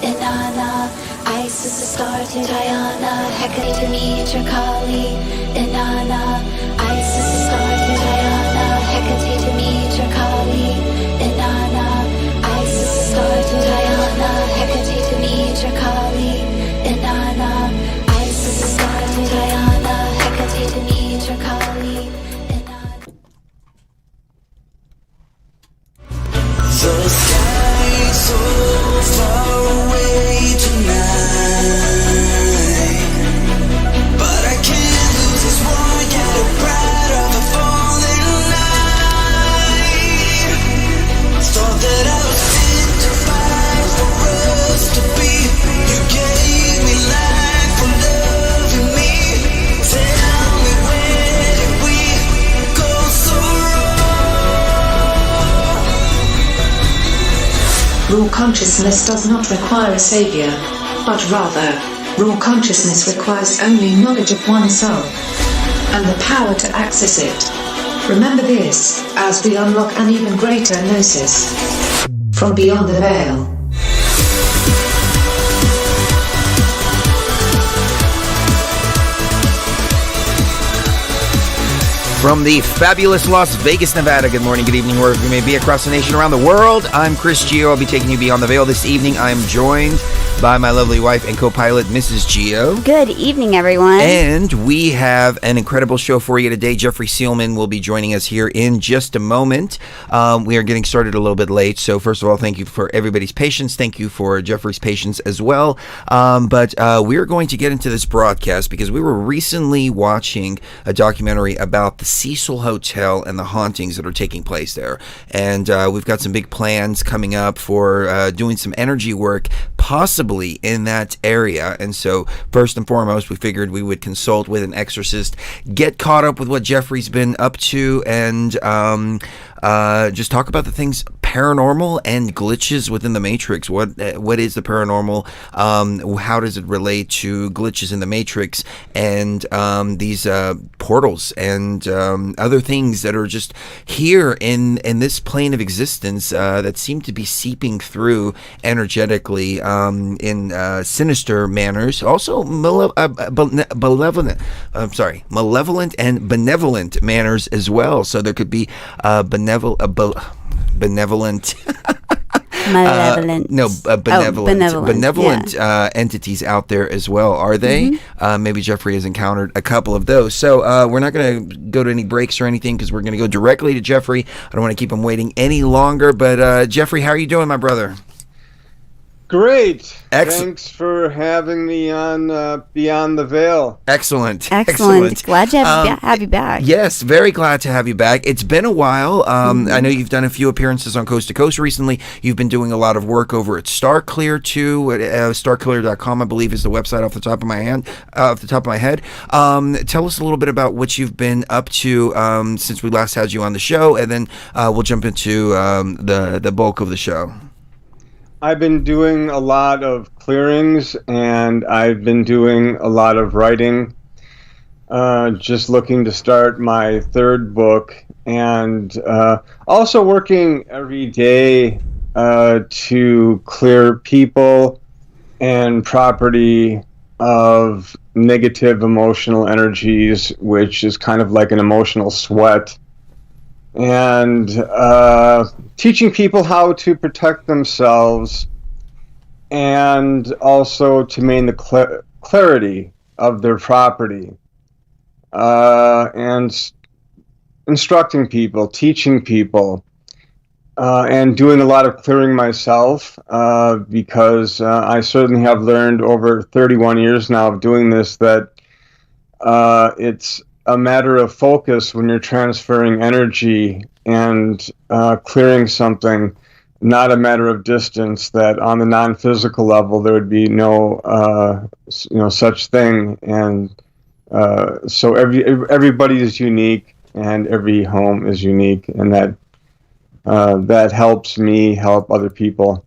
Inanna, Isis Astarte, Diana, Hecate, Demeter, Kali. Inanna, Isis Astarte, Diana, Hecate, Demeter, Kali. Inanna, Isis Astarte, Diana, Hecate, Demeter, Kali. Inanna, Isis Astarte, Diana, Hecate, Demeter, Kali. The sky's so far away tonight, but I can't lose this war, get a pride of a falling night. Thought that I was fit to fight for us to be. You gave me life for loving me. Tell me, where did we go so wrong? Raw consciousness does not require a savior, but rather, raw consciousness requires only knowledge of oneself and the power to access it. Remember this, as we unlock an even greater gnosis from beyond the veil. From the fabulous Las Vegas, Nevada, good morning, good evening, wherever you may be across the nation, around the world. I'm Chris Gio. I'll be taking you beyond the veil this evening. I am joined by my lovely wife and co-pilot, Mrs. Gio. Good evening, everyone. And we have an incredible show for you today. Jeffrey Seelman will be joining us here in just a moment. We are getting started a little bit late, so first of all, thank you for everybody's patience. Thank you for Jeffrey's patience as well. But we're going to get into this broadcast because we were recently watching a documentary about the Cecil Hotel and the hauntings that are taking place there. And we've got some big plans coming up for doing some energy work, possibly in that area. And so first and foremost, we figured we would consult with an exorcist, get caught up with what Jeffrey's been up to, and just talk about the things paranormal and glitches within the Matrix. What is the paranormal? How does it relate to glitches in the Matrix and these portals and other things that are just here in this plane of existence that seem to be seeping through energetically in sinister manners, also malevolent and benevolent manners as well. So there could be benevolent. Malevolent. Benevolent entities out there as well. Are they? Mm-hmm. Maybe Jeffrey has encountered a couple of those. So we're not going to go to any breaks or anything because we're going to go directly to Jeffrey. I don't want to keep him waiting any longer. But Jeffrey, how are you doing, my brother? Great. Excellent. Thanks for having me on Beyond the Veil. Excellent. Glad to have you back. Yes, very glad to have you back. It's been a while. I know you've done a few appearances on Coast to Coast recently. You've been doing a lot of work over at StarClear too. StarClear.com, I believe, is the website off the top of my head. Tell us a little bit about what you've been up to since we last had you on the show, and then we'll jump into the bulk of the show. I've been doing a lot of clearings, and I've been doing a lot of writing. Just looking to start my third book, and also working every day to clear people and property of negative emotional energies, which is kind of like an emotional sweat. And teaching people how to protect themselves, and also to maintain the clarity of their property, and instructing people, teaching people, and doing a lot of clearing myself, because I certainly have learned over 31 years now of doing this that it's a matter of focus when you're transferring energy and clearing something, not a matter of distance. That on the non-physical level there would be no such thing, and so everybody is unique and every home is unique, and that helps me help other people.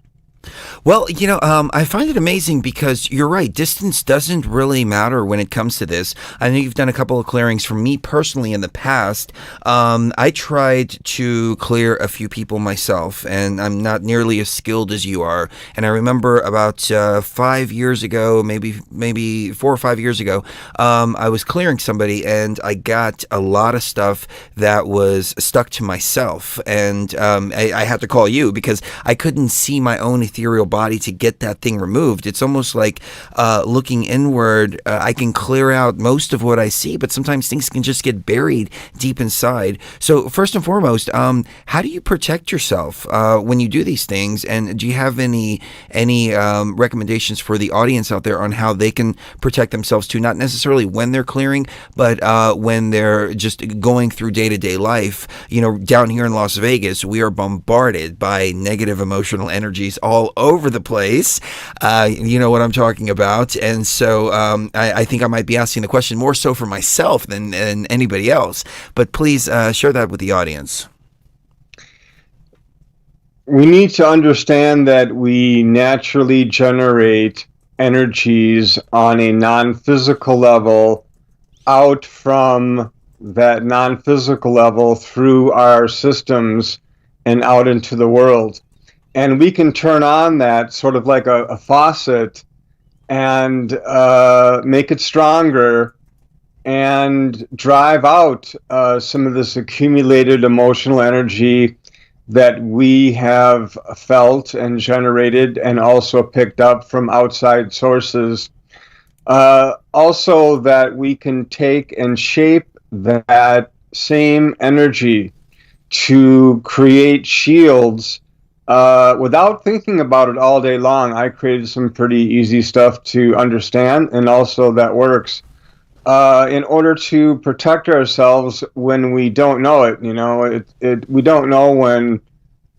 Well, I find it amazing because you're right. Distance doesn't really matter when it comes to this. I know you've done a couple of clearings. For me personally, in the past, I tried to clear a few people myself, and I'm not nearly as skilled as you are. And I remember about 5 years ago, maybe 4 or 5 years ago, I was clearing somebody, and I got a lot of stuff that was stuck to myself, and I had to call you because I couldn't see my own ethereal body to get that thing removed. It's almost like looking inward. I can clear out most of what I see, but sometimes things can just get buried deep inside. So first and foremost, how do you protect yourself when you do these things? And do you have any recommendations for the audience out there on how they can protect themselves too? Not necessarily when they're clearing, but when they're just going through day-to-day life. Down here in Las Vegas, we are bombarded by negative emotional energies all over the place. You know what I'm talking about. And so I think I might be asking the question more so for myself than anybody else. But please share that with the audience. We need to understand that we naturally generate energies on a non-physical level out from that non-physical level through our systems and out into the world. And we can turn on that sort of like a faucet and make it stronger and drive out some of this accumulated emotional energy that we have felt and generated and also picked up from outside sources. Also, that we can take and shape that same energy to create shields without thinking about it all day long. I created some pretty easy stuff to understand, and also that works in order to protect ourselves when we don't know it. We don't know when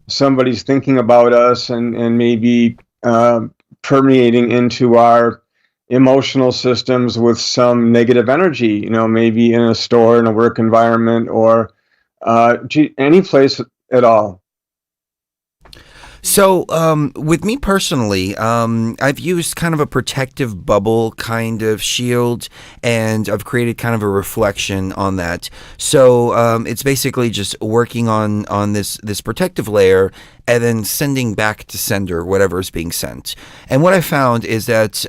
somebody's thinking about us and maybe permeating into our emotional systems with some negative energy, maybe in a store, in a work environment, or any place at all. So, with me personally, I've used kind of a protective bubble kind of shield, and I've created kind of a reflection on that. So, it's basically just working on this protective layer and then sending back to sender whatever is being sent. And what I found is that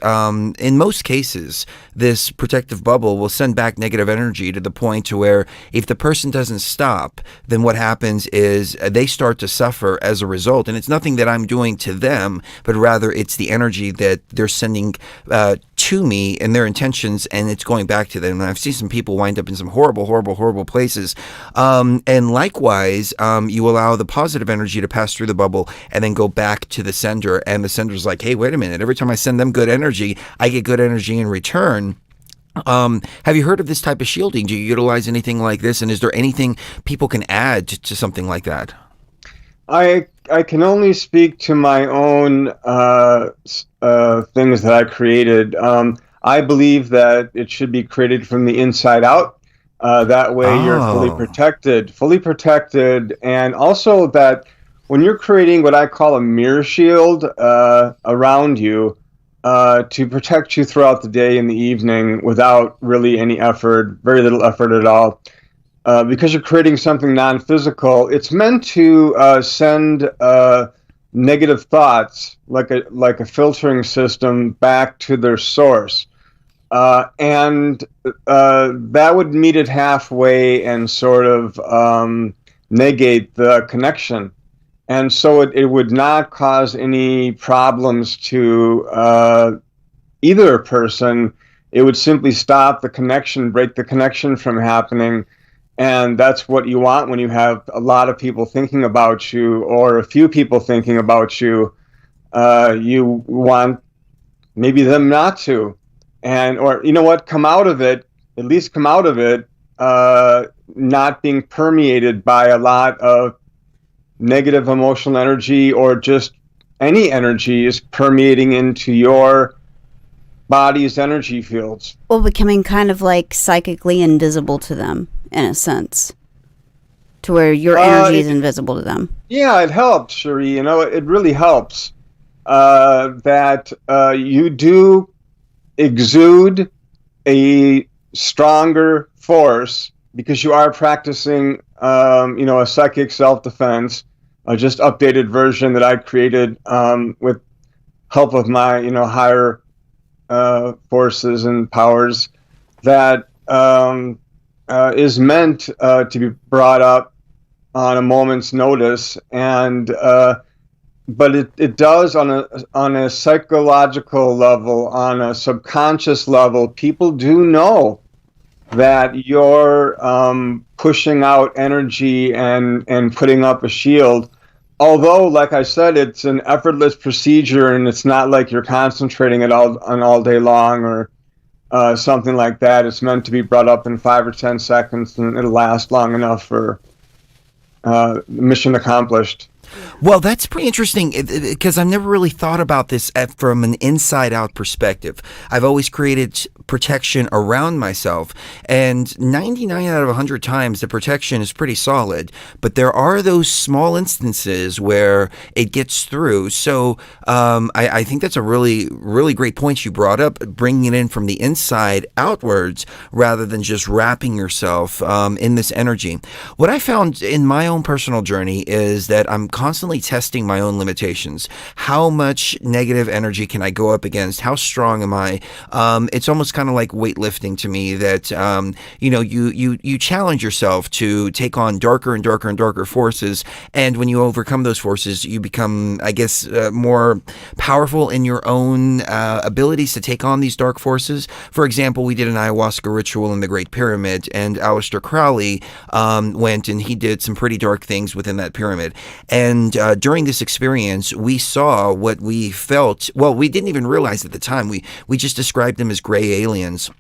in most cases, this protective bubble will send back negative energy to the point to where if the person doesn't stop, then what happens is they start to suffer as a result. And it's nothing that I'm doing to them, but rather it's the energy that they're sending to me and their intentions, and it's going back to them. And I've seen some people wind up in some horrible places. And likewise, you allow the positive energy to pass through the bubble and then go back to the sender, and the sender's like, hey, wait a minute, every time I send them good energy, I get good energy in return. Have you heard of this type of shielding? Do you utilize anything like this, and is there anything people can add to something like that? I can only speak to my own things that I created. I believe that it should be created from the inside out. That way you're fully protected, and also that when you're creating what I call a mirror shield around you to protect you throughout the day and the evening without really any effort, very little effort at all, because you're creating something non-physical, it's meant to send negative thoughts like a filtering system back to their source. And that would meet it halfway and sort of negate the connection. And so it would not cause any problems to either person. It would simply stop the connection, break the connection from happening. And that's what you want when you have a lot of people thinking about you or a few people thinking about you. You want maybe them not to. Or you know what, at least come out of it not being permeated by a lot of negative emotional energy, or just any energy is permeating into your body's energy fields. Well, becoming kind of like psychically invisible to them, in a sense, to where your energy is invisible to them. Yeah, it helps, Cherie. It really helps. that you do exude a stronger force because you are practicing, a psychic self-defense, just updated version that I created with help of my, higher forces and powers that is meant to be brought up on a moment's notice, and but it does on a psychological level, on a subconscious level. People do know that you're pushing out energy and putting up a shield. Although, like I said, it's an effortless procedure, and it's not like you're concentrating it all day long or something like that. It's meant to be brought up in 5 or 10 seconds, and it'll last long enough for mission accomplished. Well, that's pretty interesting because I've never really thought about this from an inside out perspective. I've always created protection around myself, and 99 out of 100 times the protection is pretty solid, but there are those small instances where it gets through. So I think that's a really, really great point you brought up, bringing it in from the inside outwards rather than just wrapping yourself in this energy. What I found in my own personal journey is that I'm constantly testing my own limitations. How much negative energy can I go up against? How strong am I? It's almost kind of like weightlifting to me that, you challenge yourself to take on darker and darker and darker forces. And when you overcome those forces, you become, I guess, more powerful in your own abilities to take on these dark forces. For example, we did an ayahuasca ritual in the Great Pyramid, and Aleister Crowley went and he did some pretty dark things within that pyramid. And during this experience, we saw what we felt. Well, we didn't even realize at the time. We just described them as gray aliens.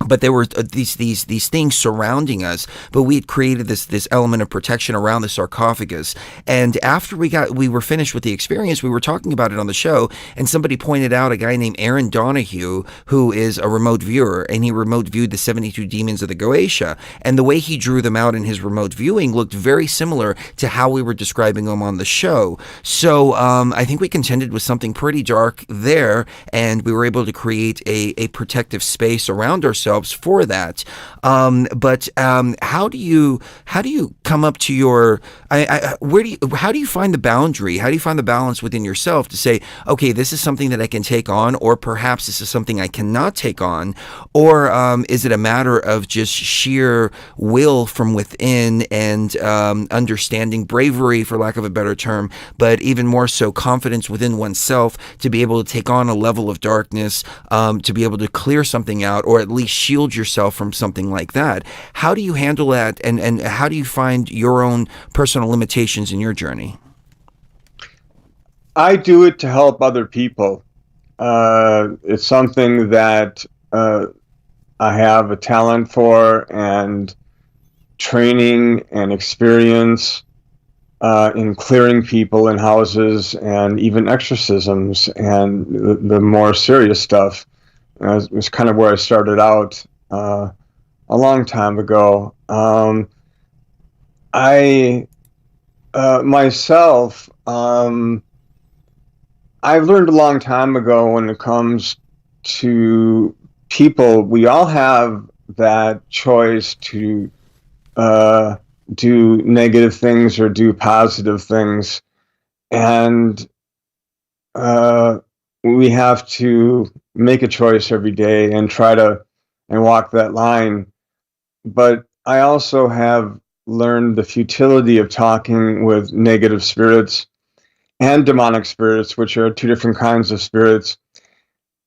But there were these things surrounding us. But we had created this element of protection around the sarcophagus. And after we were finished with the experience, we were talking about it on the show, and somebody pointed out a guy named Aaron Donahue, who is a remote viewer, and he remote viewed the 72 demons of the Goetia. And the way he drew them out in his remote viewing looked very similar to how we were describing them on the show. So I think we contended with something pretty dark there, and we were able to create a protective space around ourselves for that. But how do you come up to your how do you find the boundary? How do you find the balance within yourself to say, okay, this is something that I can take on, or perhaps this is something I cannot take on, or is it a matter of just sheer will from within and understanding, bravery, for lack of a better term, but even more so confidence within oneself to be able to take on a level of darkness, to be able to clear something out, or at least shield yourself from something like that? How do you handle that, and how do you find your own personal limitations in your journey? I do it to help other people. It's something that I have a talent for, and training and experience in clearing people in houses, and even exorcisms, and the more serious stuff. It was kind of where I started out a long time ago. I myself, I've learned a long time ago, when it comes to people, we all have that choice to do negative things or do positive things, and we have to make a choice every day and try to walk that line. But I also have learned the futility of talking with negative spirits and demonic spirits, which are two different kinds of spirits,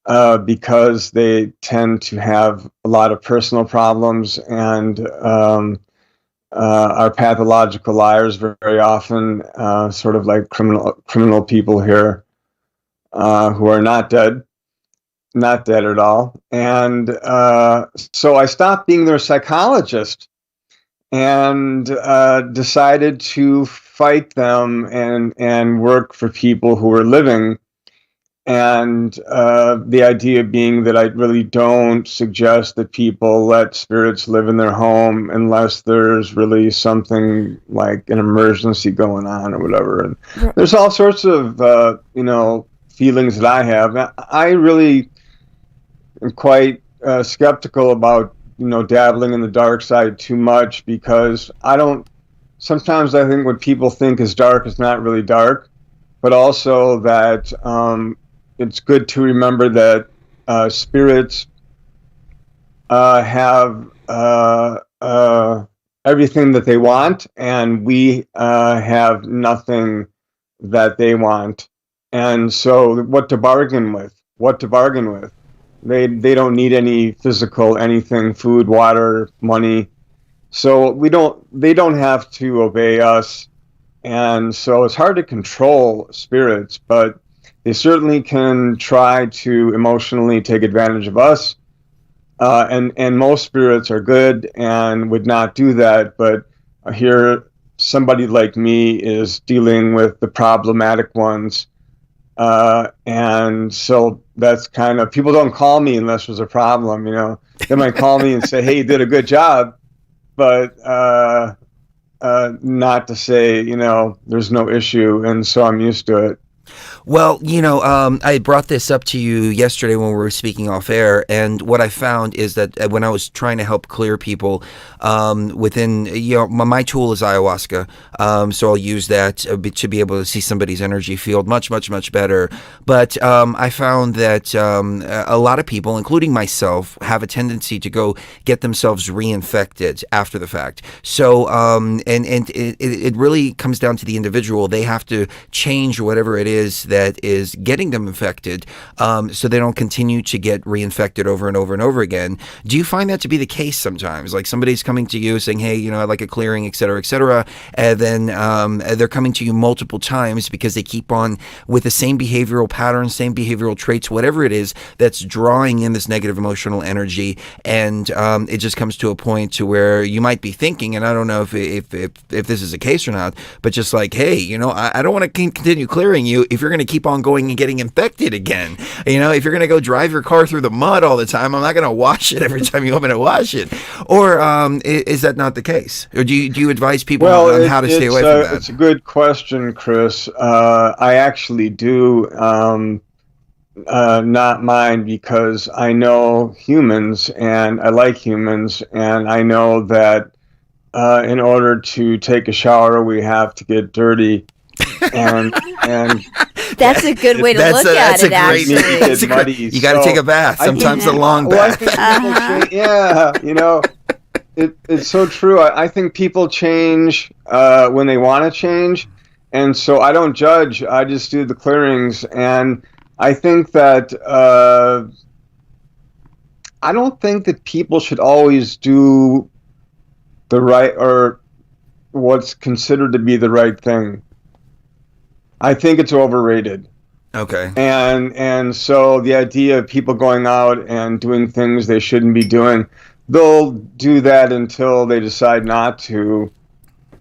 because they tend to have a lot of personal problems, and are pathological liars very often, sort of like criminal people here, who are not dead at all. And so I stopped being their psychologist and decided to fight them and work for people who are living. And the idea being that I really don't suggest that people let spirits live in their home unless there's really something like an emergency going on or whatever. And there's all sorts of, feelings that I have. I really am quite skeptical about, dabbling in the dark side too much, because sometimes I think what people think is dark is not really dark, but also that it's good to remember that spirits have everything that they want, and we have nothing that they want. And so what to bargain with? They don't need any physical anything, food, water, money. So they don't have to obey us. And so it's hard to control spirits, but they certainly can try to emotionally take advantage of us. And most spirits are good and would not do that. But here, somebody like me is dealing with the problematic ones. And so that's kind of, people don't call me unless there's a problem, They might call me and say, hey, you did a good job, but not to say, there's no issue. And so I'm used to it. Well, I brought this up to you yesterday when we were speaking off air, and what I found is that when I was trying to help clear people within, my tool is ayahuasca, so I'll use that to be able to see somebody's energy field much, much, much better. But I found that a lot of people, including myself, have a tendency to go get themselves reinfected after the fact. So, and it really comes down to the individual. They have to change whatever it is that is getting them infected, so they don't continue to get reinfected over and over and over again. Do you find that to be the case sometimes? Like somebody's coming to you saying, hey, I'd like a clearing, et cetera, and then they're coming to you multiple times because they keep on with the same behavioral patterns, same behavioral traits, whatever it is that's drawing in this negative emotional energy, and it just comes to a point to where you might be thinking, and I don't know if this is the case or not, but just like, hey, I don't want to continue clearing you if you're going to keep on going and getting infected again. If you're going to go drive your car through the mud all the time, I'm not going to wash it every time you want me to wash it. Or is that not the case? Or do you advise people on how to stay away from that? It's a good question, Chris. I actually do not mind, because I know humans and I like humans, and I know that in order to take a shower, we have to get dirty. And that's a good way to look at it. Actually, you got to take a bath. Sometimes a long bath. It's so true. I think people change when they want to change, and so I don't judge. I just do the clearings, and I think that I don't think that people should always do the right or what's considered to be the right thing. I think it's overrated. Okay. And so the idea of people going out and doing things they shouldn't be doing, they'll do that until they decide not to.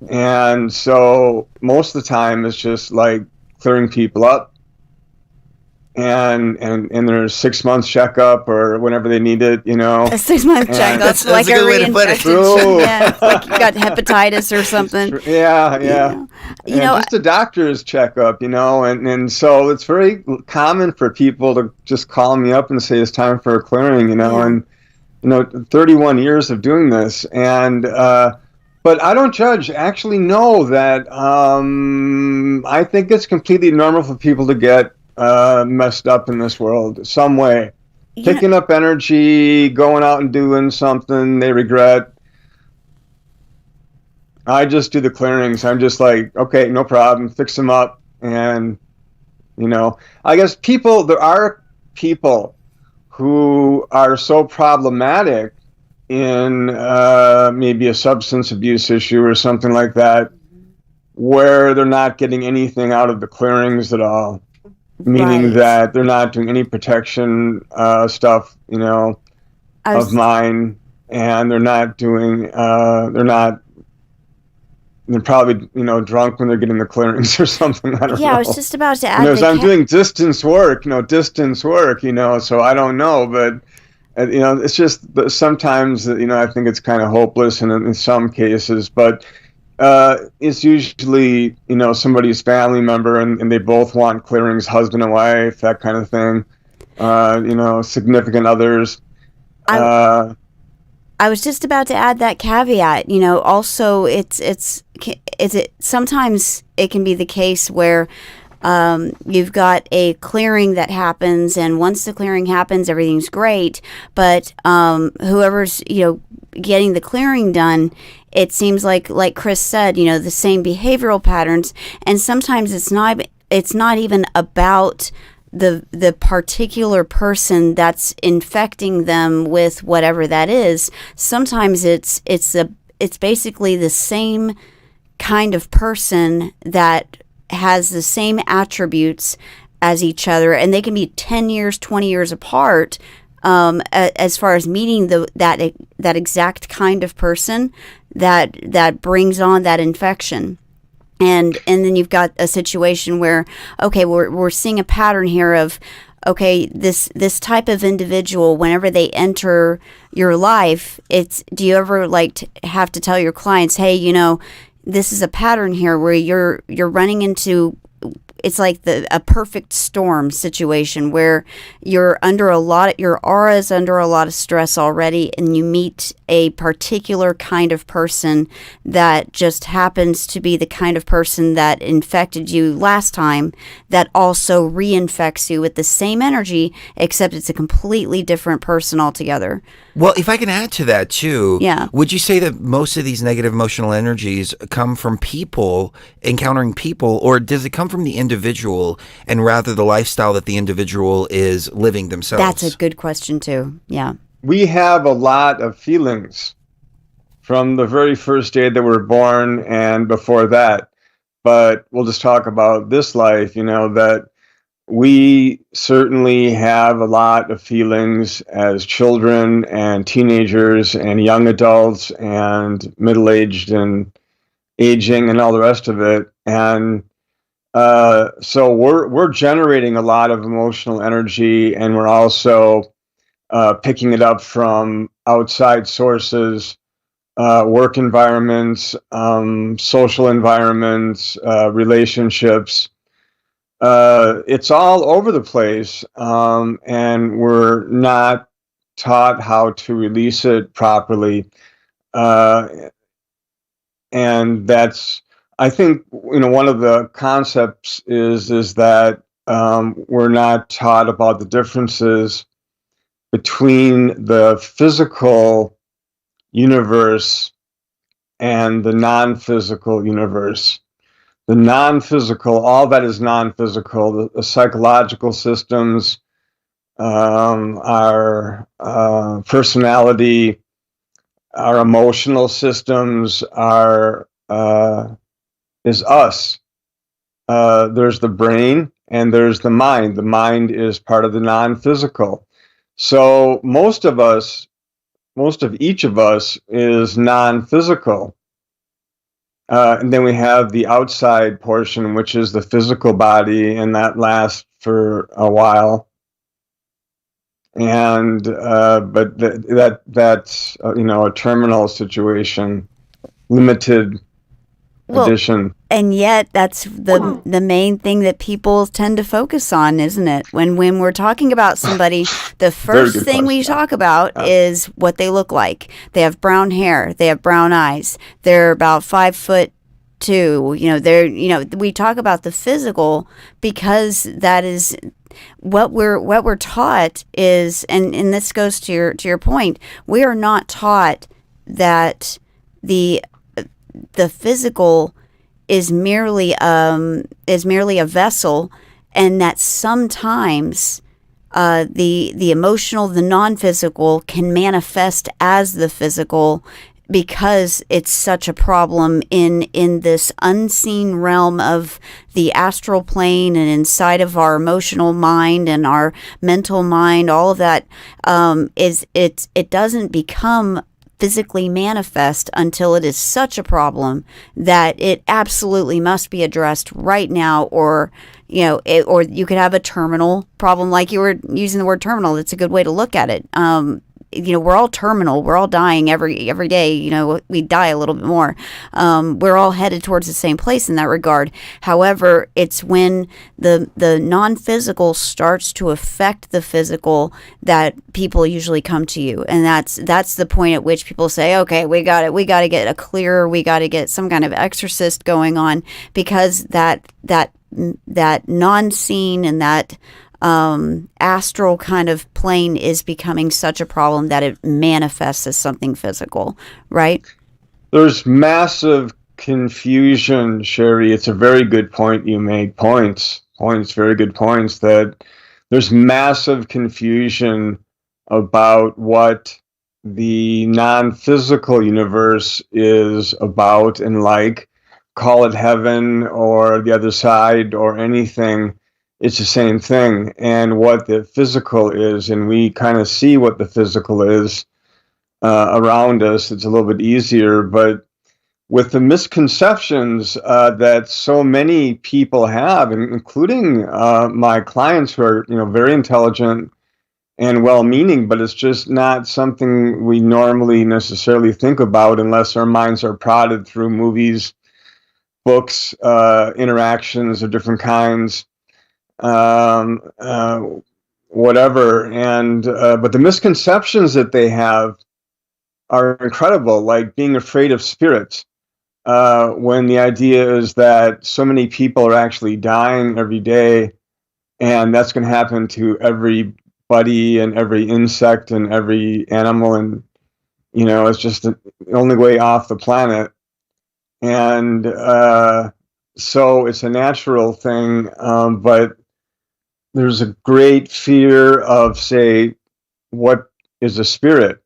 And so most of the time it's just like clearing people up. And there's 6 months checkup or whenever they need it, A 6 month checkup, that's like a good way to put it. Yeah, it's like you got hepatitis or something. Yeah. Just a doctor's checkup, and so it's very common for people to just call me up and say it's time for a clearing, and 31 years of doing this, and but I don't judge. Actually, know that I think it's completely normal for people to get messed up in this world some way, picking up energy, going out and doing something they regret. I just do the clearings. I'm just like, okay, no problem, fix them up. And I guess there are people who are so problematic in maybe a substance abuse issue or something like that, where they're not getting anything out of the clearings at all. Meaning that they're not doing any protection stuff, of mine, and they're not doing, they're probably, drunk when they're getting the clearings or something. I don't know. I was just about to add. I'm doing distance work, so I don't know, but, it's just sometimes, I think it's kind of hopeless in some cases, but It's usually, somebody's family member, and they both want clearings, husband and wife, that kind of thing. Significant others. I Uh, I was just about to add that caveat. Also sometimes it can be the case where you've got a clearing that happens, and once the clearing happens, everything's great. But whoever's getting the clearing done, it seems like Chris said, the same behavioral patterns, and sometimes it's not even about the particular person that's infecting them with whatever that is. Sometimes it's basically the same kind of person that has the same attributes as each other, and they can be 10 years, 20 years apart, as far as meeting that exact kind of person that brings on that infection. And then you've got a situation where, okay, we're seeing a pattern here of, okay, this type of individual, whenever they enter your life, do you ever have to tell your clients, hey, this is a pattern here where you're running into, it's like a perfect storm situation where your aura is under a lot of stress already, and you meet a particular kind of person that just happens to be the kind of person that infected you last time, that also reinfects you with the same energy, except it's a completely different person altogether. Well, if I can add to that too, Yeah. would you say that most of these negative emotional energies come from people encountering people, or does it come from the individual and rather the lifestyle that the individual is living themselves? That's a good question too. Yeah. we have a lot of feelings from the very first day that we're born and before that. But we'll just talk about this life, that we certainly have a lot of feelings as children and teenagers and young adults and middle-aged and aging and all the rest of it. And so we're generating a lot of emotional energy, and we're also picking it up from outside sources, work environments, social environments, relationships. It's all over the place, and we're not taught how to release it properly. Uh, and that's, I think, one of the concepts is that we're not taught about the differences between the physical universe and the non-physical universe. The non-physical, all that is non-physical, the psychological systems, our personality, our emotional systems, is us. There's the brain and there's the mind. The mind is part of the non-physical. So most of each of us is non-physical. And then we have the outside portion, which is the physical body, and that lasts for a while. And but that's a terminal situation, limited edition. And yet that's the main thing that people tend to focus on, isn't it? When we're talking about somebody, the first thing we talk about is what they look like. They have brown hair, they have brown eyes, they're about 5'2". We talk about the physical because that is what we're taught is, and this goes to your point. We are not taught that the physical is merely a vessel, and that sometimes the emotional, the non-physical, can manifest as the physical, because it's such a problem in this unseen realm of the astral plane and inside of our emotional mind and our mental mind. All of that it doesn't become physically manifest until it is such a problem that it absolutely must be addressed right now, or or you could have a terminal problem, like you were using the word terminal. That's a good way to look at it. we're all terminal. We're all dying every day. We die a little bit more. We're all headed towards the same place in that regard. However, it's when the non-physical starts to affect the physical that people usually come to you, and that's the point at which people say, okay, we got to get a clear, we got to get some kind of exorcist going on, because that non-seen and that astral kind of plane is becoming such a problem that it manifests as something physical, right? There's massive confusion, Sherry. It's a very good point you make. Very good points. That there's massive confusion about what the non-physical universe is about, and like, call it heaven or the other side or anything, it's the same thing. And what the physical is, and we kind of see what the physical is around us, it's a little bit easier. But with the misconceptions that so many people have, including my clients who are very intelligent and well-meaning, but it's just not something we normally necessarily think about unless our minds are prodded through movies, books, interactions of different kinds, whatever. And but the misconceptions that they have are incredible, like being afraid of spirits, when the idea is that so many people are actually dying every day, and that's going to happen to everybody and every insect and every animal, and it's just the only way off the planet. And so it's a natural thing, but there's a great fear of, say, what is a spirit,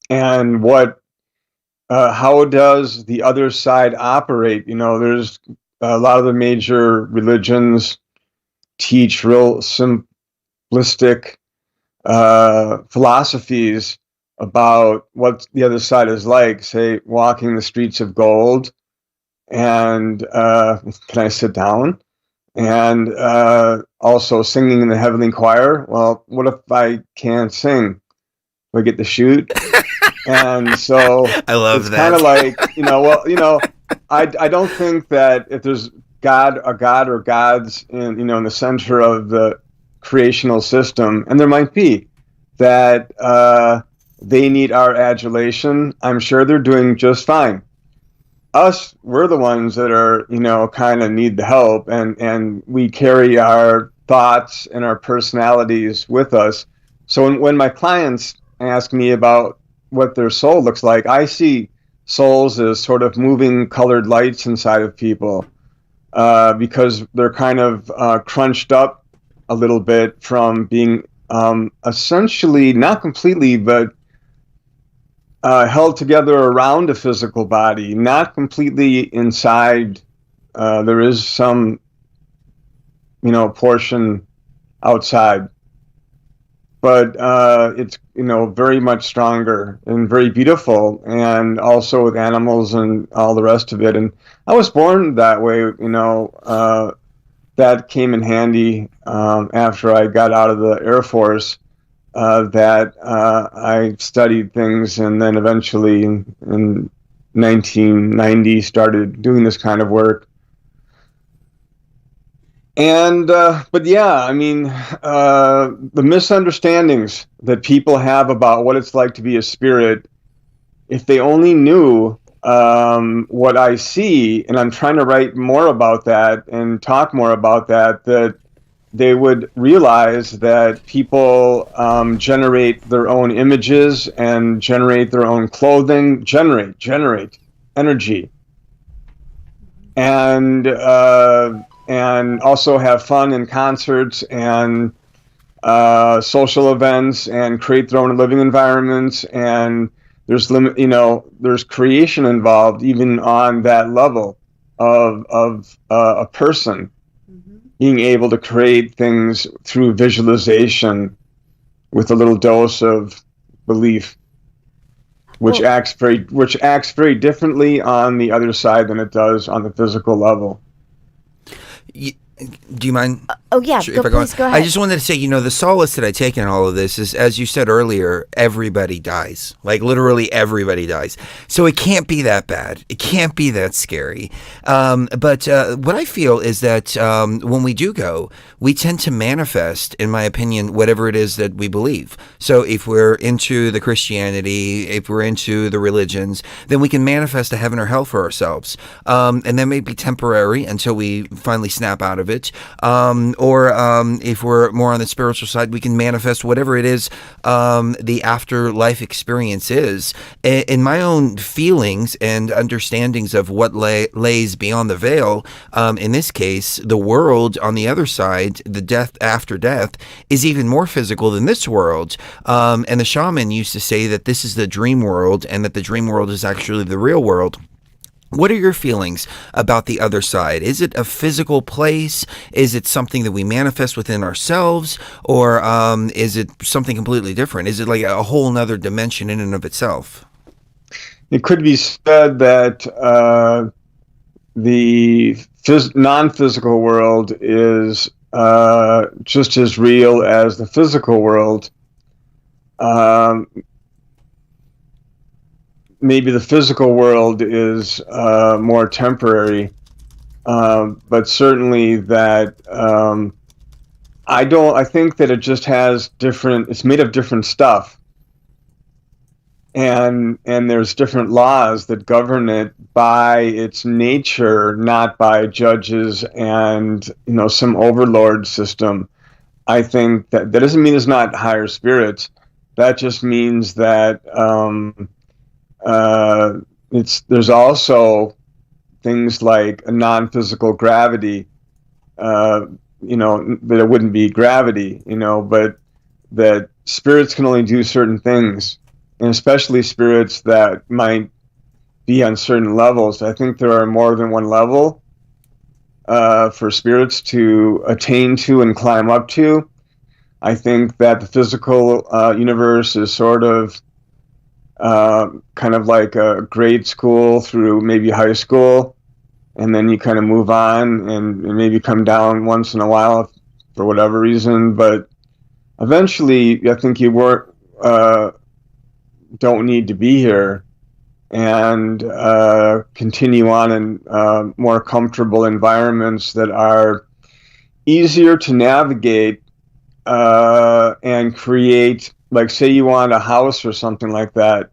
and how does the other side operate? There's a lot of the major religions teach real simplistic philosophies about what the other side is like, say, walking the streets of gold, and can I sit down? And also singing in the heavenly choir. Well, what if I can't sing? Do I get to shoot? And so I love it's that. kind of like, I don't think that if there's a God or gods in the center of the creational system, and there might be, that they need our adulation. I'm sure they're doing just fine. Us, we're the ones that are, kind of need the help, and we carry our thoughts and our personalities with us. So when my clients ask me about what their soul looks like, I see souls as sort of moving colored lights inside of people, because they're kind of crunched up a little bit from being essentially, not completely, but held together around a physical body, not completely inside. There is some, portion outside, but it's, very much stronger and very beautiful, and also with animals and all the rest of it. And I was born that way, that came in handy after I got out of the Air Force. That I studied things, and then eventually in 1990 started doing this kind of work. And but yeah, the misunderstandings that people have about what it's like to be a spirit, if they only knew what I see, and I'm trying to write more about that and talk more about that they would realize that people generate their own images and generate their own clothing, generate energy, and also have fun in concerts and social events, and create their own living environments. And there's creation involved even on that level of a person being able to create things through visualization with a little dose of belief, which acts very differently on the other side than it does on the physical level. Do you mind? Oh yeah, Sure, go, if I go on. please go ahead. I just wanted to say, the solace that I take in all of this is, as you said earlier, everybody dies. Like literally everybody dies. So it can't be that bad. It can't be that scary. But what I feel is that when we do go, we tend to manifest, in my opinion, whatever it is that we believe. So if we're into the Christianity, if we're into the religions, then we can manifest a heaven or hell for ourselves. And that may be temporary until we finally snap out of it. Or if we're more on the spiritual side, we can manifest whatever it is the afterlife experience is. In my own feelings and understandings of what lays beyond the veil, in this case, the world on the other side, the death after death, is even more physical than this world. And the shaman used to say that this is the dream world and that the dream world is actually the real world. What are your feelings about the other side? Is it a physical place? Is it something that we manifest within ourselves? Or is it something completely different? Is it like a whole nother dimension in and of itself? It could be said that the non-physical world is just as real as the physical world. Maybe the physical world is more temporary, but certainly that I think that it just has different. It's made of different stuff, and there's different laws that govern it by its nature, not by judges and some overlord system. I think that doesn't mean there's not higher spirits. That just means that. There's also things like a non-physical gravity, that it wouldn't be gravity, but that spirits can only do certain things, and especially spirits that might be on certain levels. I think there are more than one level for spirits to attain to and climb up to. I think that the physical universe is sort of kind of like a grade school through maybe high school, and then you kind of move on and maybe come down once in a while for whatever reason. But eventually, I think you don't need to be here and continue on in more comfortable environments that are easier to navigate and create. Like, say you want a house or something like that.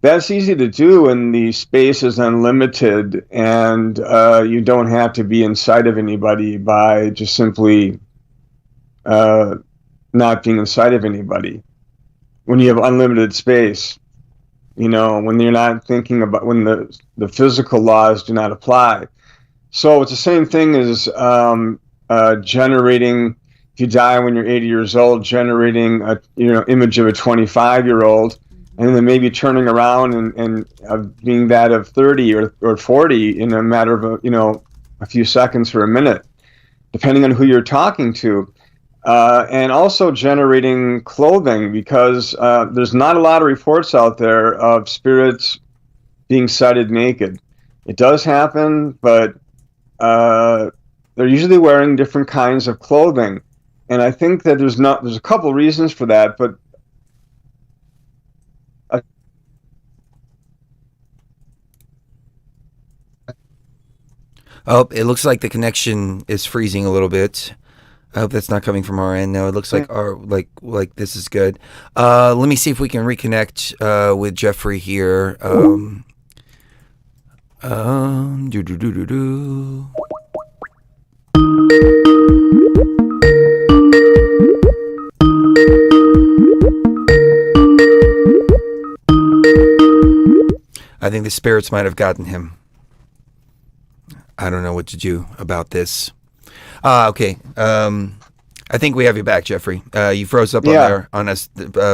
That's easy to do when the space is unlimited and you don't have to be inside of anybody by just simply not being inside of anybody. When you have unlimited space, when you're not thinking about, when the physical laws do not apply. So it's the same thing as generating. If you die when you're 80 years old, generating a image of a 25-year-old, and then maybe turning around and being that of 30 or 40 in a matter of a few seconds or a minute, depending on who you're talking to, and also generating clothing, because there's not a lot of reports out there of spirits being sighted naked. It does happen, but they're usually wearing different kinds of clothing. And I think that there's a couple reasons for that, but Oh, it looks like the connection is freezing a little bit. I hope that's not coming from our end. No, it looks like like this is good. Let me see if we can reconnect with Jeffrey here. Do do do do do. I think the spirits might have gotten him. I don't know what to do about this. Okay. I think we have you back, Jeffrey. You froze up on us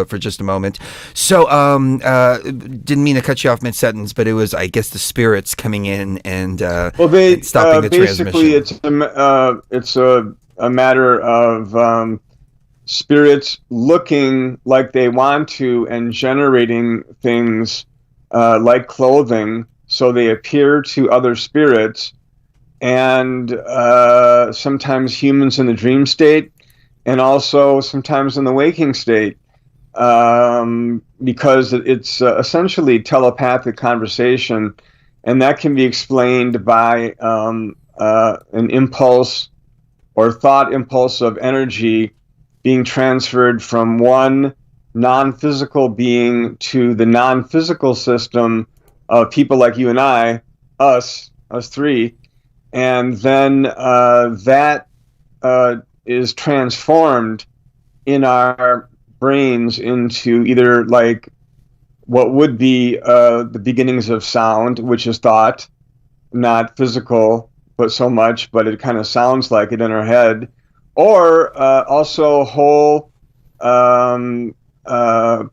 for just a moment. So, didn't mean to cut you off mid-sentence, but it was, I guess, the spirits coming in and stopping the basically transmission. It's a matter of spirits looking like they want to and generating things like clothing, so they appear to other spirits and sometimes humans in the dream state, and also sometimes in the waking state, because it's essentially telepathic conversation, and that can be explained by an impulse or thought impulse of energy being transferred from one non-physical being to the non-physical system of people like you and I, us three, and then that is transformed in our brains into either like what would be the beginnings of sound, which is thought, not physical, but so much, but it kind of sounds like it in our head, or also whole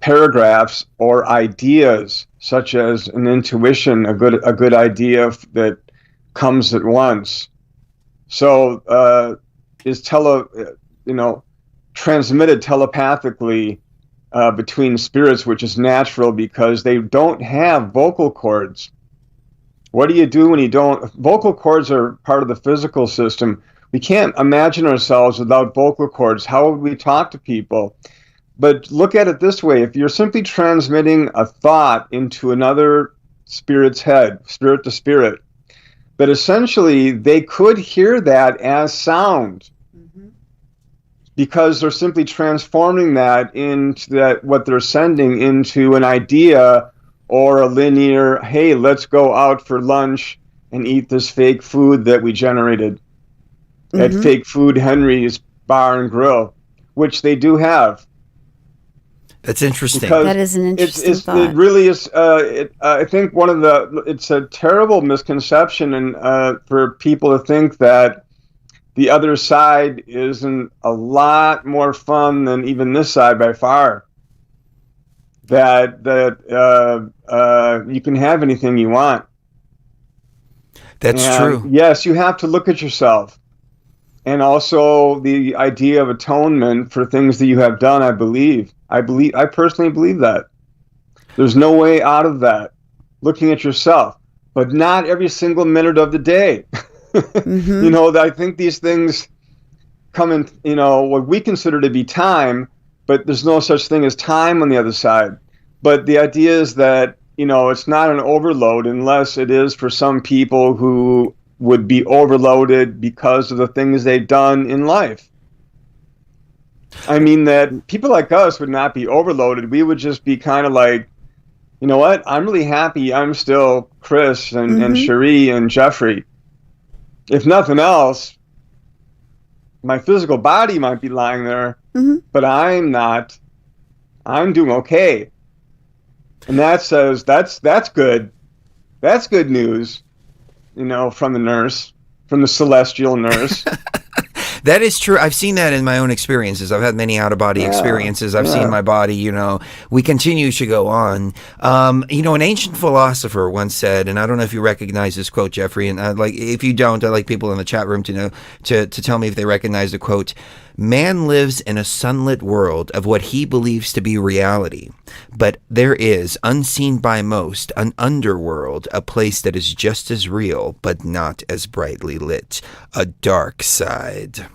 paragraphs or ideas, such as an intuition, a good idea that comes at once. So is transmitted telepathically between spirits, which is natural because they don't have vocal cords. What do you do when you don't? Vocal cords are part of the physical system. We can't imagine ourselves without vocal cords. How would we talk to people? But look at it this way. If you're simply transmitting a thought into another spirit's head, spirit to spirit, but essentially they could hear that as sound, because they're simply transforming that into that what they're sending into an idea or a linear, hey, let's go out for lunch and eat this fake food that we generated at Fake Food Henry's Bar and Grill, which they do have. That's interesting. Because that is an interesting thought. It really is. I think it's a terrible misconception, and for people to think that the other side isn't a lot more fun than even this side by far. That you can have anything you want. That's true. Yes, you have to look at yourself. And also the idea of atonement for things that you have done, I personally believe that. There's no way out of that. Looking at yourself, but not every single minute of the day. I think these things come in, what we consider to be time, but there's no such thing as time on the other side. But the idea is that, it's not an overload unless it is for some people who would be overloaded because of the things they've done in life. I mean that people like us would not be overloaded. We would just be kind of like, you know what? I'm really happy I'm still Chris and Cherie and Jeffrey. If nothing else, my physical body might be lying there, but I'm not. I'm doing okay. And that says that's good. That's good news, from the nurse, from the celestial nurse. That is true. I've seen that in my own experiences. I've had many out-of-body experiences. I've seen my body, we continue to go on. An ancient philosopher once said, and I don't know if you recognize this quote, Jeffrey, and if you don't, I'd like people in the chat room to know, to tell me if they recognize the quote. Man lives in a sunlit world of what he believes to be reality, but there is, unseen by most, an underworld, a place that is just as real, but not as brightly lit, a dark side.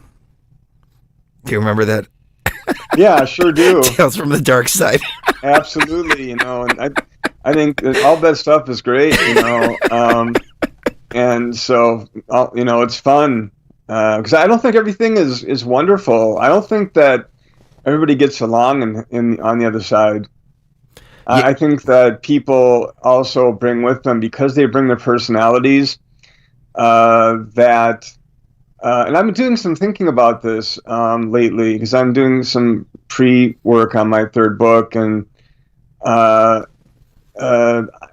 Do you remember that? Yeah, I sure do. Tales from the Dark Side. Absolutely, and I think that all that stuff is great, and so it's fun because I don't think everything is wonderful. I don't think that everybody gets along on the other side. Yeah. I think that people also bring with them, because they bring their personalities, and I've been doing some thinking about this lately, because I'm doing some pre-work on my third book, and I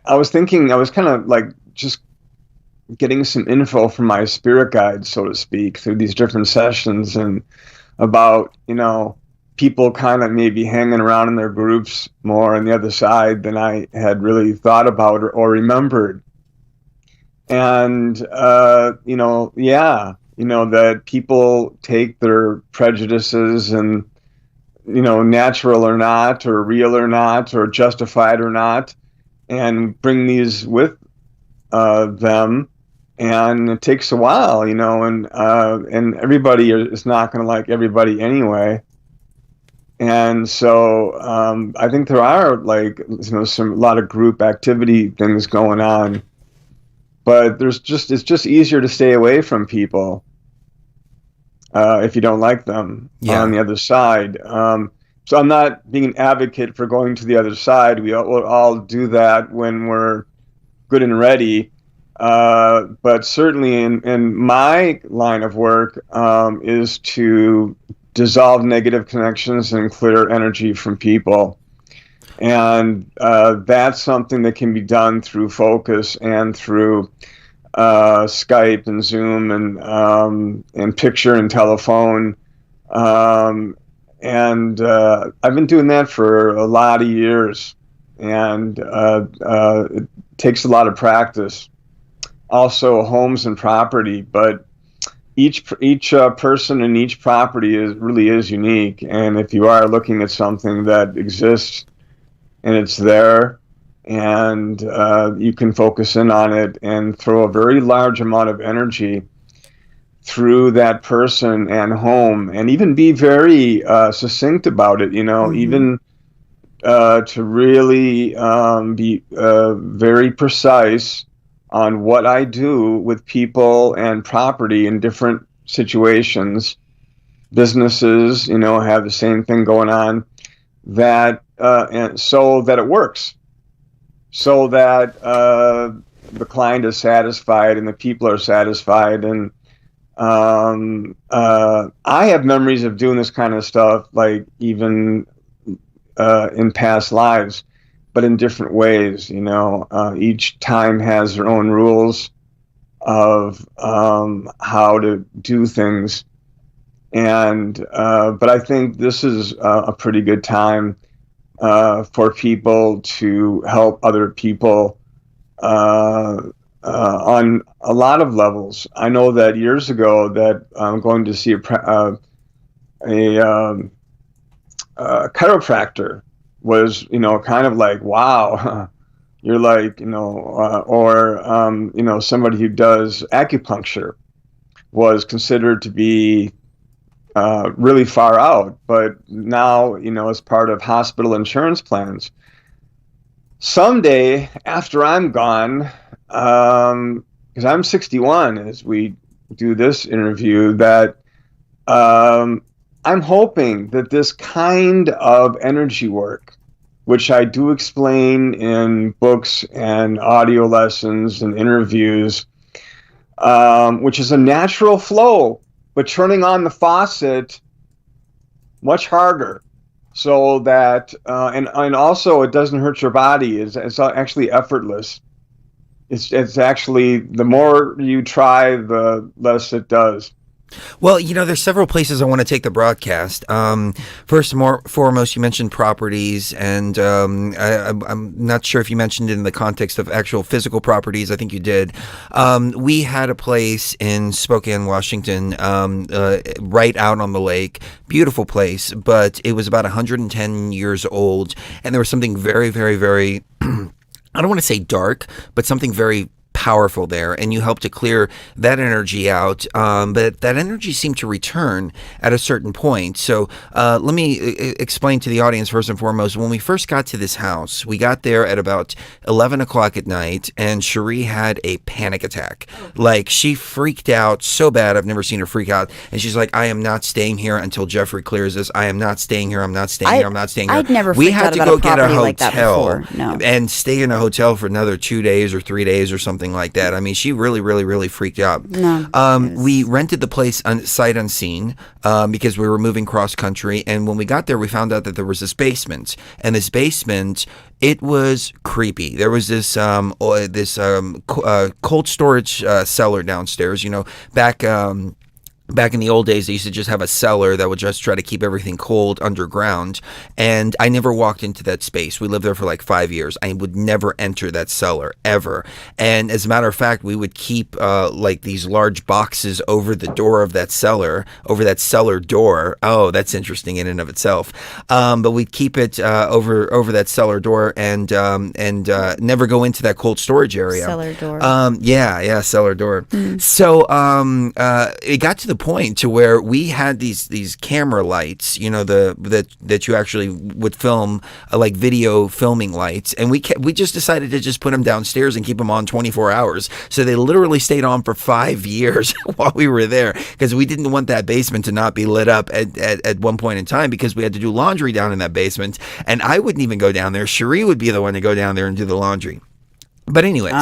was kind of like just getting some info from my spirit guides, so to speak, through these different sessions, and about, people kind of maybe hanging around in their groups more on the other side than I had really thought about or remembered. And, that people take their prejudices and, natural or not, or real or not, or justified or not, and bring these with them and it takes a while, and everybody is not going to like everybody anyway. And so I think there are like a lot of group activity things going on, but it's just easier to stay away from people if you don't like them on the other side. So I'm not being an advocate for going to the other side. We'll all do that when we're good and ready. But certainly in my line of work is to dissolve negative connections and clear energy from people. And that's something that can be done through focus and through Skype and Zoom and picture and telephone. And I've been doing that for a lot of years, and it takes a lot of practice. Also, homes and property, but each person and each property really is unique. And if you are looking at something that exists and it's there, and you can focus in on it and throw a very large amount of energy through that person and home, and even be very succinct about it, even to really be very precise on what I do with people and property in different situations. Businesses, have the same thing going on, and so that it works, so that the client is satisfied and the people are satisfied. And I have memories of doing this kind of stuff, like even in past lives, but in different ways. Each time has their own rules of how to do things, and but I think this is a pretty good time for people to help other people on a lot of levels. I know that years ago that I'm going to see a chiropractor was, kind of like, wow, you're like, or somebody who does acupuncture was considered to be really far out, but now, as part of hospital insurance plans. Someday, after I'm gone, because I'm 61 as we do this interview, that I'm hoping that this kind of energy work, which I do explain in books and audio lessons and interviews, which is a natural flow, but turning on the faucet much harder, so that and also it doesn't hurt your body. It's actually effortless. It's actually, the more you try, the less it does. Well, there's several places I want to take the broadcast. First and foremost, you mentioned properties, and I'm not sure if you mentioned it in the context of actual physical properties. I think you did. We had a place in Spokane, Washington, right out on the lake. Beautiful place, but it was about 110 years old, and there was something very, very, very I don't want to say dark, but something very powerful there, and you help to clear that energy out, but that energy seemed to return at a certain point. So let me explain to the audience first and foremost. When we first got to this house, we got there at about 11 o'clock at night, and Cherie had a panic attack. Like, she freaked out so bad. I've never seen her freak out, and she's like, I am not staying here until Jeffrey clears this. I am not staying here. I'm not staying here. I'm not staying here. I'd never We freaked had out to about go a get a property like that hotel before. No. and stay in a hotel for another 2 days or 3 days or something like that. I mean, she really, really, really freaked out. No, we rented the place sight unseen because we were moving cross country. And when we got there, we found out that there was this basement. And this basement, it was creepy. There was this cold storage cellar downstairs. Back back in the old days, they used to just have a cellar that would just try to keep everything cold underground. And I never walked into that space. We lived there for like 5 years. I would never enter that cellar ever. And as a matter of fact, we would keep like these large boxes over the door of that cellar, over that cellar door. Oh, that's interesting in and of itself. But we'd keep it over that cellar door and never go into that cold storage area. Cellar door. Yeah, cellar door. So it got to the point to where we had these camera lights, that you actually would film, like video filming lights, and we just decided to just put them downstairs and keep them on 24 hours. So they literally stayed on for 5 years while we were there, because we didn't want that basement to not be lit up at one point in time, because we had to do laundry down in that basement, and I wouldn't even go down there. Cherie would be the one to go down there and do the laundry. But anyways,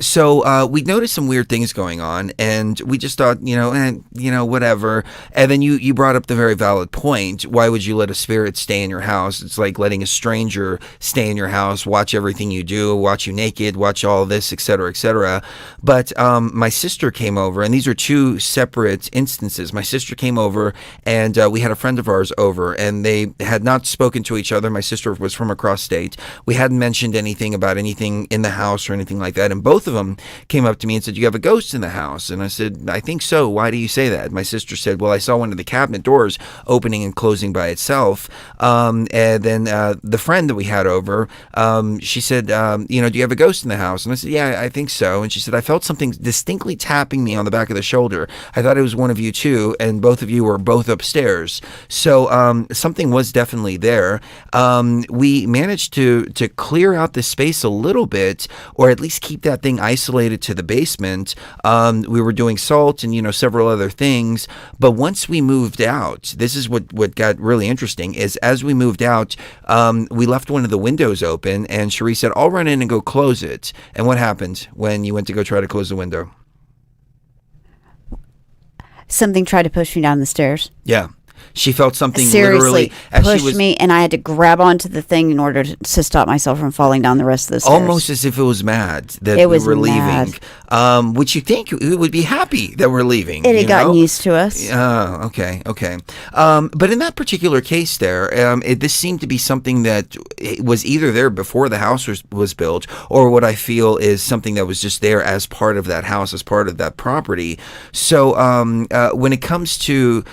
so we noticed some weird things going on, and we just thought, whatever. And then you brought up the very valid point. Why would you let a spirit stay in your house? It's like letting a stranger stay in your house, watch everything you do, watch you naked, watch all this, etc., etc. But my sister came over, and these are two separate instances. My sister came over, and we had a friend of ours over, and they had not spoken to each other. My sister was from across state. We hadn't mentioned anything about anything in the house or anything like that, and both of them came up to me and said, "You have a ghost in the house?" And I said, "I think so. Why do you say that?" My sister said, "Well, I saw one of the cabinet doors opening and closing by itself." And then the friend that we had over, she said, "Do you have a ghost in the house?" And I said, "Yeah, I think so." And she said, "I felt something distinctly tapping me on the back of the shoulder. I thought it was one of you too, and both of you were both upstairs." So something was definitely there. We managed to clear out the space a little bit, or at least keep that thing isolated to the basement. We were doing salt and several other things, but once we moved out, this is what got really interesting. Is as we moved out, we left one of the windows open, and Cherie said, "I'll run in and go close it." And what happened when you went to go try to close the window? Something tried to push me down the stairs. Yeah. She felt something Seriously literally as pushed she was me, and I had to grab onto the thing in order to stop myself from falling down the rest of the stairs. almost as if it was mad that It we was were mad. leaving. Which you think it would be happy that we're leaving. It had gotten used to us. Oh, okay. But in that particular case there, this seemed to be something that it was either there before the house was built, or what I feel is something that was just there as part of that house, as part of that property. So when it comes to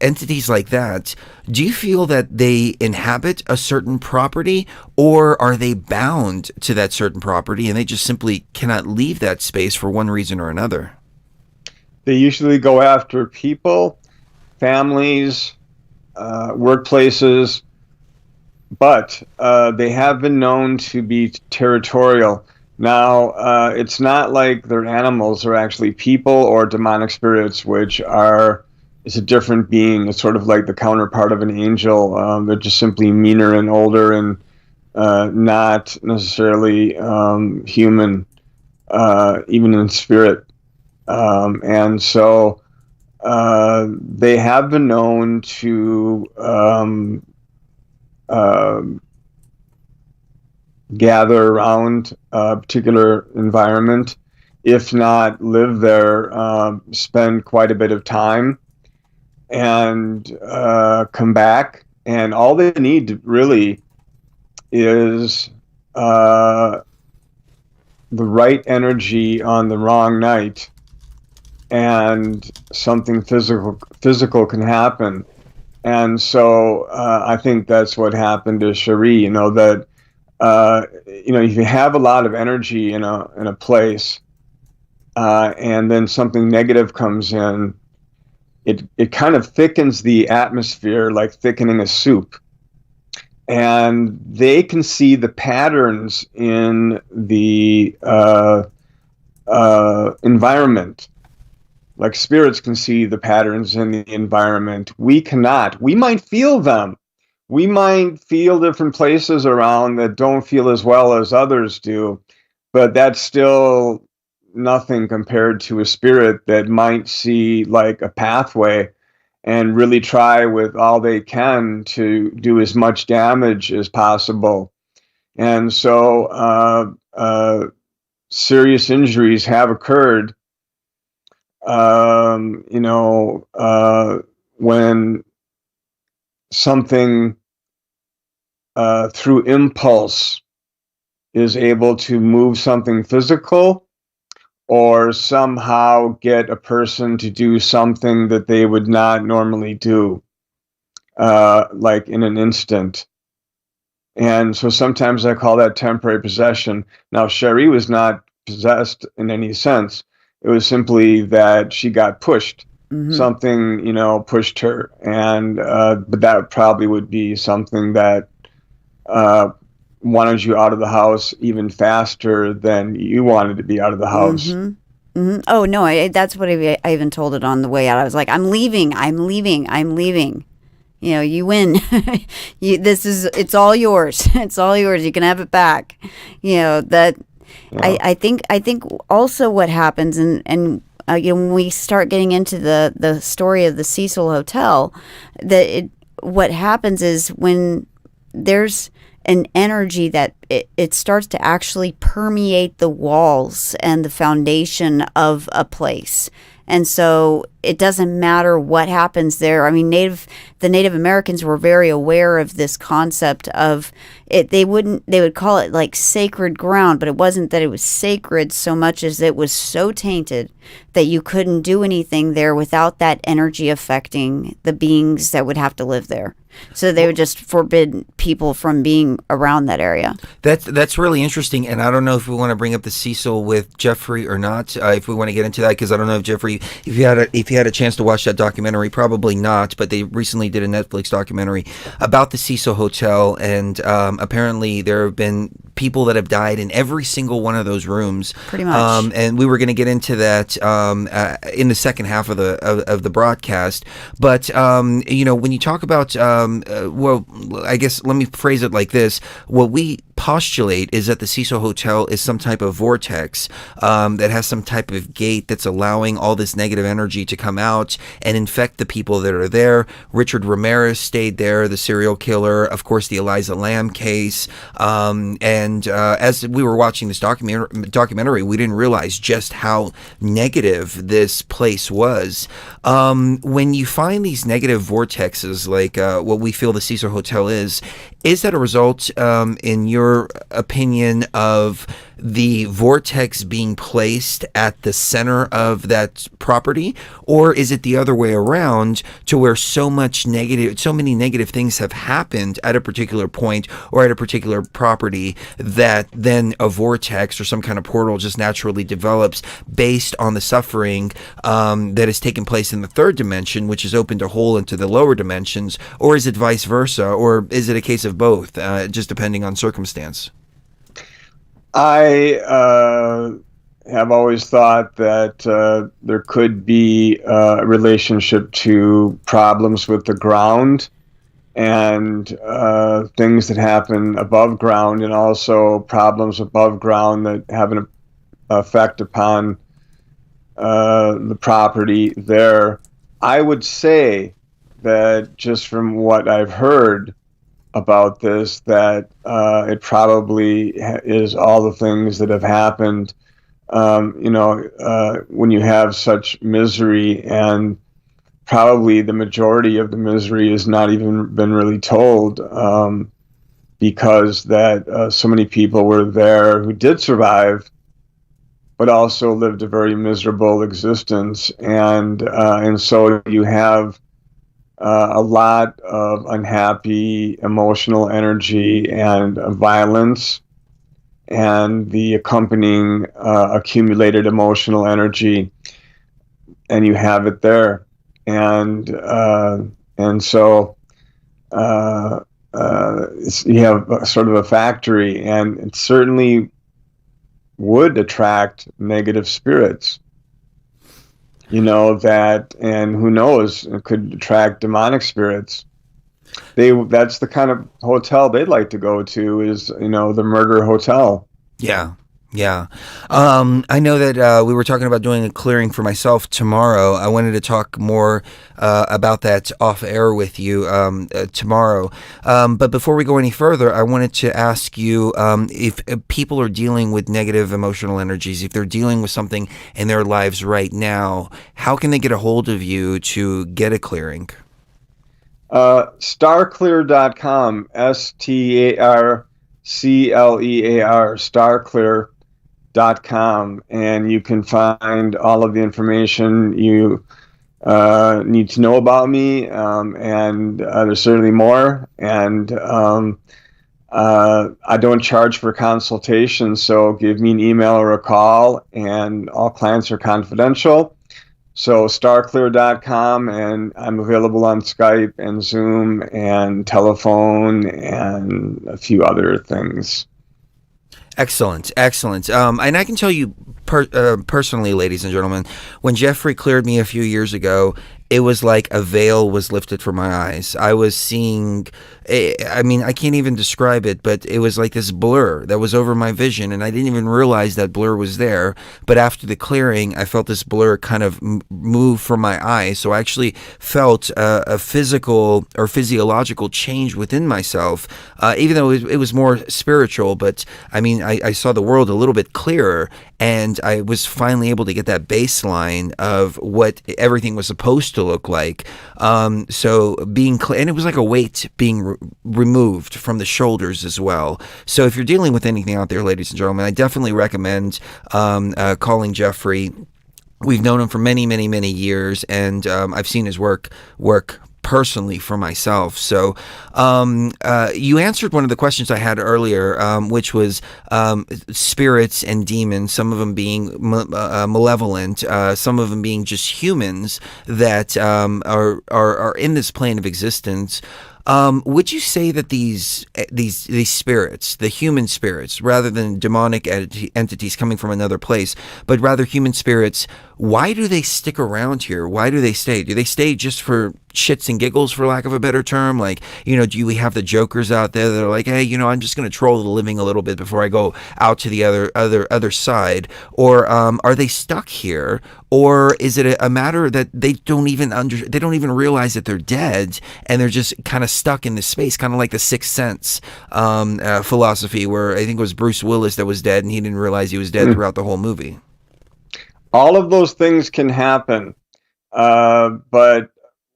entities like that, do you feel that they inhabit a certain property, or are they bound to that certain property and they just simply cannot leave that space for one reason or another? They usually go after people, families, workplaces, but they have been known to be territorial. Now, it's not like they're animals; they're actually people or demonic spirits, which are it's a different being. It's sort of like the counterpart of an angel. They're just simply meaner and older and not necessarily human, even in spirit. And so they have been known to gather around a particular environment, if not live there, spend quite a bit of time, and come back. And all they need really is the right energy on the wrong night, and something physical can happen. And so I think that's what happened to Cherie. That if you have a lot of energy in a place, and then something negative comes in, it kind of thickens the atmosphere, like thickening a soup. And they can see the patterns in the environment. Like spirits can see the patterns in the environment. We cannot. We might feel them. We might feel different places around that don't feel as well as others do, but that's still nothing compared to a spirit that might see like a pathway and really try with all they can to do as much damage as possible. And so serious injuries have occurred when something through impulse is able to move something physical or somehow get a person to do something that they would not normally do, like in an instant. And so sometimes I call that temporary possession. Now, Cherie was not possessed in any sense. It was simply that she got pushed. Something, pushed her. And, but that probably would be something that wanted you out of the house even faster than you wanted to be out of the house. Oh no, that's what I even told it on the way out. I was like, I'm leaving, I'm leaving, I'm leaving. You win. It's all yours. It's all yours. You can have it back. That. Yeah. I think also what happens, and when we start getting into the story of the Cecil Hotel, what happens is when there's an energy that it starts to actually permeate the walls and the foundation of a place. And so it doesn't matter what happens there. I mean, the Native Americans were very aware of this concept of it. They would call it like sacred ground, but it wasn't that it was sacred so much as it was so tainted that you couldn't do anything there without that energy affecting the beings that would have to live there. So they would just forbid people from being around that area. That's really interesting, and I don't know if we want to bring up the Cecil with Jeffrey or not. If we want to get into that, because I don't know if Jeffrey, if you had a chance to watch that documentary, probably not. But they recently did a Netflix documentary about the Cecil Hotel, and apparently there have been people that have died in every single one of those rooms. Pretty much. And we were going to get into that in the second half of the broadcast. But when you talk about well, I guess let me phrase it like this: what we postulate is that the Cecil Hotel is some type of vortex that has some type of gate that's allowing all this negative energy to come out and infect the people that are there. Richard Ramirez stayed there, the serial killer, of course, the Eliza Lamb case. And as we were watching this documentary, we didn't realize just how negative this place was. When you find these negative vortexes, like what we feel the Cecil Hotel is that a result, in your opinion, of the vortex being placed at the center of that property, or is it the other way around, to where so many negative things have happened at a particular point or at a particular property that then a vortex or some kind of portal just naturally develops based on the suffering that has taken place in the third dimension, which is opened a hole into the lower dimensions? Or is it vice versa, or is it a case of both, just depending on circumstance? I have always thought that there could be a relationship to problems with the ground and things that happen above ground, and also problems above ground that have an effect upon the property there. I would say that just from what I've heard about this, that it probably is all the things that have happened. When you have such misery, and probably the majority of the misery has not even been really told, because that so many people were there who did survive, but also lived a very miserable existence, and so you have a lot of unhappy emotional energy and violence, and the accompanying accumulated emotional energy, and you have it there, and so you have sort of a factory, and it certainly would attract negative spirits. That, and who knows, it could attract demonic spirits. That's the kind of hotel they'd like to go to, is, the murder hotel. Yeah. Yeah. I know that we were talking about doing a clearing for myself tomorrow. I wanted to talk more about that off air with you tomorrow. But before we go any further, I wanted to ask you if people are dealing with negative emotional energies, if they're dealing with something in their lives right now, how can they get a hold of you to get a clearing? Starclear.com, STARCLEAR, starclear.com, and you can find all of the information you need to know about me, and there's certainly more. And I don't charge for consultation, so give me an email or a call, and all clients are confidential. So starclear.com, and I'm available on Skype and Zoom and telephone and a few other things. Excellent, excellent. And I can tell you personally, ladies and gentlemen, when Jeffrey cleared me a few years ago, it was like a veil was lifted from my eyes. I was seeing, I mean, I can't even describe it, but it was like this blur that was over my vision, and I didn't even realize that blur was there. But after the clearing, I felt this blur kind of move from my eyes. So I actually felt a physical or physiological change within myself, even though it was more spiritual. But I mean, I saw the world a little bit clearer, and I was finally able to get that baseline of what everything was supposed to look like. So being clear, and it was like a weight being removed from the shoulders as well. So if you're dealing with anything out there, ladies and gentlemen, I definitely recommend calling Jeffrey. We've known him for many, many, many years, and I've seen his work personally for myself. So you answered one of the questions I had earlier, which was spirits and demons, some of them being malevolent, some of them being just humans that are in this plane of existence. Would you say that these spirits, the human spirits, rather than demonic entities coming from another place, but rather human spirits, why do they stick around here? Why do they stay? Do they stay just for shits and giggles, for lack of a better term? Like, do we have the jokers out there that are like, hey, I'm just going to troll the living a little bit before I go out to the other side? Or are they stuck here? Or is it a matter that they don't even realize that they're dead, and they're just kind of stuck in this space, kind of like the Sixth Sense philosophy, where I think it was Bruce Willis that was dead, and he didn't realize he was dead throughout the whole movie. All of those things can happen, but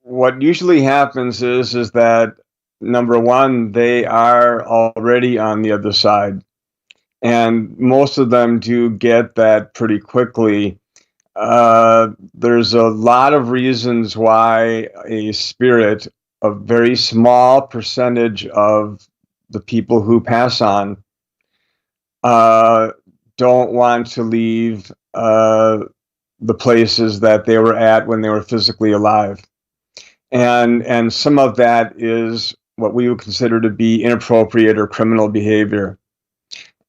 what usually happens is that, number one, they are already on the other side, and most of them do get that pretty quickly. There's a lot of reasons why a spirit, a very small percentage of the people who pass on, don't want to leave the places that they were at when they were physically alive. And some of that is what we would consider to be inappropriate or criminal behavior.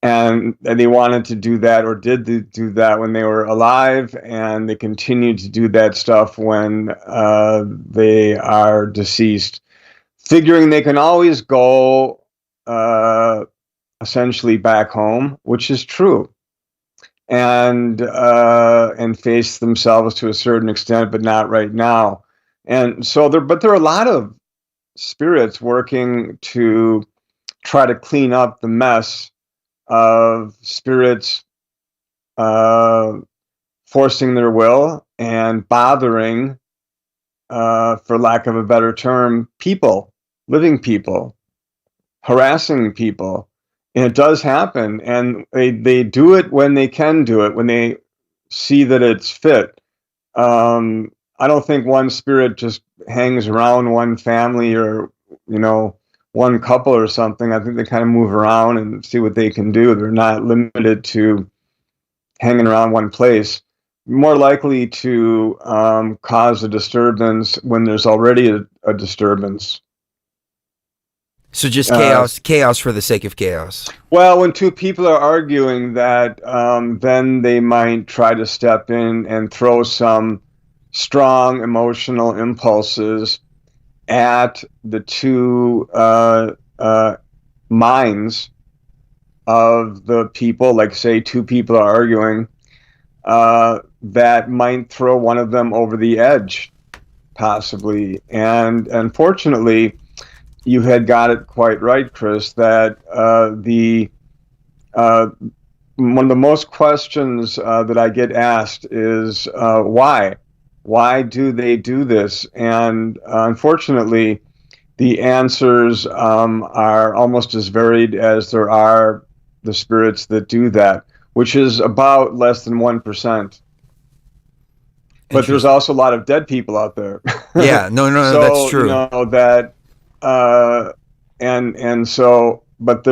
And they wanted to do that, or did do that, when they were alive, and they continue to do that stuff when they are deceased, figuring they can always go essentially back home, which is true, and face themselves to a certain extent, but not right now. And so there are a lot of spirits working to try to clean up the mess of spirits forcing their will and bothering, for lack of a better term, people, living people, harassing people. And it does happen, and they do it when they can do it, when they see that it's fit. I don't think one spirit just hangs around one family or, one couple or something. I think they kind of move around and see what they can do. They're not limited to hanging around one place. More likely to cause a disturbance when there's already a disturbance. So just chaos for the sake of chaos. Well, when two people are arguing that, then they might try to step in and throw some strong emotional impulses at the two minds of the people, like say two people are arguing, that might throw one of them over the edge, possibly. And unfortunately, you had got it quite right, Chris, that one of the most questions that I get asked is why? Why do they do this? And unfortunately, the answers are almost as varied as there are the spirits that do that, which is about less than 1%. But there's also a lot of dead people out there. Yeah, no, So, that's true. you know, that, and so, but they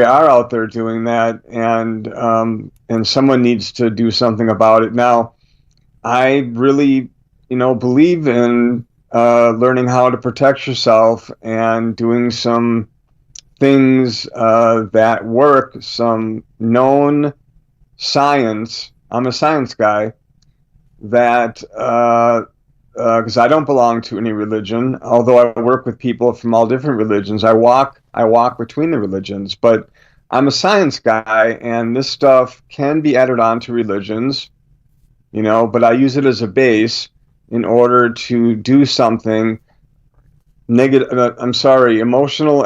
are out there doing that, and someone needs to do something about it. Now, I really, believe in learning how to protect yourself and doing some things that work, some known science. I'm a science guy. That because I don't belong to any religion, although I work with people from all different religions. I walk between the religions, but I'm a science guy, and this stuff can be added on to religions, but I use it as a base in order to do something negative. Emotional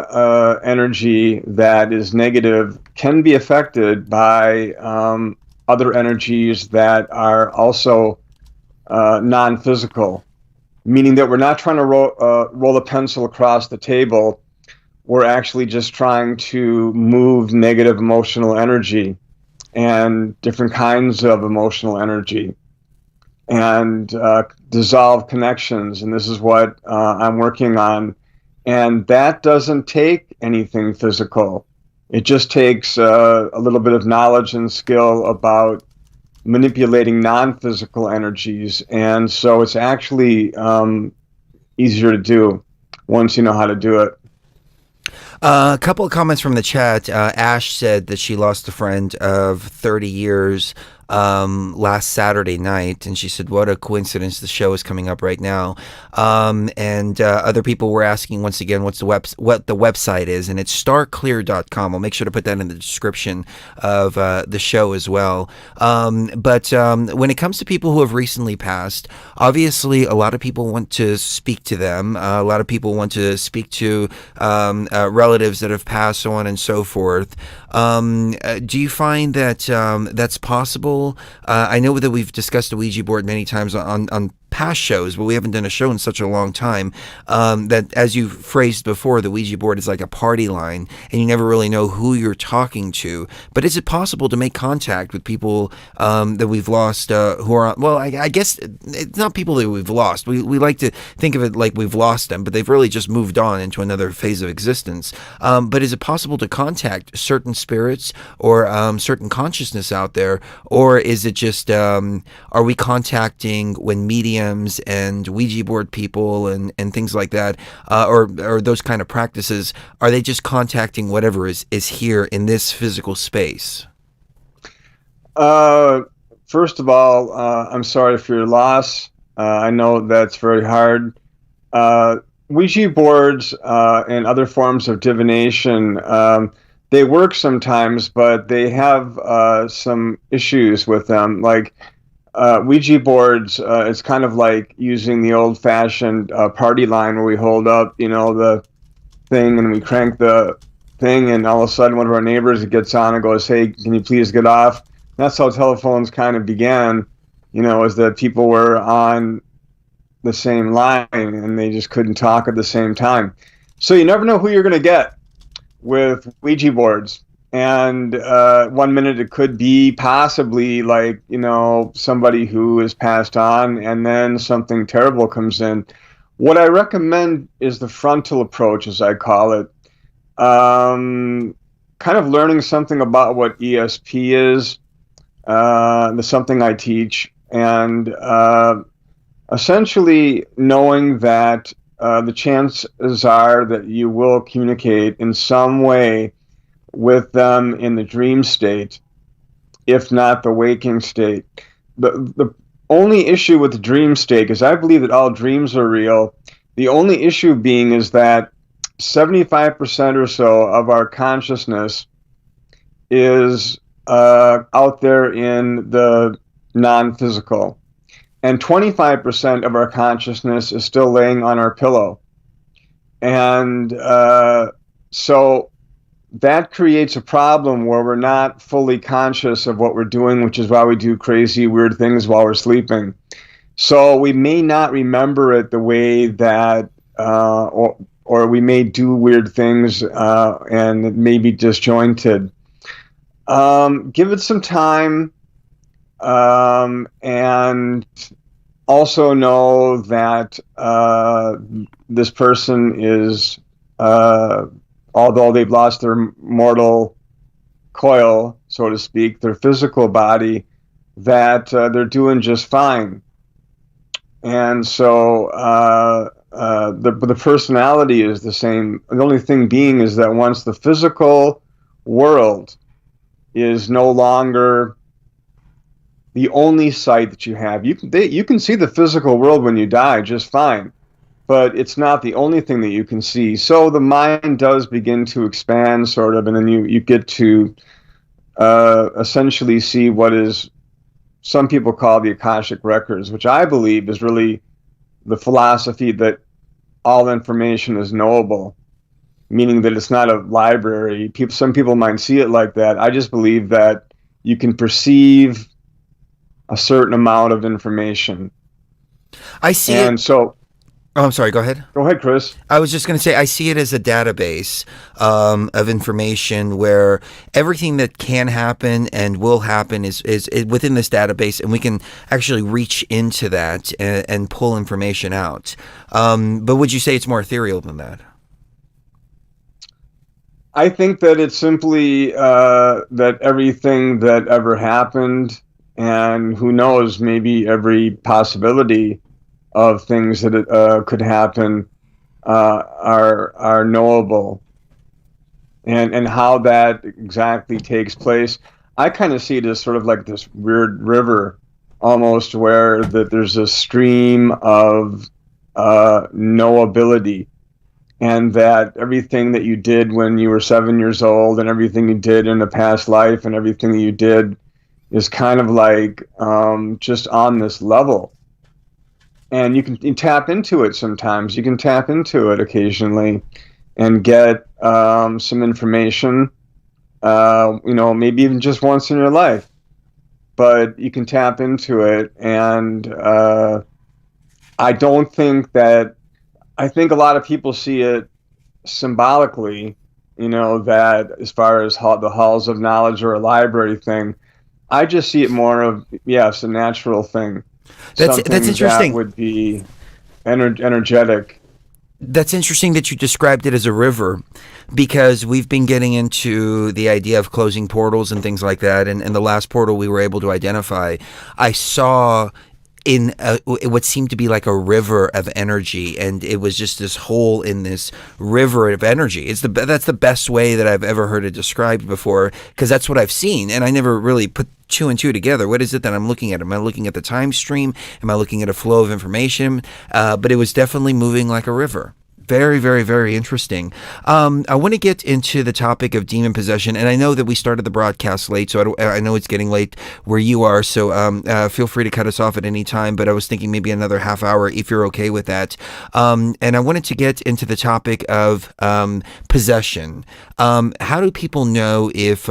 energy that is negative can be affected by other energies that are also non-physical, meaning that we're not trying to roll a pencil across the table. We're actually just trying to move negative emotional energy and different kinds of emotional energy and dissolve connections. And this is what I'm working on. And that doesn't take anything physical. It just takes a little bit of knowledge and skill about manipulating non-physical energies, and so it's actually easier to do once you know how to do it. A couple of comments from the chat. Ash said that she lost a friend of 30 years last Saturday night, and she said, what a coincidence, the show is coming up right now. And other people were asking once again what the website is, and it's starclear.com. I'll make sure to put that in the description of the show as well. But when it comes to people who have recently passed, obviously a lot of people want to speak to them. A lot of people want to speak to relatives that have passed, so on and so forth. Do you find that that's possible? I know that we've discussed the Ouija board many times on past shows, but we haven't done a show in such a long time, that, as you phrased before, the Ouija board is like a party line, and you never really know who you're talking to. But is it possible to make contact with people that we've lost, who are, well, I guess it's not people that we've lost. We like to think of it like we've lost them, but they've really just moved on into another phase of existence. But is it possible to contact certain spirits or certain consciousness out there, or is it just, are we contacting when mediums and Ouija board people and things like that, or those kind of practices, are they just contacting whatever is here in this physical space? First of all, I'm sorry for your loss. I know that's very hard. Ouija boards and other forms of divination, they work sometimes, but they have some issues with them. Like Ouija boards, it's kind of like using the old-fashioned party line where we hold up, the thing and we crank the thing, and all of a sudden one of our neighbors gets on and goes, "Hey, can you please get off?" That's how telephones kind of began, is that people were on the same line and they just couldn't talk at the same time. So you never know who you're going to get with Ouija boards. And 1 minute it could be possibly like, somebody who has passed on, and then something terrible comes in. What I recommend is the frontal approach, as I call it. Kind of learning something about what ESP is, something I teach, and essentially knowing that the chances are that you will communicate in some way with them in the dream state, if not the waking state. The only issue with the dream state, because I believe that all dreams are real, the only issue being is that 75% or so of our consciousness is out there in the non-physical, and 25% of our consciousness is still laying on our pillow. And so that creates a problem where we're not fully conscious of what we're doing, which is why we do crazy, weird things while we're sleeping. So we may not remember it the way that, or we may do weird things and it may be disjointed. Give it some time, and also know that this person is, although they've lost their mortal coil, so to speak, their physical body, that they're doing just fine. And so the personality is the same. The only thing being is that once the physical world is no longer the only sight that you have, you can see the physical world when you die just fine, but it's not the only thing that you can see. So the mind does begin to expand, sort of, and then you get to essentially see what is some people call the Akashic records, which I believe is really the philosophy that all information is knowable, meaning that it's not a library. Some people might see it like that. I just believe that you can perceive a certain amount of information. I see and it. So, Oh, I'm sorry. Go ahead. Go ahead, Chris. I was just going to say, I see it as a database of information where everything that can happen and will happen is within this database, and we can actually reach into that and pull information out. But would you say it's more ethereal than that? I think that it's simply that everything that ever happened, and who knows, maybe every possibility of things that could happen are knowable, and how that exactly takes place. I kind of see it as sort of like this weird river, almost, where there's a stream of knowability, and that everything that you did when you were 7 years old, and everything you did in a past life, and everything that you did is kind of like just on this level. And you can tap into it sometimes. You can tap into it occasionally and get some information, maybe even just once in your life. But you can tap into it, and I don't think that... I think a lot of people see it symbolically, that as far as the halls of knowledge or a library thing. I just see it more of, yes, a natural thing. That's interesting. That would be energetic. That's interesting that you described it as a river, because we've been getting into the idea of closing portals and things like that. And the last portal we were able to identify, I saw in what seemed to be like a river of energy, and it was just this hole in this river of energy. That's the best way that I've ever heard it described before, because that's what I've seen, and I never really put two and two together. What is it that I'm looking at? Am I looking at the time stream? Am I looking at a flow of information? But it was definitely moving like a river. Very, very, very interesting. I want to get into the topic of demon possession, and I know that we started the broadcast late, so I know it's getting late where you are, so feel free to cut us off at any time, but I was thinking maybe another half hour if you're okay with that. And I wanted to get into the topic of possession. How do people know if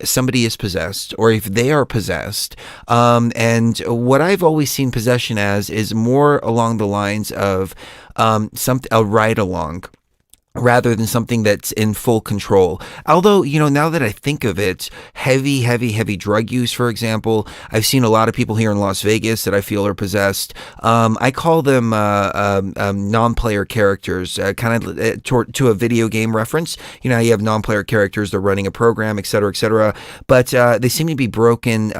somebody is possessed or if they are possessed? And what I've always seen possession as is more along the lines of a ride along, rather than something that's in full control. Although, now that I think of it, heavy drug use, for example, I've seen a lot of people here in Las Vegas that I feel are possessed. I call them non-player characters, kind of to a video game reference. You have non-player characters, they're running a program, etc., but they seem to be broken.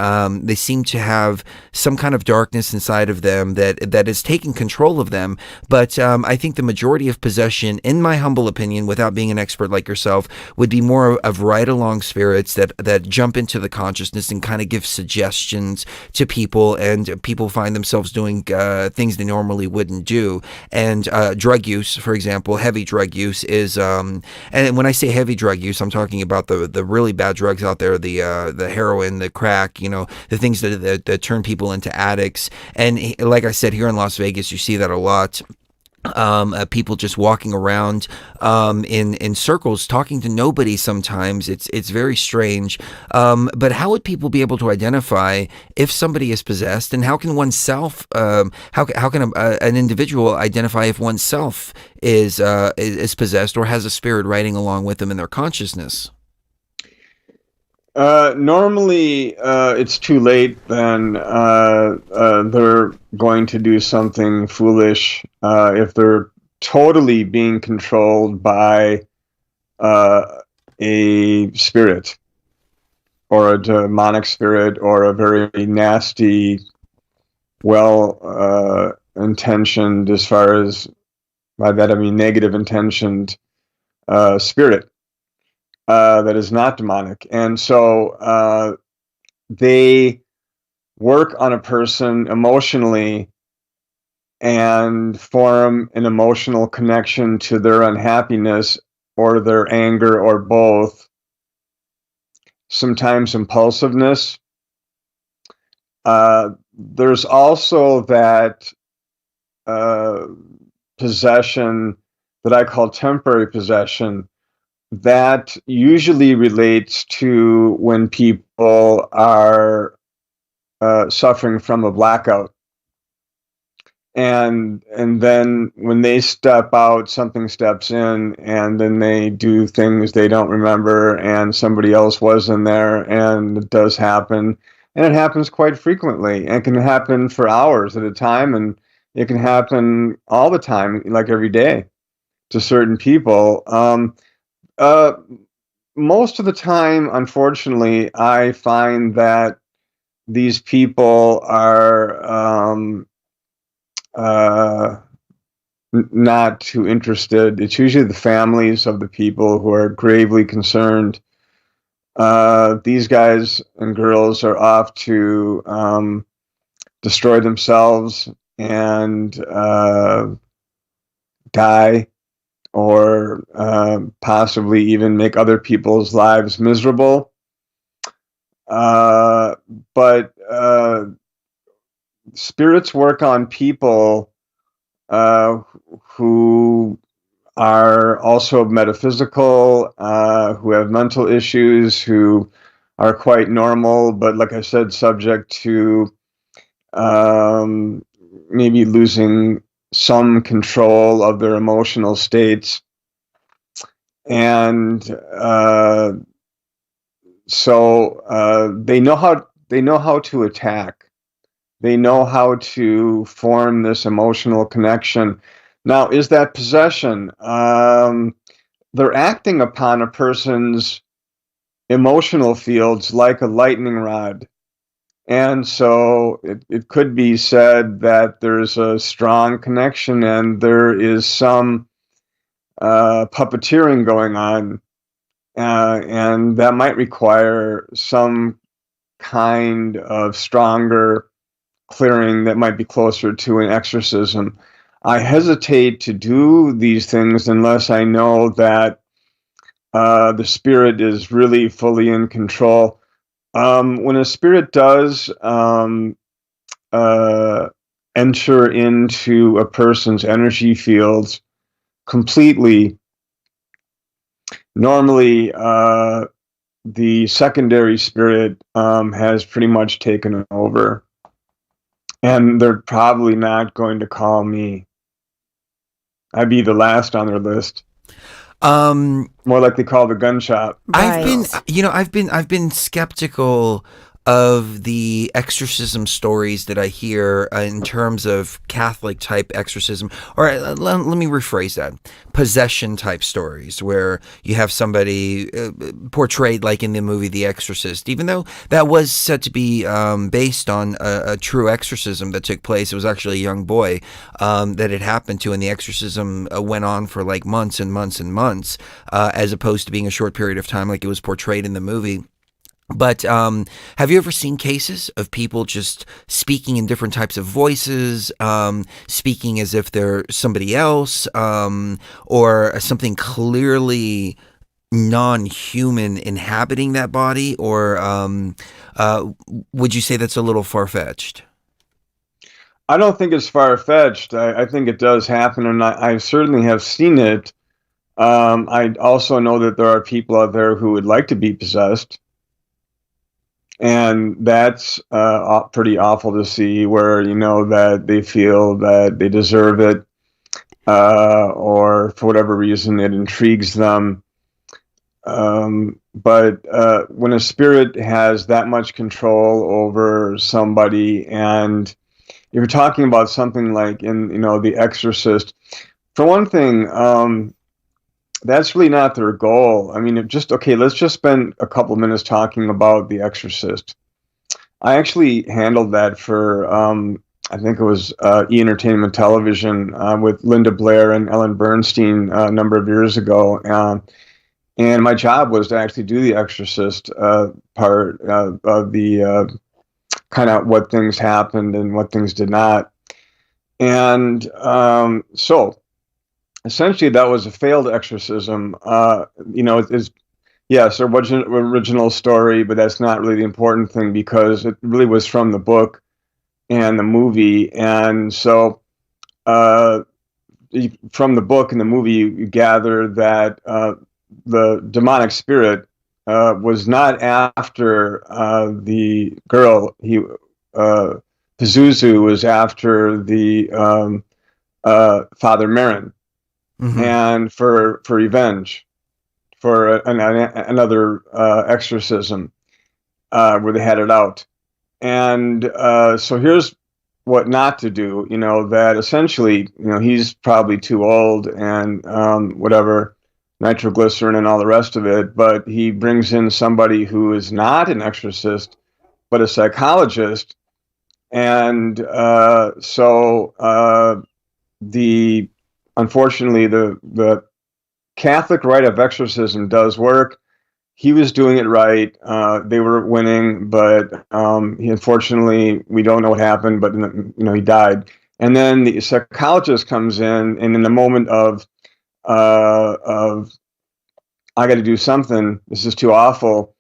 They seem to have some kind of darkness inside of them that is taking control of them. But I think the majority of possession, in my humble humble opinion, without being an expert like yourself, would be more of ride-along spirits that jump into the consciousness and kind of give suggestions to people, and people find themselves doing things they normally wouldn't do. And drug use, for example, heavy drug use is, and when I say heavy drug use, I'm talking about the really bad drugs out there, the heroin, the crack, you know, the things that turn people into addicts. And like I said, here in Las Vegas, you see that a lot. People just walking around in circles, talking to nobody. Sometimes it's very strange. But how would people be able to identify if somebody is possessed, and how can oneself, how can an individual identify if oneself is possessed or has a spirit riding along with them in their consciousness? Normally, it's too late. Then they're going to do something foolish. If they're totally being controlled by a spirit, or a demonic spirit, or a very nasty, intentioned, as far as by that I mean negative intentioned spirit. That is not demonic. And so they work on a person emotionally and form an emotional connection to their unhappiness or their anger or both, sometimes impulsiveness. There's also that possession that I call temporary possession, that usually relates to when people are suffering from a blackout, and then when they step out, something steps in, and then they do things they don't remember, and somebody else was in there, and it does happen, and it happens quite frequently, and can happen for hours at a time, and it can happen all the time, like every day, to certain people. Most of the time, unfortunately, I find that these people are not too interested. It's usually the families of the people who are gravely concerned. These guys and girls are off to destroy themselves and die, or possibly even make other people's lives miserable. But spirits work on people who are also metaphysical, who have mental issues, who are quite normal, but like I said, subject to maybe losing some control of their emotional states. And so they know how to attack. They know how to form this emotional connection. Now, is that possession? They're acting upon a person's emotional fields like a lightning rod. And so it could be said that there's a strong connection, and there is some puppeteering going on, and that might require some kind of stronger clearing that might be closer to an exorcism. I hesitate to do these things unless I know that the spirit is really fully in control. When a spirit does enter into a person's energy fields completely, normally the secondary spirit has pretty much taken over, and they're probably not going to call me. I'd be the last on their list. More likely call the gun shop. Right. I've been skeptical of the exorcism stories that I hear in terms of Catholic type exorcism, or let me rephrase that, possession type stories, where you have somebody portrayed like in the movie The Exorcist, even though that was said to be based on a true exorcism that took place. It was actually a young boy that it happened to, and the exorcism went on for like months and months and months, as opposed to being a short period of time like it was portrayed in the movie. But have you ever seen cases of people just speaking in different types of voices, speaking as if they're somebody else, or something clearly non-human inhabiting that body? Or would you say that's a little far-fetched? I don't think it's far-fetched. I think it does happen, and I certainly have seen it. I also know that there are people out there who would like to be possessed. And that's pretty awful to see, where, that they feel that they deserve it, or for whatever reason it intrigues them. But when a spirit has that much control over somebody, and you're talking about something like in, The Exorcist, for one thing, that's really not their goal. I mean, let's just spend a couple minutes talking about The Exorcist. I actually handled that for, I think it was E! Entertainment Television, with Linda Blair and Ellen Bernstein a number of years ago. And my job was to actually do The Exorcist part of the kind of what things happened and what things did not. And so essentially, that was a failed exorcism. Yes, original story, but that's not really the important thing, because it really was from the book and the movie. And so from the book and the movie, you gather that the demonic spirit was not after the girl. Pazuzu was after the Father Marin. Mm-hmm. And for revenge, for another exorcism where they had it out. And so here's what not to do, that essentially, he's probably too old and whatever, nitroglycerin and all the rest of it, but he brings in somebody who is not an exorcist, but a psychologist. And unfortunately, the Catholic rite of exorcism does work. He was doing it right. They were winning, but unfortunately, we don't know what happened. But he died. And then the psychologist comes in, and in the moment of I got to do something, this is too awful,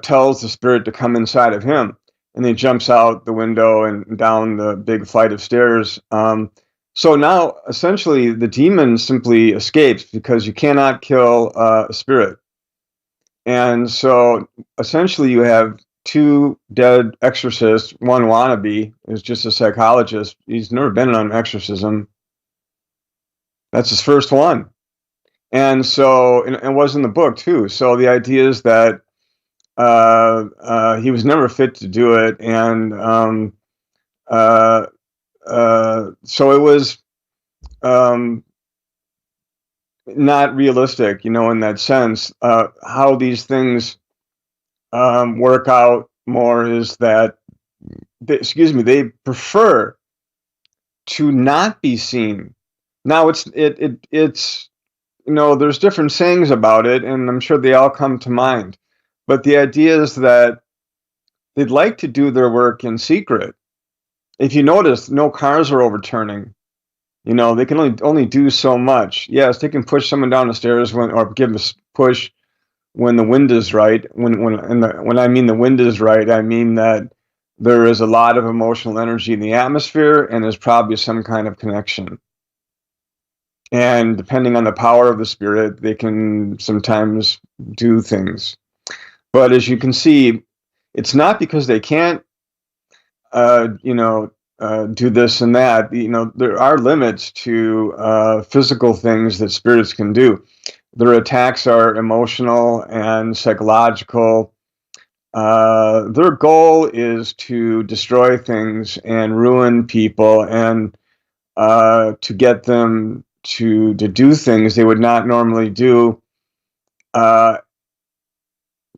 tells the spirit to come inside of him, and he jumps out the window and down the big flight of stairs. So now, essentially, the demon simply escapes, because you cannot kill a spirit. And so, essentially, you have two dead exorcists. One wannabe is just a psychologist. He's never been on an exorcism. That's his first one. And so, and it was in the book, too. So the idea is that he was never fit to do it. And so it was not realistic, in that sense. How these things work out more is that, they prefer to not be seen. Now it's there's different sayings about it, and I'm sure they all come to mind. But the idea is that they'd like to do their work in secret. If you notice, no cars are overturning. They can only do so much. Yes, they can push someone down the stairs or give a push when the wind is right. When I mean the wind is right, I mean that there is a lot of emotional energy in the atmosphere, and there's probably some kind of connection. And depending on the power of the spirit, they can sometimes do things. But as you can see, it's not because they can't, do this and that. There are limits to physical things that spirits can do. Their attacks are emotional and psychological. their goal is to destroy things and ruin people, and to get them to do things they would not normally do, uh,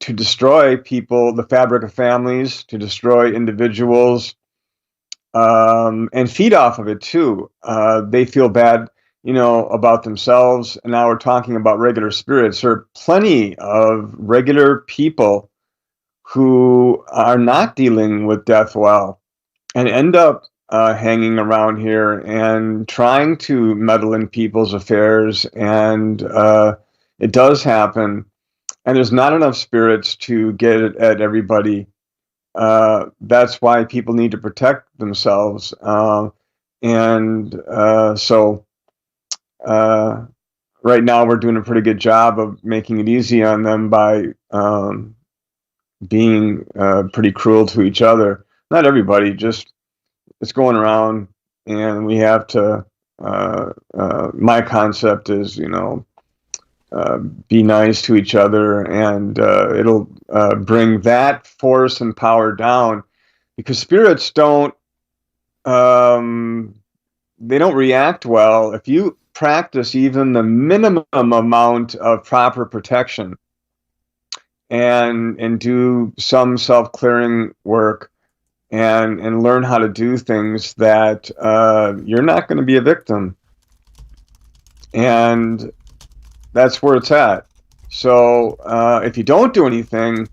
to destroy people, the fabric of families, to destroy individuals, and feed off of it too. They feel bad, about themselves. And now we're talking about regular spirits. There are plenty of regular people who are not dealing with death well and end up hanging around here and trying to meddle in people's affairs. And it does happen. And there's not enough spirits to get it at everybody. That's why people need to protect themselves. So right now we're doing a pretty good job of making it easy on them by being pretty cruel to each other. Not everybody, just it's going around, and we have to. My concept is, be nice to each other, and it'll bring that force and power down, because spirits don't. They don't react well if you practice even the minimum amount of proper protection, and do some self-clearing work, and learn how to do things that you're not going to be a victim. And that's where it's at. So if you don't do anything,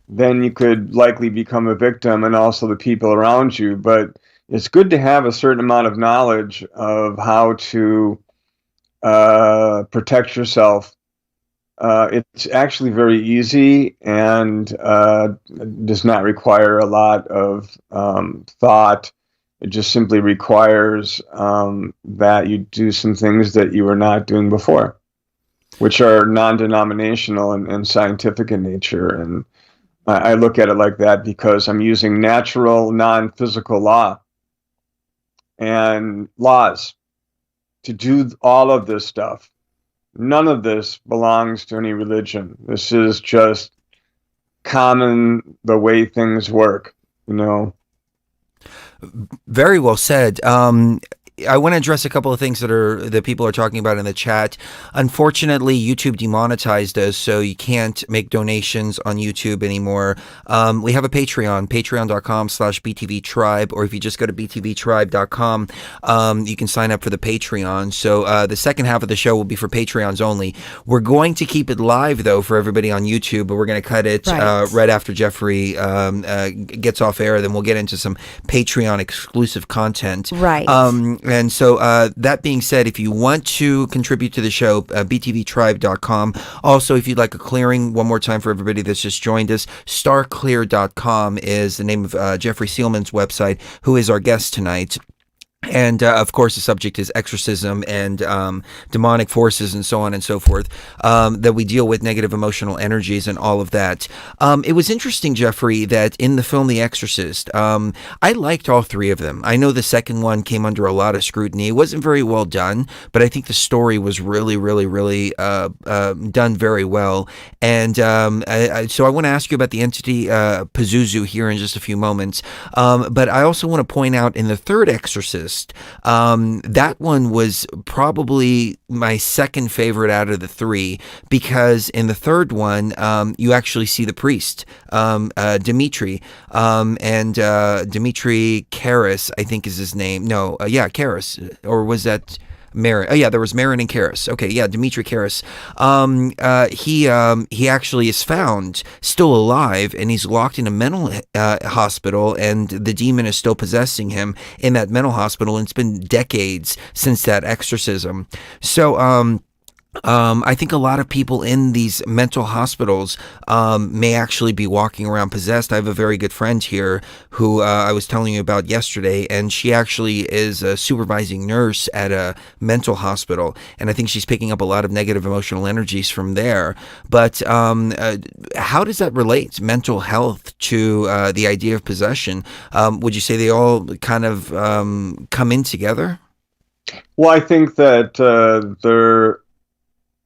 then you could likely become a victim, and also the people around you. But it's good to have a certain amount of knowledge of how to protect yourself. It's actually very easy, and does not require a lot of thought. It just simply requires that you do some things that you were not doing before, which are non-denominational and scientific in nature. And I look at it like that because I'm using natural, non-physical law and laws to do all of this stuff. None of this belongs to any religion. This is just common, the way things work, Very well said. I want to address a couple of things that people are talking about in the chat. Unfortunately, YouTube demonetized us, so you can't make donations on YouTube anymore. We have a Patreon, patreon.com/BTV Tribe, or if you just go to btvtribe.com, you can sign up for the Patreon. So the second half of the show will be for Patreons only. We're going to keep it live, though, for everybody on YouTube, but we're going to cut it right after Jeffrey gets off air. Then we'll get into some Patreon exclusive content. Right. And so that being said, if you want to contribute to the show, btvtribe.com. Also, if you'd like a clearing, one more time for everybody that's just joined us, starclear.com is the name of Jeffrey Seelman's website, who is our guest tonight. And, of course, the subject is exorcism and demonic forces and so on and so forth, that we deal with negative emotional energies and all of that. It was interesting, Jeffrey, that in the film The Exorcist, I liked all three of them. I know the second one came under a lot of scrutiny. It wasn't very well done, but I think the story was really, really, really done very well. And so I want to ask you about the entity Pazuzu here in just a few moments. But I also want to point out in the third Exorcist, that one was probably my second favorite out of the three, because in the third one, you actually see the priest, Dimitri, and Dimitri Karas, I think is his name. No, Karas, or was that Marin? Oh yeah, there was Marin and Karas. Okay, yeah, Dimitri Karas. He actually is found still alive, and he's locked in a mental hospital, and the demon is still possessing him in that mental hospital. And it's been decades since that exorcism. So I think a lot of people in these mental hospitals may actually be walking around possessed. I have a very good friend here who I was telling you about yesterday, and she actually is a supervising nurse at a mental hospital, and I think she's picking up a lot of negative emotional energies from there. But how does that relate, mental health, to the idea of possession? Would you say they all kind of come in together? Well, I think that there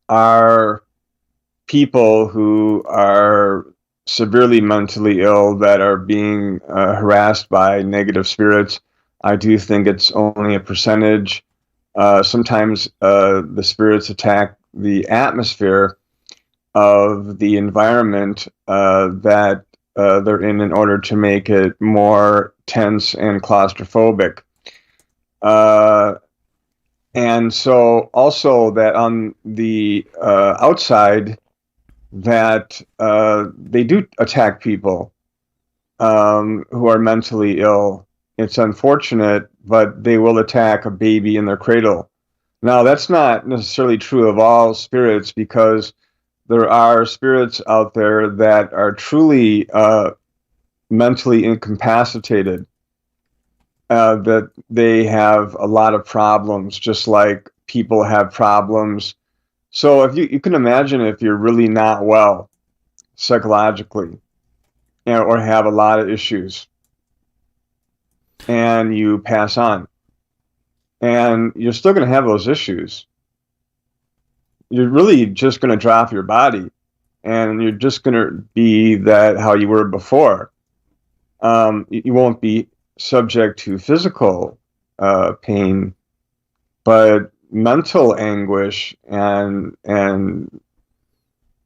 are people who are severely mentally ill that are being harassed by negative spirits. I do think it's only a percentage. Sometimes the spirits attack the atmosphere of the environment that they're in order to make it more tense and claustrophobic. And so also that on the outside, that they do attack people who are mentally ill. It's unfortunate, but they will attack a baby in their cradle. Now, that's not necessarily true of all spirits, because there are spirits out there that are truly mentally incapacitated, that they have a lot of problems, just like people have problems. So if you can imagine, if you're really not well psychologically, or have a lot of issues, and you pass on, and you're still going to have those issues, you're really just going to drop your body, and you're just going to be that how you were before. You won't be subject to physical pain, but mental anguish and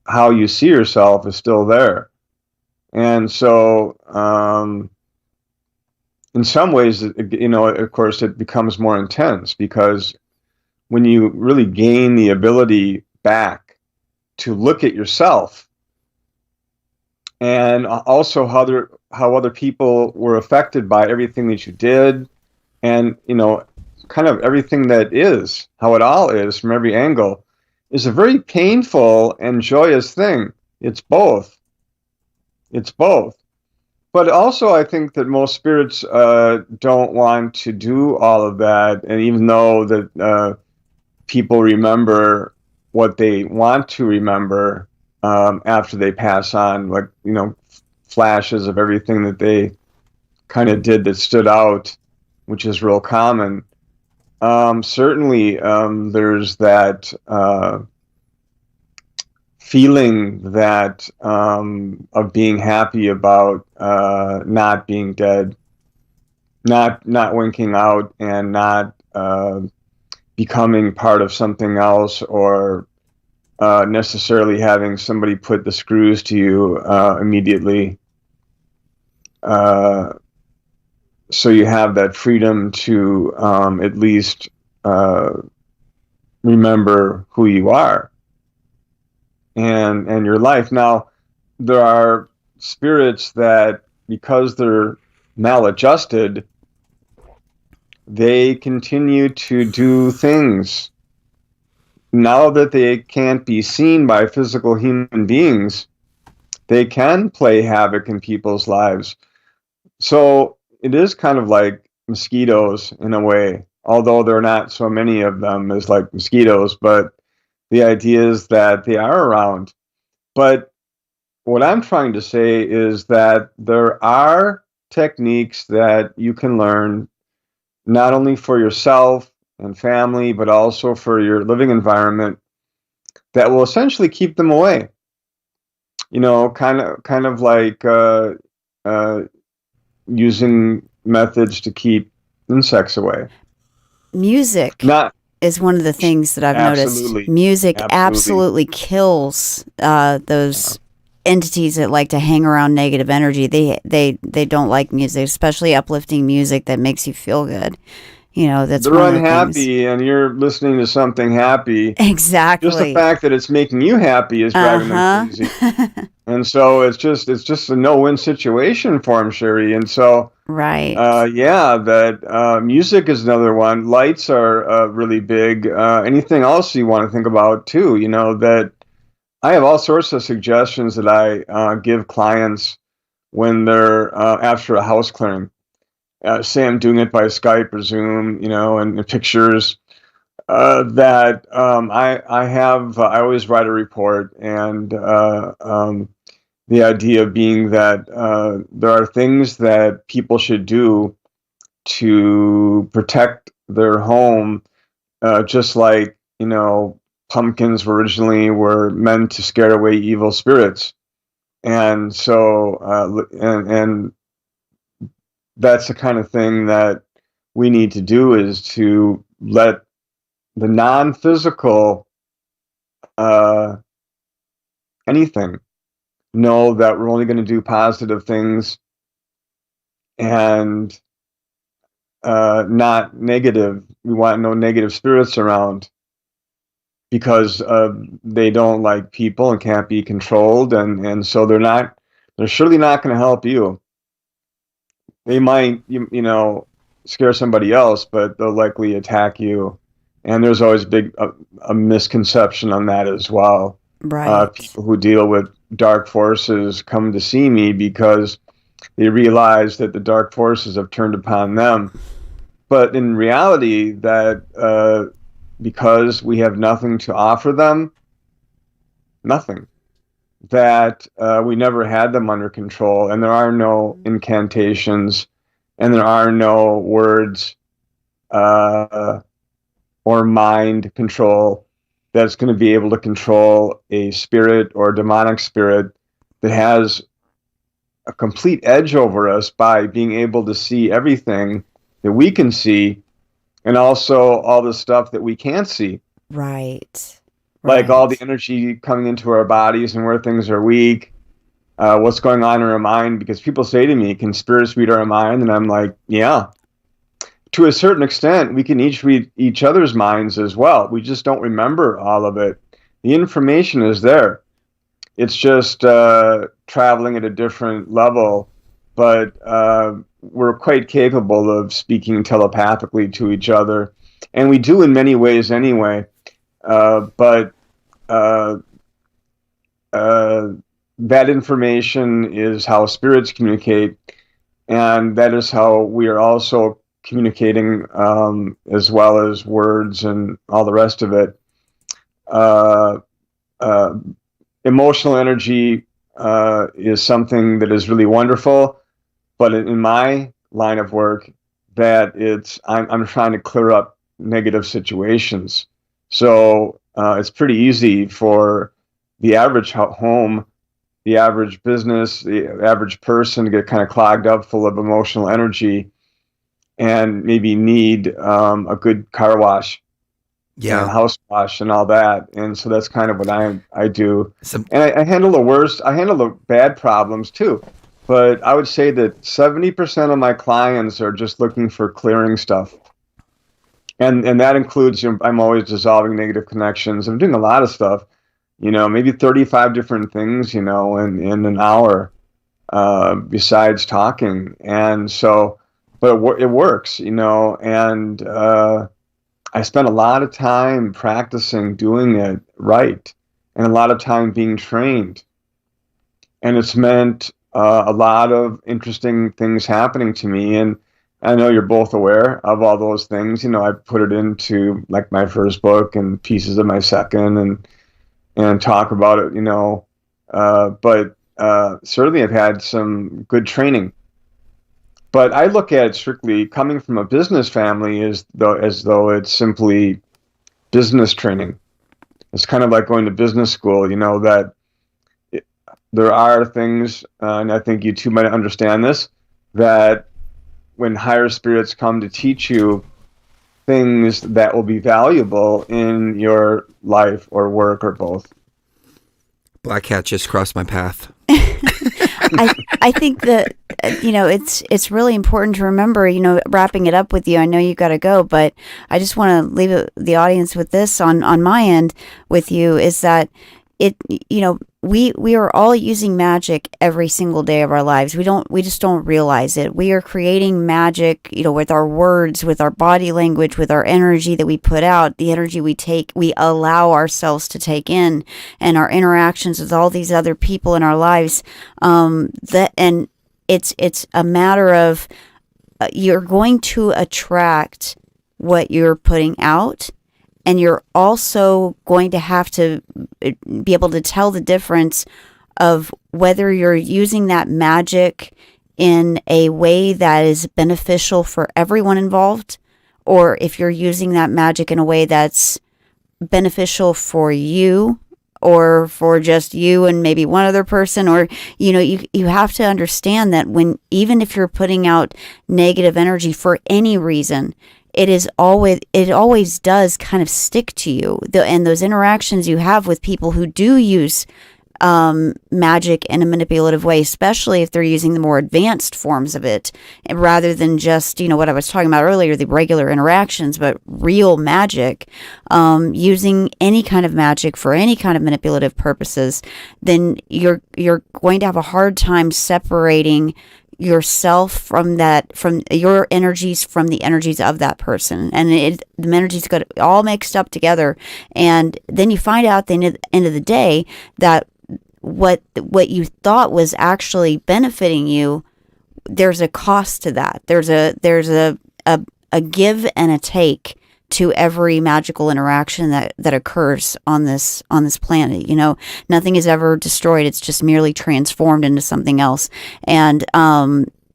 how you see yourself is still there. And so in some ways, of course, it becomes more intense, because when you really gain the ability back to look at yourself, and also how other people were affected by everything that you did, and kind of everything that is, how it all is from every angle, is a very painful and joyous thing. It's both. It's both. But also, I think that most spirits don't want to do all of that. And even though that people remember what they want to remember after they pass on, like, flashes of everything that they kind of did that stood out, which is real common. Certainly, there's that feeling that of being happy about not being dead, not winking out, and not becoming part of something else, or necessarily having somebody put the screws to you immediately. So you have that freedom to at least remember who you are and your life. Now, there are spirits that, because they're maladjusted, they continue to do things. Now that they can't be seen by physical human beings, they can play havoc in people's lives. So it is kind of like mosquitoes in a way, although there are not so many of them as like mosquitoes, but the idea is that they are around. But what I'm trying to say is that there are techniques that you can learn, not only for yourself and family, but also for your living environment, that will essentially keep them away. Kind of like using methods to keep insects away. Music is one of the things that I've noticed. Music absolutely kills those entities that like to hang around negative energy. They don't like music, especially uplifting music that makes you feel good. That's they're unhappy, and you're listening to something happy. Exactly. Just the fact that it's making you happy is driving them crazy. And so it's just a no-win situation for them, Sherry. And so, right. That music is another one. Lights are really big. Anything else you want to think about too? That I have all sorts of suggestions that I give clients when they're after a house clearing. Say I'm doing it by Skype or Zoom, and pictures. I always write a report, and the idea being that there are things that people should do to protect their home, just like pumpkins originally were meant to scare away evil spirits. And so, and that's the kind of thing that we need to do, is to let the non-physical anything know that we're only going to do positive things and not negative. We want no negative spirits around, because they don't like people and can't be controlled, and so they're surely not going to help you. They might scare somebody else, but they'll likely attack you. And there's always a misconception on that as well. Right. People who deal with dark forces come to see me because they realize that the dark forces have turned upon them. But in reality, that because we have nothing to offer them, nothing, that we never had them under control, and there are no incantations, and there are no words or mind control that's going to be able to control a spirit or a demonic spirit that has a complete edge over us by being able to see everything that we can see, and also all the stuff that we can't see. Right. Like all the energy coming into our bodies and where things are weak, what's going on in our mind. Because people say to me, can spirits read our mind? And I'm like, yeah. To a certain extent, we can each read each other's minds as well. We just don't remember all of it. The information is there. It's just traveling at a different level. But we're quite capable of speaking telepathically to each other. And we do in many ways anyway. But that information is how spirits communicate, and that is how we are also communicating, as well as words and all the rest of it. Emotional energy is something that is really wonderful, but in my line of work, I'm trying to clear up negative situations. So it's pretty easy for the average home, the average business, the average person to get kind of clogged up full of emotional energy and maybe need a good car wash, and house wash and all that. And so that's kind of what I do. And I handle the worst. I handle the bad problems too. But I would say that 70% of my clients are just looking for clearing stuff. And that includes, I'm always dissolving negative connections. I'm doing a lot of stuff, maybe 35 different things, in an hour, besides talking. And so, but it works, and I spent a lot of time practicing doing it right, and a lot of time being trained. And it's meant a lot of interesting things happening to me. And I know you're both aware of all those things. I put it into like my first book and pieces of my second, and talk about it, but certainly I've had some good training. But I look at it strictly coming from a business family as though it's simply business training. It's kind of like going to business school, that there are things, and I think you two might understand this, that when higher spirits come to teach you things that will be valuable in your life or work or both. Black cat just crossed my path. I think that it's really important to remember, wrapping it up with you. I know you got to go, but I just want to leave the audience with this on my end with you, is that we are all using magic every single day of our lives. We just don't realize it. We are creating magic, with our words, with our body language, with our energy that we put out, the energy we allow ourselves to take in, and our interactions with all these other people in our lives. And it's a matter of you're going to attract what you're putting out. And you're also going to have to be able to tell the difference of whether you're using that magic in a way that is beneficial for everyone involved, or if you're using that magic in a way that's beneficial for you or for just you and maybe one other person, or you have to understand that even if you're putting out negative energy for any reason, it always does kind of stick to you. And those interactions you have with people who do use magic in a manipulative way, especially if they're using the more advanced forms of it, rather than just, what I was talking about earlier, the regular interactions, but real magic, using any kind of magic for any kind of manipulative purposes, then you're going to have a hard time separating yourself from your energies from the energies of that person, and the energies got all mixed up together, and then you find out at the end of the day that what you thought was actually benefiting you, there's a cost to that. There's a give and a take to every magical interaction that occurs on this planet. Nothing is ever destroyed. It's just merely transformed into something else. And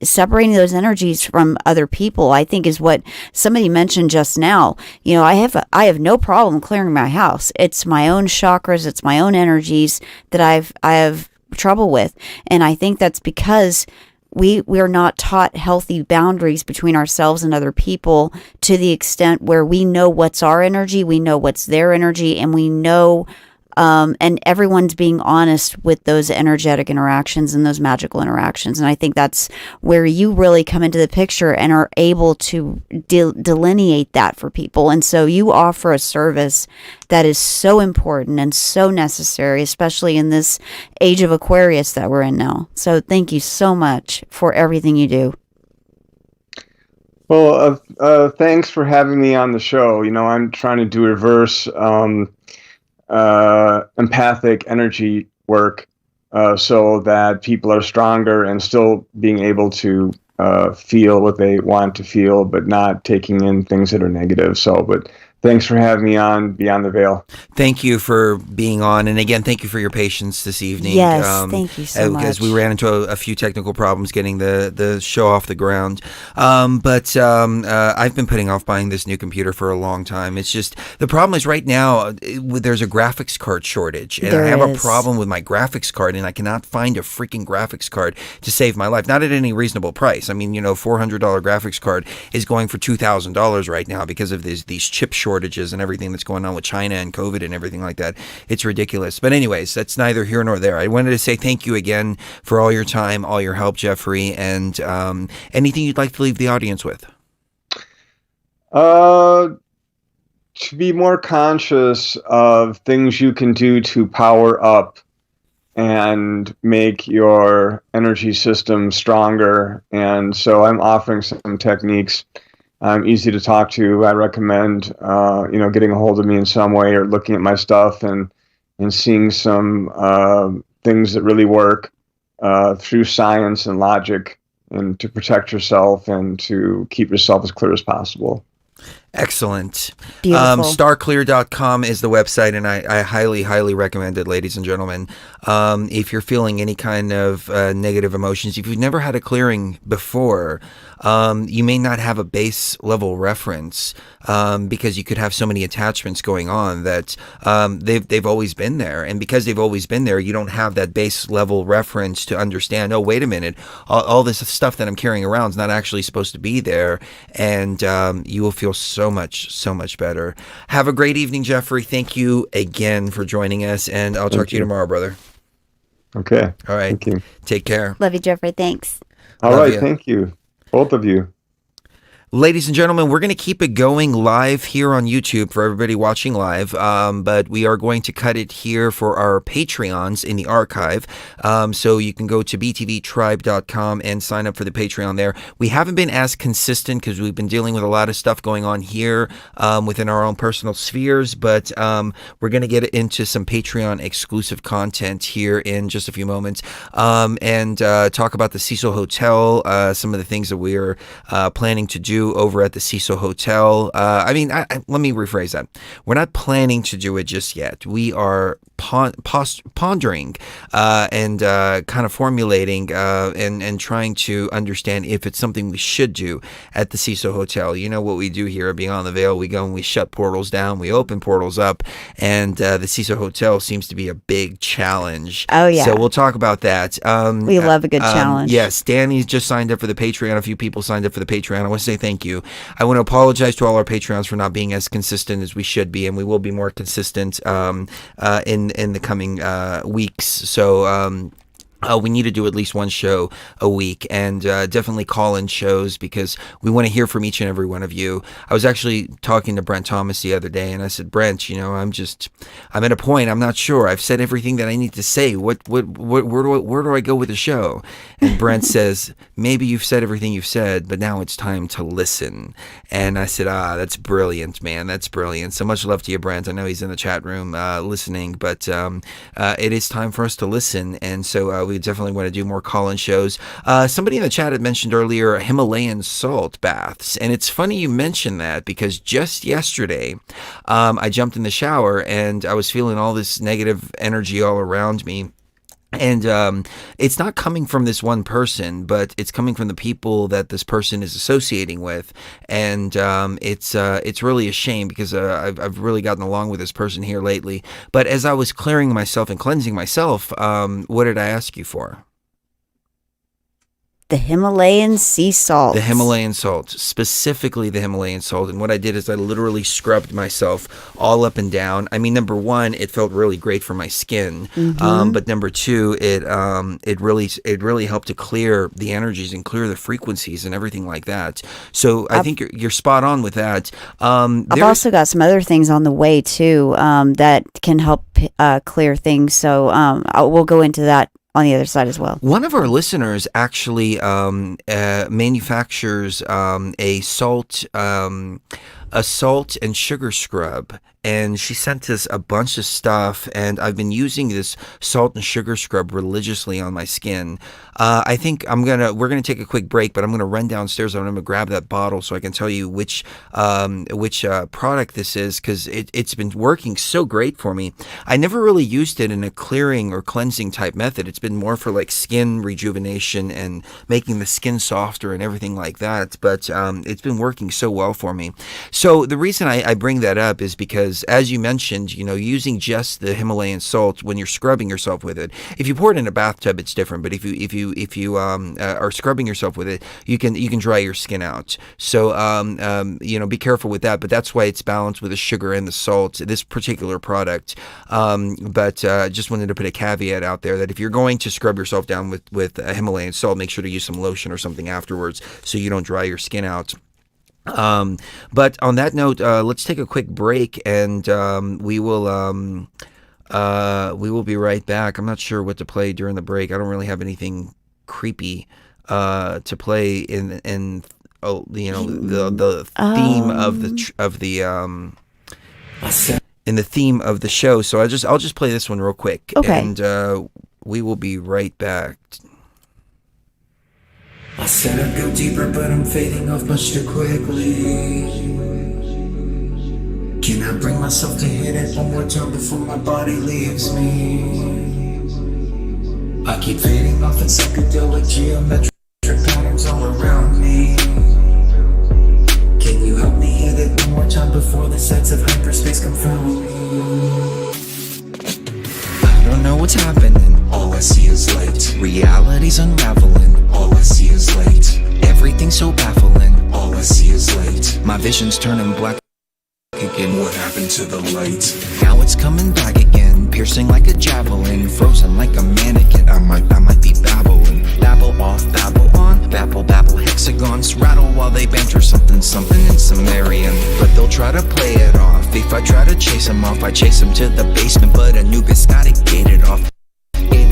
separating those energies from other people, I think, is what somebody mentioned just now. I have no problem clearing my house. It's my own chakras, it's my own energies that I have trouble with, and I think that's because we are not taught healthy boundaries between ourselves and other people to the extent where we know what's our energy, we know what's their energy, and we know. And everyone's being honest with those energetic interactions and those magical interactions. And I think that's where you really come into the picture and are able to delineate that for people. And so you offer a service that is so important and so necessary, especially in this age of Aquarius that we're in now. So thank you so much for everything you do. Well, thanks for having me on the show. I'm trying to do reverse empathic energy work so that people are stronger and still being able to feel what they want to feel, but not taking in things that are negative. But thanks for having me on Beyond the Veil. Thank you for being on. And again, thank you for your patience this evening. Yes, thank you so much. Because we ran into a few technical problems getting the show off the ground. But I've been putting off buying this new computer for a long time. It's just, the problem is right now, there's a graphics card shortage. And I have a problem with my graphics card, and I cannot find a freaking graphics card to save my life. Not at any reasonable price. I mean, $400 graphics card is going for $2,000 right now because of these chip shortages and everything that's going on with China and COVID and everything like that. It's ridiculous. But anyways, that's neither here nor there. I wanted to say thank you again for all your time, all your help, Jeffrey, and anything you'd like to leave the audience with. To be more conscious of things you can do to power up and make your energy system stronger. And so I'm offering some techniques. I'm easy to talk to. I recommend, getting a hold of me in some way, or looking at my stuff and seeing some things that really work through science and logic, and to protect yourself and to keep yourself as clear as possible. Excellent. Beautiful. Starclear.com is the website, and I highly, highly recommend it, ladies and gentlemen. If you're feeling any kind of negative emotions, if you've never had a clearing before, you may not have a base level reference because you could have so many attachments going on that they've always been there. And because they've always been there, you don't have that base level reference to understand, oh, wait a minute, all this stuff that I'm carrying around is not actually supposed to be there. And you will feel so much better. Have a great evening, Jeffrey. Thank you again for joining us, and I'll talk to you tomorrow, brother. Okay. All right. Thank you. Take care. Love you, Jeffrey. Thanks. All right. Thank you. Both of you. Ladies and gentlemen, we're going to keep it going live here on YouTube for everybody watching live, but we are going to cut it here for our Patreons in the archive. So you can go to btvtribe.com and sign up for the Patreon there. We haven't been as consistent because we've been dealing with a lot of stuff going on here within our own personal spheres, but we're going to get into some Patreon exclusive content here in just a few moments and talk about the Cecil Hotel, some of the things that we're planning to do do over at the Cecil Hotel. Let me rephrase that. We're not planning to do it just yet. We are pondering and kind of formulating and trying to understand if it's something we should do at the Cecil Hotel. You know what we do here at Beyond the Veil. We go and we shut portals down, we open portals up, and the Cecil Hotel seems to be a big challenge. Oh, yeah. So we'll talk about that. We love a good challenge. Yes, Danny's just signed up for the Patreon. A few people signed up for the Patreon. I want to say thank you. I want to apologize to all our Patreons for not being as consistent as we should be, and we will be more consistent in the coming weeks. So we need to do at least one show a week, and definitely call-in shows, because we want to hear from each and every one of you. I was actually talking to Brent Thomas the other day, and I said, Brent, I'm at a point, I'm not sure. I've said everything that I need to say. Where do I go with the show? And Brent says, maybe you've said everything you've said, but now it's time to listen. And I said, that's brilliant, man. That's brilliant. So much love to you, Brent. I know he's in the chat room listening, but it is time for us to listen. And so we definitely want to do more call-in shows. Somebody in the chat had mentioned earlier Himalayan salt baths, and it's funny you mentioned that, because just yesterday I jumped in the shower and I was feeling all this negative energy all around me. And it's not coming from this one person, but it's coming from the people that this person is associating with, and it's really a shame, because I've really gotten along with this person here lately. But as I was clearing myself and cleansing myself, what did I ask you for? The Himalayan sea salt. The Himalayan salt, specifically the Himalayan salt. And what I did is I literally scrubbed myself all up and down. I mean, number one, it felt really great for my skin. But number two, it really helped to clear the energies and clear the frequencies and everything like that. So I think you're spot on with that. I've also got some other things on the way too that can help clear things. So we'll go into that on the other side as well. One of our listeners actually manufactures a salt and sugar scrub, and she sent us a bunch of stuff, and I've been using this salt and sugar scrub religiously on my skin. I think we're gonna take a quick break, but I'm gonna run downstairs and I'm gonna grab that bottle so I can tell you which product this is, because it's been working so great for me. I never really used it in a clearing or cleansing type method. It's been more for like skin rejuvenation and making the skin softer and everything like that, but it's been working so well for me. So the reason I bring that up is because, as you mentioned, using just the Himalayan salt when you're scrubbing yourself with it. If you pour it in a bathtub, it's different. But if you are scrubbing yourself with it, you can dry your skin out. So be careful with that. But that's why it's balanced with the sugar and the salt. This particular product. But just wanted to put a caveat out there that if you're going to scrub yourself down with a Himalayan salt, make sure to use some lotion or something afterwards so you don't dry your skin out. But on that note, let's take a quick break, and we will be right back. I'm not sure what to play during the break. I don't really have anything creepy to play in the theme in the theme of the show. So I'll just play this one real quick. Okay. And we will be right back. I said I'd go deeper, but I'm fading off much too quickly. Can I bring myself to hit it one more time before my body leaves me? I keep fading off in psychedelic geometric patterns all around me. Can you help me hit it one more time before the sights of hyperspace confound me? I don't know what's happening, all I see is light. Reality's unraveling, all I see is light. Everything's so baffling, all I see is light. My vision's turning black again, what happened to the light? Now it's coming back again, piercing like a javelin, frozen like a mannequin. I might be babbling. Babble off, babble on, babble, hexagons rattle while they banter something in Sumerian. But they'll try to play it off. If I try to chase them off, I chase them to the basement, but Anubis got it gated off.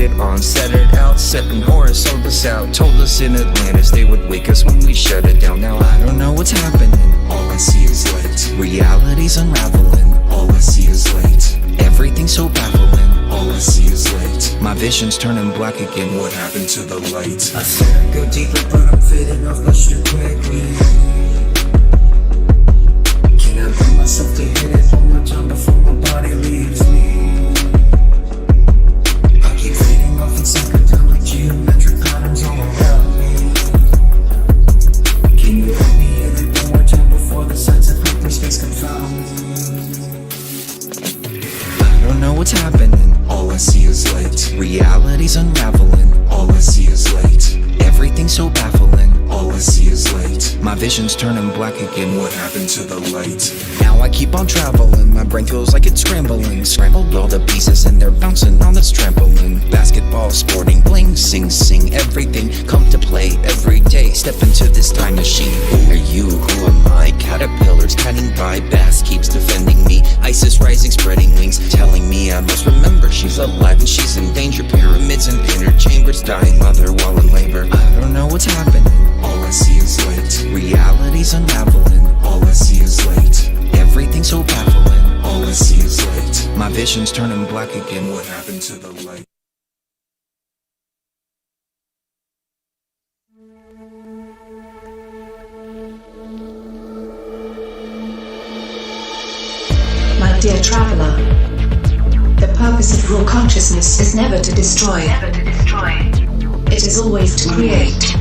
It on, set it out, setting Horus sold us out. Told us in Atlantis they would wake us when we shut it down. Now I don't know what's happening, all I see is light. Reality's unraveling, all I see is light. Everything's so baffling, all I see is light. My vision's turning black again, what happened to the light? I said I'd go deeper, but I'm fading off much too quickly. myself to hit it one more time before my body leaves me. I keep fading off in psychedelic geometric patterns all around me. Can you let me hit it one more time before the sights of hyperspace confound me? I don't know what's happening, all I see is light. Reality's unraveling, all I see is light. Everything's so baffling, all I see is light. My vision's turning black again, what happened to the light? Now I keep on traveling, my brain feels like it's scrambling. Scrambled all the pieces and they're bouncing on this trampoline. Basketball, sporting, bling, sing, everything come to play every day. Step into this time machine. Who are you? Who am I? Caterpillars cutting by, bass keeps defending me. Isis rising, spreading wings, telling me I must remember she's alive and she's in danger. Pyramids and inner chambers, dying mother while in labor. I don't know what's happening, all I see is light. Reality's unraveling, all I see is light. Everything's so baffling, all I see is light. My vision's turning black again, what happened to the light? My dear traveler, the purpose of raw consciousness is never to destroy. It is always to create.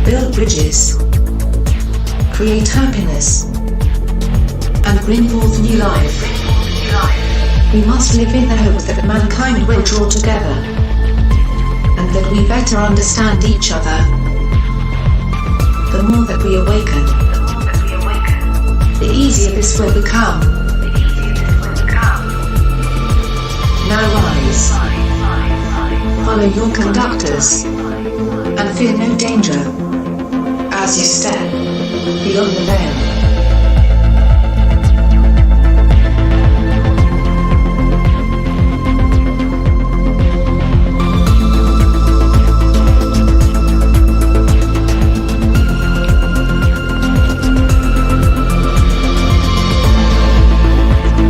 Build bridges. Create happiness. And bring forth new life. We must live in the hope that mankind will draw together. And that we better understand each other. The more that we awaken, the easier this will become. Now rise. Follow your conductors. And fear no danger. As you step beyond the veil.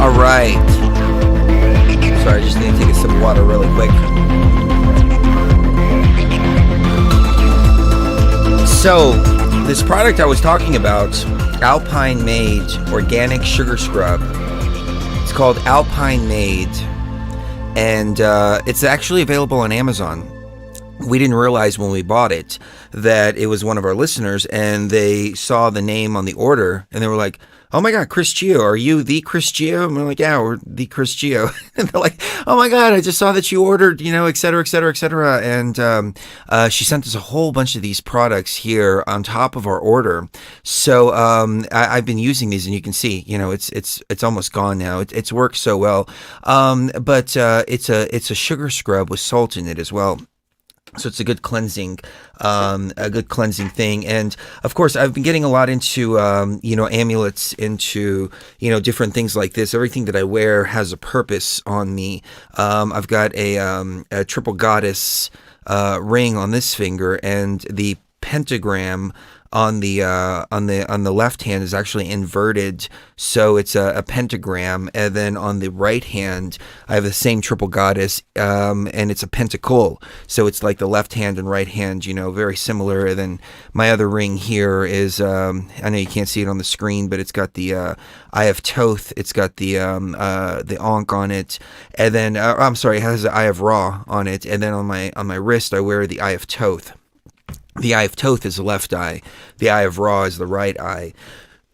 All right. Sorry, I just need to take a sip of water really quick. So, this product I was talking about, Alpine Made Organic Sugar Scrub. It's called Alpine Made, and it's actually available on Amazon. We didn't realize when we bought it that it was one of our listeners, and they saw the name on the order, and they were like, "Oh my God, Chris Gio, are you the Chris Gio?" And we're like, "Yeah, we're the Chris Gio." And they're like, "Oh my God, I just saw that you ordered, et cetera, et cetera, et cetera." And she sent us a whole bunch of these products here on top of our order. So I've been using these, and you can see, it's almost gone now. It's worked so well. But it's a sugar scrub with salt in it as well. So it's a good cleansing thing. And of course, I've been getting a lot into, amulets, into, different things like this. Everything that I wear has a purpose on me. I've got a triple goddess ring on this finger, and the pentagram on the left hand is actually inverted, so it's a pentagram. And then on the right hand, I have the same triple goddess, and it's a pentacle. So it's like the left hand and right hand, very similar. And then my other ring here is, I know you can't see it on the screen, but it's got the Eye of Thoth. It's got the Ankh on it, and then I'm sorry, it has the Eye of Ra on it. And then on my wrist, I wear the Eye of Thoth. The Eye of Thoth is the left eye. The Eye of Ra is the right eye.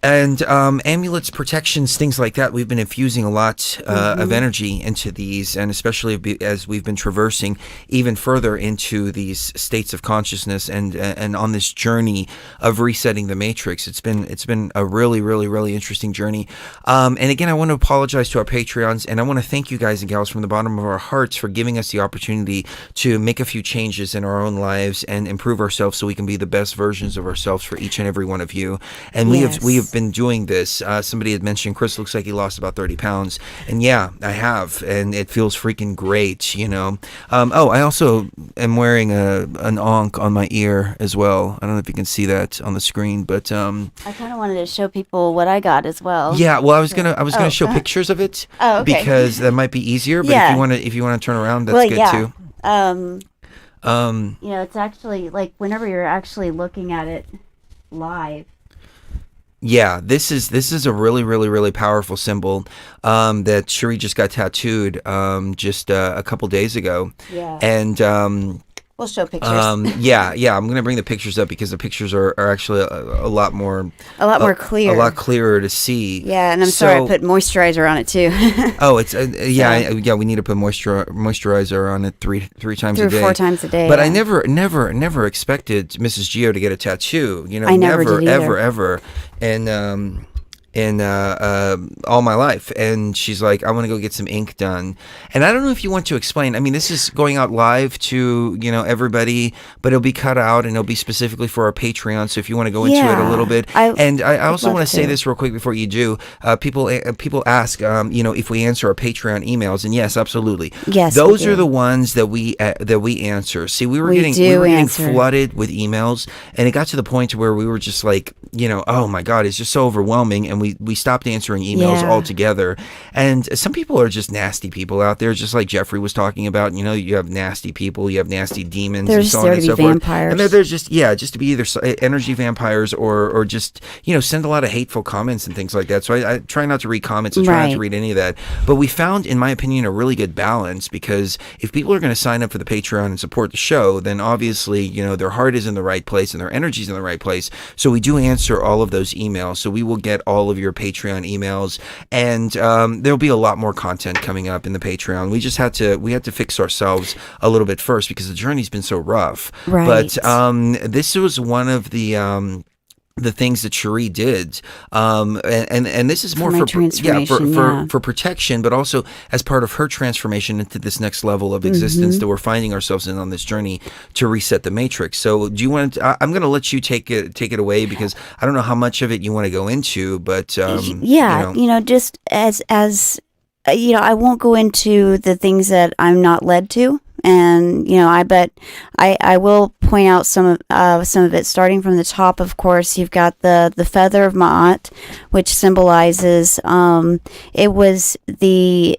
And amulets, protections, things like that. We've been infusing a lot of energy into these, and especially as we've been traversing even further into these states of consciousness and on this journey of resetting the matrix. It's been a really, really, really interesting journey. And again, I want to apologize to our Patreons, and I want to thank you guys and gals from the bottom of our hearts for giving us the opportunity to make a few changes in our own lives and improve ourselves so we can be the best versions of ourselves for each and every one of you. And we have been doing this. Somebody had mentioned Chris looks like he lost about 30 pounds. And yeah, I have. And it feels freaking great, I also am wearing an Ankh on my ear as well. I don't know if you can see that on the screen, but I kind of wanted to show people what I got as well. Yeah, well, I was gonna show pictures of it. Oh, okay. Because that might be easier. But if you want to turn around, that's good too. It's actually like whenever you're actually looking at it live. Yeah, this is a really, really, really powerful symbol that Cherie just got tattooed just a couple days ago. Yeah. And We'll show pictures. yeah, I'm gonna bring the pictures up because the pictures are actually a lot more more clear. a lot clearer to see. Yeah, and I'm sorry I put moisturizer on it too. Oh, it's yeah. We need to put moisturizer on it three times a day. 3 or 4 times a day. But yeah. I never expected Mrs. Geo to get a tattoo. You know, I never did either. ever, and all my life. And she's like, I want to go get some ink done. And I don't know if you want to explain. I mean, this is going out live to, everybody, but it'll be cut out and it'll be specifically for our Patreon. So if you want to go into it a little bit. I also want to say this real quick before you do. People ask, if we answer our Patreon emails. And yes, absolutely. Yes, those are the ones that we answer. See, we were getting flooded with emails, and it got to the point where we were just like, oh my God, it's just so overwhelming. And we stopped answering emails altogether. And some people are just nasty people out there, just like Jeffrey was talking about. You have nasty people, you have nasty demons, and so on and so forth. Vampires. And they're just to be either energy vampires or just send a lot of hateful comments and things like that. So I try not to read comments and try not to read any of that. But we found, in my opinion, a really good balance, because if people are going to sign up for the Patreon and support the show, then obviously their heart is in the right place and their energy is in the right place. So we do answer all of those emails. So we will get all of your Patreon emails, and there'll be a lot more content coming up in the Patreon. We just had to fix ourselves a little bit first because the journey's been so rough. Right. But this was one of the things that Cherie did, and this is more for protection, but also as part of her transformation into this next level of existence that we're finding ourselves in on this journey to reset the matrix. So, do you want to? I'm going to let you take it away, because I don't know how much of it you want to go into, but just as I won't go into the things that I'm not led to. And I will point out some of it, starting from the top. Of course, you've got the feather of Ma'at, which symbolizes it was the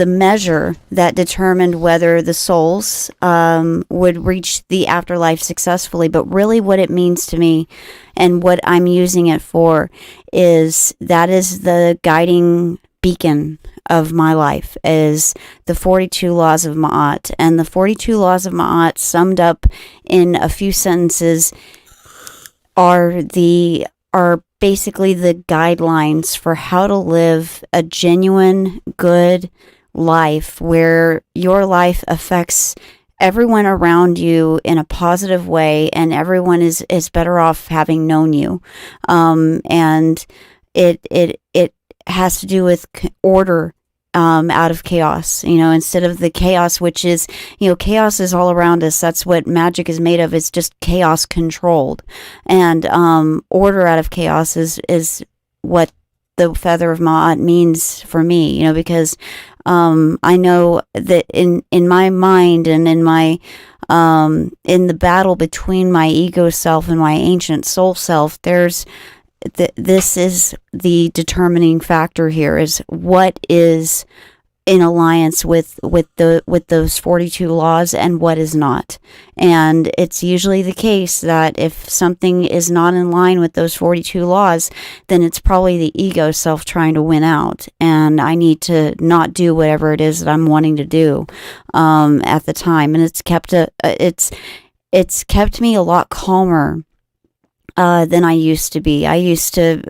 measure that determined whether the souls would reach the afterlife successfully. But really, what it means to me, and what I'm using it for, is the guiding beacon of my life, is the 42 laws of Ma'at. And the 42 laws of Ma'at, summed up in a few sentences, are basically the guidelines for how to live a genuine, good life, where your life affects everyone around you in a positive way, and everyone is better off having known you. And it has to do with order out of chaos, instead of the chaos, which is, chaos is all around us. That's what magic is made of. It's just chaos controlled. And order out of chaos is what the feather of Ma'at means for me, because I know that in my mind and in my in the battle between my ego self and my ancient soul self, this is the determining factor here, is what is in alliance with those 42 laws and what is not. And it's usually the case that if something is not in line with those 42 laws, then it's probably the ego self trying to win out, and I need to not do whatever it is that I'm wanting to do at the time. And it's kept me a lot calmer than I used to be. I used to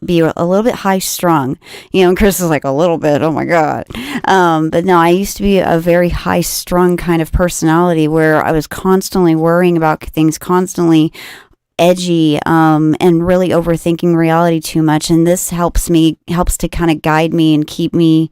be a little bit high strung, and Chris is like, a little bit, oh my God. But no, I used to be a very high strung kind of personality, where I was constantly worrying about things, constantly edgy, and really overthinking reality too much. And this helps to kind of guide me and keep me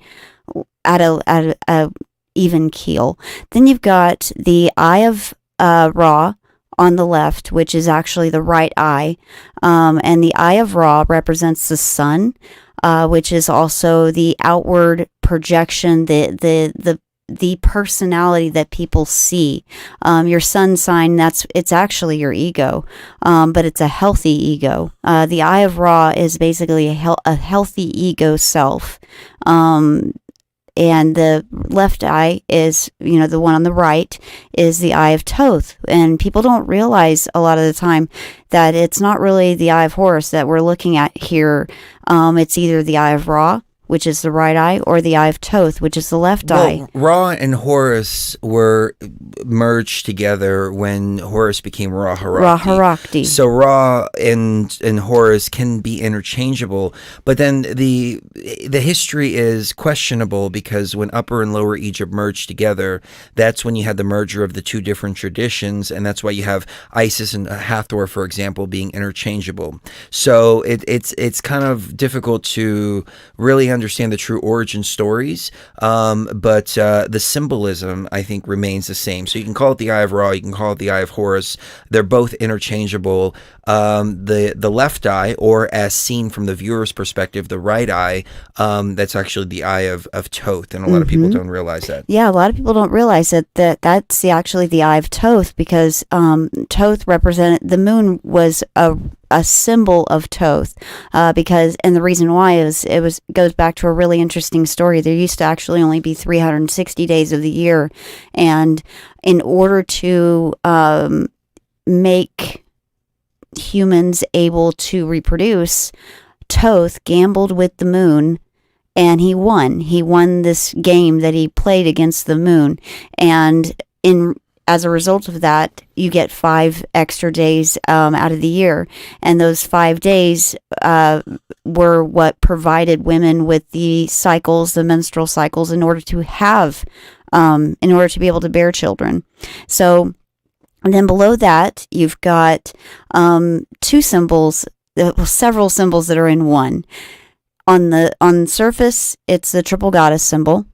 at a even keel. Then you've got the Eye of Ra on the left, which is actually the right eye. And the Eye of Ra represents the sun, which is also the outward projection, the personality that people see. Your sun sign, it's actually your ego, but it's a healthy ego. The Eye of Ra is basically a healthy ego self. and the left eye is, the one on the right is the eye of Thoth. And people don't realize a lot of the time that it's not really the eye of Horus that we're looking at here. It's either the eye of Ra, which is the right eye, or the eye of Thoth, which is the left eye. Ra and Horus were merged together when Horus became Ra Harakti. Ra Harakti. So Ra and Horus can be interchangeable, but then the history is questionable, because when Upper and Lower Egypt merged together, that's when you had the merger of the two different traditions, and that's why you have Isis and Hathor, for example, being interchangeable. So it's kind of difficult to really understand the true origin stories, but the symbolism, I think, remains the same. So you can call it the Eye of Ra, you can call it the Eye of Horus. They're both interchangeable. The left eye, or as seen from the viewer's perspective, the right eye, that's actually the eye of Thoth, and a lot of people don't realize that. Yeah, a lot of people don't realize that's actually the eye of Thoth, because Thoth represented, the moon was a symbol of Thoth, because, and the reason why is goes back to a really interesting story. There used to actually only be 360 days of the year, and in order to make humans able to reproduce, Thoth gambled with the moon, and he won this game that he played against the moon, and as a result of that, you get 5 extra days out of the year. And those 5 days were what provided women with the menstrual cycles, in order to be able to bear children. So, and then below that, you've got 2 symbols, several symbols that are in one. On the surface, it's the triple goddess symbol,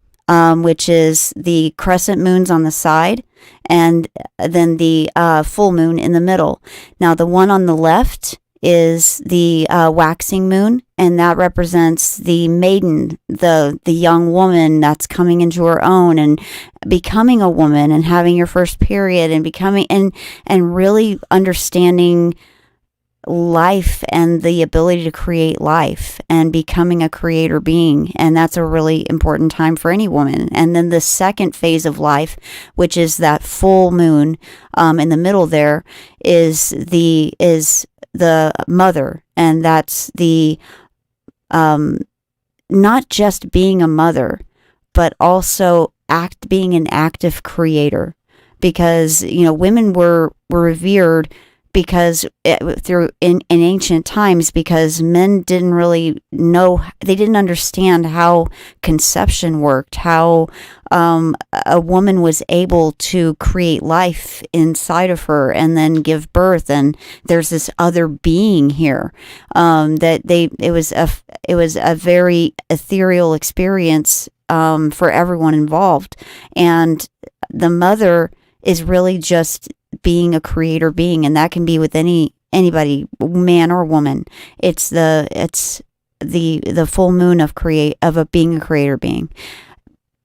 which is the crescent moons on the side, and then the full moon in the middle. Now, the one on the left is the waxing moon, and that represents the maiden, the young woman that's coming into her own and becoming a woman and having your first period and becoming and really understanding life and the ability to create life and becoming a creator being. And that's a really important time for any woman. And then the second phase of life, which is that full moon in the middle there, is the mother. And that's the not just being a mother, but also being an active creator. Because, women were revered because in ancient times, because men didn't really know, they didn't understand how conception worked, how a woman was able to create life inside of her and then give birth, and there's this other being here, it was a very ethereal experience for everyone involved. And the mother is really just being a creator being, and that can be with anybody, man or woman. It's the full moon of being a creator being.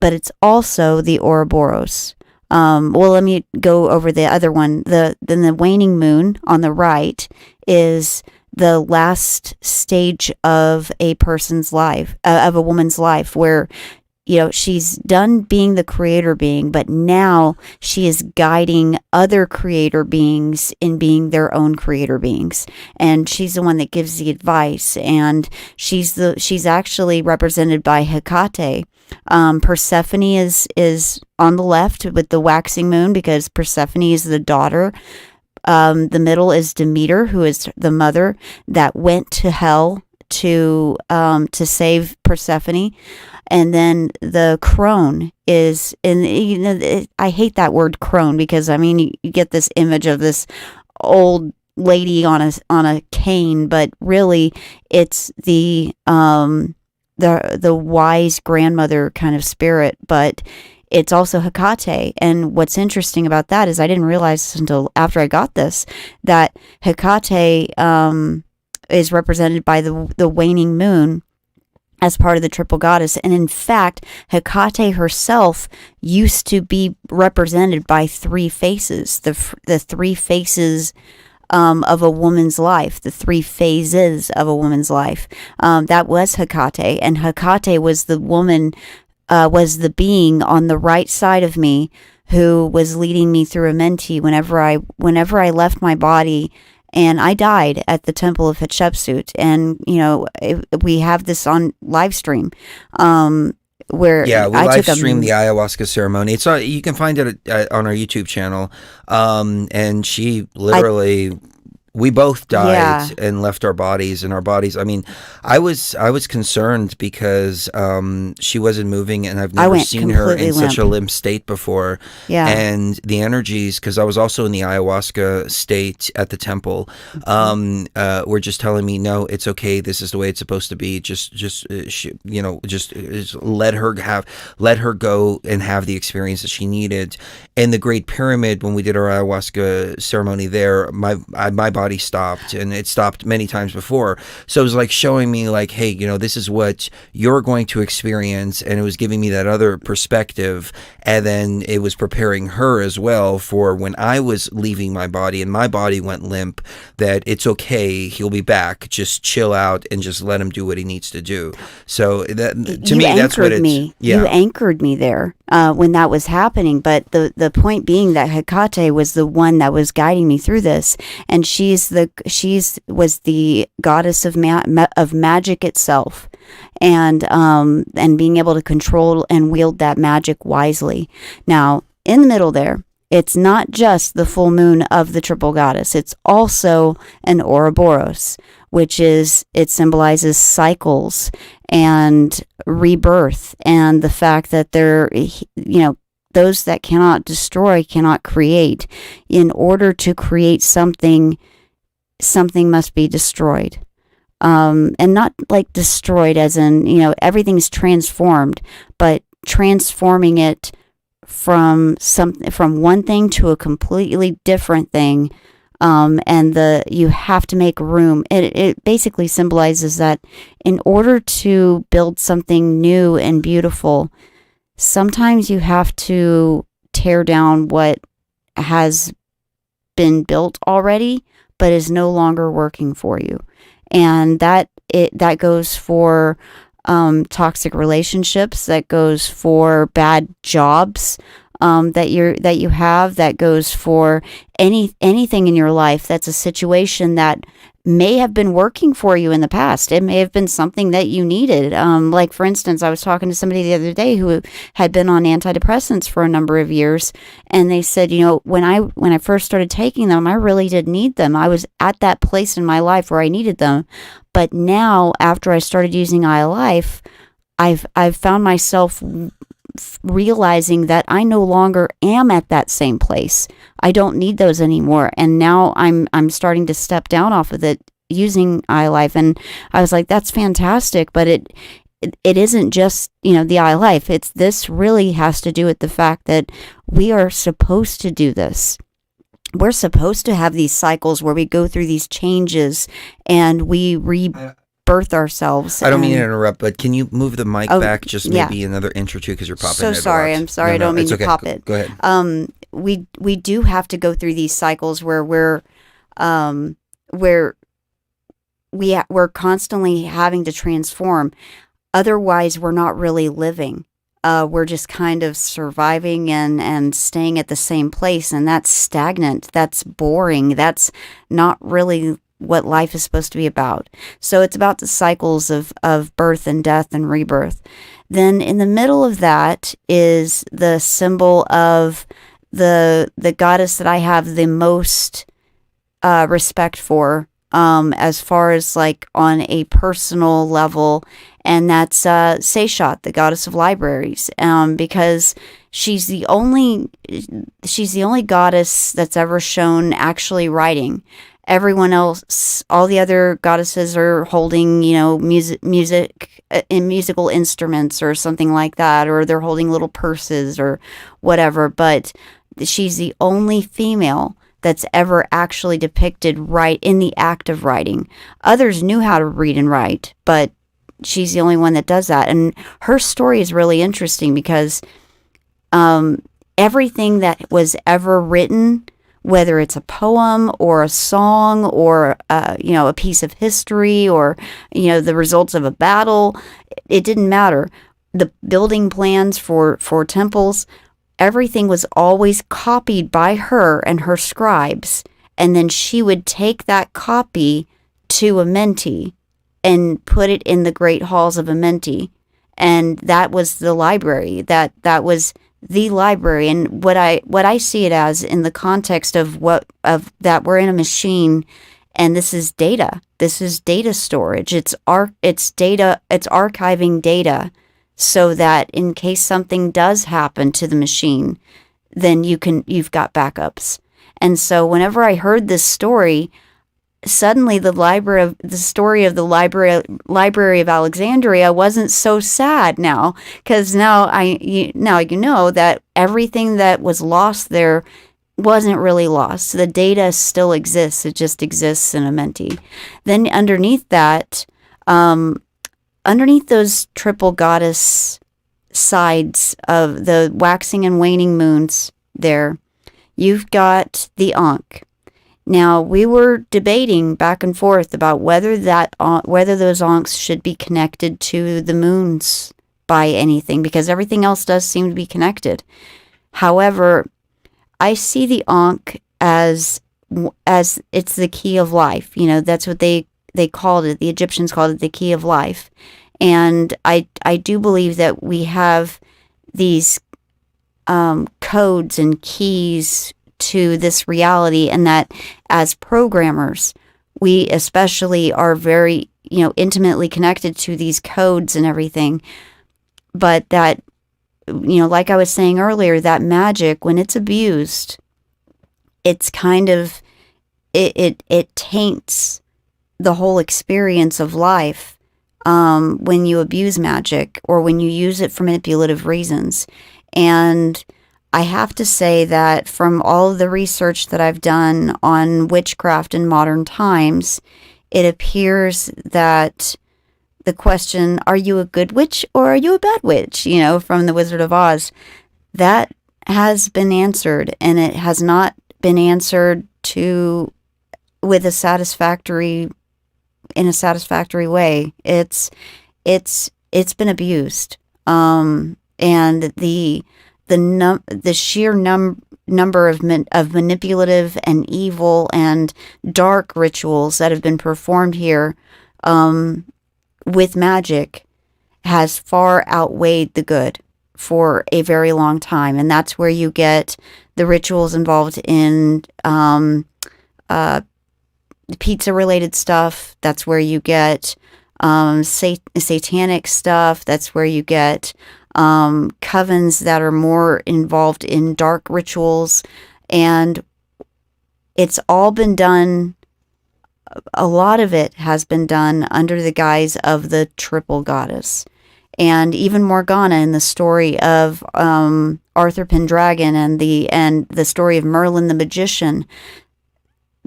But it's also the Ouroboros. Well, let me go over the other one. Then the waning moon on the right is the last stage of a person's life, of a woman's life, where she's done being the creator being, but now she is guiding other creator beings in being their own creator beings. And she's the one that gives the advice. And she's actually represented by Hecate. Persephone is on the left with the waxing moon, because Persephone is the daughter. The middle is Demeter, who is the mother that went to hell to save Persephone. And then the crone is, I hate that word crone, because you get this image of this old lady on a cane, but really it's the wise grandmother kind of spirit, but it's also Hecate. And what's interesting about that is I didn't realize until after I got this that Hecate is represented by the waning moon as part of the triple goddess. And in fact, Hecate herself used to be represented by 3 faces, the 3 faces of a woman's life, the 3 phases of a woman's life. That was Hecate, and Hecate was the woman was the being on the right side of me who was leading me through a menti whenever I left my body. And I died at the Temple of Hatshepsut. And, we have this on live stream, where Yeah, we I live took streamed the ayahuasca ceremony. It's on, you can find it on our YouTube channel. And she literally, we both died Yeah. and left our bodies. And our bodies, I mean, I was concerned because she wasn't moving, and I've never went seen her in completely such a limp. limp state before. Yeah. And the energies, because I was also in the ayahuasca state at the temple, were just telling me, no, it's okay. This is the way it's supposed to be. Just let her go and have the experience that she needed. In the Great Pyramid, when we did our ayahuasca ceremony there, my body stopped, and it stopped many times before. So it was like showing me, like, hey, this is what you're going to experience, and it was giving me that other perspective. And then it was preparing her as well for when I was leaving my body and my body went limp, that it's okay, he'll be back, just chill out and just let him do what he needs to do. So that, to me, that's what it's You anchored me there when that was happening. But the point being that Hecate was the one that was guiding me through this, and she was the goddess of magic itself, and being able to control and wield that magic wisely. Now, in the middle there, it's not just the full moon of the triple goddess. It's also an Ouroboros, which it symbolizes cycles and rebirth, and the fact that those that cannot destroy cannot create. In order to create something must be destroyed. And not like destroyed as in, everything's transformed, but transforming it from one thing to a completely different thing. And you have to make room. It basically symbolizes that in order to build something new and beautiful, sometimes you have to tear down what has been built already, but is no longer working for you. And that goes for toxic relationships, that goes for bad jobs that you have, that goes for anything in your life that's a situation that may have been working for you in the past. It may have been something that you needed. Like, for instance, I was talking to somebody the other day who had been on antidepressants for a number of years, and they said, when I first started taking them, I really did need them. I was at that place in my life where I needed them. But now, after I started using iLife, I've found myself realizing that I no longer am at that same place. I don't need those anymore, and now I'm starting to step down off of it using iLife. And I was like, that's fantastic, but it isn't just the iLife. This really has to do with the fact that we are supposed to do this. We're supposed to have these cycles where we go through these changes and we rebirth ourselves. I don't mean to interrupt, but can you move the mic back just maybe yeah. another inch or two, because you're popping So it sorry. a lot. I'm sorry. No, I don't mean it's to okay. pop it. Go ahead. We do have to go through these cycles where we're constantly having to transform. Otherwise, we're not really living. We're just kind of surviving and staying at the same place, and that's stagnant. That's boring. That's not really what life is supposed to be about. So it's about the cycles of birth and death and rebirth. Then in the middle of that is the symbol of the goddess that I have the most respect for, as far as like on a personal level, and that's Seishat, the goddess of libraries, because she's the only goddess that's ever shown actually writing. Everyone else, all the other goddesses are holding, music in musical instruments or something like that, or they're holding little purses or whatever. But she's the only female that's ever actually depicted right in the act of writing. Others knew how to read and write, but she's the only one that does that. And her story is really interesting because everything that was ever written, whether it's a poem or a song or a piece of history or the results of a battle, it didn't matter. the building plans for temples, everything was always copied by her and her scribes, and then she would take that copy to Amenti and put it in the great halls of Amenti, and that was the library. That was the library. And what I see it as in the context of that we're in a machine, and this is data. This is data storage. It's data. It's archiving data, so that in case something does happen to the machine, then you've got backups. And so whenever I heard this story, suddenly the story of the library of Alexandria wasn't so sad now, because now you know that everything that was lost there wasn't really lost. The data still exists. It just exists in Amenti. Then underneath that, underneath those triple goddess sides of the waxing and waning moons there, you've got the Ankh. Now, we were debating back and forth about whether those Ankhs should be connected to the moons by anything, because everything else does seem to be connected. However, I see the Ankh as it's the key of life. You know, that's what they called it. The Egyptians called it the key of life. And I do believe that we have these codes and keys to this reality, and that as programmers, we especially are very, intimately connected to these codes and everything. But that, like I was saying earlier, that magic, when it's abused, it's kind of, it taints the whole experience of life when you abuse magic or when you use it for manipulative reasons. And I have to say that from all of the research that I've done on witchcraft in modern times, it appears that the question, are you a good witch or are you a bad witch, from The Wizard of Oz, that has been answered, and it has not been answered in a satisfactory way. It's been abused. And the sheer number of manipulative and evil and dark rituals that have been performed here with magic has far outweighed the good for a very long time. And that's where you get the rituals involved in pizza-related stuff. That's where you get satanic stuff. That's where you get covens that are more involved in dark rituals, and it's all been done. A lot of it has been done under the guise of the triple goddess, and even Morgana in the story of Arthur Pendragon and the story of Merlin the magician.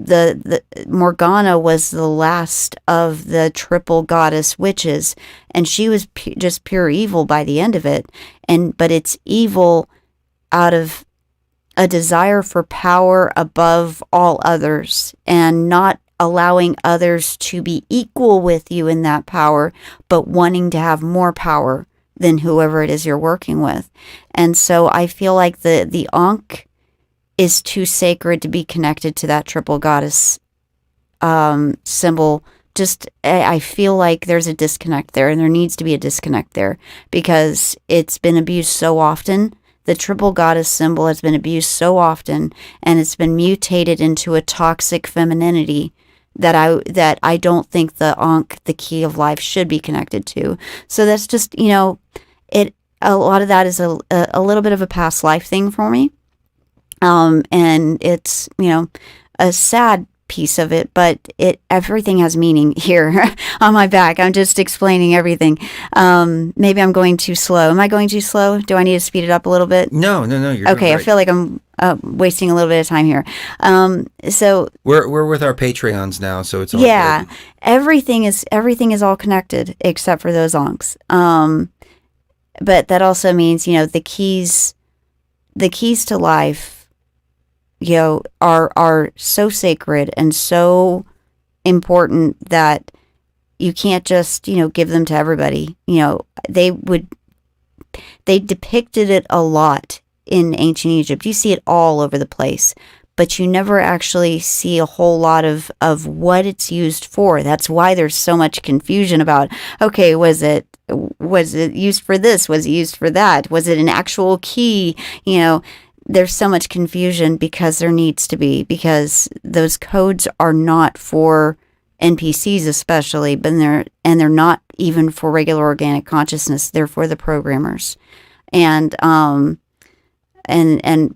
The Morgana was the last of the triple goddess witches, and she was just pure evil by the end of it. But it's evil out of a desire for power above all others, and not allowing others to be equal with you in that power, but wanting to have more power than whoever it is you're working with. And so I feel like the Ankh is too sacred to be connected to that triple goddess symbol. I feel like there's a disconnect there, and there needs to be a disconnect there, because it's been abused so often. The triple goddess symbol has been abused so often, and it's been mutated into a toxic femininity that I don't think the Ankh, the key of life, should be connected to. So that's just, a lot of that is a little bit of a past life thing for me. And it's, a sad piece of it, but everything has meaning here on my back. I'm just explaining everything. Maybe I'm going too slow. Am I going too slow? Do I need to speed it up a little bit? No, you're okay. Right. I feel like I'm wasting a little bit of time here. So we're with our Patreons now, so it's all good. Everything is all connected except for those Ankhs. But that also means, the keys to life, are so sacred and so important that you can't just, give them to everybody. They would they depicted it a lot in ancient Egypt. You see it all over the place, but you never actually see a whole lot of what it's used for. That's why there's so much confusion about, okay, was it used for this? Was it used for that? Was it an actual key? There's so much confusion because there needs to be, because those codes are not for NPCs especially, but they're not even for regular organic consciousness. They're for the programmers. And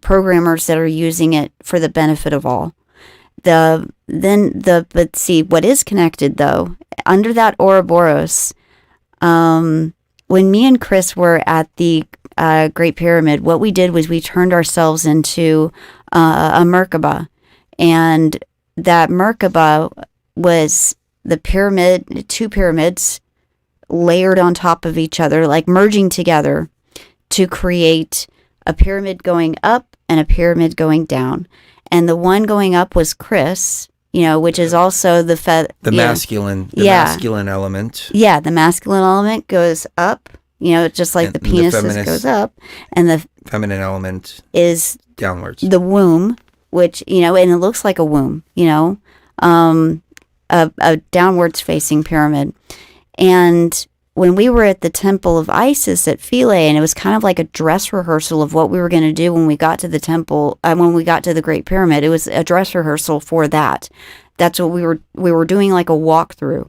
programmers that are using it for the benefit of all. But see, what is connected though, under that Ouroboros, when me and Chris were at the Great Pyramid, what we did was we turned ourselves into a Merkaba, and that Merkaba was the pyramid, two pyramids layered on top of each other, like merging together to create a pyramid going up and a pyramid going down. And the one going up was Chris, which is also the masculine element. Yeah, the masculine element goes up, just like the penis goes up, and the feminine element is downwards. The womb, which, and it looks like a womb, a downwards facing pyramid. And when we were at the Temple of Isis at Philae, and it was kind of like a dress rehearsal of what we were going to do when we got to the temple, when we got to the Great Pyramid, it was a dress rehearsal for that. That's what we were doing, like a walkthrough.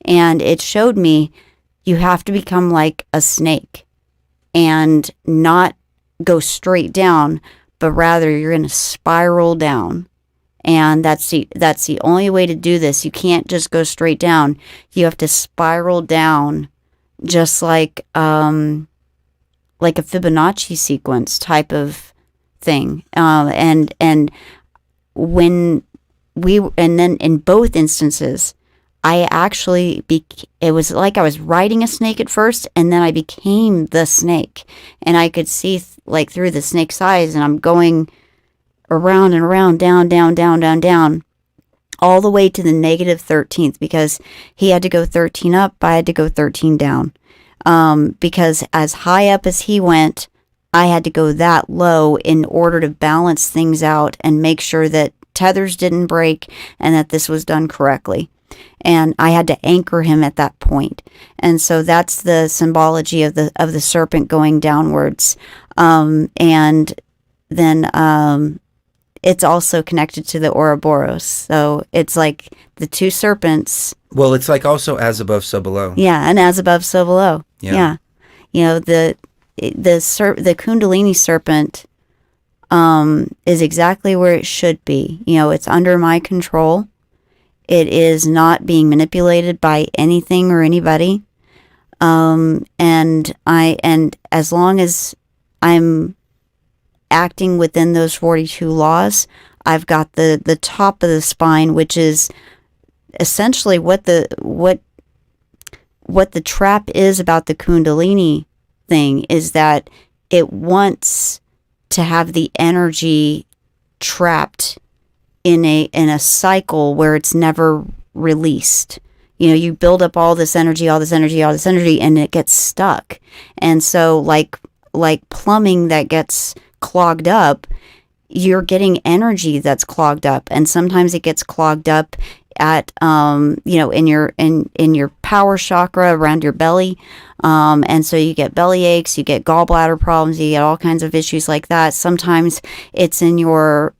And it showed me you have to become like a snake and not go straight down, but rather you're going to spiral down. And that's the only way to do this. You can't just go straight down. You have to spiral down, just like a Fibonacci sequence type of thing. And then in both instances, I actually it was like I was riding a snake at first, and then I became the snake, and I could see like through the snake's eyes, and I'm going around and around, down, down, down, down, down, all the way to the negative 13th, because he had to go 13 up, I had to go 13 down. Because as high up as he went, I had to go that low in order to balance things out and make sure that tethers didn't break and that this was done correctly. And I had to anchor him at that point. And so that's the symbology of the serpent going downwards. And then it's also connected to the Ouroboros. So it's like the two serpents. Well, it's like also as above, so below. Yeah, and as above, so below. Yeah. The Kundalini serpent is exactly where it should be. It's under my control. It is not being manipulated by anything or anybody. And as long as I'm acting within those 42 laws, I've got the top of the spine, which is essentially what the trap is about the Kundalini thing, is that it wants to have the energy trapped in a cycle where it's never released. You build up all this energy, and it gets stuck. And so like plumbing that gets clogged up, you're getting energy that's clogged up, and sometimes it gets clogged up at in your power chakra around your belly, and so you get belly aches, you get gallbladder problems, you get all kinds of issues like that. Sometimes it's in your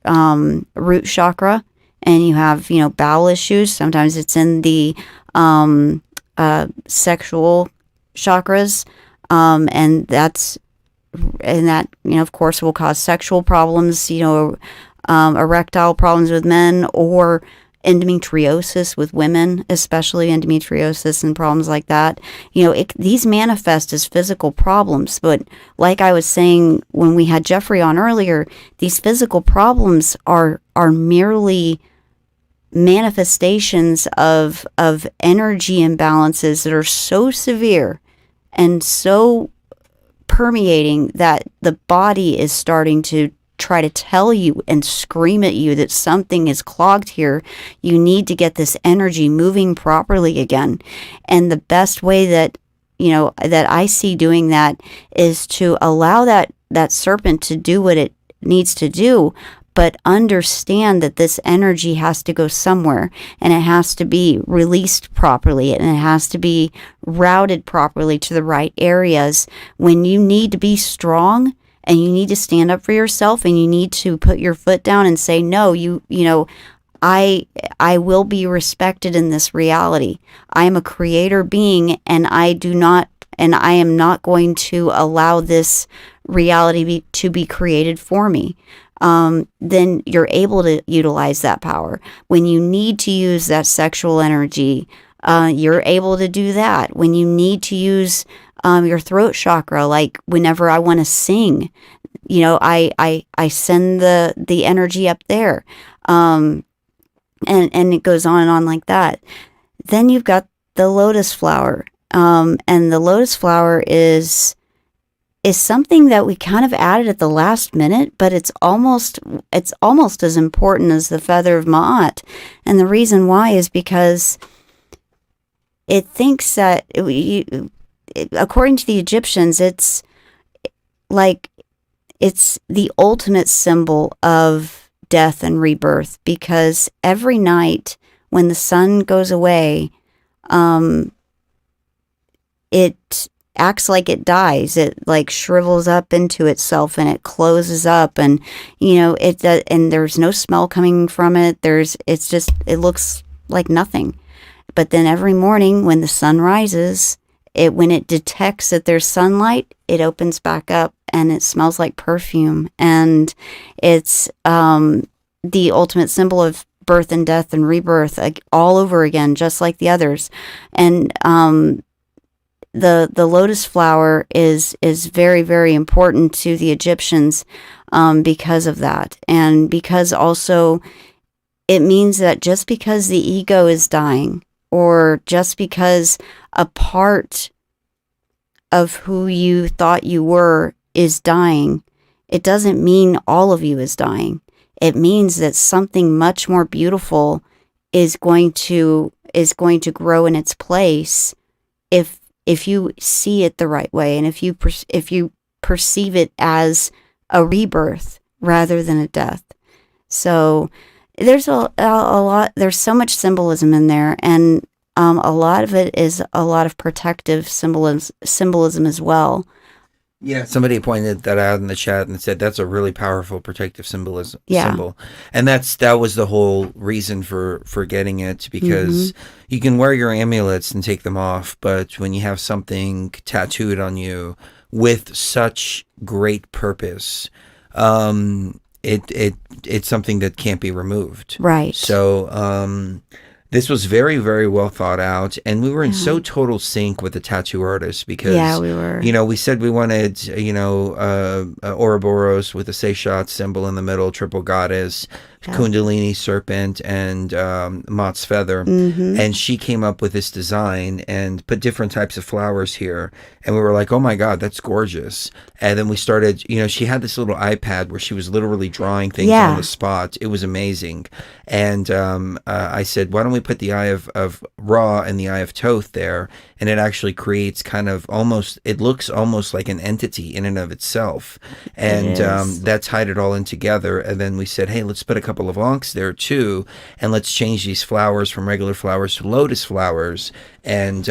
root chakra, and you have bowel issues. Sometimes it's in the sexual chakras, and that of course will cause sexual problems, erectile problems with men, or endometriosis with women, especially endometriosis and problems like that. These manifest as physical problems, but like I was saying when we had Jeffrey on earlier, these physical problems are merely manifestations of energy imbalances that are so severe and so permeating that the body is starting to try to tell you and scream at you that something is clogged here. You need to get this energy moving properly again. And the best way that that I see doing that is to allow that serpent to do what it needs to do, but understand that this energy has to go somewhere, and it has to be released properly, and it has to be routed properly to the right areas. When you need to be strong and you need to stand up for yourself and you need to put your foot down and say, no, I will be respected in this reality. I am a creator being, and I am not going to allow this reality to be created for me. Then you're able to utilize that power. When you need to use that sexual energy, you're able to do that. When you need to use your throat chakra, like whenever I want to sing, I send the energy up there. And it goes on and on like that. Then you've got the lotus flower. And the lotus flower is something that we kind of added at the last minute, but it's almost as important as the feather of Ma'at. And the reason why is because it thinks that, according to the Egyptians, it's the ultimate symbol of death and rebirth, because every night when the sun goes away, it acts like it dies. It like shrivels up into itself and it closes up, and and there's no smell coming from it. It looks like nothing. But then every morning when the sun rises, when it detects that there's sunlight, it opens back up and it smells like perfume. And it's the ultimate symbol of birth and death and rebirth, like, all over again, just like the others. And the lotus flower is very, very important to the Egyptians because of that. And because also it means that just because the ego is dying, or just because a part of who you thought you were is dying, it doesn't mean all of you is dying. It means that something much more beautiful is going to grow in its place if you see it the right way, and if you perceive it as a rebirth rather than a death. So there's a lot. There's so much symbolism in there, and a lot of it is a lot of protective symbolism as well. Yeah, somebody pointed that out in the chat and said that's a really powerful protective symbol. And that was the whole reason for getting it, because you can wear your amulets and take them off, but when you have something tattooed on you with such great purpose, it's something that can't be removed. Right. So this was very, very well thought out, and we were in so total sync with the tattoo artist, because we were. We said we wanted Ouroboros with a Seychat symbol in the middle, triple goddess, Kundalini serpent, and Mot's feather, and she came up with this design and put different types of flowers here, and we were like, oh my god, that's gorgeous. And then we started, she had this little iPad where she was literally drawing things on the spot. It was amazing. And I said, why don't we put the eye of Ra and the eye of Thoth there, and it actually creates kind of it looks almost like an entity in and of itself. And that tied it all in together. And then we said, hey, let's put a couple of ankhs there too, and let's change these flowers from regular flowers to lotus flowers. And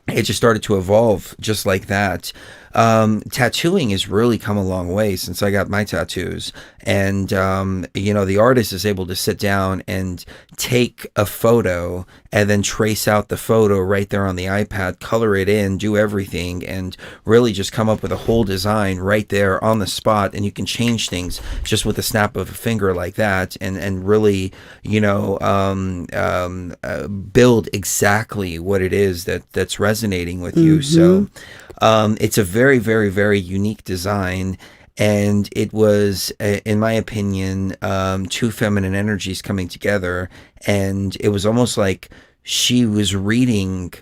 it just started to evolve just like that. Tattooing has really come a long way since I got my tattoos, and the artist is able to sit down and take a photo and then trace out the photo right there on the iPad, color it in, do everything, and really just come up with a whole design right there on the spot. And you can change things just with a snap of a finger like that, and really build exactly what it is that's resonating with you. So it's a very, very, very unique design, and it was, in my opinion, two feminine energies coming together, and it was almost like she was reading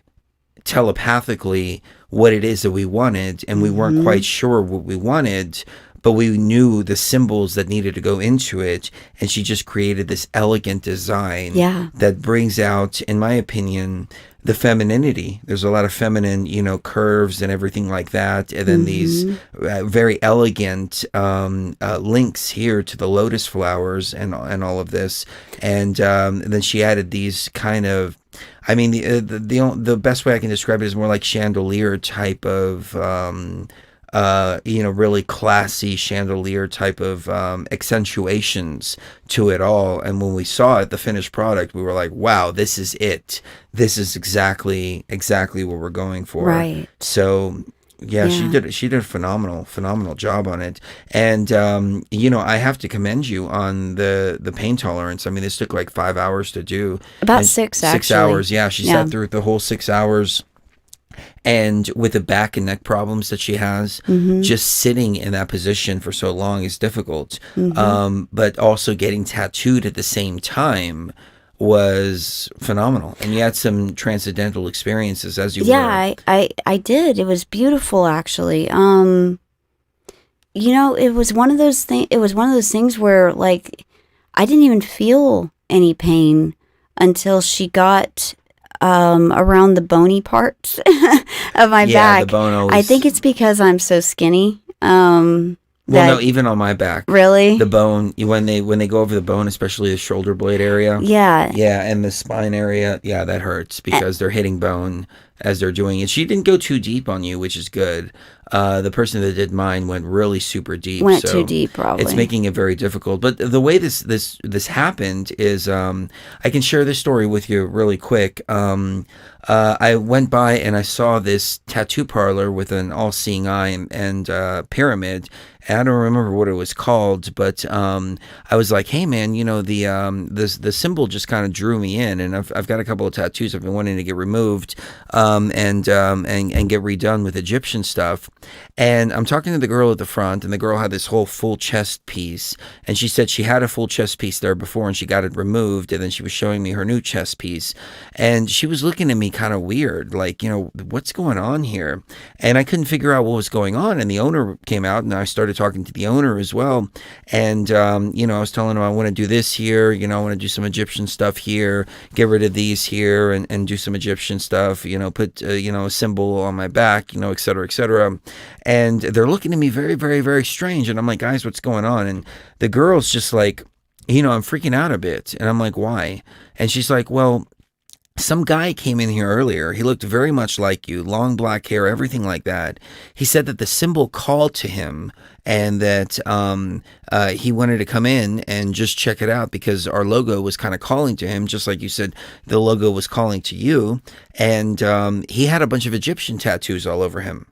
telepathically what it is that we wanted, and we weren't quite sure what we wanted, but we knew the symbols that needed to go into it, and she just created this elegant design that brings out, in my opinion, the femininity. There's a lot of feminine, curves and everything like that, and then these very elegant links here to the lotus flowers and all of this, and then she added these kind of, I mean, the best way I can describe it is more like chandelier type of really classy chandelier type of accentuations to it all. And when we saw it, the finished product, we were like, wow, this is it. This is exactly what we're going for. Right. So yeah, she did a phenomenal job on it. And I have to commend you on the pain tolerance. I mean, this took like 5 hours to do. About 6 actually. 6 hours, yeah. She sat through the whole 6 hours. And with the back and neck problems that she has, just sitting in that position for so long is difficult. But also getting tattooed at the same time was phenomenal. And you had some transcendental experiences as you were. Yeah, I did. It was beautiful, actually. It was one of those things. It was one of those things where, like, I didn't even feel any pain until she got around the bony parts of my back. The bone always... I think it's because I'm so skinny. No, even on my back. Really? The bone, when they go over the bone, especially the shoulder blade area. Yeah. Yeah, and the spine area, yeah, that hurts because they're hitting bone as they're doing it. She didn't go too deep on you, which is good. The person that did mine went really super deep. Went too deep, probably. It's making it very difficult. But the way this happened is, I can share this story with you really quick. I went by and I saw this tattoo parlor with an all-seeing eye and pyramid. And I don't remember what it was called, but I was like, "Hey, man, the symbol just kind of drew me in, and I've got a couple of tattoos I've been wanting to get removed, and get redone with Egyptian stuff." And I'm talking to the girl at the front, and the girl had this whole full chest piece, and she said she had a full chest piece there before, and she got it removed, and then she was showing me her new chest piece, and she was looking at me kind of weird, like, what's going on here? And I couldn't figure out what was going on, and the owner came out, and I started talking to the owner as well, and I was telling him I want to do this here, I want to do some Egyptian stuff here, get rid of these here, and do some Egyptian stuff, put a symbol on my back, et cetera, et cetera. And they're looking at me very, very, very strange, and I'm like, guys, what's going on? And the girl's just like, I'm freaking out a bit, and I'm like, why? And she's like, well, some guy came in here earlier. He looked very much like you, long black hair, everything like that. He said that the symbol called to him and that he wanted to come in and just check it out because our logo was kind of calling to him, just like you said, the logo was calling to you. And he had a bunch of Egyptian tattoos all over him.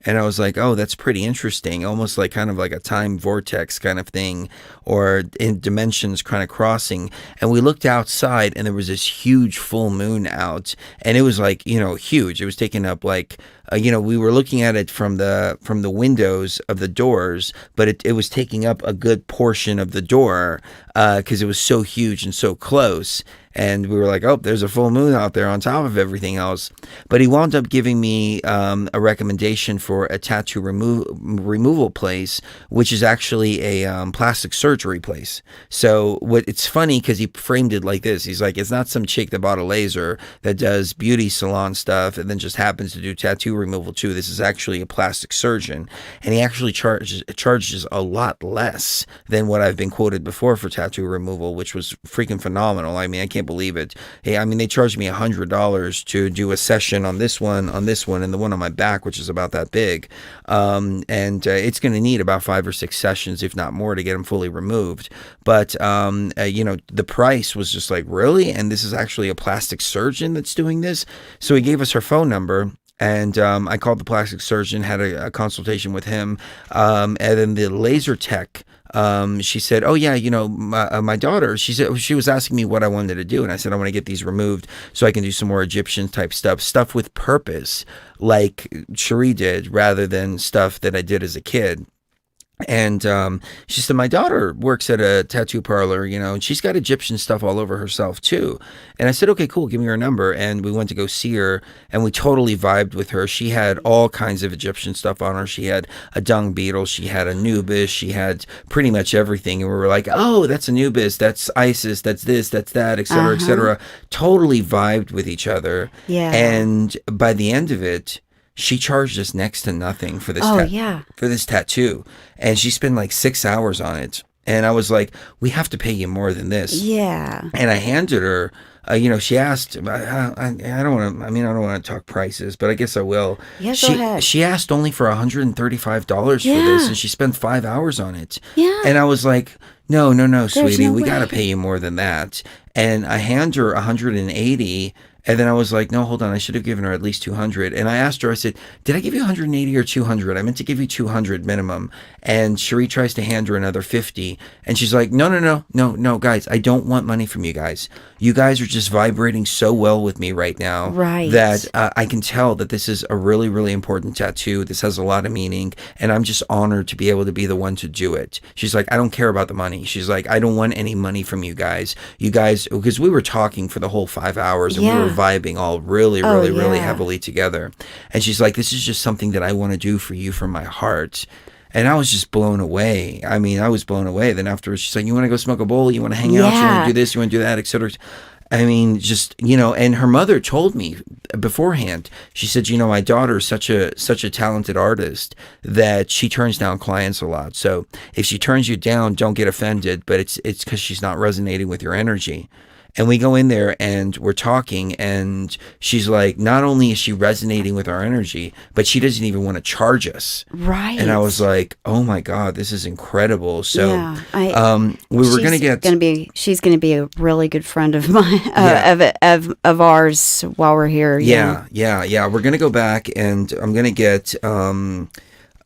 And I was like, oh, that's pretty interesting. Almost like kind of like a time vortex kind of thing, or in dimensions kind of crossing. And we looked outside and there was this huge full moon out, and it was like, huge. It was taking up like, we were looking at it from the windows of the doors, but it was taking up a good portion of the door because it was so huge and so close. And we were like, oh, there's a full moon out there on top of everything else. But he wound up giving me a recommendation for a tattoo removal place, which is actually a plastic surgery place. So it's funny because he framed it like this. He's like, it's not some chick that bought a laser that does beauty salon stuff and then just happens to do tattoo removal too. This is actually a plastic surgeon. And he actually charges a lot less than what I've been quoted before for tattoo removal, which was freaking phenomenal. I mean, I can't believe it. Hey, I mean, they charged me $100 to do a session on this one, and the one on my back, which is about that big. It's going to need about 5 or 6 sessions, if not more, to get them fully removed. But, the price was just like, really? And this is actually a plastic surgeon that's doing this? So he gave us her phone number. And I called the plastic surgeon, had a consultation with him, and then the laser tech. She said, oh yeah, my daughter, she said, she was asking me what I wanted to do. And I said, I want to get these removed so I can do some more Egyptian type stuff with purpose, like Cherie did, rather than stuff that I did as a kid. And she said, my daughter works at a tattoo parlor, and she's got Egyptian stuff all over herself too. And I said, okay, cool, give me her number. And we went to go see her, and we totally vibed with her. She had all kinds of Egyptian stuff on her. She had a dung beetle, she had Anubis, she had pretty much everything. And we were like, oh, that's Anubis, that's Isis, that's this, that's that, et cetera, et cetera. Totally vibed with each other. Yeah. And by the end of it, she charged us next to nothing for this for this tattoo. And she spent like 6 hours on it. And I was like, we have to pay you more than this. Yeah. And I handed her, she asked, I don't want to talk prices, but I guess I will. Yeah, go ahead. She asked only for $135 for this, and she spent 5 hours on it. Yeah. And I was like, no, sweetie, no we way. got to pay you more than that. And I hand her 180. And then I was like, no, hold on. I should have given her at least 200. And I asked her, I said, did I give you 180 or 200? I meant to give you 200 minimum. And Cherie tries to hand her another 50. And she's like, no, guys, I don't want money from you guys. You guys are just vibrating so well with me right now. Right. That I can tell that this is a really, really important tattoo. This has a lot of meaning. And I'm just honored to be able to be the one to do it. She's like, I don't care about the money. She's like, I don't want any money from you guys. You guys, because we were talking for the whole 5 hours and we were vibing all really heavily together. And she's like, this is just something that I want to do for you from my heart. And I was just blown away. I mean, I was blown away. Then afterwards, she's like, you want to go smoke a bowl? You want to hang out? You want to do this? You want to do that? Etc. I mean, just, and her mother told me beforehand, she said, my daughter is such a talented artist that she turns down clients a lot. So if she turns you down, don't get offended, but it's because she's not resonating with your energy. And we go in there and we're talking, and she's like, not only is she resonating with our energy, but she doesn't even want to charge us. Right. And I was like, oh my God, this is incredible. So we were going to get... She's going to be a really good friend of mine, of ours while we're here. Yeah. We're going to go back, and I'm going to get...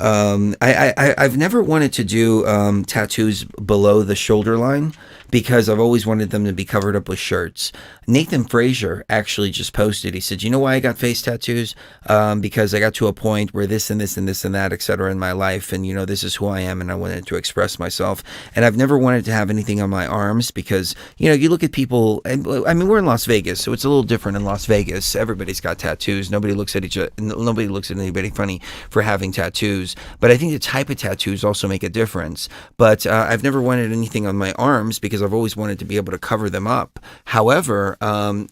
I've never wanted to do tattoos below the shoulder line because I've always wanted them to be covered up with shirts. Nathan Frazier actually just posted, he said, you know why I got face tattoos? Because I got to a point where this and this and this and that, etc. in my life, and this is who I am, and I wanted to express myself. And I've never wanted to have anything on my arms because, you look at people, and I mean, we're in Las Vegas, so it's a little different in Las Vegas. Everybody's got tattoos. Nobody looks at anybody funny for having tattoos. But I think the type of tattoos also make a difference. But I've never wanted anything on my arms because I've always wanted to be able to cover them up. However,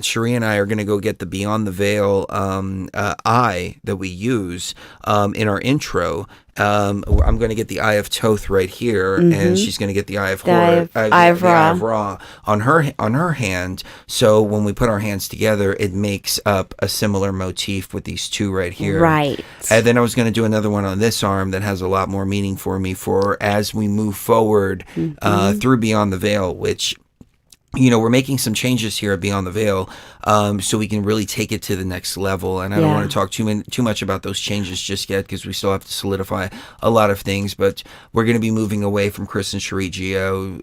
Cherie and I are going to go get the Beyond the Veil eye that we use in our intro. I'm going to get the Eye of Thoth right here, and she's going to get the Eye of Horus, the Eye of Ra on her hand. So when we put our hands together, it makes up a similar motif with these two right here. Right. And then I was going to do another one on this arm that has a lot more meaning for me for as we move forward through Beyond the Veil, which... we're making some changes here at Beyond the Veil so we can really take it to the next level. And I don't want to talk too much about those changes just yet because we still have to solidify a lot of things. But we're going to be moving away from Chris and Cherie Gio.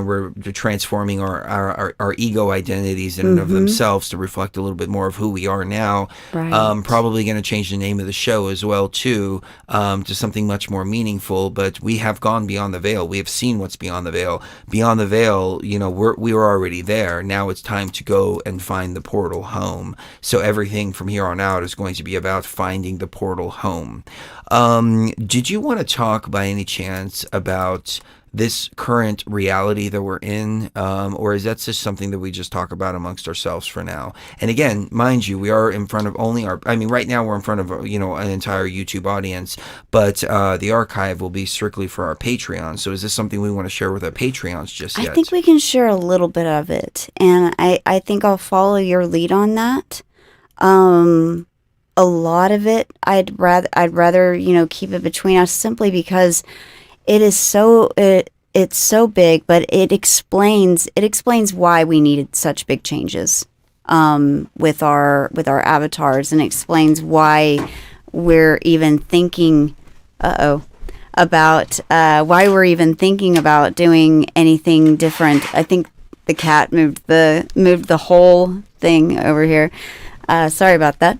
We're transforming our ego identities in and of themselves to reflect a little bit more of who we are now. Right. Probably going to change the name of the show as well, too, to something much more meaningful. But we have gone beyond the veil. We have seen what's beyond the veil. Beyond the veil, we were already there. Now it's time to go and find the portal home. So everything from here on out is going to be about finding the portal home. Did you want to talk by any chance about this current reality that we're in, or is that just something that we just talk about amongst ourselves for now? And again, mind you, we are in front of right now we're in front of an entire YouTube audience, but the archive will be strictly for our Patreon. So is this something we want to share with our Patreons just yet? I think we can share a little bit of it, and I think I'll follow your lead on that. A lot of it, I'd rather keep it between us simply because it is it's so big, but it explains why we needed such big changes with our avatars, and explains why we're even thinking about doing anything different. I think the cat moved the whole thing over here. Sorry about that.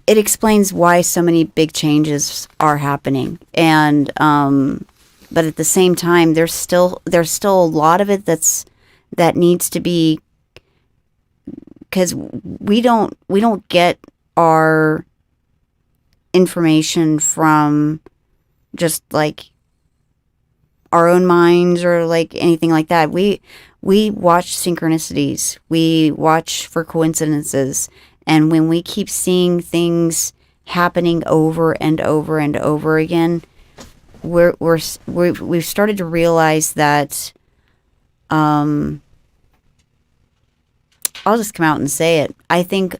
it explains why so many big changes are happening, and but at the same time, there's still a lot of it that needs to be, because we don't get our information from just like our own minds or like anything like that. We watch synchronicities, we watch for coincidences, and when we keep seeing things happening over and over and over again, we've started to realize that I'll just come out and say it. I think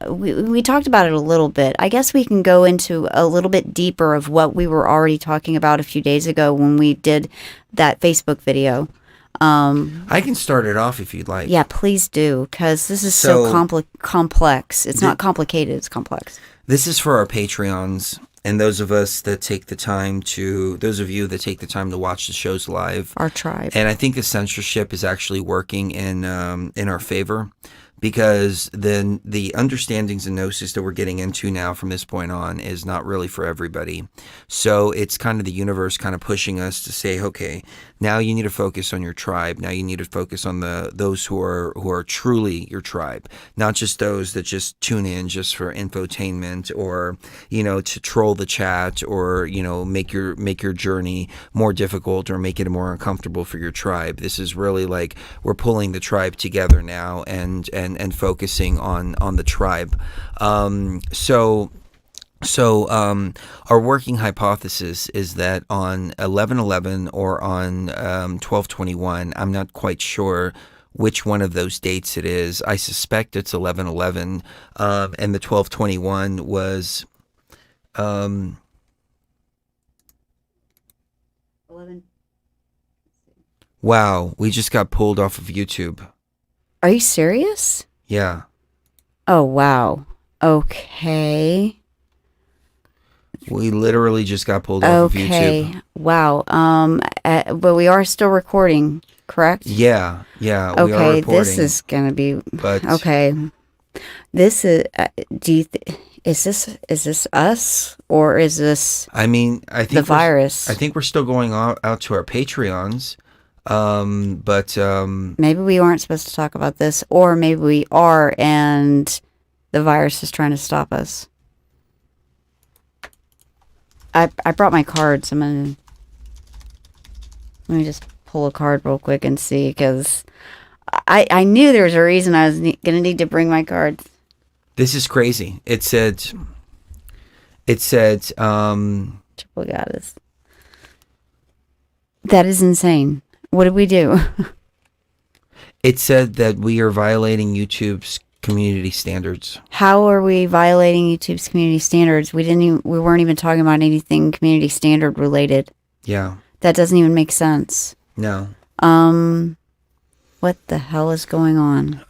we talked about it a little bit. I guess we can go into a little bit deeper of what we were already talking about a few days ago when we did that Facebook video. I can start it off if you'd like. Yeah, please do, because this is so complex. It's not complicated, it's complex. This is for our Patreons and those of us that take the time those of you that take the time to watch the shows live. Our tribe. And I think the censorship is actually working in our favor, because then the understandings and gnosis that we're getting into now from this point on is not really for everybody. So it's kind of the universe kind of pushing us to say, okay, now you need to focus on your tribe. Now you need to focus on those who are truly your tribe, not just those that just tune in just for infotainment or, to troll the chat or, make your journey more difficult or make it more uncomfortable for your tribe. This is really like we're pulling the tribe together now and focusing on the tribe. So our working hypothesis is that on 11/11 or on 12/21, I'm not quite sure which one of those dates it is. I suspect it's 11/11, and the 12/21 was 11. Wow, we just got pulled off of YouTube. Are you serious? Yeah. Oh, wow. Okay. We literally just got pulled off of YouTube. Okay. Wow. But we are still recording, correct? Yeah. We are Okay, recording. this is gonna be. But okay. This is. Is this us, or is this? I mean, I think the virus. I think we're still going out to our Patreons. But maybe we aren't supposed to talk about this, or maybe we are, and the virus is trying to stop us. I brought my cards. Let me just pull a card real quick and see, because I knew there was a reason I was gonna need to bring my cards. This is crazy. It said Triple goddess. That is insane. What did we do? It said that we are violating YouTube's community standards. How are we violating YouTube's community standards? We weren't even talking about anything community standard related. Yeah. That doesn't even make sense. No. What the hell is going on?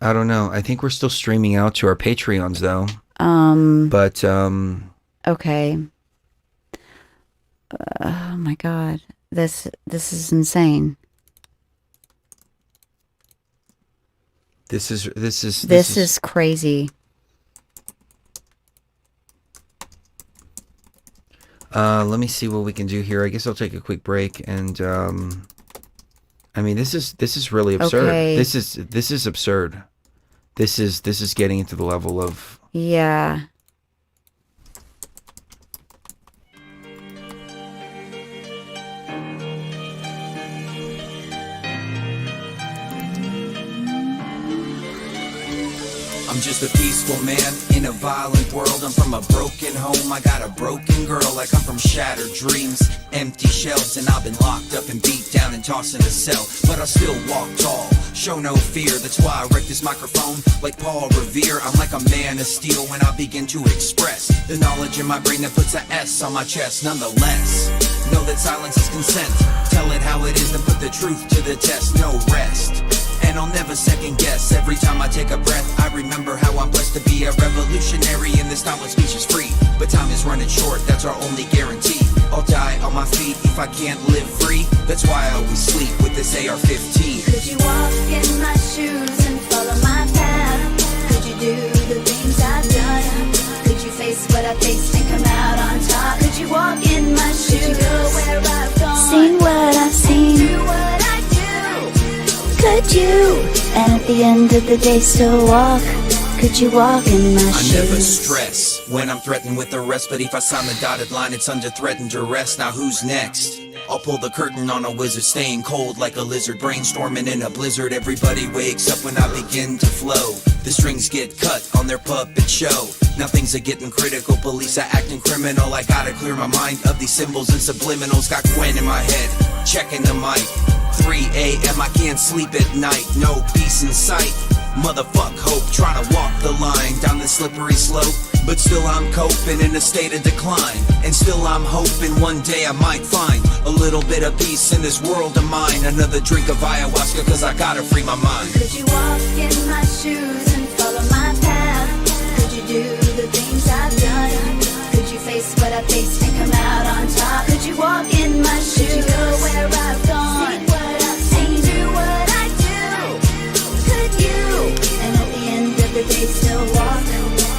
I don't know. I think we're still streaming out to our Patreons though. But okay. Oh my God. This is insane. This is crazy. Let me see what we can do here. I guess I'll take a quick break and I mean this is really absurd. Okay. This is absurd. This is getting into the level of Yeah. I'm just a peaceful man in a violent world. I'm from a broken home, I got a broken girl. I come from shattered dreams, empty shells. And I've been locked up and beat down and tossed in a cell, but I still walk tall, show no fear. That's why I wreck this microphone like Paul Revere. I'm like a man of steel when I begin to express the knowledge in my brain that puts a S on my chest. Nonetheless, know that silence is consent. Tell it how it is, then put the truth to the test. No rest, and I'll never second guess. Every time I take a breath, I remember how I'm blessed to be a revolutionary in this time when speech is free. But time is running short, that's our only guarantee. I'll die on my feet if I can't live free. That's why I always sleep with this AR-15. Could you walk in my shoes and follow my path? Could you do the things I do? what I face and come out on top? Could you walk in my shoes? Could you go where I've gone? Seen what I've seen. Do what I do? Could you? And at the end of the day still walk? Could you walk in my I shoes? never stress when I'm threatened with arrest, but if I sign the dotted line, it's under threat and duress. Now who's next? I'll pull the curtain on a wizard, staying cold like a lizard, brainstorming in a blizzard. Everybody wakes up when I begin to flow. The strings get cut on their puppet show. Now things are getting critical, police are acting criminal. I gotta clear my mind of these symbols and subliminals. Got Gwen in my head, checking the mic. 3 a.m. I can't sleep at night, no peace in sight. Motherfuck hope, trying to walk the line down the slippery slope. But still I'm coping in a state of decline. And still I'm hoping one day I might find a little bit of peace in this world of mine. Another drink of ayahuasca, cause I gotta free my mind. Could you walk in my shoes and follow my path? Could you do the things I've done? Could you face what I faced and come out on top? Could you walk in my shoes? Could you go where I've gone? See what I've seen, do what I do? Could you? And at the end of the day still walk?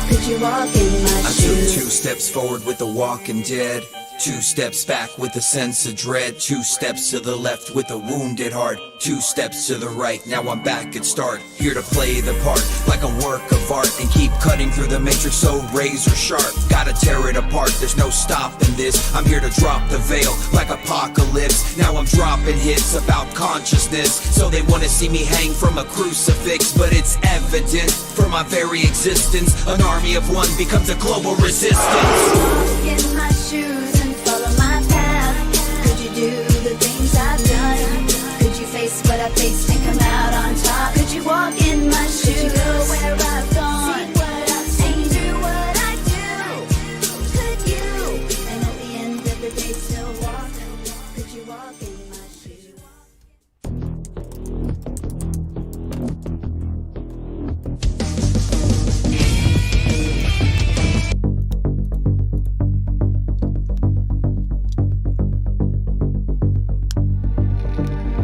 Could you walk in my I took shoes? 2 steps forward with the walking dead, 2 steps back with a sense of dread, 2 steps to the left with a wounded heart, 2 steps to the right, now I'm back at start, here to play the part like a work of art and keep cutting through the matrix so razor sharp. Gotta tear it apart, there's no stopping this. I'm here to drop the veil like apocalypse. Now I'm dropping hits about consciousness, so they wanna see me hang from a crucifix, but it's evident for my very existence. An army of one becomes a global resistance. Walk in my shoes and follow my path. Could you do the things I've done? Could you face what I faced and come out on top? Could you walk in my shoes? Could you go where I've gone? See what I've seen, do what I do? Could you? And at the end of the day still walk? Could you walk in my shoes?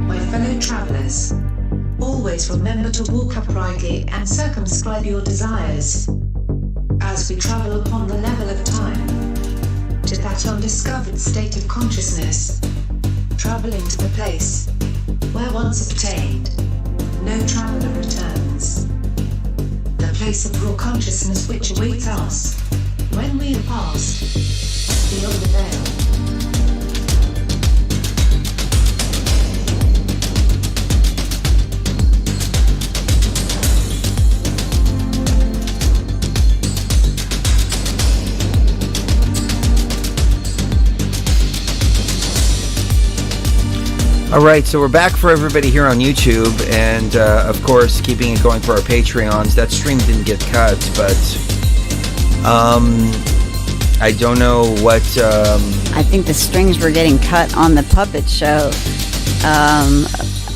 My fellow travelers, always remember to walk uprightly and circumscribe your desires as we travel upon the level of time to that undiscovered state of consciousness, traveling to the place where once obtained, no traveler returns. The place of raw consciousness which awaits us when we have passed beyond the veil. All right, so we're back for everybody here on YouTube, and of course, keeping it going for our Patreons. That stream didn't get cut, but I don't know what. I think the strings were getting cut on the puppet show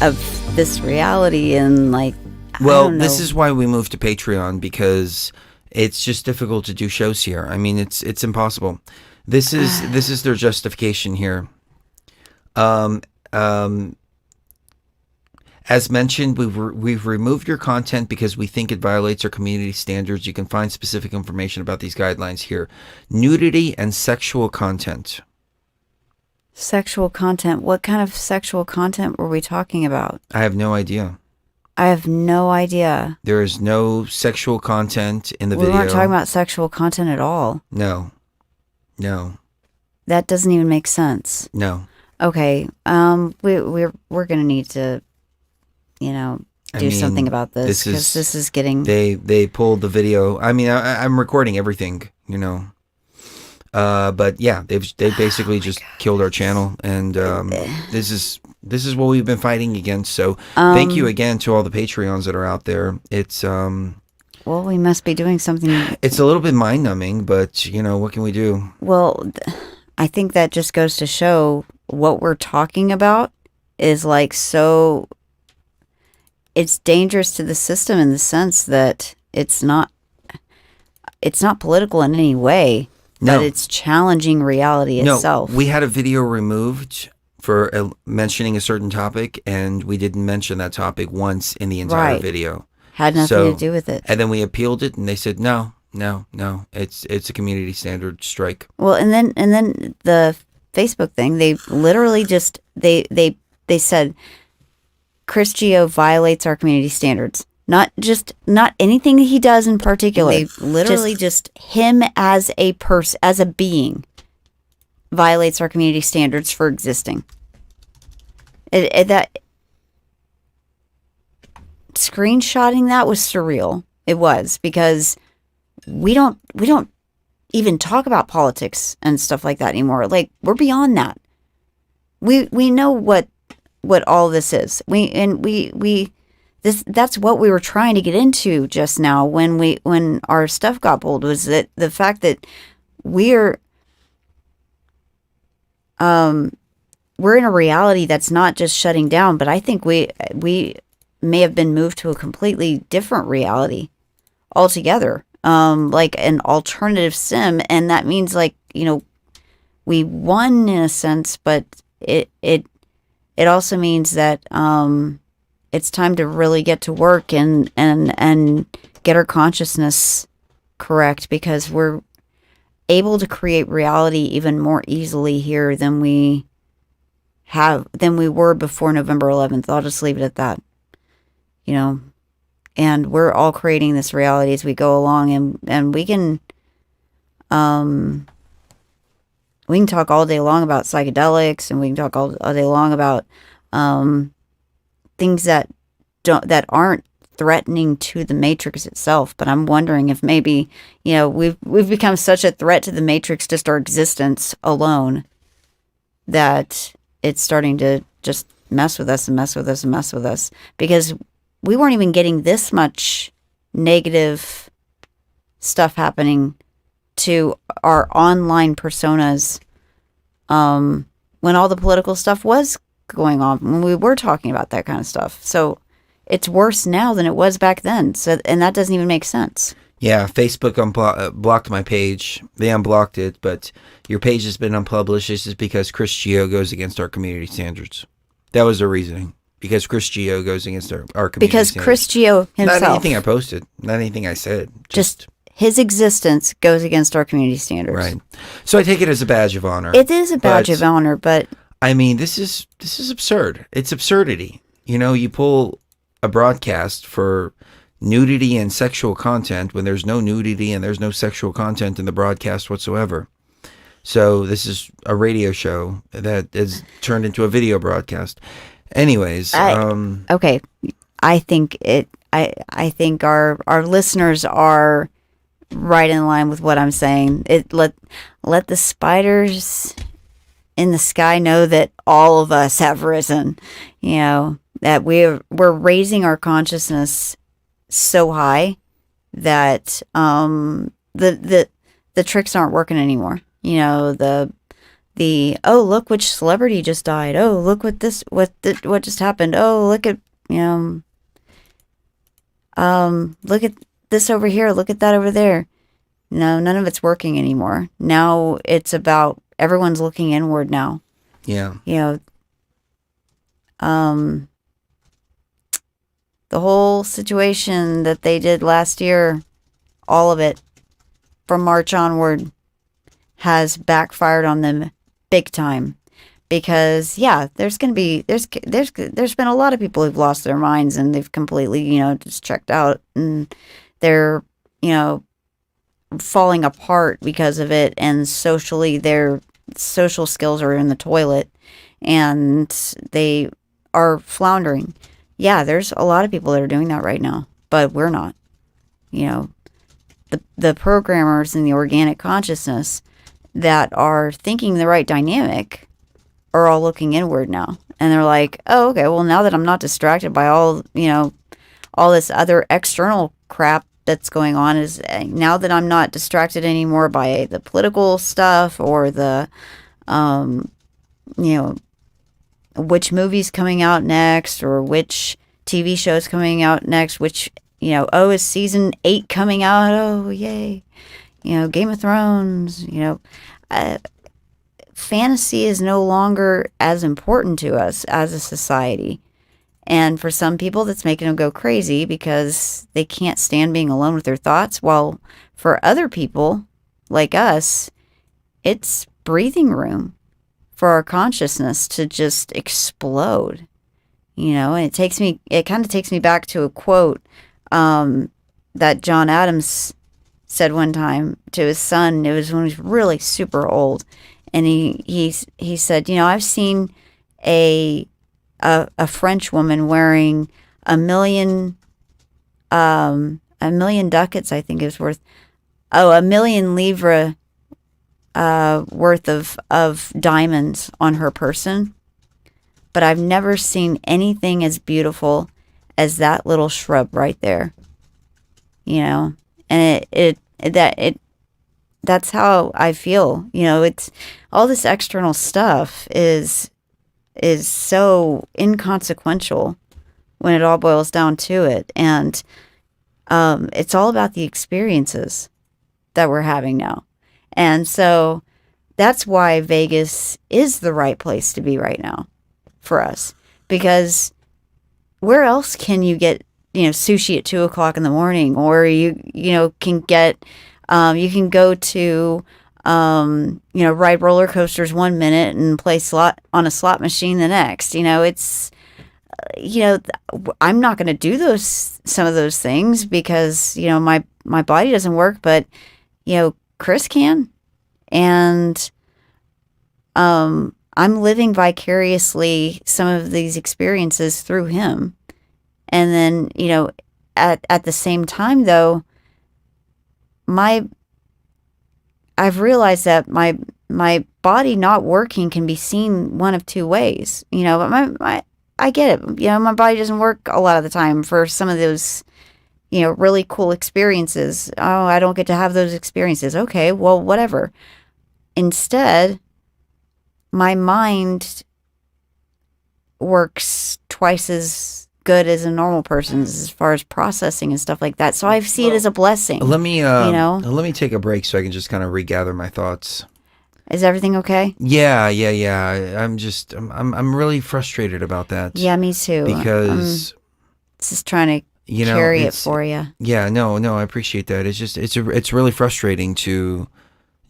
of this reality, and like. Well, I don't know. this is why we moved to Patreon, because it's just difficult to do shows here. I mean, it's impossible. This is their justification here. As mentioned, we've removed your content because we think it violates our community standards. You can find specific information about these guidelines here. Nudity and sexual content. Sexual content. What kind of sexual content were we talking about? I have no idea. I have no idea. There is no sexual content in the We video. weren't talking about sexual content at all. No. That doesn't even make sense. No. Okay. We're gonna need to, do something about this, because this is getting. They pulled the video. I mean, I'm recording everything, but yeah, they basically just killed our channel, and this is what we've been fighting against. So thank you again to all the Patreons that are out there. It's well, we must be doing something. It's a little bit mind numbing, but what can we do? Well, I think that just goes to show what we're talking about is like so. It's dangerous to the system in the sense that it's not political in any way, No. but it's challenging reality itself. No, we had a video removed for mentioning a certain topic, and we didn't mention that topic once in the entire Right. video. Had nothing to do with it. And then we appealed it, and they said, no, No. It's a community standard strike. Well, and then the Facebook thing, they literally just they said Chris Geo violates our community standards. Not anything he does in particular. They literally just him as a person, as a being, violates our community standards for existing. That screenshotting that was surreal. It was, because we don't even talk about politics and stuff like that anymore. Like, we're beyond that. We know what all this is. That's what we were trying to get into just now when our stuff got pulled, was that the fact that we're in a reality that's not just shutting down, but I think we may have been moved to a completely different reality altogether, like an alternative sim. And that means, like, we won in a sense, but it also means that it's time to really get to work and get our consciousness correct, because we're able to create reality even more easily here than we were before November 11th. I'll just leave it at that. And we're all creating this reality as we go along, and we can talk all day long about psychedelics, and we can talk all day long about things that aren't threatening to the Matrix itself. But I'm wondering if maybe, we've become such a threat to the Matrix, just our existence alone, that it's starting to just mess with us and mess with us and mess with us, because we weren't even getting this much negative stuff happening to our online personas when all the political stuff was going on, when we were talking about that kind of stuff. So it's worse now than it was back then. So, and that doesn't even make sense. Yeah, Facebook blocked my page. They unblocked it, but your page has been unpublished. This is because Chris Geo goes against our community standards. That was the reasoning. Because Chris Geo goes against our community Because standards. Chris Geo himself. Not anything I posted. Not anything I said. Just his existence goes against our community standards. Right. So I take it as a badge of honor. It is a badge of honor, but I mean, this is absurd. It's absurdity. You pull a broadcast for nudity and sexual content when there's no nudity and there's no sexual content in the broadcast whatsoever. So this is a radio show that is turned into a video broadcast. Anyways, okay. I think I think our listeners are right in line with what I'm saying. Let the spiders in the sky know that all of us have risen. That we're raising our consciousness so high that the tricks aren't working anymore. The oh, look which celebrity just died. Oh, look what just happened. Oh, look at look at this over here. Look at that over there. No, none of it's working anymore. Now it's about everyone's looking inward now. Yeah. The whole situation that they did last year, all of it from March onward, has backfired on them big time, because there's been a lot of people who've lost their minds, and they've completely just checked out, and they're falling apart because of it, and socially their social skills are in the toilet, and they are floundering. There's a lot of people that are doing that right now, but we're not. The programmers in the organic consciousness that are thinking the right dynamic are all looking inward now. And they're like, oh, okay, well, now that I'm not distracted by all this other external crap that's going on, is now that I'm not distracted anymore by the political stuff or the, which movie's coming out next, or which TV show's coming out next, which, is season 8 coming out? Oh, yay. Game of Thrones, fantasy is no longer as important to us as a society. And for some people, that's making them go crazy because they can't stand being alone with their thoughts. While for other people, like us, it's breathing room for our consciousness to just explode. And it kind of takes me back to a quote that John Adams said one time to his son. It was when he was really super old. And he said, I've seen a French woman wearing a million ducats, I think it was worth, a million livres worth of diamonds on her person. But I've never seen anything as beautiful as that little shrub right there. And that's how I feel. It's all this external stuff is so inconsequential when it all boils down to it. And it's all about the experiences that we're having now. And so that's why Vegas is the right place to be right now for us, because where else can you get sushi at 2:00 in the morning, or you can get you can go to ride roller coasters 1 minute and play slot on a slot machine the next. It's I'm not going to do some of those things because my body doesn't work, but Chris can, and I'm living vicariously some of these experiences through him. And then, at the same time, though, I've realized that my body not working can be seen one of two ways. But I get it. My body doesn't work a lot of the time for some of those, really cool experiences. Oh, I don't get to have those experiences. Okay, well, whatever. Instead, my mind works twice as good as a normal person's as far as processing and stuff like that. So I see it as a blessing. Let me take a break so I can just kind of regather my thoughts. Is everything okay? Yeah. I'm really frustrated about that. Yeah, me too. Because just trying to carry it for you. Yeah, no, I appreciate that. It's just it's really frustrating to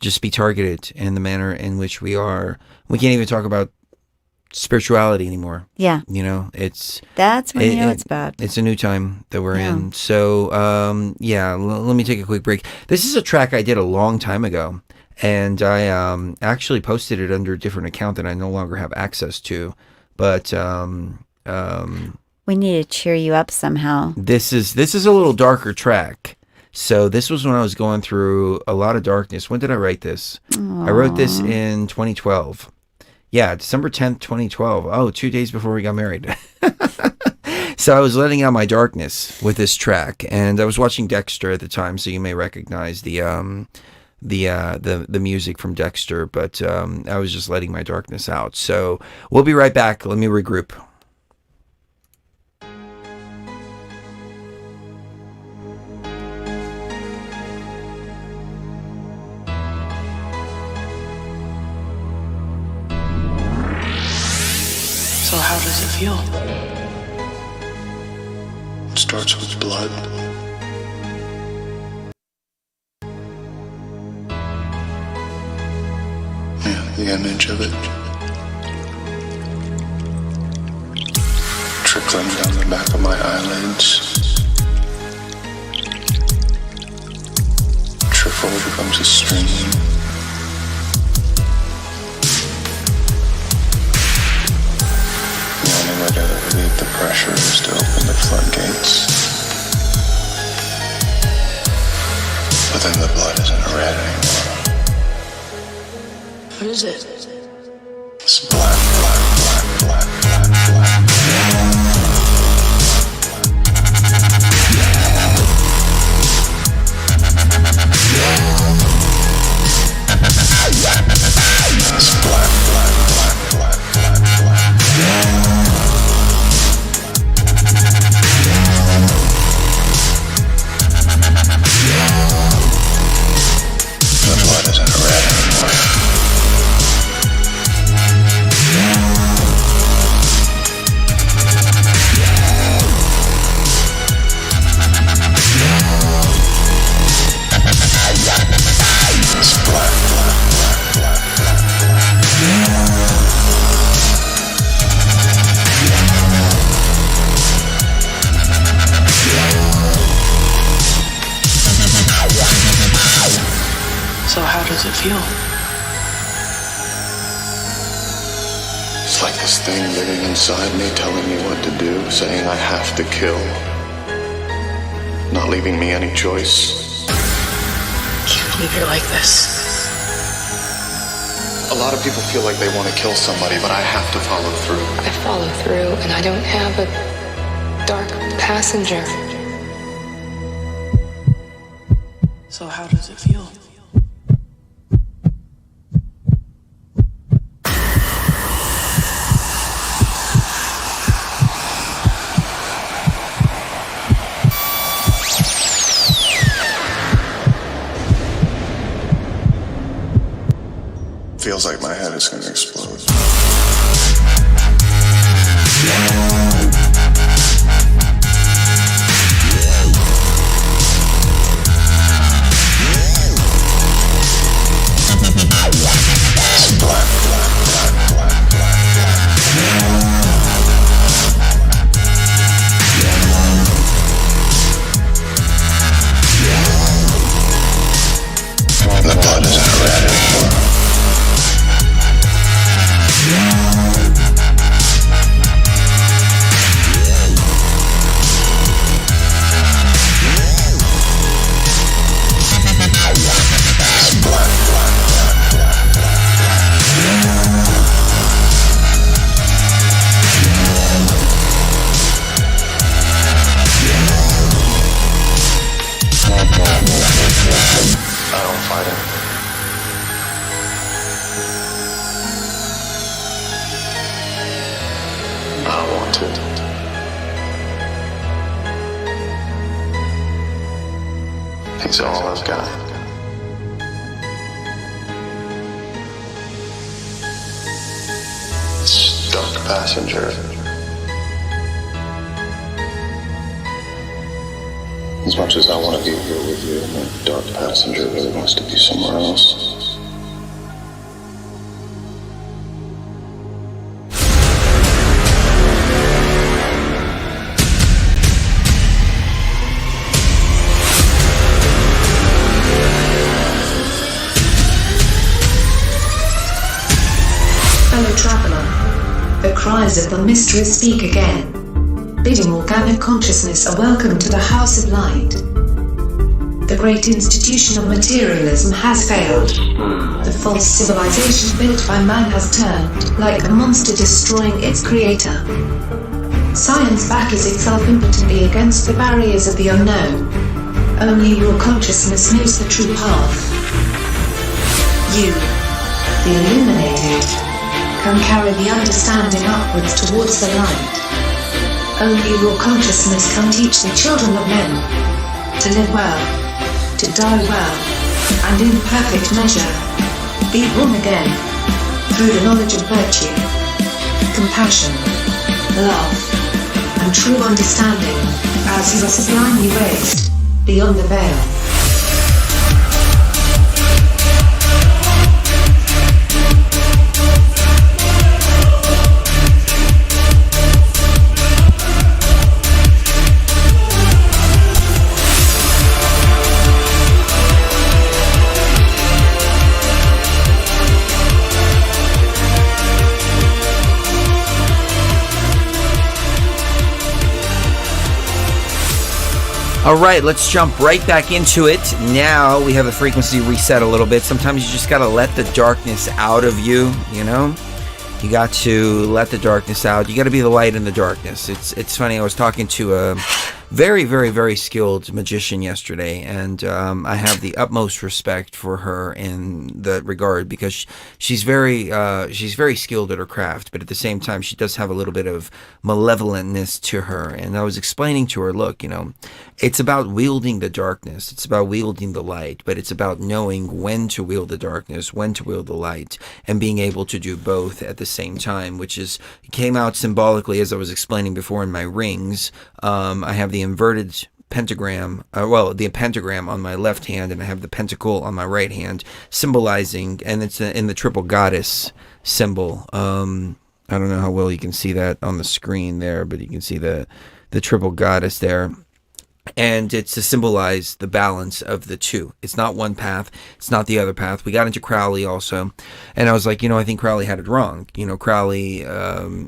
just be targeted in the manner in which we are. We can't even talk about spirituality anymore. Yeah. That's when it's bad. It's a new time that we're in. So, let me take a quick break. This is a track I did a long time ago, and I actually posted it under a different account that I no longer have access to. But we need to cheer you up somehow. This is a little darker track. So this was when I was going through a lot of darkness. When did I write this? Aww. I wrote this in 2012. Yeah, December 10th, 2012. Oh, 2 days before we got married. So I was letting out my darkness with this track, and I was watching Dexter at the time, so you may recognize the music from Dexter, but I was just letting my darkness out. So we'll be right back. Let me regroup. So how does it feel? It starts with blood. Yeah, the image of it trickling down the back of my eyelids. Trickle becomes a stream. The only way to relieve the pressure is to open the floodgates. But then the blood isn't red anymore. What is it? It's black, black, black, black, black, black. It's black, black, black, black, black, black. The blood isn't red anymore. feel? It's like this thing living inside me telling me what to do, saying I have to kill, not leaving me any choice. Can't believe you're like this. A lot of people feel like they want to kill somebody, but I have to follow through. I follow through, and I don't have a dark passenger. So how does it feel? Feels like my head is going to explode. The blood isn't red anymore. I don't fight it. I want to. He's all I've got. It's dark passenger. As much as I want to be here with you, my dark passenger really wants to be somewhere else. Fellow traveler, the cries of the mystery speak again, bidding organic consciousness a welcome to the House of Light. The great institution of materialism has failed. The false civilization built by man has turned, like a monster destroying its creator. Science battles itself impotently against the barriers of the unknown. Only your consciousness knows the true path. You, the illuminated, can carry the understanding upwards towards the light. Only raw consciousness can teach the children of men to live well, to die well, and in perfect measure, be born again, through the knowledge of virtue, compassion, love, and true understanding, as you are sublimely raised, beyond the veil. All right, let's jump right back into it. Now we have the frequency reset a little bit. Sometimes you just got to let the darkness out of you, you know? You got to let the darkness out. You got to be the light in the darkness. It's funny, I was talking to a very, very, very skilled magician yesterday, and I have the utmost respect for her in that regard because she's very skilled at her craft, but at the same time, she does have a little bit of malevolentness to her. And I was explaining to her, look, you know, it's about wielding the darkness. It's about wielding the light, but it's about knowing when to wield the darkness, when to wield the light, and being able to do both at the same time, which came out symbolically as I was explaining before in my rings. I have the inverted pentagram, the pentagram on my left hand, and I have the pentacle on my right hand, symbolizing, and it's in the triple goddess symbol. I don't know how well you can see that on the screen there, but you can see the triple goddess there. And it's to symbolize the balance of the two. It's not one path. It's not the other path. We got into Crowley also, and I was like, I think Crowley had it wrong. Crowley,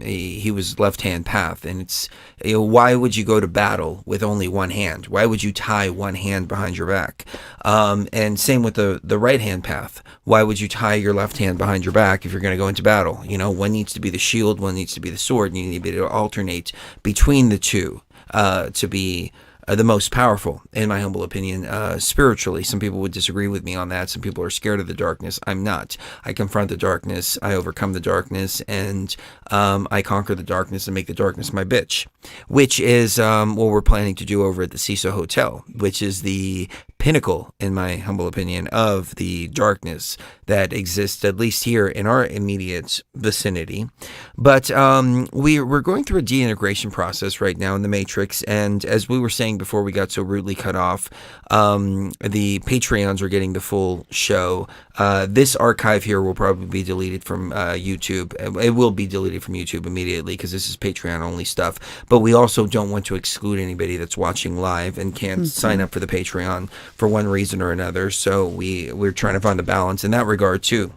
he was left-hand path, and it's, why would you go to battle with only one hand? Why would you tie one hand behind your back? And same with the right-hand path. Why would you tie your left hand behind your back if you're going to go into battle? One needs to be the shield, one needs to be the sword, and you need to be able to alternate between the two to be the most powerful, in my humble opinion, spiritually. Some people would disagree with me on that. Some people are scared of the darkness. I'm not. I confront the darkness. I overcome the darkness, and I conquer the darkness and make the darkness my bitch, which is what we're planning to do over at the CISO Hotel, which is the pinnacle, in my humble opinion, of the darkness that exists, at least here in our immediate vicinity. But we're going through a de-integration process right now in the Matrix, and as we were saying before we got so rudely cut off, the Patreons are getting the full show. This archive here will probably be deleted from YouTube. It will be deleted from YouTube immediately because this is Patreon only stuff. But we also don't want to exclude anybody that's watching live and can't sign up for the Patreon for one reason or another. So we're trying to find a balance in that regard too.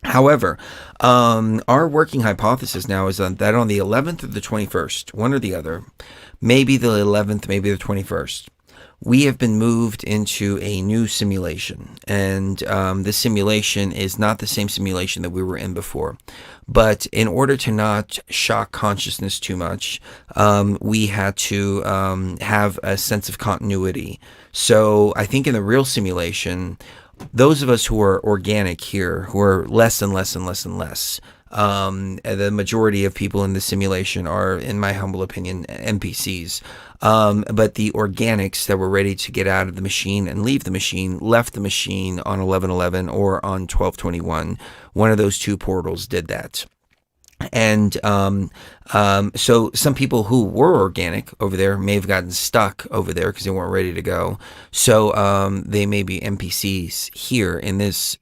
However, our working hypothesis now is that on the 11th or the 21st, one or the other, maybe the 11th, maybe the 21st, we have been moved into a new simulation. And this simulation is not the same simulation that we were in before. But in order to not shock consciousness too much, we had to have a sense of continuity. So I think in the real simulation, those of us who are organic here, who are less and less and less and less, the majority of people in the simulation are, in my humble opinion, NPCs. But the organics that were ready to get out of the machine and leave the machine left the machine on 11/11 or on 12/21. One of those two portals did that. And so some people who were organic over there may have gotten stuck over there because they weren't ready to go. So they may be NPCs here in this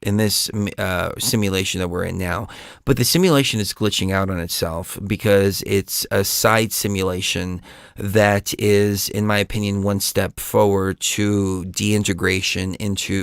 simulation that we're in now. But the simulation is glitching out on itself because it's a side simulation that is, in my opinion, one step forward to deintegration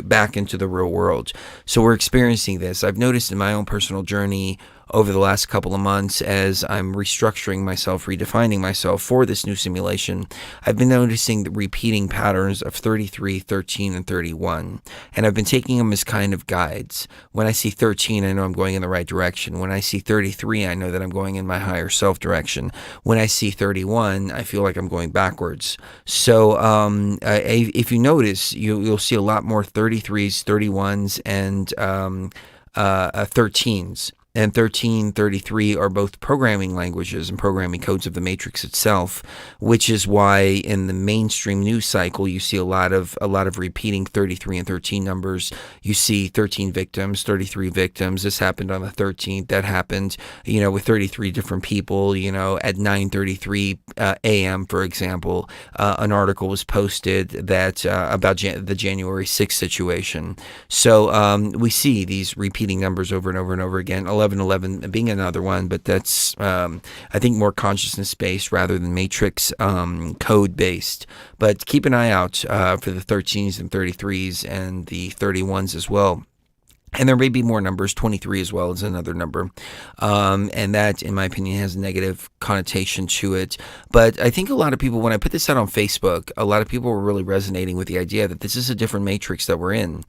back into the real world. So we're experiencing this. I've noticed in my own personal journey over the last couple of months as I'm restructuring myself, redefining myself for this new simulation, I've been noticing the repeating patterns of 33, 13, and 31. And I've been taking them as kind of guides. When I see 13, I know I'm going in the right direction. When I see 33, I know that I'm going in my higher self direction. When I see 31, I feel like I'm going backwards. So if you notice, you'll see a lot more 33s, 31s, and 13s. And 13, 33 are both programming languages and programming codes of the Matrix itself, which is why in the mainstream news cycle you see a lot of repeating 33 and 13 numbers. You see 13 victims, 33 victims. This happened on the 13th. That happened, with 33 different people. At 9:33 a.m., for example, an article was posted that about the January 6th situation. So we see these repeating numbers over and over and over again. 11/11 being another one, but that's I think more consciousness based rather than Matrix code based. But keep an eye out for the 13s and 33s and the 31s as well. And there may be more numbers. 23 as well is another number. And that, in my opinion, has a negative connotation to it. But I think a lot of people, when I put this out on Facebook, a lot of people were really resonating with the idea that this is a different Matrix that we're in.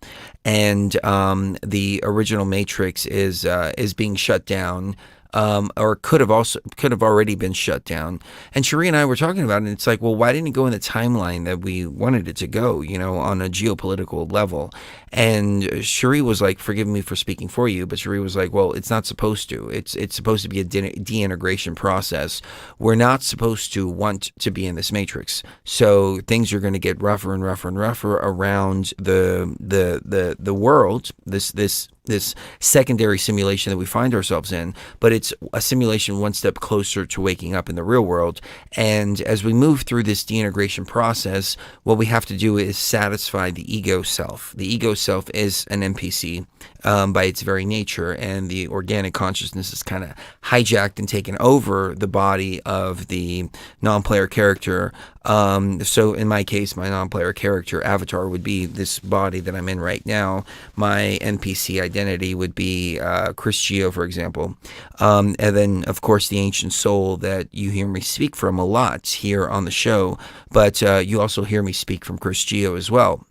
And the original Matrix is being shut down. Or could have already been shut down. And Cherie and I were talking about it, and it's like, well, why didn't it go in the timeline that we wanted it to go, on a geopolitical level? And Cherie was like, forgive me for speaking for you, but Cherie was like, well, it's not supposed to. It's supposed to be a de-integration process. We're not supposed to want to be in this Matrix. So things are going to get rougher and rougher and rougher around the world, this this secondary simulation that we find ourselves in, but it's a simulation one step closer to waking up in the real world. And as we move through this deintegration process, what we have to do is satisfy the ego self. The ego self is an NPC by its very nature, and the organic consciousness is kind of hijacked and taken over the body of the non-player character. So in my case, my non-player character avatar would be this body that I'm in right now. My NPC identity would be Chris Geo, for example. And then, of course, the ancient soul that you hear me speak from a lot here on the show, but you also hear me speak from Chris Geo as well.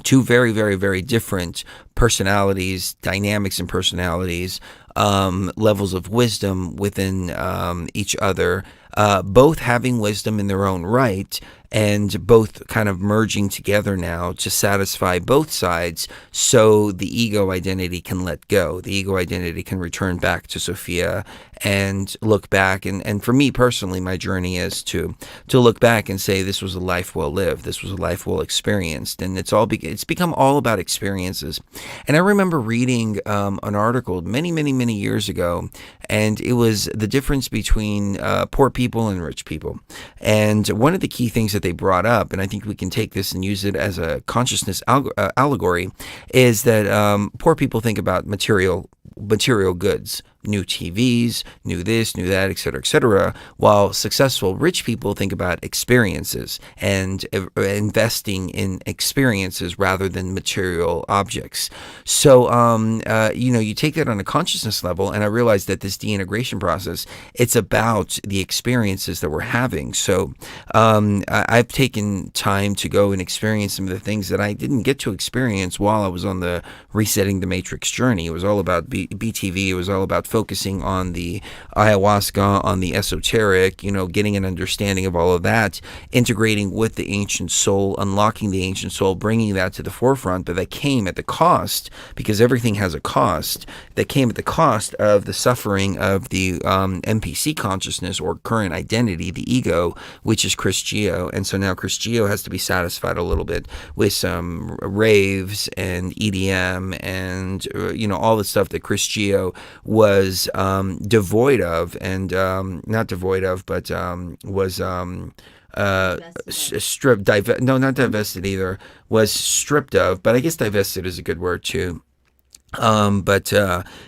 Two very, very, very different personalities, dynamics and personalities, levels of wisdom within each other, both having wisdom in their own right, and both kind of merging together now to satisfy both sides, so the ego identity can let go. The ego identity can return back to Sophia and look back. And for me personally, my journey is to look back and say, this was a life well lived. This was a life well experienced. And it's become all about experiences. And I remember reading an article many, many, many years ago, and it was the difference between poor people and rich people. And one of the key things that they brought up, and I think we can take this and use it as a consciousness allegory, is that poor people think about material goods, new TVs, new this, new that, etc., while successful rich people think about experiences and investing in experiences rather than material objects. So, you take that on a consciousness level, and I realized that this deintegration process, it's about the experiences that we're having. So, I've taken time to go and experience some of the things that I didn't get to experience while I was on the Resetting the Matrix journey. It was all about BTV. It was all about focusing on the ayahuasca, on the esoteric, getting an understanding of all of that, integrating with the ancient soul, unlocking the ancient soul, bringing that to the forefront. But that came at the cost, because everything has a cost, that came at the cost of the suffering of the NPC consciousness, or current identity, the ego, which is Chris Geo. And so now Chris Geo has to be satisfied a little bit with some raves and EDM and, all the stuff that Chris Geo was devoid of, and not devoid of, but was stripped, not divested either, was stripped of, but I guess divested is a good word too. But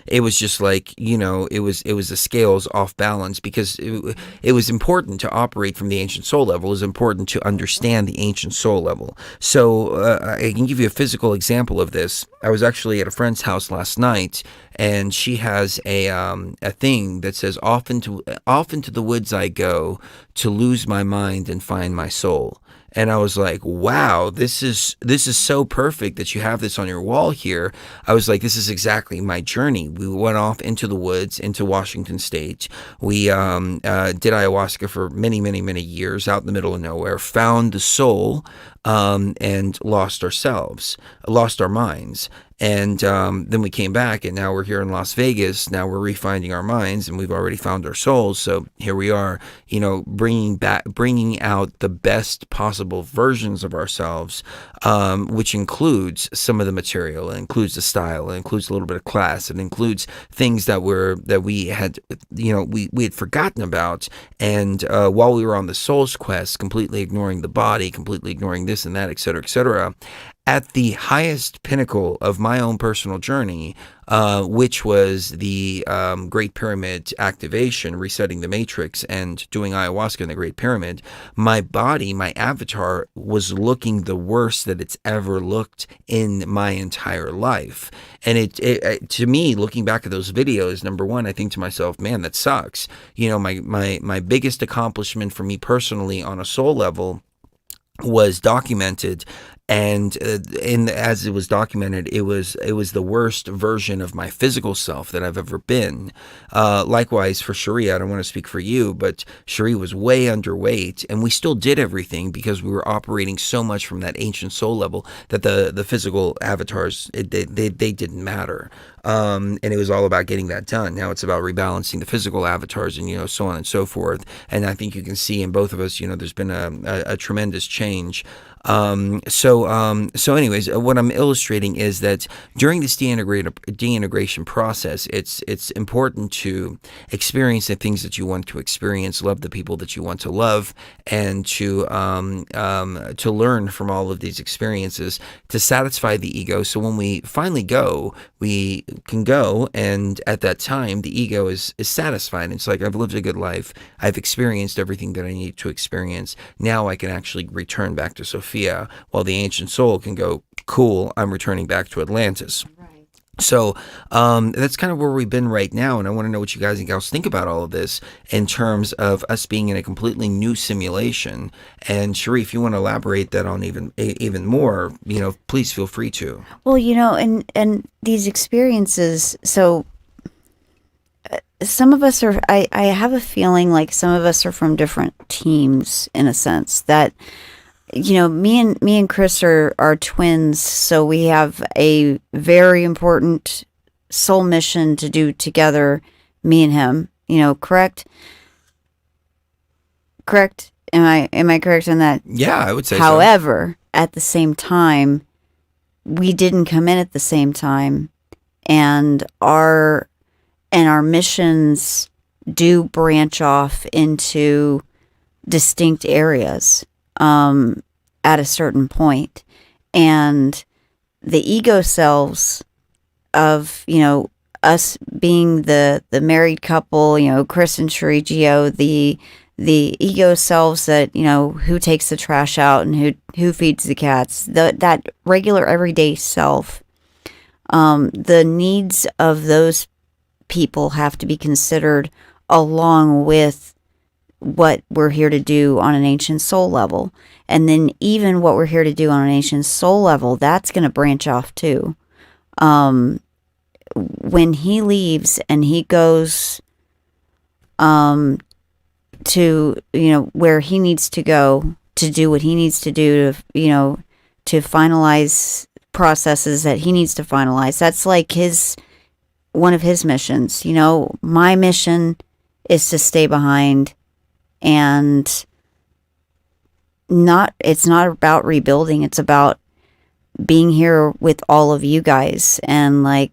it was just like, it was the scales off balance, because it was important to operate from the ancient soul level. It was important to understand the ancient soul level. So I can give you a physical example of this. I was actually at a friend's house last night, and she has a thing that says, often to the woods I go, to lose my mind and find my soul. And I was like, wow, this is so perfect that you have this on your wall here. I was like, this is exactly my journey. We went off into the woods, into Washington State. We did ayahuasca for many, many, many years out in the middle of nowhere, found the soul, and lost our minds. And then we came back, and now we're here in Las Vegas. Now we're refinding our minds, and we've already found our souls. So here we are, bringing out the best possible versions of ourselves, which includes some of the material, it includes the style, it includes a little bit of class, it includes things that we had forgotten about. And while we were on the soul's quest, completely ignoring the body, completely ignoring this and that, etc., at the highest pinnacle of my own personal journey, which was the Great Pyramid activation, resetting the Matrix, and doing ayahuasca in the Great Pyramid, my body, my avatar, was looking the worst that it's ever looked in my entire life. And it to me, looking back at those videos, number one, I think to myself, man, that sucks. My biggest accomplishment for me personally on a soul level was documented, and as it was documented, it was the worst version of my physical self that I've ever been. Likewise for Cherie, I don't want to speak for you, but Cherie was way underweight, and we still did everything because we were operating so much from that ancient soul level that the physical avatars, they didn't matter. And it was all about getting that done. Now it's about rebalancing the physical avatars, and so on and so forth. And I think you can see in both of us, there's been a tremendous change. So So anyways, what I'm illustrating is that during this deintegration process, it's important to experience the things that you want to experience, love the people that you want to love, and to learn from all of these experiences to satisfy the ego. So when we finally go, we can go, and at that time, the ego is satisfied. It's like, I've lived a good life. I've experienced everything that I need to experience. Now I can actually return back to Sophia, while the ancient soul can go, cool, I'm returning back to Atlantis. So that's kind of where we've been right now, and I want to know what you guys and gals think about all of this in terms of us being in a completely new simulation. And Sharif, if you want to elaborate that on even more, please feel free to. Well, and these experiences, so some of us are, I have a feeling like some of us are from different teams, in a sense that, me and Chris are twins, so we have a very important soul mission to do together, me and him, correct? Correct? Am I correct on that? Yeah, I would say However, at the same time, we didn't come in at the same time, and our missions do branch off into distinct areas at a certain point. And the ego selves of, us being the married couple, Chris and Sheree Gio, the ego selves that, who takes the trash out and who feeds the cats, that regular everyday self, the needs of those people have to be considered along with what we're here to do on an ancient soul level. And then even what we're here to do on an ancient soul level, that's going to branch off too. When he leaves and he goes to, where he needs to go to do what he needs to do to finalize processes that he needs to finalize, that's like one of his missions. My mission is to stay behind, and it's not about rebuilding. It's about being here with all of you guys. And I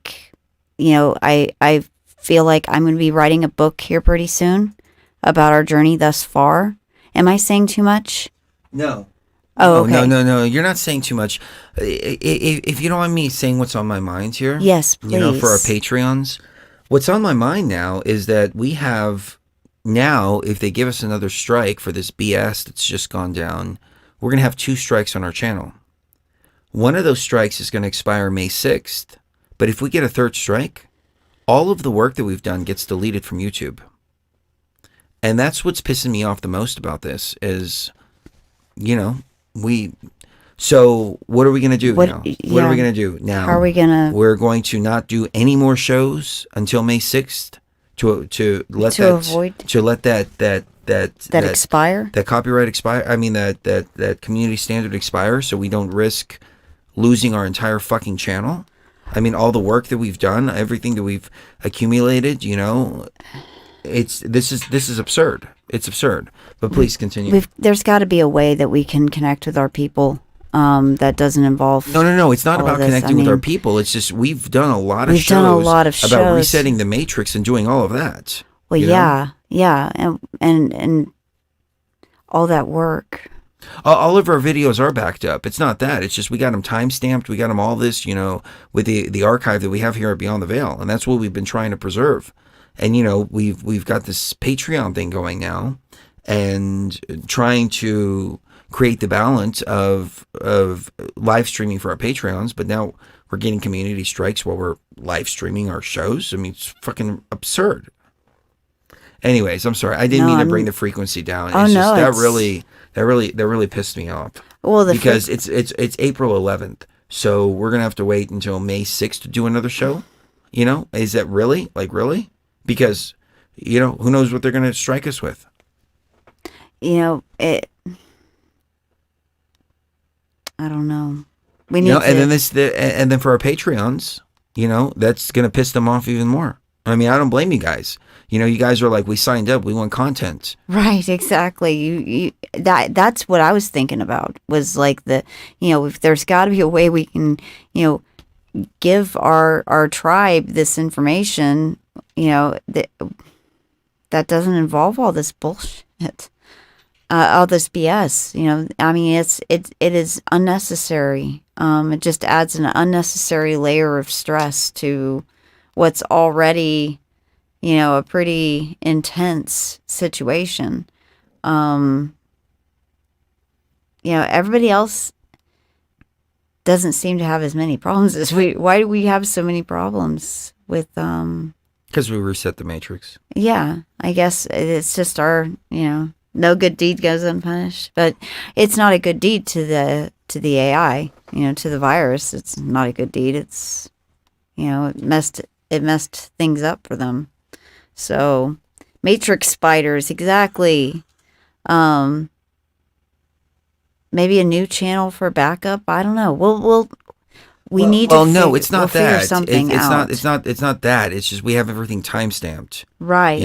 feel like I'm going to be writing a book here pretty soon about our journey thus far. Am I saying too much? No. Oh, okay. No. You're not saying too much. If you don't mind me saying what's on my mind here. Yes, please. For our Patreons. What's on my mind now is that we have now, if they give us another strike for this BS that's just gone down, we're going to have 2 strikes on our channel. One of those strikes is going to expire May 6th. But if we get a 3rd strike, all of the work that we've done gets deleted from YouTube. And that's what's pissing me off the most about this is, so what are we going to do now? What are we going to do now? How are we going to? We're going to not do any more shows until May 6th to let that expire? That copyright expire. I mean, that community standard expire, so we don't risk losing our entire fucking channel. I mean, all the work that we've done, everything that we've accumulated, this is absurd. It's absurd. But please continue. There's got to be a way that we can connect with our people that doesn't involve. No. It's not about connecting with our people. It's just we've done a lot of shows about resetting the matrix and doing all of that. Well, yeah, and all that work. All of our videos are backed up. It's not that. It's just we got them time stamped. We got them all this, with the archive that we have here at Beyond the Veil, and that's what we've been trying to preserve. And we've got this Patreon thing going now, and trying to create the balance of live streaming for our Patreons. But now we're getting community strikes while we're live streaming our shows. I mean, it's fucking absurd. Anyways, I'm sorry. I didn't mean to bring the frequency down. It's just that really pissed me off. Well, because it's April 11th, so we're gonna have to wait until May 6th to do another show. Is that really really? Because who knows what they're gonna strike us with? I don't know. We need and then for our Patreons, that's gonna piss them off even more. I mean, I don't blame you guys. You guys are like, we signed up, we want content. Right, exactly. That's what I was thinking about, was like if there's got to be a way we can, give our tribe this information, that doesn't involve all this bullshit, all this BS. I mean, it is unnecessary. It just adds an unnecessary layer of stress to what's already, a pretty intense situation. Everybody else doesn't seem to have as many problems as we. Why do we have so many problems with? Because we reset the matrix. Yeah, I guess it's just our, no good deed goes unpunished. But it's not a good deed to the AI, to the virus. It's not a good deed. It's, it messed things up for them. So, matrix spiders, exactly. Maybe a new channel for backup. I don't know. We need to. Well, no, it's not that. Something out. It's not that. It's just we have everything time stamped. Right.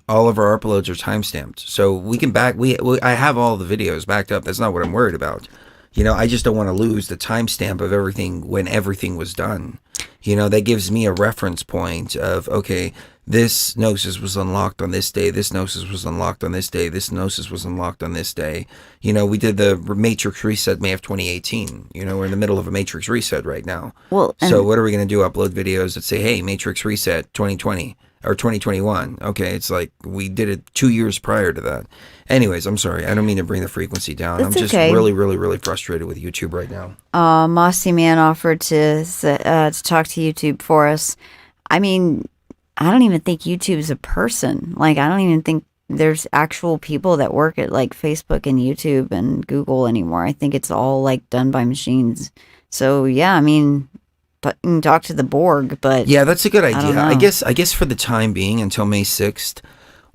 All of our uploads are time stamped, so we can I have all the videos backed up. That's not what I'm worried about. I just don't want to lose the timestamp of everything when everything was done. That gives me a reference point of, okay, this gnosis was unlocked on this day, this gnosis was unlocked on this day, this gnosis was unlocked on this day. We did the Matrix reset May of 2018. We're in the middle of a Matrix reset right now. Well, so what are we going to do? Upload videos that say, hey, Matrix reset 2020 or 2021. Okay, it's like we did it 2 years prior to that. Anyways, I'm sorry. I don't mean to bring the frequency down. That's I'm just okay. really, really, really frustrated with YouTube right now. Mossy Man offered to talk to YouTube for us. I mean, I don't even think YouTube is a person. Like, I don't even think there's actual people that work at like Facebook and YouTube and Google anymore. I think it's all like done by machines. So yeah, I mean, but you can talk to the Borg, but yeah, that's a good idea. I guess for the time being, until May 6th,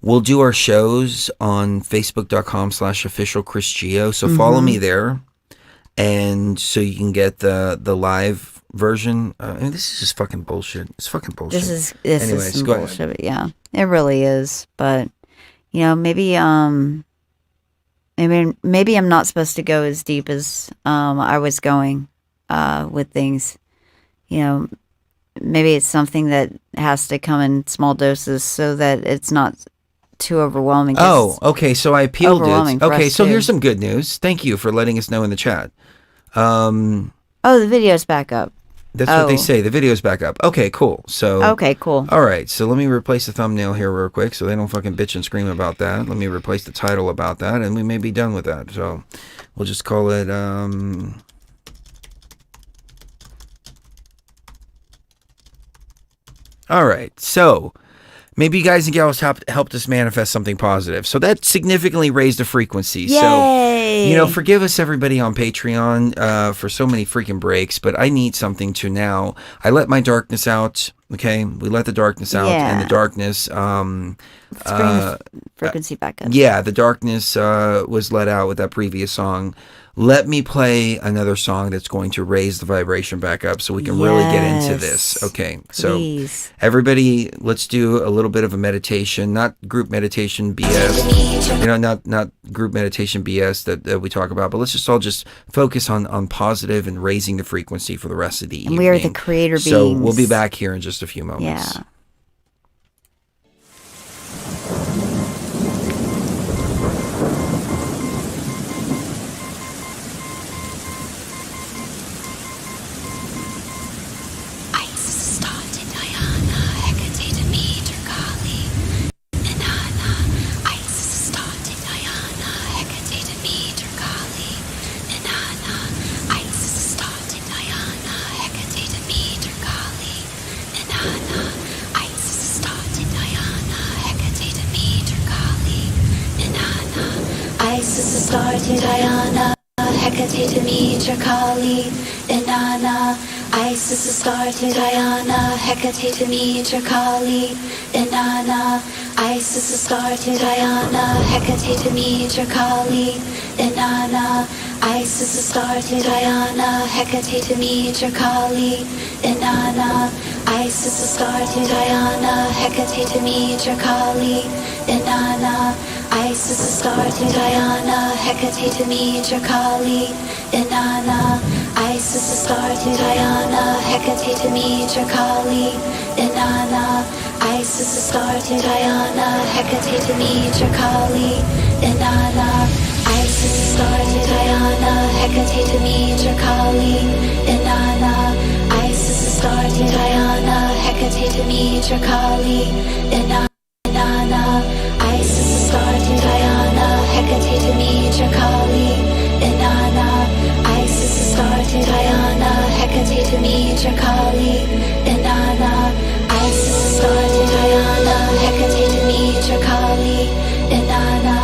we'll do our shows on facebook.com/officialchrisgeo. So follow me there, and so you can get the live version. This is just fucking bullshit. It's fucking bullshit. This Anyways, is some go bullshit. ahead. But yeah, it really is. But maybe I'm not supposed to go as deep as I was going with things. Maybe it's something that has to come in small doses so that it's not too overwhelming. Oh, okay. So I appealed it. Okay, so too. here's some good news. Thank you for letting us know in the chat. The video's back up. That's what they say. The video's back up. Okay, cool. So okay, cool. All right. So let me replace the thumbnail here real quick, so they don't fucking bitch and scream about that. Let me replace the title about that, and we may be done with that. So we'll just call it. All right. So maybe you guys and gals helped us manifest something positive. So that significantly raised the frequency. Yay! So, forgive us, everybody, on Patreon for so many freaking breaks, but I need something to now. I let my darkness out, okay? We let the darkness out, and the darkness... Let's bring the frequency back up. Yeah, the darkness was let out with that previous song. Let me play another song that's going to raise the vibration back up so we can really get into this. Okay, please. So everybody, let's do a little bit of a meditation, not group meditation BS, not group meditation BS that we talk about, but let's just all focus on positive and raising the frequency for the rest of the evening. We are the creator beings. So we'll be back here in just a few moments. Yeah. Isis, Astarte, Diana, Hecate, Demeter, Kali, Inanna. Isis, Astarte, Diana, Hecate, Demeter, Kali, Inanna. Isis, Astarte, Diana, Hecate, Demeter, Kali, Inanna. Isis, Astarte, Diana, Hecate, Demeter, Kali, Inanna. Isis, Astarte, Diana, Hecate, Demeter, Kali, Inanna. Isis, Astarte, Diana, Hecate, Demeter, Kali, Inanna. Isis, Astarte, Diana, Hecate, Demeter, Kali, Inanna. Isis, Astarte, Diana, Hecate, Demeter, Kali, Inanna. Isis, Astarte, Diana, Hecate, Demeter, Kali, Inanna. Isis, Astarte, Diana, Hecate, Demeter, Kali, Inanna. Isis, Astarte, Diana, Hecate, Demeter, Kali, Inanna. Isis, Astarte, Diana, Hecate, Demeter, Kali, Inanna. Isis, Astarte, Diana, Hecate, Demeter, Kali, Inanna.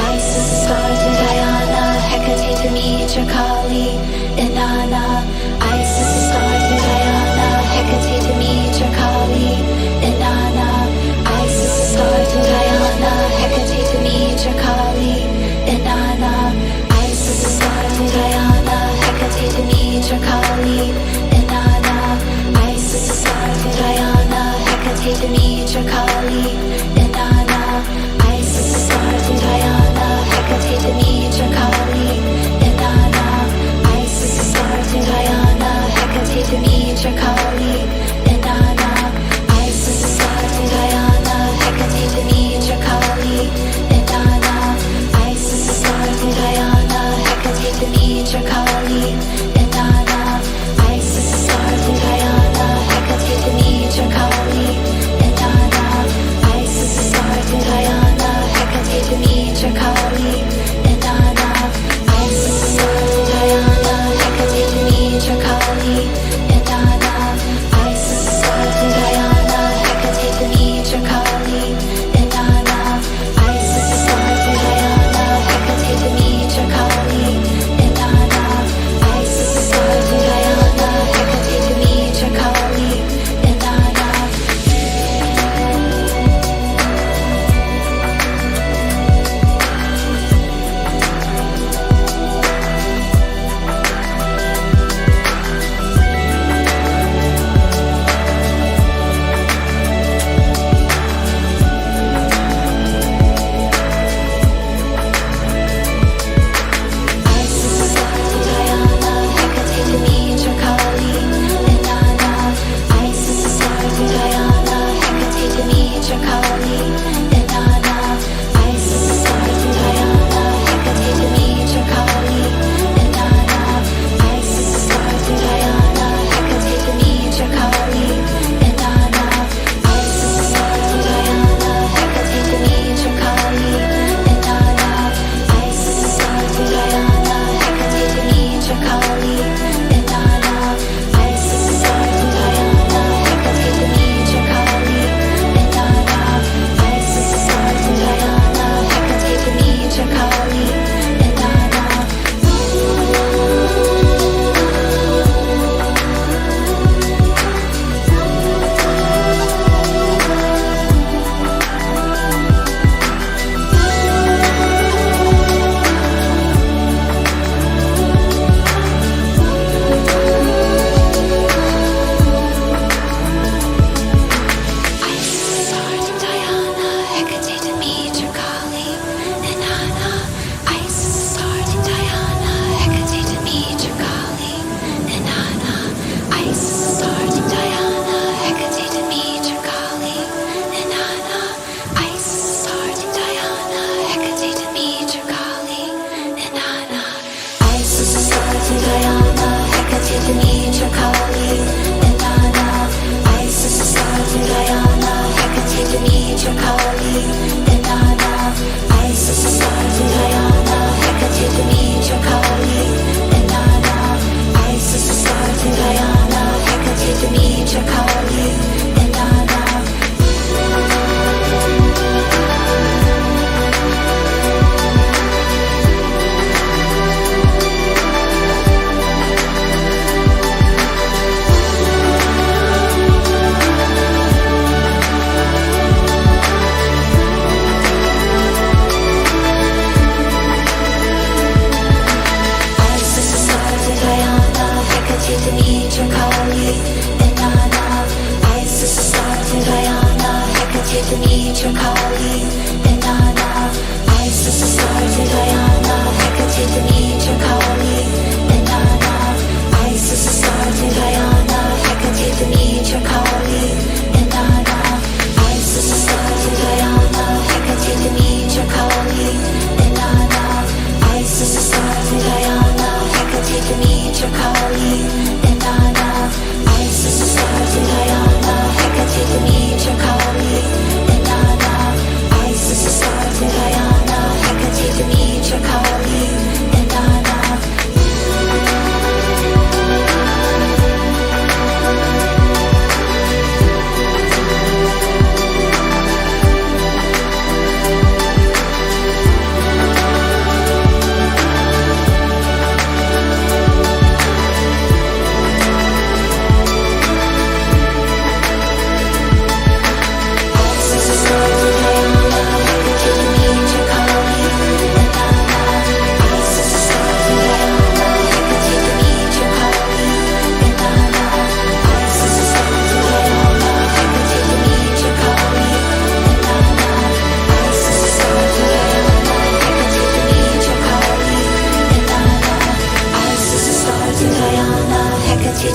Isis, Astarte, Diana, Hecate, Demeter, Kali, Inanna. Isis, Astarte, Diana, Hecate, Demeter, Kali, Inanna. Isis, Astarte, Diana, Hecate, Demeter, Kali, Inanna. Isis, Astarte, Diana, Hecate, Demeter, Kali, Inanna. Isis, Astarte, Diana, Hecate, Demeter, Kali, Inanna. Isis, Astarte, Diana, Hecate, Demeter, Kali, Inanna. Demeter, Kali, Inanna, Isis, Astarte, Diana, Hecate, Demeter, Kali, Inanna, Isis, Astarte, Diana, Hecate, Demeter, Kali, Inanna, Isis, Astarte, Diana, Hecate, Demeter, Kali, Inanna, Isis, Astarte, Diana, Hecate, Demeter, Kali, Inanna, Isis, Astarte, Diana, Hecate, Demeter, Kali, Inanna, Isis, Astarte, Diana, Hecate, Demeter, Kali, Inanna.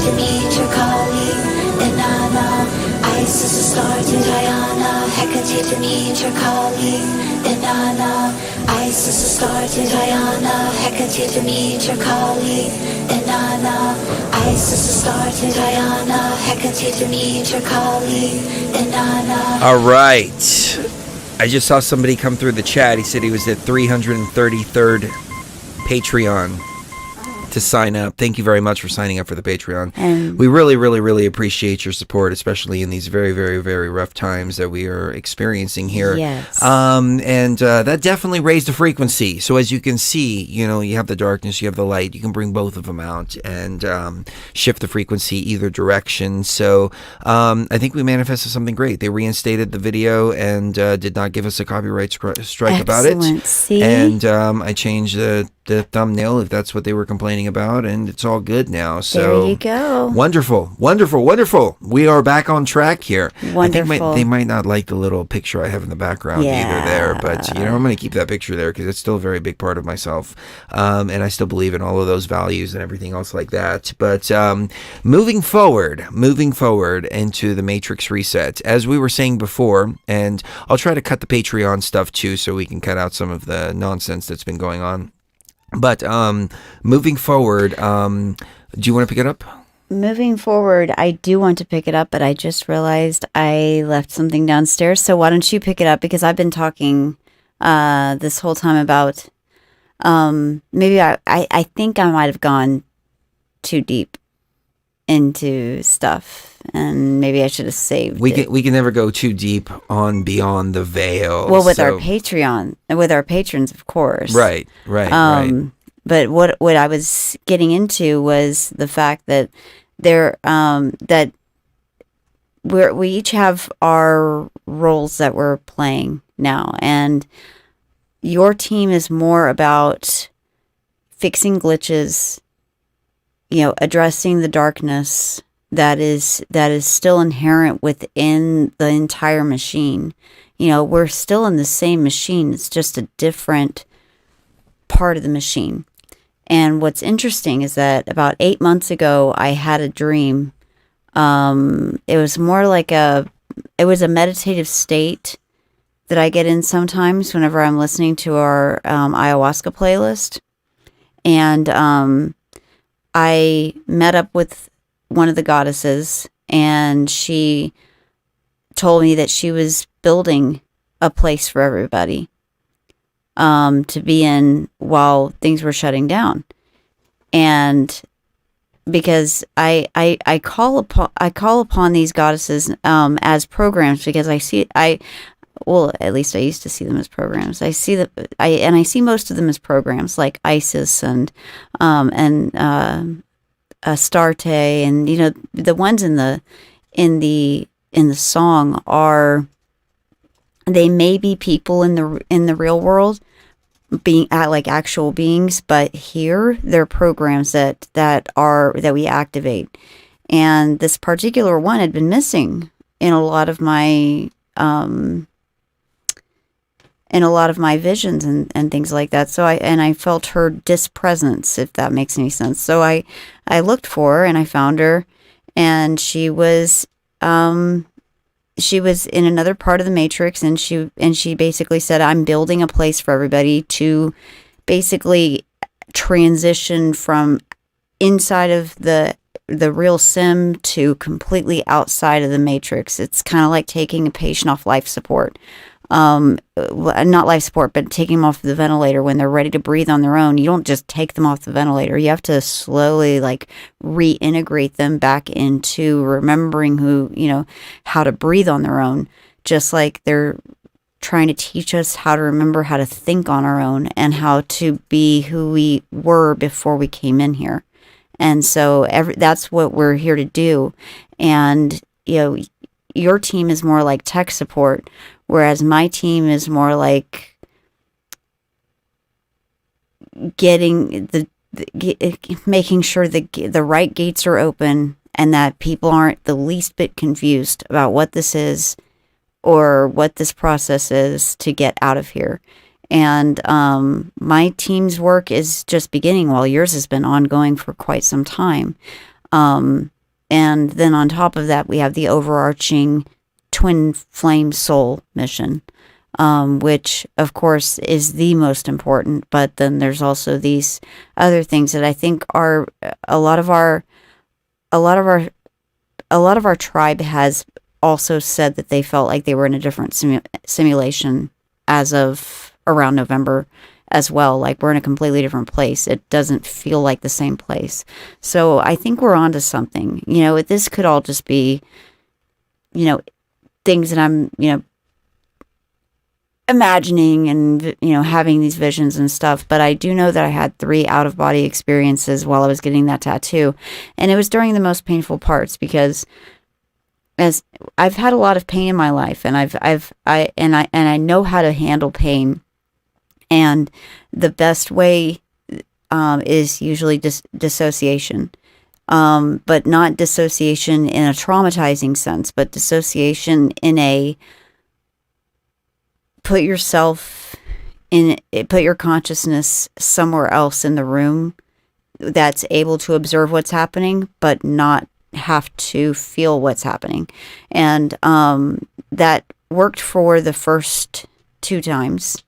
Demeter, Kali, Inanna, Isis, Astarte, Diana, Hecate, Demeter, Kali, Inanna, Isis, Astarte, Diana, Hecate, Demeter, Kali, Inanna, Isis, Astarte, Diana, Hecate, Demeter, Kali, Inanna. All right. I just saw somebody come through the chat. He said he was at 333rd Patreon to sign up. Thank you very much for signing up for the Patreon. And we really, really, really appreciate your support, especially in these very, very, very rough times that we are experiencing here. Yes. And that definitely raised the frequency. So as you can see, you know, you have the darkness, you have the light. You can bring both of them out and shift the frequency either direction. So I think we manifested something great. They reinstated the video and did not give us a copyright strike about it. Excellent. See? And I changed the thumbnail if that's what they were complaining about, and it's all good now. So there you go. Wonderful, wonderful, wonderful. We are back on track here. Wonderful. I think they might not like the little picture I have in the background either there, but you know, I'm going to keep that picture there because it's still a very big part of myself, and I still believe in all of those values and everything else like that. But moving forward into the Matrix reset, as we were saying before, and I'll try to cut the Patreon stuff too so we can cut out some of the nonsense that's been going on. But moving forward, do you want to pick it up? Moving forward, I do want to pick it up, but I just realized I left something downstairs. So why don't you pick it up? Because I've been talking this whole time about maybe I think I might have gone too deep into stuff, and maybe I should have saved it. We can never go too deep on Beyond the Veil. Well, with our Patreon, with our patrons, of course. Right. But what I was getting into was the fact that that we each have our roles that we're playing now, and your team is more about fixing glitches, you know, addressing the darkness that is still inherent within the entire machine. You know, we're still in the same machine. It's just a different part of the machine. And what's interesting is that about 8 months ago, I had a dream. It was more like it was a meditative state that I get in sometimes whenever I'm listening to our ayahuasca playlist. And I met up with one of the goddesses, and she told me that she was building a place for everybody to be in while things were shutting down. And because I call upon these goddesses as programs, because well, at least I used to see them as programs. I see most of them as programs, like Isis and Astarte, and you know, the ones in the song are, they may be people in the real world, being like actual beings, but here they're programs that we activate. And this particular one had been missing in a lot of my in a lot of my visions and things like that. So I felt her dispresence, if that makes any sense. So I looked for her and I found her, and she was in another part of the matrix, and she basically said, I'm building a place for everybody to basically transition from inside of the real sim to completely outside of the matrix. It's kind of like taking a patient off life support. Not life support, but taking them off the ventilator when they're ready to breathe on their own. You don't just take them off the ventilator. You have to slowly like reintegrate them back into remembering how to breathe on their own. Just like they're trying to teach us how to remember how to think on our own and how to be who we were before we came in here. And so that's what we're here to do. And, your team is more like tech support, whereas my team is more like making sure the right gates are open and that people aren't the least bit confused about what this is or what this process is to get out of here. And my team's work is just beginning, while yours has been ongoing for quite some time. And then on top of that, we have the overarching twin flame soul mission, which of course is the most important. But then there's also these other things that I think are a lot of our tribe has also said that they felt like they were in a different simulation as of around November as well. Like we're in a completely different place. It doesn't feel like the same place. So I think we're onto something. This could all just be, things that I'm, imagining and, having these visions and stuff. But I do know that I had 3 out-of-body experiences while I was getting that tattoo. And it was during the most painful parts, because as I've had a lot of pain in my life, and I know how to handle pain. And the best way is usually dissociation, but not dissociation in a traumatizing sense, but dissociation in a put your consciousness somewhere else in the room that's able to observe what's happening, but not have to feel what's happening. And that worked for the first 2 times.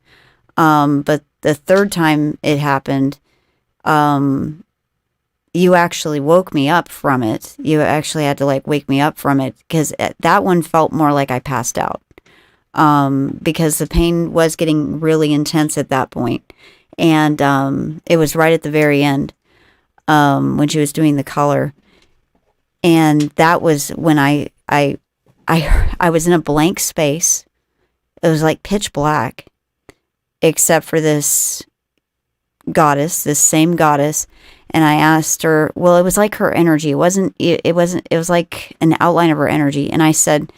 But the third time it happened, you actually woke me up from it. You actually had to wake me up from it, because that one felt more like I passed out. Because the pain was getting really intense at that point. And, it was right at the very end, when she was doing the color. And that was when I was in a blank space. It was like pitch black, except for this same goddess. And I asked her, well, it was like her energy. It was like an outline of her energy. And I said,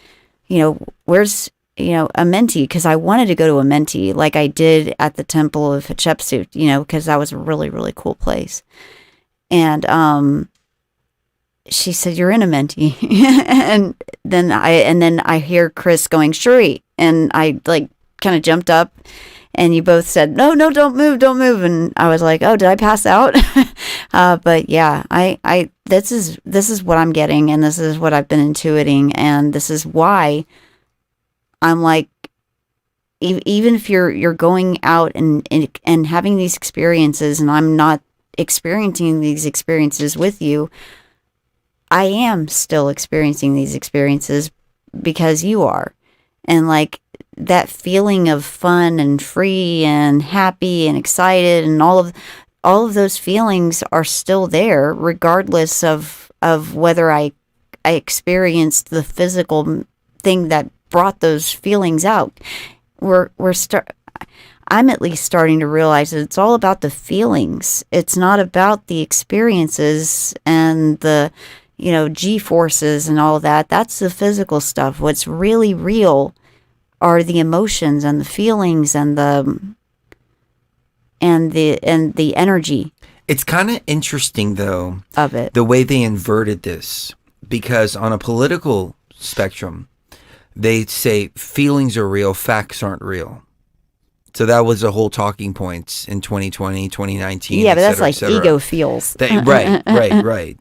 where's, a Menti? Because I wanted to go to a Menti like I did at the Temple of Hatshepsut, because that was a really, really cool place. And she said, you're in a Menti. and then I hear Chris going, Shuri. And I kind of jumped up. And you both said, no, don't move. And I was like, oh, did I pass out? But yeah, this is what I'm getting, and this is what I've been intuiting. And this is why I'm like, even if you're going out and having these experiences, and I'm not experiencing these experiences with you, I am still experiencing these experiences because you are. And that feeling of fun and free and happy and excited and all of those feelings are still there, regardless of whether I experienced the physical thing that brought those feelings out. I'm at least starting to realize that it's all about the feelings. It's not about the experiences and the G-forces and all that. That's the physical stuff. What's really real are the emotions and the feelings and the energy. It's kind of interesting, though, of it, the way they inverted this, because on a political spectrum, they say feelings are real, facts aren't real. So that was a whole talking point in 2020, 2019. Yeah, but that's like et cetera. ego feels. Right.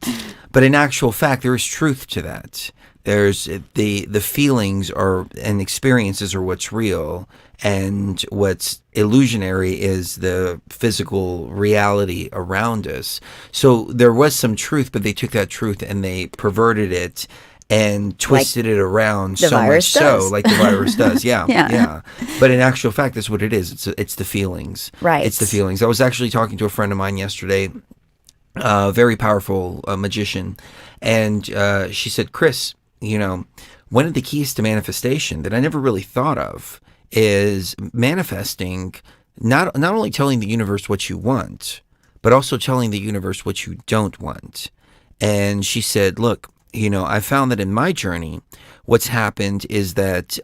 But in actual fact, there is truth to that. There's the feelings are and experiences are what's real, and what's illusionary is the physical reality around us. So there was some truth, but they took that truth and they perverted it and twisted it around the so much virus does. so, like the virus does. Yeah, Yeah. But in actual fact, that's what it is. It's the feelings. Right. It's the feelings. I was actually talking to a friend of mine yesterday, very powerful magician, and she said, Chris, one of the keys to manifestation that I never really thought of is manifesting, not only telling the universe what you want, but also telling the universe what you don't want. And she said, look, I found that in my journey, what's happened is that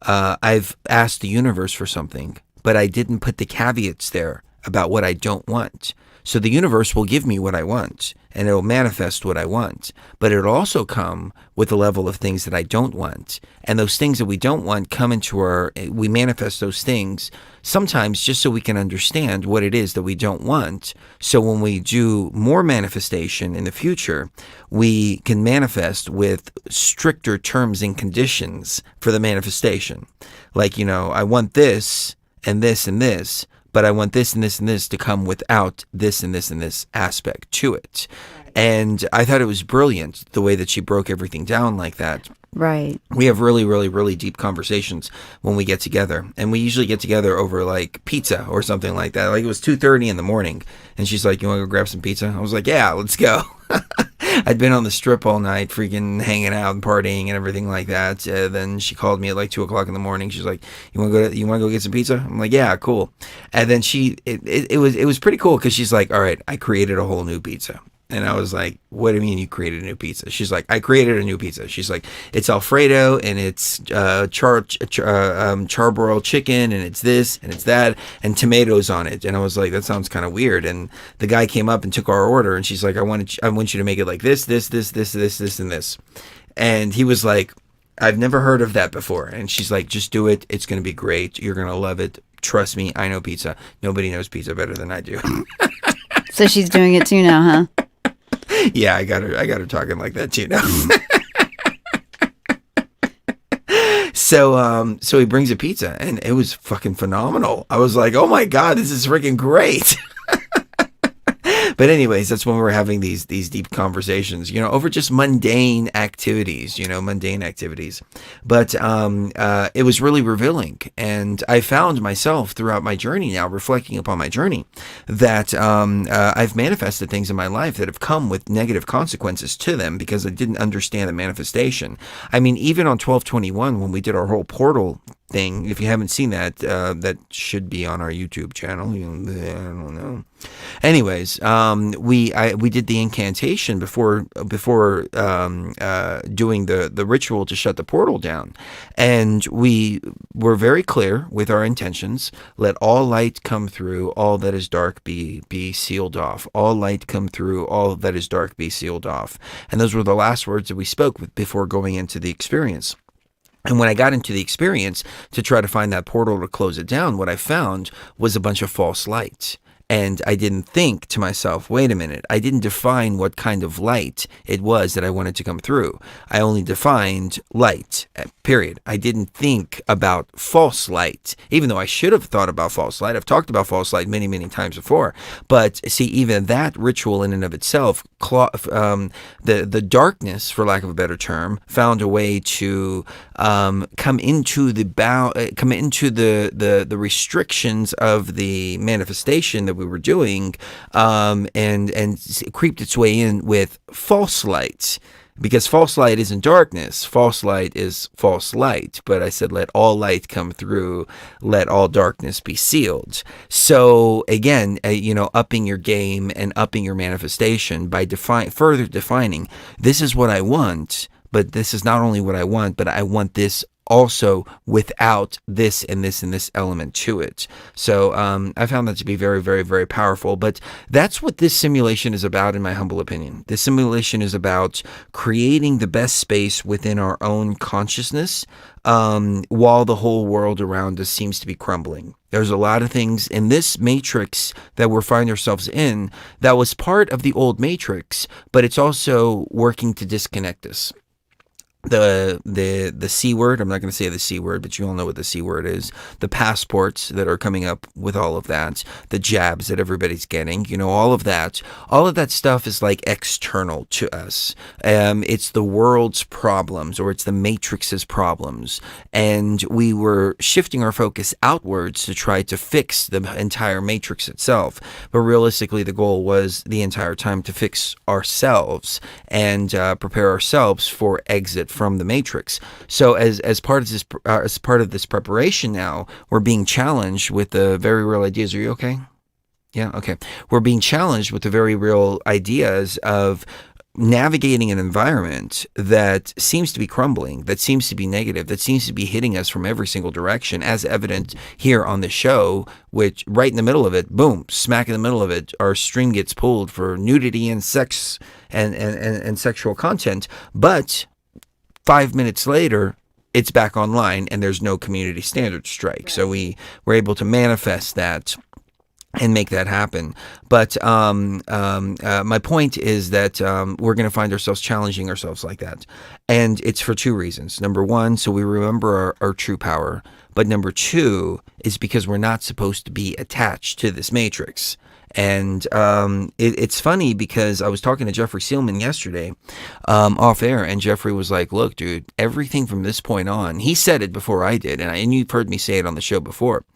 I've asked the universe for something, but I didn't put the caveats there about what I don't want. So the universe will give me what I want, and it'll manifest what I want, but it'll also come with a level of things that I don't want. And those things that we don't want come into we manifest those things sometimes just so we can understand what it is that we don't want. So when we do more manifestation in the future, we can manifest with stricter terms and conditions for the manifestation. Like, I want this and this and this, but I want this and this and this to come without this and this and this aspect to it. And I thought it was brilliant the way that she broke everything down like that. Right. We have really, really, really deep conversations when we get together. And we usually get together over like pizza or something like that. Like it was 2:30 in the morning. And she's like, you want to go grab some pizza? I was like, yeah, let's go. I'd been on the strip all night, freaking hanging out and partying and everything like that. Then she called me at like 2 o'clock in the morning. She's like, you want to go get some pizza? I'm like, yeah, cool. And then it was pretty cool because she's like, all right, I created a whole new pizza. And I was like, what do you mean you created a new pizza? She's like, I created a new pizza. She's like, it's Alfredo and it's charbroiled chicken and it's this and it's that and tomatoes on it. And I was like, that sounds kind of weird. And the guy came up and took our order and she's like, I want you to make it like this, and this. And he was like, I've never heard of that before. And she's like, just do it. It's going to be great. You're going to love it. Trust me. I know pizza. Nobody knows pizza better than I do. So she's doing it too now, huh? Yeah, I got her talking like that too now. So he brings a pizza and it was fucking phenomenal. I was like, oh my God, this is freaking great. But anyways, that's when we're having these deep conversations, over just mundane activities. But it was really revealing. And I found myself throughout my journey now, reflecting upon my journey, that I've manifested things in my life that have come with negative consequences to them because I didn't understand the manifestation. I mean, even on 12/21, when we did our whole portal thing, if you haven't seen that, that should be on our YouTube channel. I don't know. Anyways, we did the incantation before doing the ritual to shut the portal down, and we were very clear with our intentions. Let all light come through, all that is dark be sealed off. All light come through, all that is dark be sealed off. And those were the last words that we spoke before going into the experience. And when I got into the experience to try to find that portal to close it down, what I found was a bunch of false light. And I didn't think to myself, wait a minute, I didn't define what kind of light it was that I wanted to come through. I only defined light, period. I didn't think about false light, even though I should have thought about false light. I've talked about false light many, many times before. But see, even that ritual in and of itself, the darkness, for lack of a better term, found a way to come into the restrictions of the manifestation that we were doing, and creeped its way in with false light, because false light isn't darkness. False light is false light. But I said, let all light come through, let all darkness be sealed. So again, upping your game and upping your manifestation by further defining, this is what I want. But this is not only what I want, but I want this also without this and this and this element to it. So I found that to be very, very, very powerful. But that's what this simulation is about, in my humble opinion. This simulation is about creating the best space within our own consciousness while the whole world around us seems to be crumbling. There's a lot of things in this matrix that we're finding ourselves in that was part of the old matrix, but it's also working to disconnect us. The C word, I'm not going to say the C word, but you all know what the C word is. The passports that are coming up with all of that, the jabs that everybody's getting, all of that stuff is like external to us. It's the world's problems, or it's the matrix's problems. And we were shifting our focus outwards to try to fix the entire matrix itself. But realistically, the goal was the entire time to fix ourselves and prepare ourselves for exit from the matrix. So as part of this preparation, now we're being challenged with the very real ideas. Are you okay? Yeah, okay. We're being challenged with the very real ideas of navigating an environment that seems to be crumbling, that seems to be negative, that seems to be hitting us from every single direction, as evident here on the show, which right in the middle of it, boom, smack in the middle of it, our stream gets pulled for nudity and sex and sexual content. But 5 minutes later, it's back online and there's no community standard strike. Right. So we were able to manifest that and make that happen. But my point is that we're going to find ourselves challenging ourselves like that. And it's for two reasons. Number one, so we remember our true power. But number two is because we're not supposed to be attached to this matrix. And it's funny because I was talking to Jeffrey Seelman yesterday off air, and Jeffrey was like, look, dude, everything from this point on, he said it before I did, and you've heard me say it on the show before.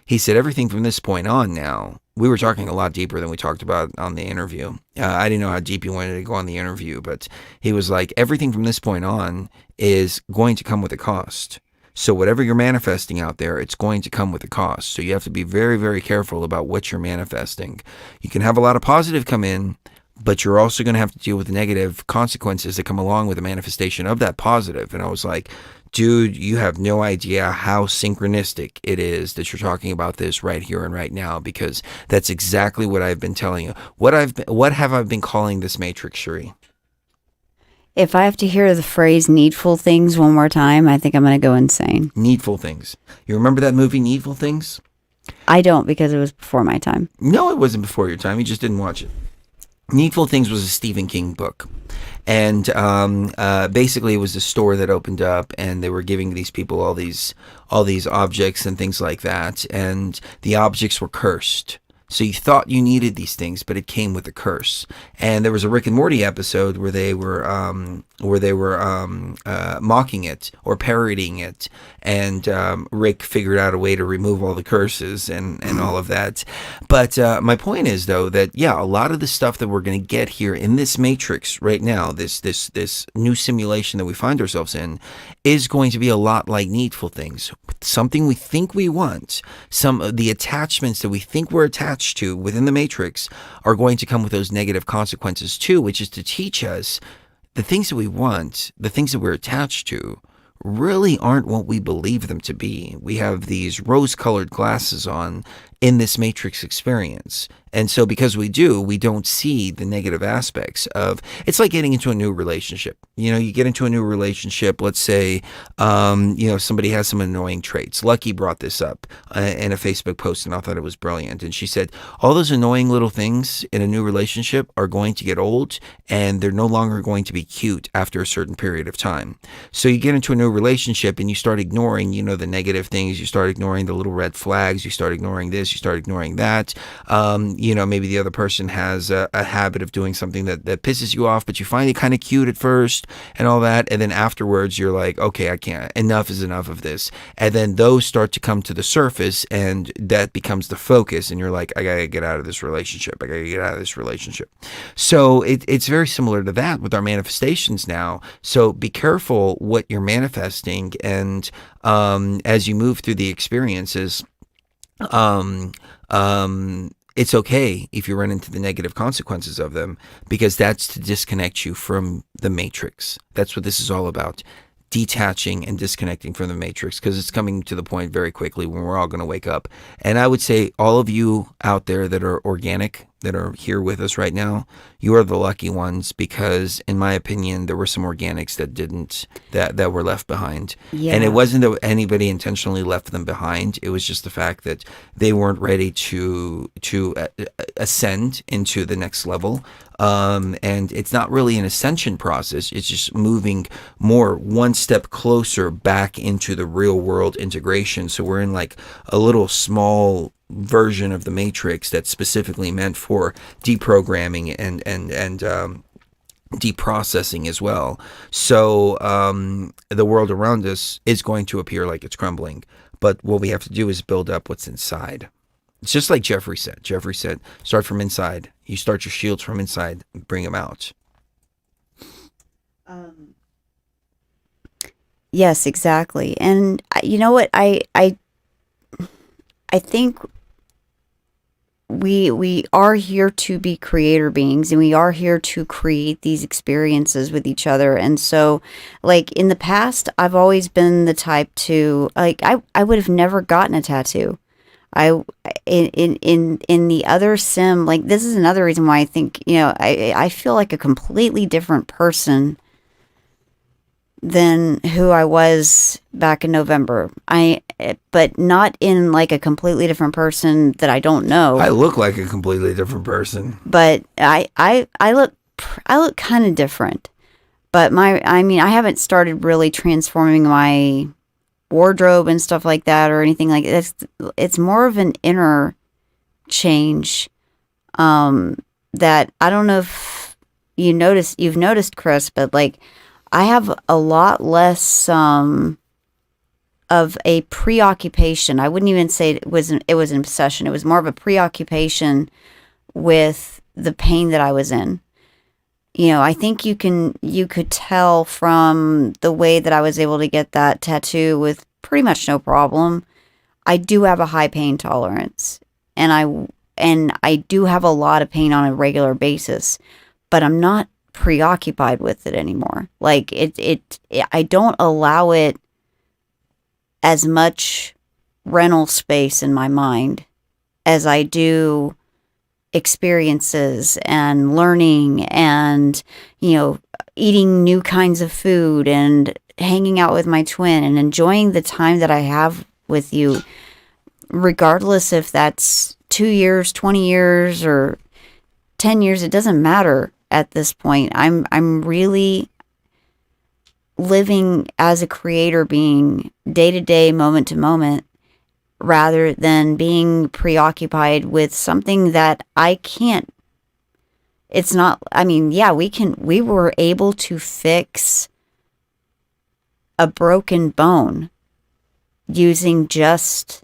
He said, everything from this point on now, we were talking a lot deeper than we talked about on the interview. I didn't know how deep you wanted to go on the interview, but he was like, everything from this point on is going to come with a cost. So whatever you're manifesting out there, it's going to come with a cost. So you have to be very, very careful about what you're manifesting. You can have a lot of positive come in, but you're also going to have to deal with the negative consequences that come along with the manifestation of that positive. And I was like, dude, you have no idea how synchronistic it is that you're talking about this right here and right now, because that's exactly what I've been telling you. What have I been calling this matrix, Cherie? If I have to hear the phrase needful things one more time, I think I'm going to go insane. Needful Things. You remember that movie, Needful Things? I don't, because it was before my time. No, it wasn't before your time. You just didn't watch it. Needful Things was a Stephen King book. And basically it was a store that opened up, and they were giving these people all these objects and things like that. And the objects were cursed. So you thought you needed these things, but it came with a curse. And there was a Rick and Morty episode where they were mocking it or parodying it, and Rick figured out a way to remove all the curses and all of that. But my point is, though, that a lot of the stuff that we're going to get here in this matrix right now, this new simulation that we find ourselves in, is going to be a lot like Needful Things. Something we think we want, some of the attachments that we think we're attached to within the matrix are going to come with those negative consequences too, which is to teach us the things that we want, the things that we're attached to, really aren't what we believe them to be. We have these rose-colored glasses on in this matrix experience. And so because we don't see the negative aspects of, it's like getting into a new relationship. You get into a new relationship, let's say, somebody has some annoying traits. Lucky brought this up in a Facebook post, and I thought it was brilliant. And she said, all those annoying little things in a new relationship are going to get old, and they're no longer going to be cute after a certain period of time. So you get into a new relationship and you start ignoring, the negative things. You start ignoring the little red flags. You start ignoring this. You start ignoring that. Maybe the other person has a habit of doing something that pisses you off, but you find it kind of cute at first and all that. And then afterwards, you're like, okay, I can't. Enough is enough of this. And then those start to come to the surface, and that becomes the focus. And you're like, I got to get out of this relationship. I got to get out of this relationship. So it's very similar to that with our manifestations now. So be careful what you're manifesting. And as you move through the experiences, it's okay if you run into the negative consequences of them, because that's to disconnect you from the matrix. That's what this is all about. detaching and disconnecting from the matrix, because it's coming to the point very quickly when we're all going to wake up. And I would say all of you out there that are organic, that are here with us right now, you are the lucky ones, because in my opinion there were some organics that were left behind. Yeah. And it wasn't that anybody intentionally left them behind. It was just the fact that they weren't ready to ascend into the next level. And it's not really an ascension process. It's just moving more one step closer back into the real world integration. So we're in like a little small version of the matrix that's specifically meant for deprogramming and deprocessing as well. So the world around us is going to appear like it's crumbling, but what we have to do is build up what's inside. It's just like Jeffrey said. Jeffrey said, start from inside. You start your shields from inside, bring them out. Yes, exactly. And you know what? I think we are here to be creator beings, and we are here to create these experiences with each other. And so, like, in the past, I've always been the type to, like, I would have never gotten a tattoo. In the other sim, like, this is another reason why I think, I feel like a completely different person than who I was back in November. But not in like a completely different person that I don't know. I look like a completely different person. But I look kind of different. But I haven't started really transforming my wardrobe and stuff like that or anything like that. It's more of an inner change that I don't know if you've noticed, Chris, but like I have a lot less of a preoccupation. I wouldn't even say it was an obsession. It was more of a preoccupation with the pain that I was in. I think you could tell from the way that I was able to get that tattoo with pretty much no problem. I do have a high pain tolerance, and I do have a lot of pain on a regular basis, but I'm not preoccupied with it anymore. Like I don't allow it as much rental space in my mind as I do experiences and learning and, eating new kinds of food and hanging out with my twin and enjoying the time that I have with you, regardless if that's 2 years, 20 years, or 10 years. It doesn't matter at this point. I'm really living as a creator being, day to day, moment to moment, rather than being preoccupied with something that I can't. It's not, we were able to fix a broken bone using just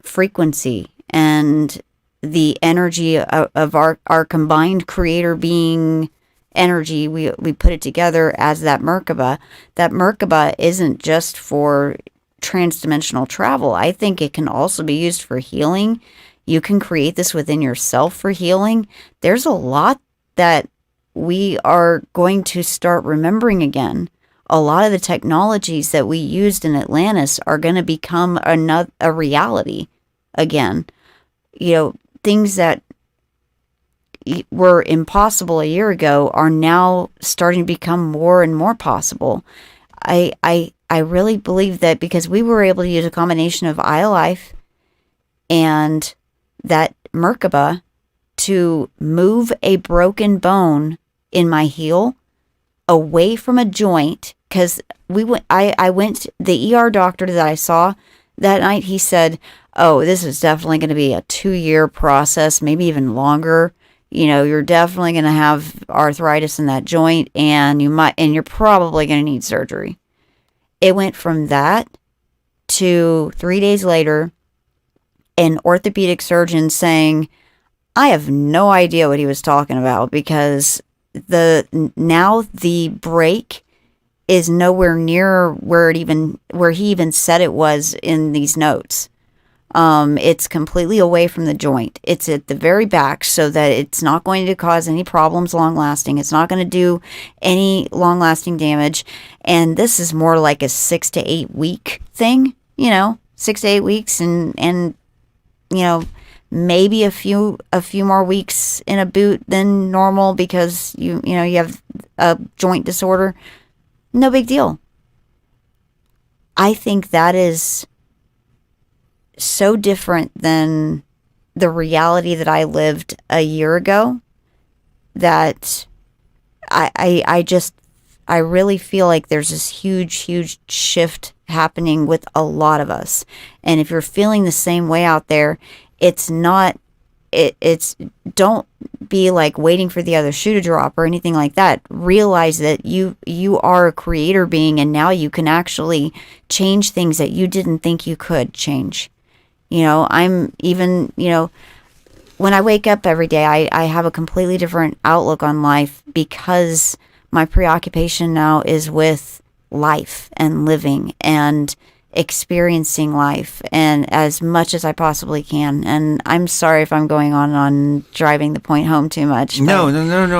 frequency and the energy of our combined creator being energy. We put it together as that Merkaba. That Merkaba isn't just for transdimensional travel. I think it can also be used for healing. You can create this within yourself for healing. There's a lot that we are going to start remembering again. A lot of the technologies that we used in Atlantis are going to become a reality again. Things that were impossible a year ago are now starting to become more and more possible. I really believe that because we were able to use a combination of Eye of Life and that Merkaba to move a broken bone in my heel away from a joint, because I went, the ER doctor that I saw that night, he said, oh, this is definitely going to be a 2-year process, maybe even longer. You're definitely going to have arthritis in that joint, and you're probably going to need surgery. It went from that to 3 days later, an orthopedic surgeon saying, I have no idea what he was talking about, because the break is nowhere near where he even said it was in these notes. It's completely away from the joint. It's at the very back so that it's not going to cause any problems long lasting. It's not going to do any long lasting damage. And this is more like a 6 to 8 week thing, 6 to 8 weeks and maybe a few more weeks in a boot than normal because you have a joint disorder. No big deal. I think that is so different than the reality that I lived a year ago that I really feel like there's this huge shift happening with a lot of us. And if you're feeling the same way out there, don't be like waiting for the other shoe to drop or anything like that. Realize that you are a creator being, and now you can actually change things that you didn't think you could change. I'm even, when I wake up every day, I have a completely different outlook on life because my preoccupation now is with life and living and experiencing life and as much as I possibly can. And I'm sorry if I'm going on driving the point home too much. But, No.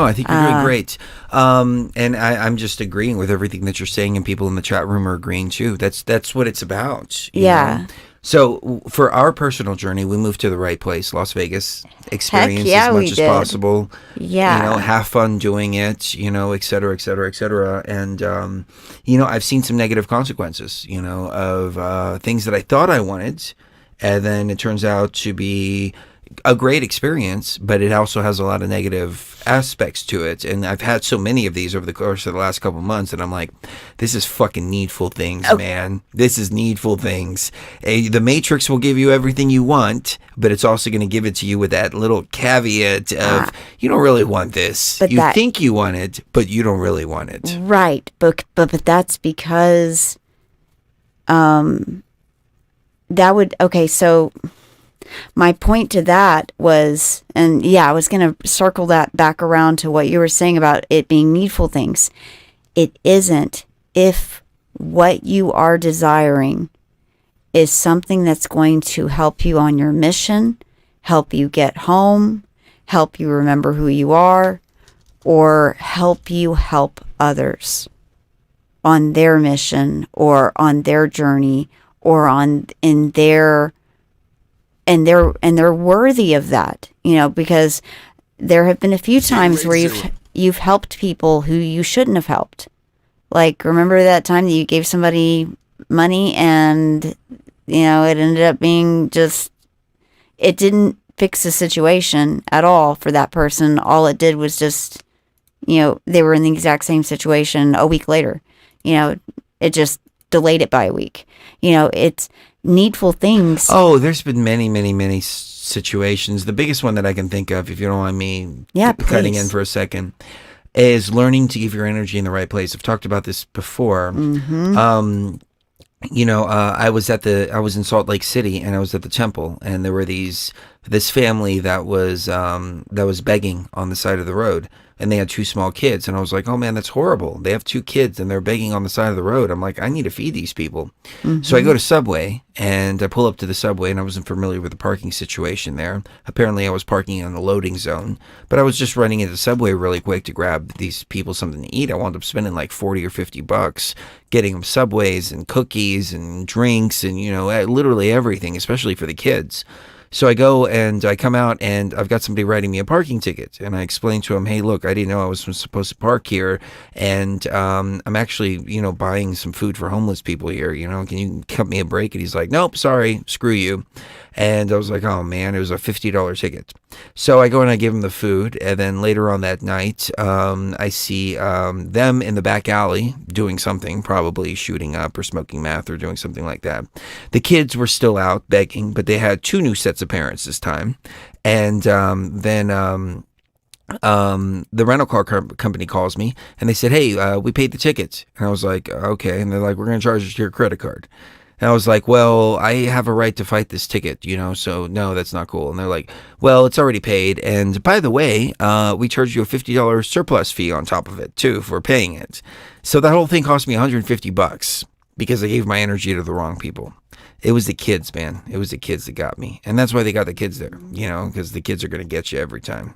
I think you're doing great. And I'm just agreeing with everything that you're saying, and people in the chat room are agreeing too. That's what it's about. You know? So for our personal journey, we moved to the right place, Las Vegas. Experience as much as possible. Yeah. Have fun doing it, et cetera, et cetera, et cetera. And, I've seen some negative consequences, of things that I thought I wanted. And then it turns out to be a great experience, but it also has a lot of negative aspects to it. And I've had so many of these over the course of the last couple of months that I'm like, this is fucking needful things, man. This is needful things. The Matrix will give you everything you want, but it's also going to give it to you with that little caveat of you don't really want this. But you think you want it, but you don't really want it. Right. But that's because so my point to that was, and I was going to circle that back around to what you were saying about it being needful things. It isn't if what you are desiring is something that's going to help you on your mission, help you get home, help you remember who you are, or help you help others on their mission or on their journey or and they're worthy of that, because there have been a few times where you've helped people who you shouldn't have helped. Like, remember that time that you gave somebody money and, it ended up being it didn't fix the situation at all for that person. All it did was just, they were in the exact same situation a week later. It just delayed it by a week. It's needful things. Oh, there's been many situations. The biggest one that I can think of, if you don't mind me cutting in for a second, is learning to give your energy in the right place. I've talked about this before. Mm-hmm. I was in Salt Lake City, and I was at the temple, and there were this family that was begging on the side of the road, and they had 2 small kids, and I was like, oh man, that's horrible. They have 2 kids and they're begging on the side of the road. I'm like, I need to feed these people. Mm-hmm. So I go to Subway, and I pull up to the Subway, and I wasn't familiar with the parking situation there. Apparently I was parking in the loading zone, but I was just running into Subway really quick to grab these people something to eat. I wound up spending like $40 or $50 getting them Subways and cookies and drinks and, literally everything, especially for the kids. So I go and I come out, and I've got somebody writing me a parking ticket, and I explain to him, hey, look, I didn't know I was supposed to park here, and I'm actually, buying some food for homeless people here, can you cut me a break? And he's like, nope, sorry, screw you. And I was like, oh man, it was a $50 ticket. So I go and I give him the food, and then later on that night, I see them in the back alley doing something, probably shooting up or smoking meth or doing something like that. The kids were still out begging, but they had 2 new sets of parents this time. And then the rental car company calls me, and they said, hey, we paid the tickets. And I was like, okay. And they're like, we're going to charge you to your credit card. And I was like, well, I have a right to fight this ticket, so no, that's not cool. And they're like, well, it's already paid. And by the way, we charged you a $50 surplus fee on top of it, too, for paying it. So that whole thing cost me $150 because I gave my energy to the wrong people. It was the kids, man. It was the kids that got me. And that's why they got the kids there, because the kids are going to get you every time.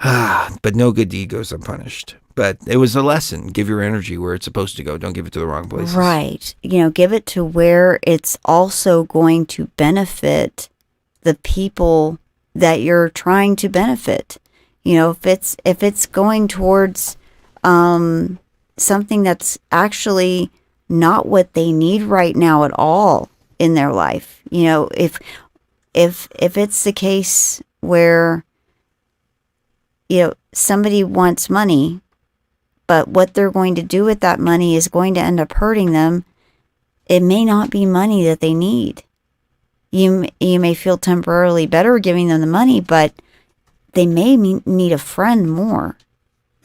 But no good deed goes unpunished. But it was a lesson. Give your energy where it's supposed to go. Don't give it to the wrong places. Right. Give it to where it's also going to benefit the people that you're trying to benefit. If it's going towards something that's actually not what they need right now at all in their life. If it's the case where somebody wants money, but what they're going to do with that money is going to end up hurting them, it may not be money that they need. You may feel temporarily better giving them the money, but they may need a friend more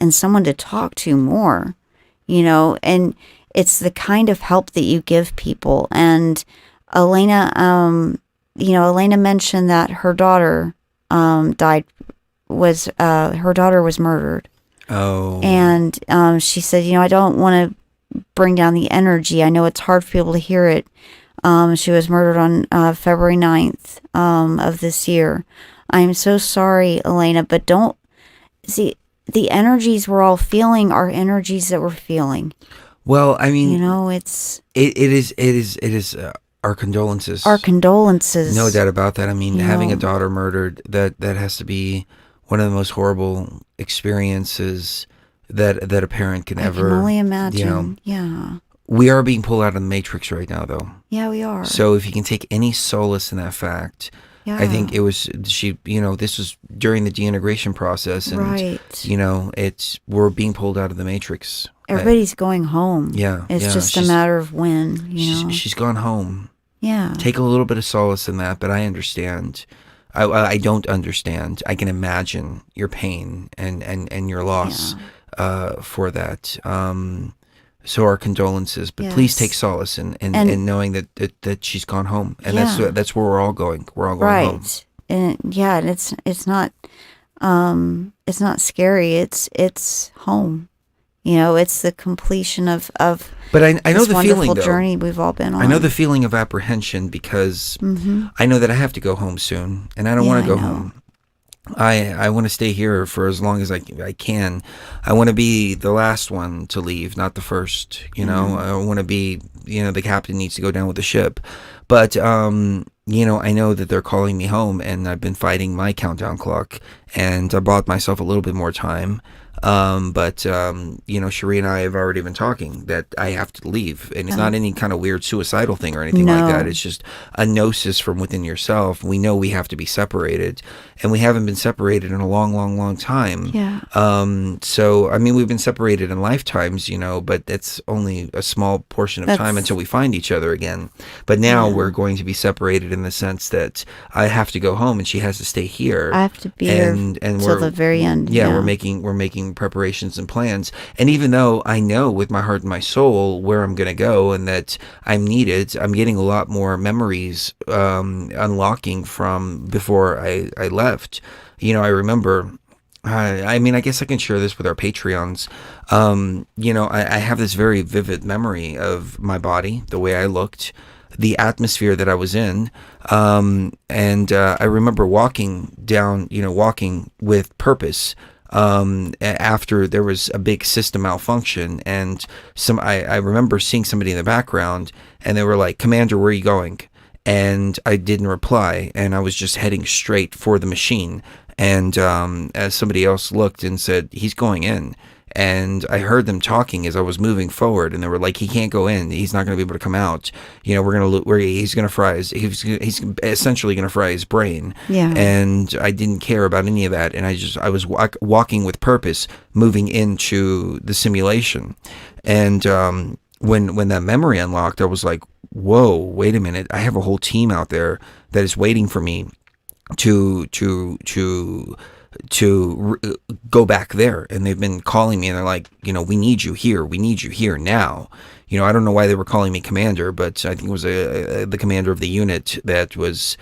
and someone to talk to more, and it's the kind of help that you give people. And Elena, Elena mentioned that her daughter her daughter was murdered. Oh. And she said, I don't want to bring down the energy. I know it's hard for people to hear it. She was murdered on February 9th of this year. I'm so sorry, Elena, but don't see the energies we're all feeling are energies that we're feeling. Well, I mean, it is our condolences. Our condolences. No doubt about that. I mean, having a daughter murdered, that has to be one of the most horrible experiences that a parent can ever. I can only imagine. Yeah. We are being pulled out of the matrix right now, though. Yeah, we are. So if you can take any solace in that fact, I think it was this was during the deintegration process, and right. we're being pulled out of the matrix. Everybody's going home. Yeah, it's just a matter of when. She's gone home. Yeah. Take a little bit of solace in that, but I understand. I don't understand. I can imagine your pain and your loss for that. So our condolences, but please take solace in knowing that she's gone home, and that's where we're all going. We're all going home. And it's not scary. It's home. It's the completion of. But I know the feeling, wonderful though. Journey we've all been on. I know the feeling of apprehension because I know that I have to go home soon, and I don't want to go home. I want to stay here for as long as I can. I want to be the last one to leave, not the first. I want to be, the captain needs to go down with the ship. But, I know that they're calling me home, and I've been fighting my countdown clock, and I bought myself a little bit more time. But Cherie and I have already been talking that I have to leave, and it's not any kind of weird suicidal thing or anything like that. It's just a gnosis from within yourself. We know we have to be separated, and we haven't been separated in a long, long, long time. Yeah. So, I mean, we've been separated in lifetimes, but that's only a small portion of time until we find each other again. But now we're going to be separated in the sense that I have to go home and she has to stay here. I have to be here until the very end. Yeah, we're making preparations and plans. And even though I know with my heart and my soul where I'm going to go and that I'm needed, I'm getting a lot more memories unlocking from before I left. I remember, I mean, I guess I can share this with our Patreons. I have this very vivid memory of my body, the way I looked, the atmosphere that I was in. And I remember walking with purpose. After there was a big system malfunction, and I remember seeing somebody in the background, and they were like, "Commander, where are you going?" And I didn't reply, and I was just heading straight for the machine. And as somebody else looked and said, "He's going in." And I heard them talking as I was moving forward, and they were like, "He can't go in. He's not going to be able to come out. He's going to fry he's essentially going to fry his brain." Yeah. And I didn't care about any of that, and I was walking with purpose, moving into the simulation. And when that memory unlocked, I was like, "Whoa, wait a minute! I have a whole team out there that is waiting for me to go back there, and they've been calling me, and they're like, we need you here now." I don't know why they were calling me commander, but I think it was the commander of the unit that was,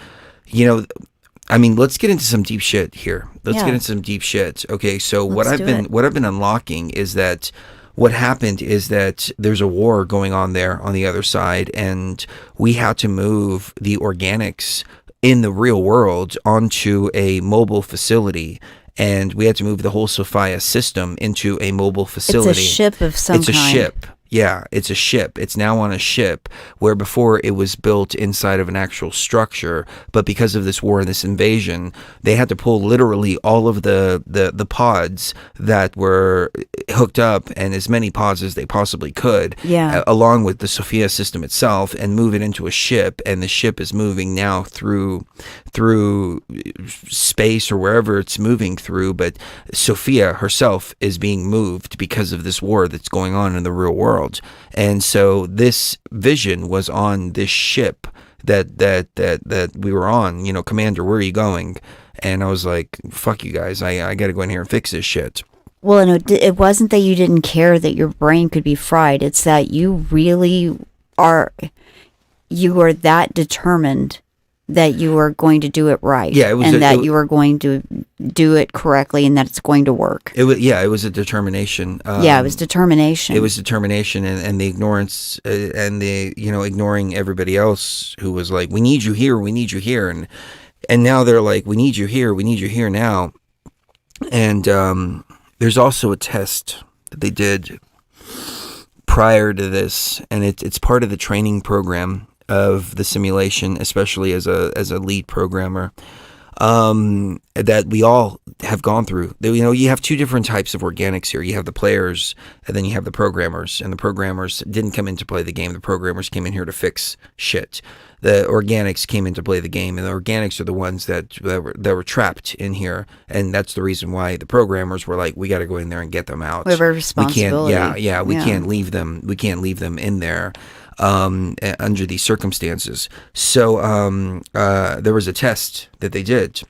I mean, let's get into some deep shit here. Let's get into some deep shit. Okay, so what I've been unlocking is that what happened is that there's a war going on there on the other side, and we had to move the organics in the real world onto a mobile facility. And we had to move the whole Sophia system into a mobile facility. It's a ship of some kind. It's a ship. Yeah, it's a ship. It's now on a ship, where before it was built inside of an actual structure. But because of this war and this invasion, they had to pull literally all of the pods that were hooked up, and as many pods as they possibly could, along with the Sophia system itself, and move it into a ship. And the ship is moving now through space or wherever it's moving through. But Sophia herself is being moved because of this war that's going on in the real world. And so this vision was on this ship that we were on. You know, Commander, where are you going? And I was like, fuck you guys, I gotta go in here and fix this shit. Well, and it wasn't that you didn't care that your brain could be fried. It's that you really are that determined that you are going to do it right. Yeah, you are going to do it correctly, and that it's going to work. It was a determination. It was determination. It was determination, and the ignorance, and the ignoring everybody else who was like, we need you here, and now they're like, we need you here now. And there's also a test that they did prior to this, and it's part of the training program of the simulation, especially as a lead programmer, that we all have gone through. You have two different types of organics here. You have the players, and then you have the programmers. And the programmers didn't come in to play the game. The programmers came in here to fix shit. The organics came in to play the game, and the organics are the ones that were trapped in here. And that's the reason why the programmers were like, we got to go in there and get them out. We have a responsibility. We can't leave them. We can't leave them in there under these circumstances. So there was a test that they did,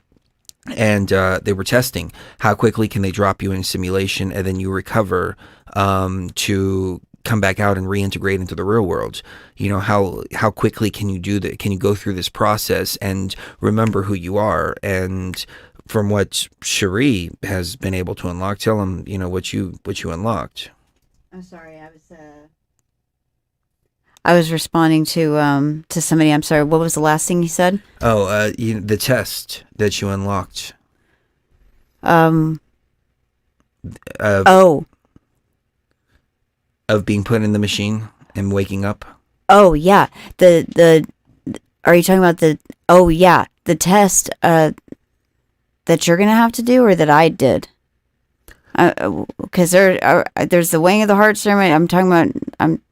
and they were testing how quickly can they drop you in a simulation, and then you recover to come back out and reintegrate into the real world. How quickly can you do that? Can you go through this process and remember who you are? And from what Cherie has been able to unlock, tell them what you unlocked. I'm sorry, I was responding to somebody. I'm sorry. What was the last thing you said? Oh, the test that you unlocked. Of being put in the machine and waking up. Oh yeah. Are you talking about the test that you're gonna have to do, or that I did? Because there's the weighing of the heart ceremony. I'm talking about.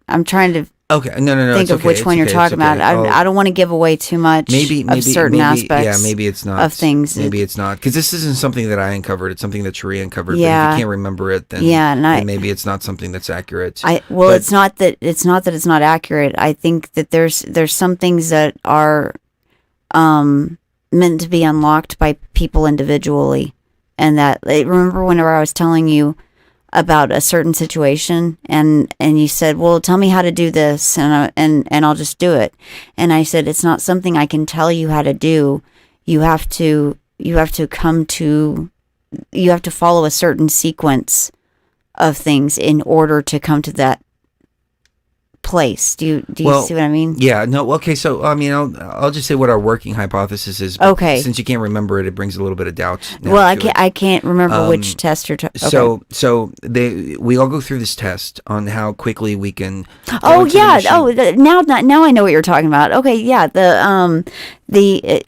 I'm trying to. Okay, no. Think of which one you're talking about. I don't want to give away too much of certain aspects. Yeah, maybe it's not of things. Maybe it's not, because this isn't something that I uncovered. It's something that Cherie uncovered. Yeah. But if you can't remember it, then then maybe it's not something that's accurate. It's not that it's not accurate. I think that there's some things that are meant to be unlocked by people individually, and that remember whenever I was telling you about a certain situation, and you said, well, tell me how to do this, and I'll just do it. And I said, it's not something I can tell you how to do. You have to follow a certain sequence of things in order to come to that place. Do you see what I mean? Yeah, no, okay, so I mean, I'll just say what our working hypothesis is. Okay. Since you can't remember it, it brings a little bit of doubt. Well, I can't remember which test you're talking. Okay. So we all go through this test on how quickly we can. Oh yeah. Now I know what you're talking about. Okay, yeah.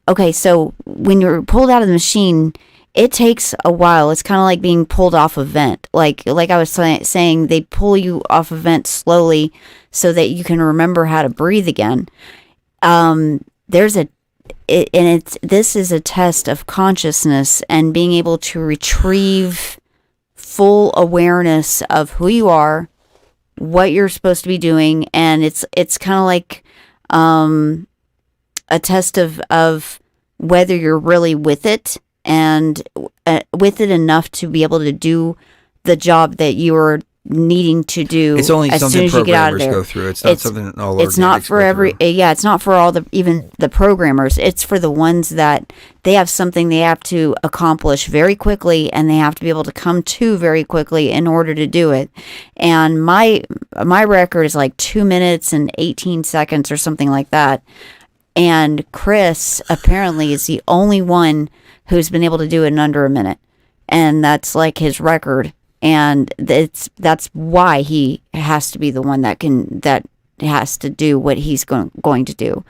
Okay. So when you're pulled out of the machine, it takes a while. It's kind of like being pulled off a vent. Like I was saying, they pull you off a vent slowly so that you can remember how to breathe again. This is a test of consciousness and being able to retrieve full awareness of who you are, what you're supposed to be doing, and it's kind of like a test of whether you're really with it, and with it enough to be able to do the job that you were needing to do It's only as something soon as you get out of programmers there. go through. It's not something all It's not organics for go every through. yeah, it's not for all even the programmers. It's for the ones that they have something they have to accomplish very quickly, and they have to be able to come to very quickly in order to do it. And my record is like 2 minutes and 18 seconds or something like that. And Chris apparently is the only one who's been able to do it in under a minute. And that's like his record. And that's why he has to be the one that has to do what he's going to do,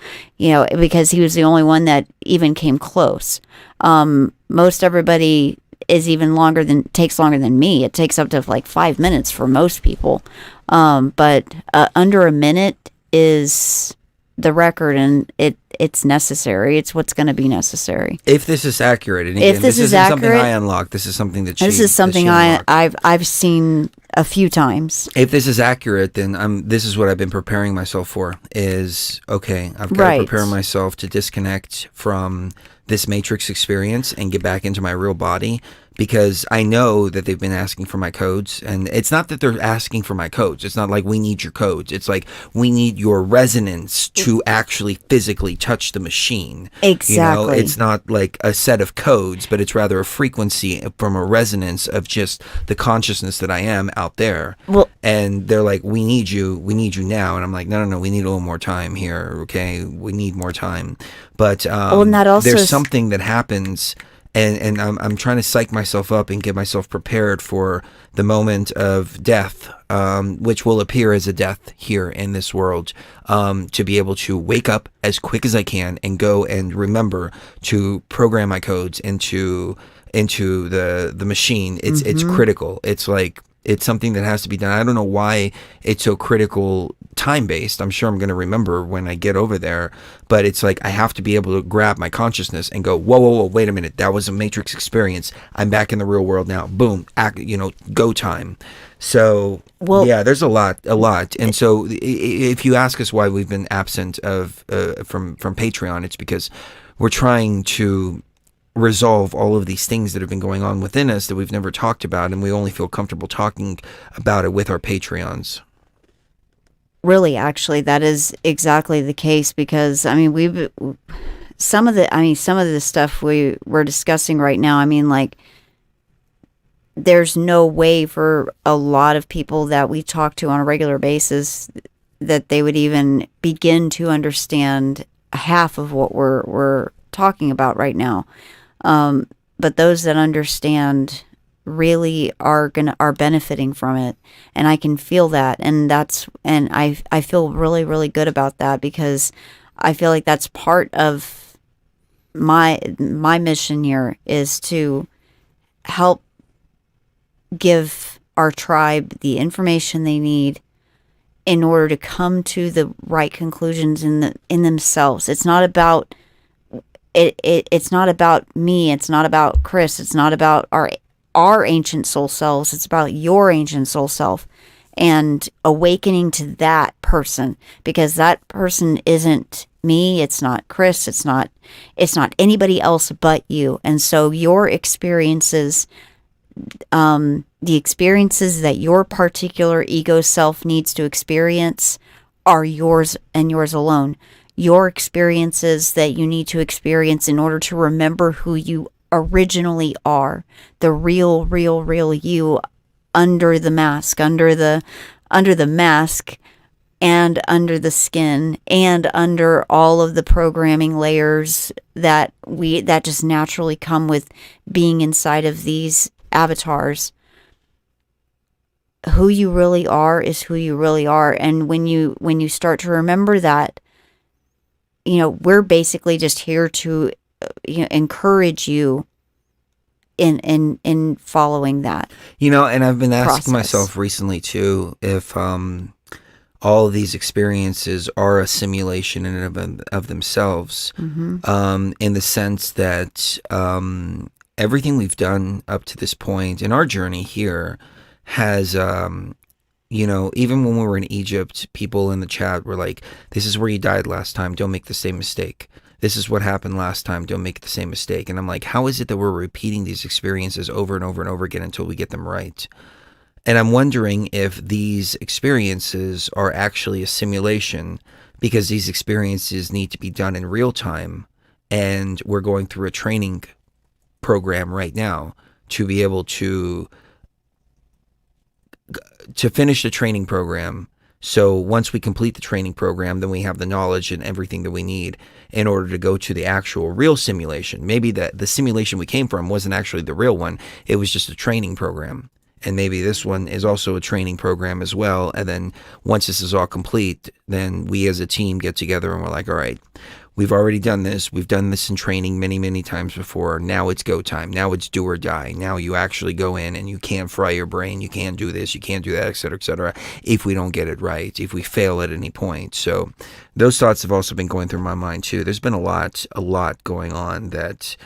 because he was the only one that even came close. Most everybody takes longer than me. It takes up to like 5 minutes for most people. But under a minute is the record, and it's necessary. It's what's going to be necessary. If this is accurate, and If again, this is isn't something accurate- I unlocked. This is something that This is something unlocked. I've seen a few times. If this is accurate, then this is what I've been preparing myself for. Is okay. I've got to Right. prepare myself to disconnect from this Matrix experience and get back into my real body, because I know that they've been asking for my codes, and it's not that they're asking for my codes. It's not like we need your codes. It's like we need your resonance to actually physically touch the machine. Exactly. It's not like a set of codes, but it's rather a frequency from a resonance of just the consciousness that I am out there. Well, And they're like, we need you now. And I'm like, no, we need a little more time here. Okay. We need more time. But and that also there's is- something that happens, and I'm trying to psych myself up and get myself prepared for the moment of death, which will appear as a death here in this world, to be able to wake up as quick as I can and go and remember to program my codes into the machine. It's critical. It's like, it's something that has to be done. I don't know why it's so critical time-based. I'm sure I'm going to remember when I get over there, but it's like I have to be able to grab my consciousness and go, whoa, wait a minute. That was a Matrix experience. I'm back in the real world now. Boom, go time. So, yeah, there's a lot. And so if you ask us why we've been absent from Patreon, it's because we're trying to resolve all of these things that have been going on within us that we've never talked about, and we only feel comfortable talking about it with our Patreons. Really, actually, that is exactly the case, because some of the stuff we were discussing right now, like, there's no way for a lot of people that we talk to on a regular basis that they would even begin to understand half of what we're talking about right now. But those that understand really are benefiting from it, and I can feel that, and I feel really, really good about that, because I feel like that's part of my mission here, is to help give our tribe the information they need in order to come to the right conclusions in themselves. It's not about it's not about me. It's not about Chris. It's not about our ancient soul selves. It's about your ancient soul self, and awakening to that person, because that person isn't me. It's not Chris. It's not anybody else but you. And so your experiences, the experiences that your particular ego self needs to experience, are yours and yours alone. Your experiences that you need to experience in order to remember who you originally are, the real you, under the mask, under the mask, and under the skin, and under all of the programming layers that just naturally come with being inside of these avatars. Who you really are is who you really are. And when you start to remember that, we're basically just here to encourage you in following that. And I've been asking process. myself recently too, if all of these experiences are a simulation in and of themselves, in the sense that everything we've done up to this point in our journey here has, even when we were in Egypt, people in the chat were like, this is where you died last time, don't make the same mistake. This is what happened last time, don't make the same mistake. And I'm like, how is it that we're repeating these experiences over and over and over again until we get them right? And I'm wondering if these experiences are actually a simulation, because these experiences need to be done in real time. And we're going through a training program right now to be able to finish the training program. So once we complete the training program, then we have the knowledge and everything that we need in order to go to the actual real simulation. Maybe the simulation we came from wasn't actually the real one. It was just a training program. And maybe this one is also a training program as well. And then once this is all complete, then we as a team get together and we're like, all right, we've already done this. We've done this in training many, many times before. Now it's go time. Now it's do or die. Now you actually go in and you can't fry your brain. You can't do this. You can't do that, et cetera, if we don't get it right, if we fail at any point. So those thoughts have also been going through my mind too. There's been a lot going on that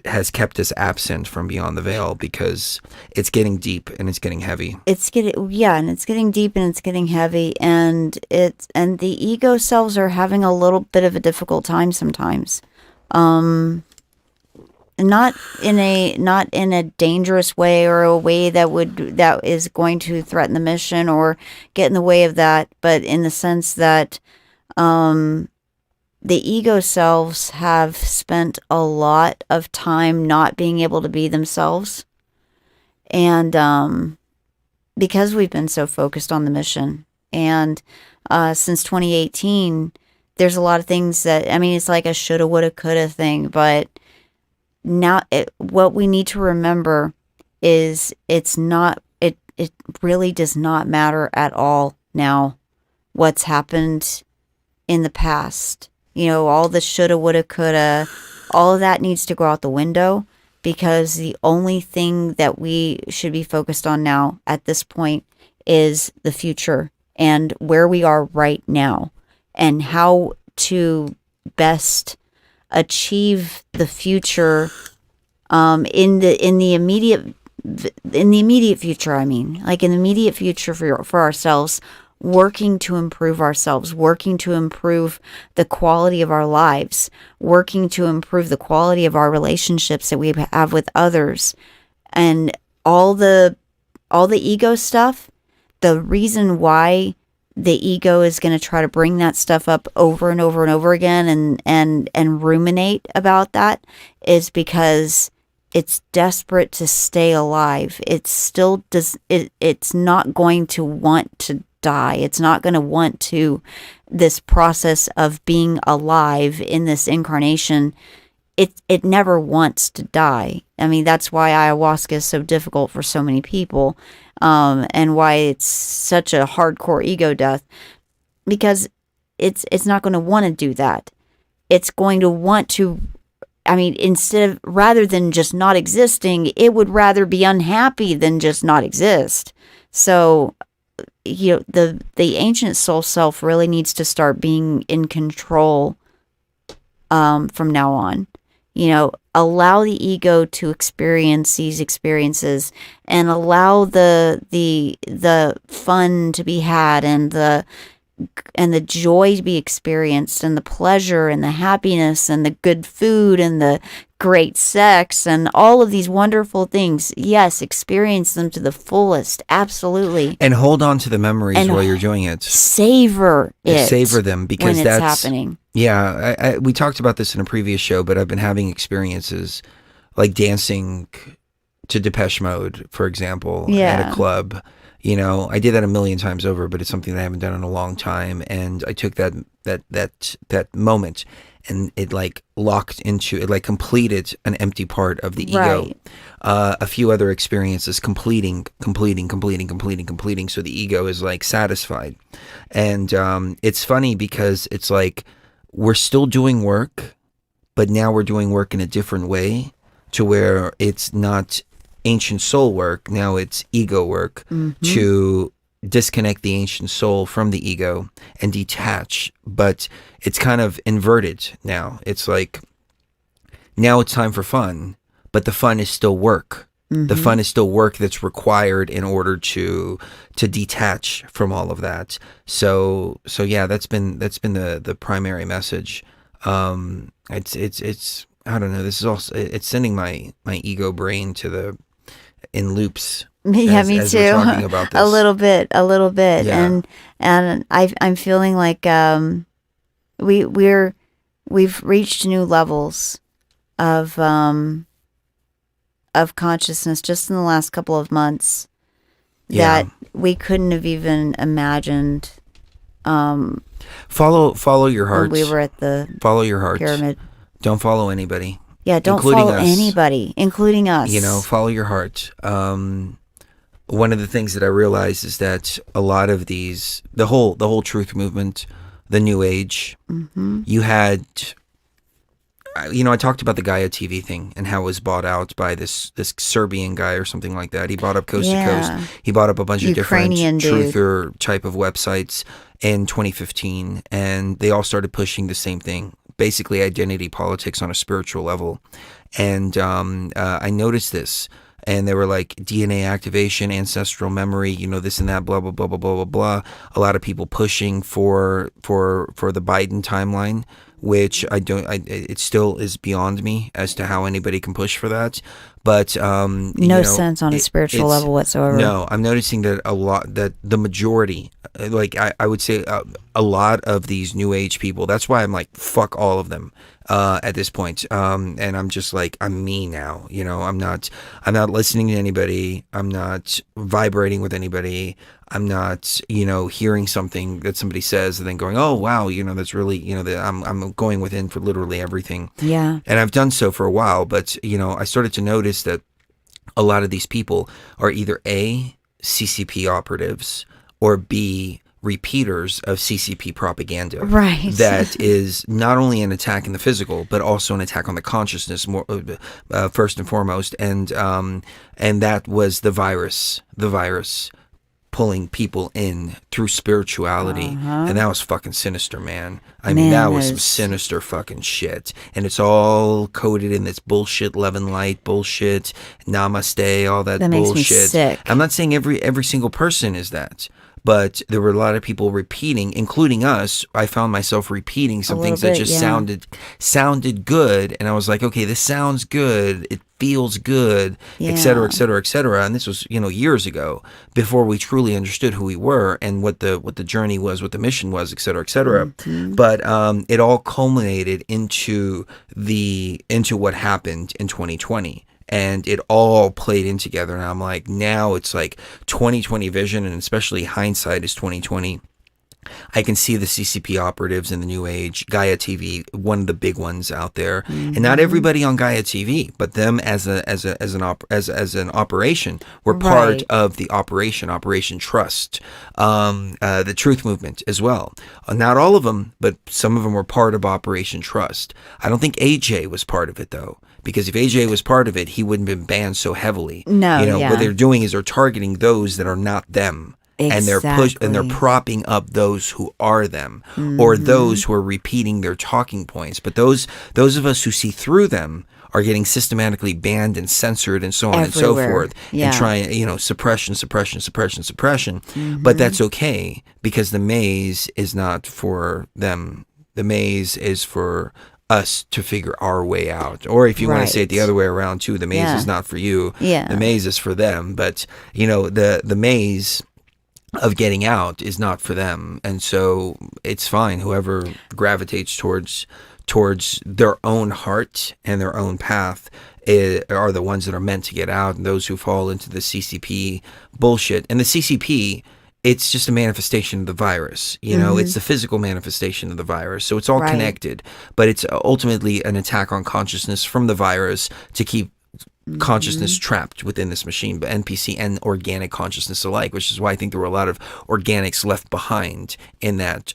has kept us absent from Beyond the Veil, because it's getting deep and it's getting heavy. It's getting deep and it's getting heavy, and the ego selves are having a little bit of a difficult time sometimes. Not in a dangerous way, or a way that is going to threaten the mission or get in the way of that, but in the sense that the ego selves have spent a lot of time not being able to be themselves. And because we've been so focused on the mission. And since 2018, there's a lot of things that, I mean, it's like a shoulda, woulda, coulda thing. But now what we need to remember is it really does not matter at all now what's happened in the past. You know, all the shoulda, woulda, coulda, all of that needs to go out the window, because the only thing that we should be focused on now at this point is the future and where we are right now and how to best achieve the future in the immediate future. I mean, like in the immediate future for ourselves, working to improve ourselves, working to improve the quality of our lives, working to improve the quality of our relationships that we have with others. And all the ego stuff, the reason why the ego is going to try to bring that stuff up over and over and over again and ruminate about that is because it's desperate to stay alive. It's not going to want to die. It's not going to want to, this process of being alive in this incarnation, it never wants to die. I mean, that's why ayahuasca is so difficult for so many people, and why it's such a hardcore ego death, because it's not going to want to do that. It's going to want to, I mean, rather than just not existing, it would rather be unhappy than just not exist. So, you know, the ancient soul self really needs to start being in control from now on. You know, allow the ego to experience these experiences, and allow the fun to be had, and the joy to be experienced, and the pleasure and the happiness and the good food and the great sex and all of these wonderful things. Yes, experience them to the fullest. Absolutely. And hold on to the memories while you're doing it. Savor it. Savor them, because when that's happening. Yeah, we talked about this in a previous show, but I've been having experiences like dancing to Depeche Mode, for example, at a club. You know, I did that a million times over, but it's something that I haven't done in a long time. And I took that moment, and it like locked into it, like completed an empty part of the ego. Right. A few other experiences completing. So the ego is like satisfied. And it's funny because it's like we're still doing work, but now we're doing work in a different way, to where it's not ancient soul work, now it's ego work, to disconnect the ancient soul from the ego and detach. But it's kind of inverted now. It's like, now it's time for fun, but the fun is still work. The fun is still work that's required in order to detach from all of that. So yeah, that's been the primary message. It's I don't know, this is also, it's sending my ego brain in loops, Yeah, as, me as too. we're talking about this. A little bit, Yeah. and I'm feeling like we've reached new levels of consciousness just in the last couple of months Yeah. that we couldn't have even imagined Follow your heart. when we were at the Follow your heart. pyramid. Don't follow anybody. Yeah, don't including follow us. anybody, including us. You know, follow your heart. One of the things that I realized is that a lot of these, the whole truth movement, the New Age, you had, I talked about the Gaia TV thing and how it was bought out by this Serbian guy or something like that. He bought up Coast to Coast. He bought up a bunch Ukrainian of dude. different truther type of websites in 2015, and they all started pushing the same thing, basically identity politics on a spiritual level. And I noticed this. And they were like DNA activation, ancestral memory, this and that, blah blah blah blah blah blah blah. A lot of people pushing for the Biden timeline, which it still is beyond me as to how anybody can push for that. But no sense on a spiritual level whatsoever. No, I'm noticing that that the majority, like I would say, a lot of these New Age people. That's why I'm like, fuck all of them at this point. And I'm just like, I'm me now. I'm not listening to anybody. I'm not vibrating with anybody. I'm not, hearing something that somebody says and then going, oh wow, that's really, that I'm going within for literally everything. Yeah. And I've done so for a while, but I started to notice that a lot of these people are either A, CCP operatives, or B, repeaters of CCP propaganda. Right. That is not only an attack in the physical, but also an attack on the consciousness, more first and foremost. And that was the virus pulling people in through spirituality. And that was fucking sinister, man. I mean, that was some sinister fucking shit. And it's all coded in this bullshit, love and light bullshit, namaste, all that bullshit. Makes me sick. I'm not saying every single person is that. But there were a lot of people repeating, including us. I found myself repeating some things that just sounded good. And I was like, okay, this sounds good. It feels good, et cetera, et cetera, et cetera. And this was, years ago, before we truly understood who we were and what the journey was, what the mission was, et cetera, et cetera. But it all culminated into what happened in 2020. And it all played in together. And I'm like, now it's like 2020 vision, and especially hindsight is 2020. I can see the CCP operatives in the New Age, Gaia TV, one of the big ones out there, and not everybody on Gaia TV, but them as an operation were part of the Operation Trust, the Truth Movement as well. Not all of them, but some of them were part of Operation Trust. I don't think AJ was part of it though. Because if AJ was part of it, he wouldn't have been banned so heavily. No, what they're doing is they're targeting those that are not them. Exactly. And they're propping up those who are them, or those who are repeating their talking points. But those of us who see through them are getting systematically banned and censored and so on and so forth, and trying, suppression. But that's okay, because the maze is not for them. The maze is for us to figure our way out. Or if you want to say it the other way around too, the maze is not for you. The maze is for them. But the maze of getting out is not for them. And so it's fine. Whoever gravitates towards their own heart and their own path are the ones that are meant to get out, and those who fall into the CCP bullshit. And the CCP, it's just a manifestation of the virus. It's the physical manifestation of the virus. So it's all connected, but it's ultimately an attack on consciousness from the virus to keep consciousness trapped within this machine, but NPC and organic consciousness alike, which is why I think there were a lot of organics left behind in that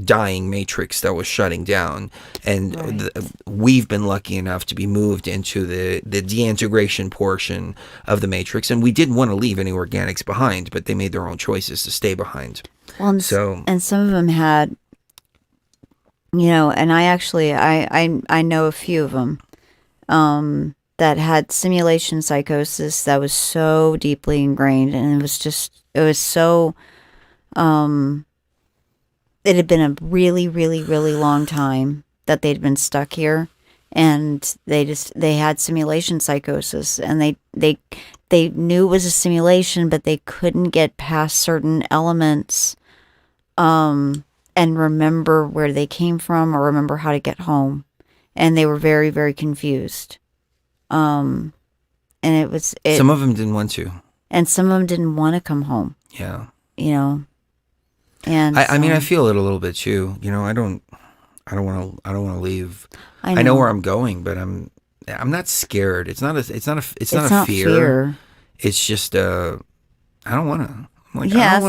dying matrix that was shutting down. And we've been lucky enough to be moved into the deintegration portion of the matrix, and we didn't want to leave any organics behind, but they made their own choices to stay behind. Well, and some of them had, and I know a few of them that had simulation psychosis that was so deeply ingrained, and it was so it had been a really, really, really long time that they'd been stuck here, and they had simulation psychosis, and they knew it was a simulation, but they couldn't get past certain elements, and remember where they came from or remember how to get home, and they were very, very confused. And some of them didn't want to, and some of them didn't want to come home. Yeah, and I mean, I feel it a little bit too. I don't want to leave. I know where I'm going, but I'm not scared. It's not a fear. It's just I don't want to. I don't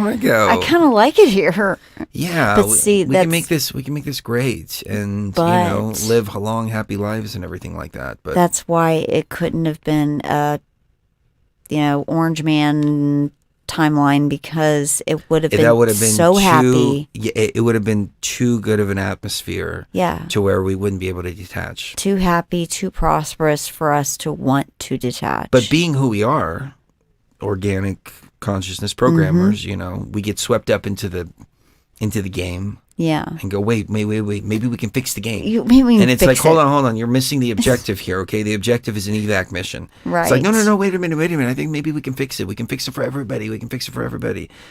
want to go. I kind of like it here. Yeah, but see, we can make this great, and live long, happy lives and everything like that. But that's why it couldn't have been Orange Man timeline, because it would have been so happy. Yeah, it would have been too good of an atmosphere. Yeah, to where we wouldn't be able to detach. Too happy, too prosperous for us to want to detach. But being who we are, organic consciousness programmers, we get swept up into the game. Yeah. And go, wait, maybe we can fix the game. And it's like, hold on, you're missing the objective here, okay? The objective is an evac mission. Right. It's like, no, wait a minute. I think maybe we can fix it. We can fix it for everybody.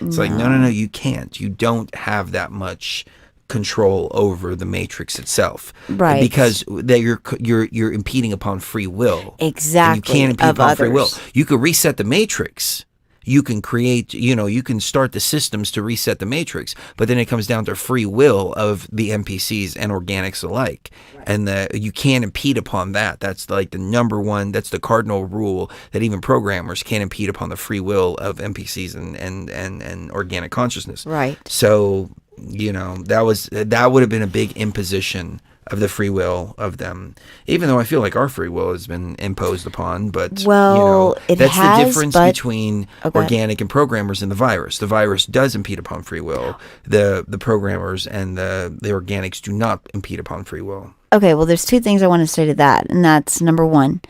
It's like, no, you can't. You don't have that much control over the matrix itself. Right. Because that you're impeding upon free will. Exactly. And you can't impede upon free will. You could reset the matrix. You can create, you can start the systems to reset the matrix, but then it comes down to free will of the NPCs and organics alike. And you can't impede upon that. That's like the number one, that's the cardinal rule, that even programmers can't impede upon the free will of NPCs and organic consciousness. Right. So, that would have been a big imposition of the free will of them, even though I feel like our free will has been imposed upon. But that's the difference between organic and programmers and the virus. The virus does impede upon free will. The programmers and the organics do not impede upon free will. Okay, well, there's two things I want to say to that, and that's number one.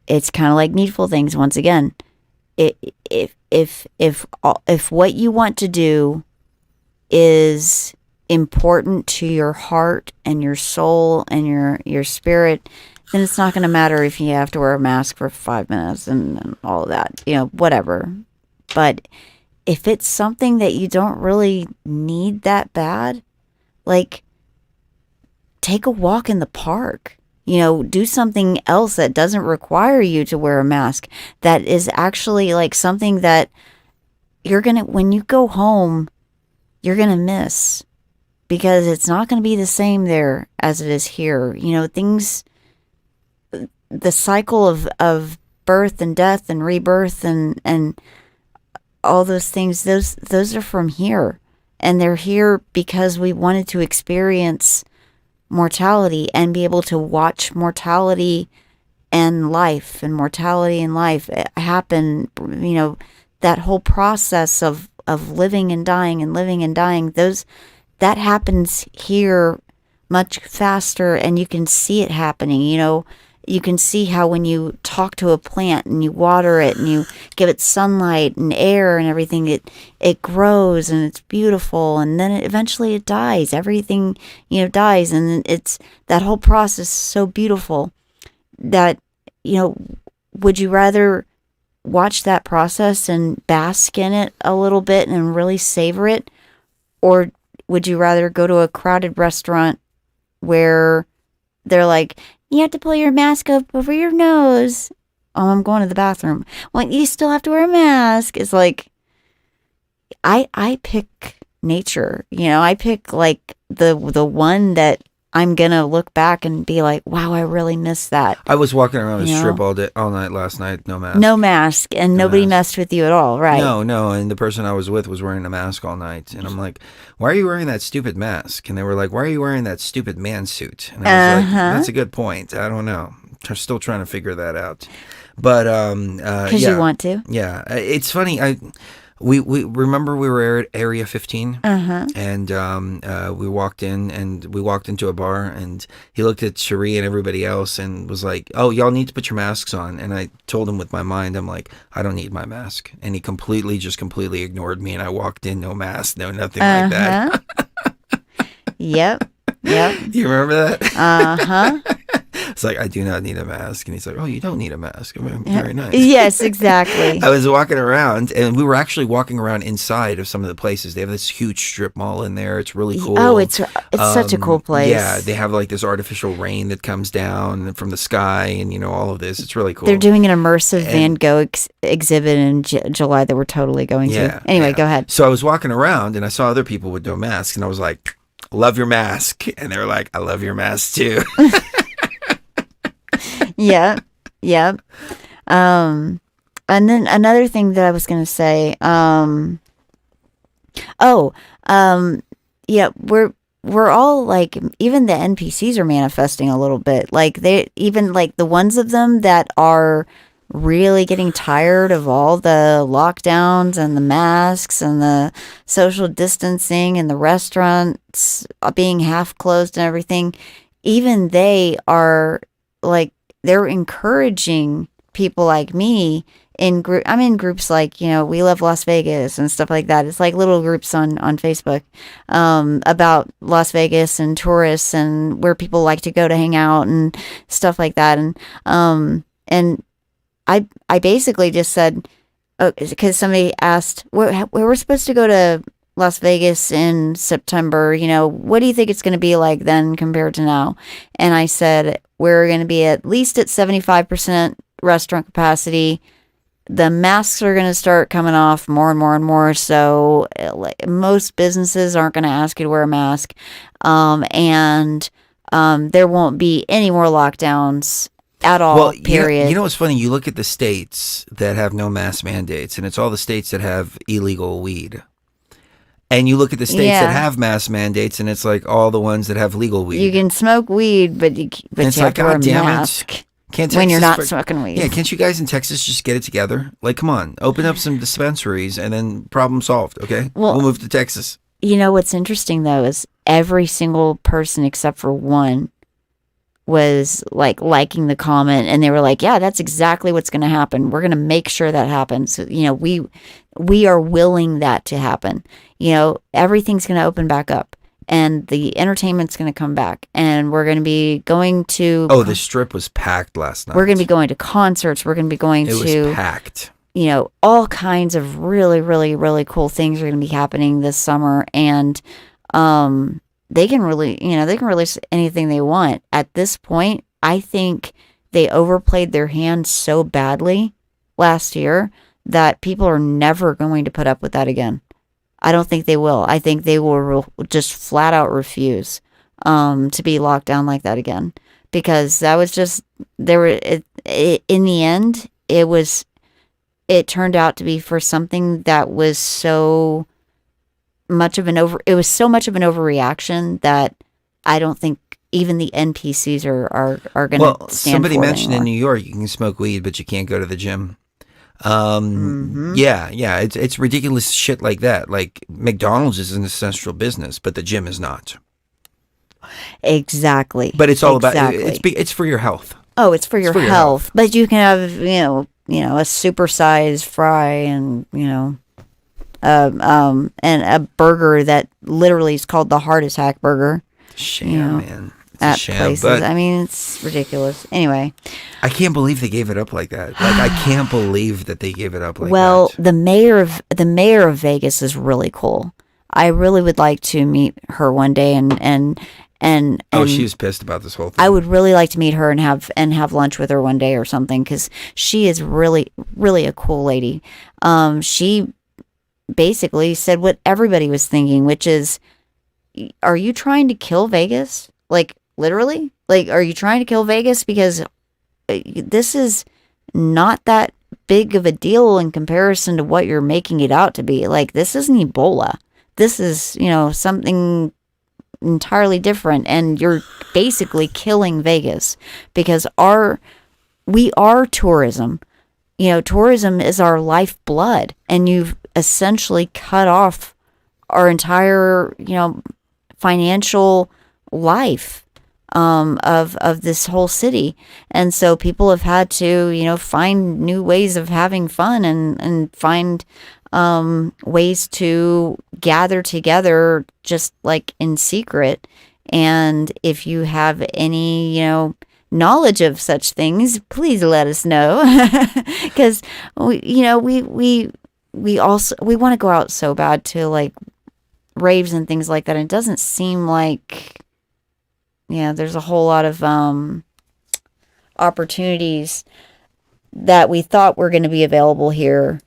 It's kind of like Needful Things once again. If what you want to do is important to your heart and your soul and your spirit, then it's not going to matter if you have to wear a mask for 5 minutes and all of that, whatever. But if it's something that you don't really need that bad, like take a walk in the park, do something else that doesn't require you to wear a mask, that is actually like something that when you go home, you're going to miss. Because it's not going to be the same there as it is here. The cycle of birth and death and rebirth and all those things, those are from here. And they're here because we wanted to experience mortality and be able to watch mortality and life happen. That whole process of living and dying and living and dying, that happens here much faster, and you can see it happening. You can see how when you talk to a plant and you water it and you give it sunlight and air and everything, it grows and it's beautiful, and then eventually it dies. Everything, dies, and it's that whole process is so beautiful that, would you rather watch that process and bask in it a little bit and really savor it, or would you rather go to a crowded restaurant where they're like, you have to pull your mask up over your nose? Oh, I'm going to the bathroom. Well, you still have to wear a mask. It's like, I pick nature. I pick like the one that I'm going to look back and be like, wow, I really missed that. I was walking around the strip all night last night, no mask. No mask, and nobody messed with you at all, right? No, and the person I was with was wearing a mask all night. And I'm like, why are you wearing that stupid mask? And they were like, why are you wearing that stupid man suit? And I was like, that's a good point. I don't know. I'm still trying to figure that out. But, because you want to. Yeah. It's funny. We remember we were at Area 15, and we walked into a bar, and he looked at Cherie and everybody else and was like, oh, y'all need to put your masks on. And I told him with my mind, I'm like, I don't need my mask. And he completely ignored me, and I walked in, no mask, no nothing like that. Yep. Yep. You remember that? Uh-huh. It's like, I do not need a mask. And he's like, oh, you don't need a mask. I mean, very nice. Yes, exactly. I was walking around, and we were actually walking around inside of some of the places. They have this huge strip mall in there. It's really cool. Oh, it's such a cool place. Yeah, they have like this artificial rain that comes down from the sky, and all of this. It's really cool. They're doing an immersive Van Gogh exhibit in July that we're totally going to. Anyway, go ahead. So I was walking around, and I saw other people with no masks, and I was like, love your mask. And they were like, I love your mask too. Yeah. And then another thing that I was going to say, yeah, we're all like, even the NPCs are manifesting a little bit. Like even like the ones of them that are really getting tired of all the lockdowns and the masks and the social distancing and the restaurants being half closed and everything. Even they are like, they're encouraging people like me I'm in groups like, We Love Las Vegas and stuff like that. It's like little groups on Facebook, about Las Vegas and tourists and where people like to go to hang out and stuff like that. And I basically just said, because somebody asked, we're supposed to go to Las Vegas in September, what do you think it's going to be like then compared to now? And I said, we're going to be at least at 75% restaurant capacity. The masks are going to start coming off more and more and more. So most businesses aren't going to ask you to wear a mask. And there won't be any more lockdowns at all, period. You know what's funny? You look at the states that have no mask mandates, and it's all the states that have illegal weed. And you look at the states that have mask mandates, and it's like all the ones that have legal weed. You can smoke weed, but you have to wear a mask when you're not smoking weed. Yeah, can't you guys in Texas just get it together? Like, come on, open up some dispensaries, and then problem solved, okay? We'll move to Texas. You know what's interesting, though, is every single person except for one was like liking the comment, and they were like, yeah, that's exactly what's going to happen. We're going to make sure that happens. So, we are willing that to happen. Everything's going to open back up, and the entertainment's going to come back, and we're going to be going to... Oh, the strip was packed last night. We're going to be going to concerts. We're going to be going to... It was packed. All kinds of really, really, really cool things are going to be happening this summer, and they can really, they can release anything they want. At this point, I think they overplayed their hand so badly last year that people are never going to put up with that again. I don't think they will. I think they will just flat out refuse to be locked down like that again, because that was just, in the end, it turned out to be for something that was so much of an overreaction that I don't think even the NPCs are going to stand somebody for it mentioned anymore. in New York you can smoke weed, but you can't go to the gym. Yeah, it's ridiculous shit like that. Like, McDonald's is an essential business, but the gym is not. Exactly. But it's all about it's for your health. Oh, it's for your health. But you can have a supersized fry and and a burger that literally is called the heart attack burger. Shame, man. At places. But I mean, it's ridiculous. Anyway. I can't believe they gave it up like that. Like, I can't believe that they gave it up like that. Well, the mayor of Vegas is really cool. I really would like to meet her one day and she was pissed about this whole thing. I would really like to meet her and have lunch with her one day or something, because she is really, really a cool lady. She basically said what everybody was thinking, which is, are you trying to kill Vegas? Like, literally? Like, are you trying to kill Vegas? Because this is not that big of a deal in comparison to what you're making it out to be. Like, this isn't Ebola. This is, something entirely different, and you're basically killing Vegas, because we are tourism. Tourism is our lifeblood, and you've essentially cut off our entire, financial life of this whole city. And so people have had to, find new ways of having fun and find ways to gather together just like in secret And if you have any, knowledge of such things, please let us know. Because we also want to go out so bad to like raves and things like that. And it doesn't seem like there's a whole lot of opportunities that we thought were going to be available here,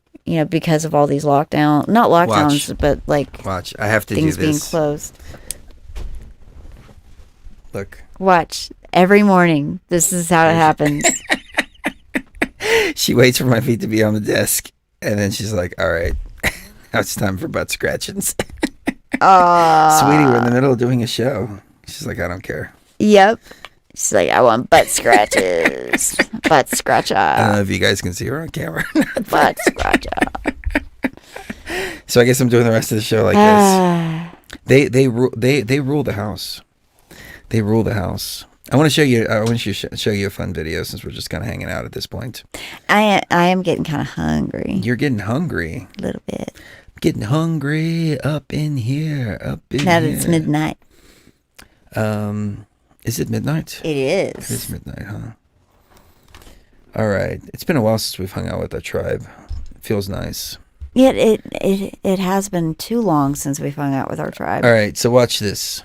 because of all these not lockdowns, but like Watch. I have to do things this. being closed. Look. Watch. Every morning, this is how it happens. She waits for my feet to be on the desk, and then she's like, all right, now it's time for butt scratchings. Sweetie, we're in the middle of doing a show. She's like, I don't care. Yep. She's like, I want butt scratches. Butt scratcher. I don't know if you guys can see her on camera. Butt scratcher. So I guess I'm doing the rest of the show like this. They rule the house. They rule the house. I want to show you. I want to show you a fun video since we're just kind of hanging out at this point. I am getting kind of hungry. You're getting hungry. A little bit. Getting hungry up in here. Now that it's midnight. Is it midnight? It is. It is midnight, huh? All right. It's been a while since we've hung out with our tribe. It feels nice. Yeah, it has been too long since we've hung out with our tribe. All right, so watch this.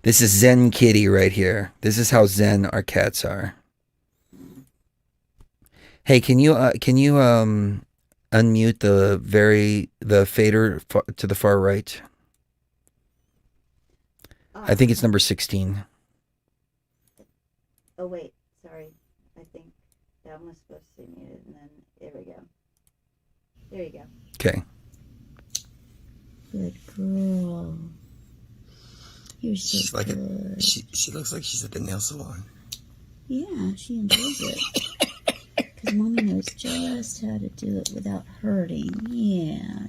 This is Zen Kitty right here. This is how zen our cats are. Hey, can you unmute the fader to the far right? I think it's number 16. Oh wait, sorry. I think that was supposed to be muted, and then there we go. There you go. Okay. Good girl. You're so She's like good. she looks like she's at the nail salon. Yeah, she enjoys it. Because Mommy knows just how to do it without hurting. Yeah.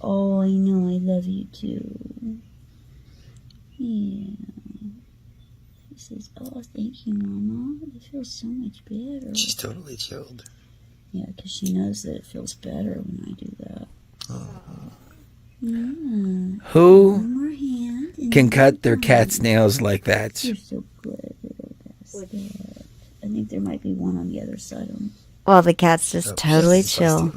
Oh, I know. I love you too. Yeah. She says, oh, thank you, Mama. It feels so much better. She's totally chilled. Yeah, because she knows that it feels better when I do that. Oh. Yeah. Who One more hand can cut their cat's nails like that? You're so good, little bastard. I think there might be one on the other side of them. Well, the cat's just totally chill.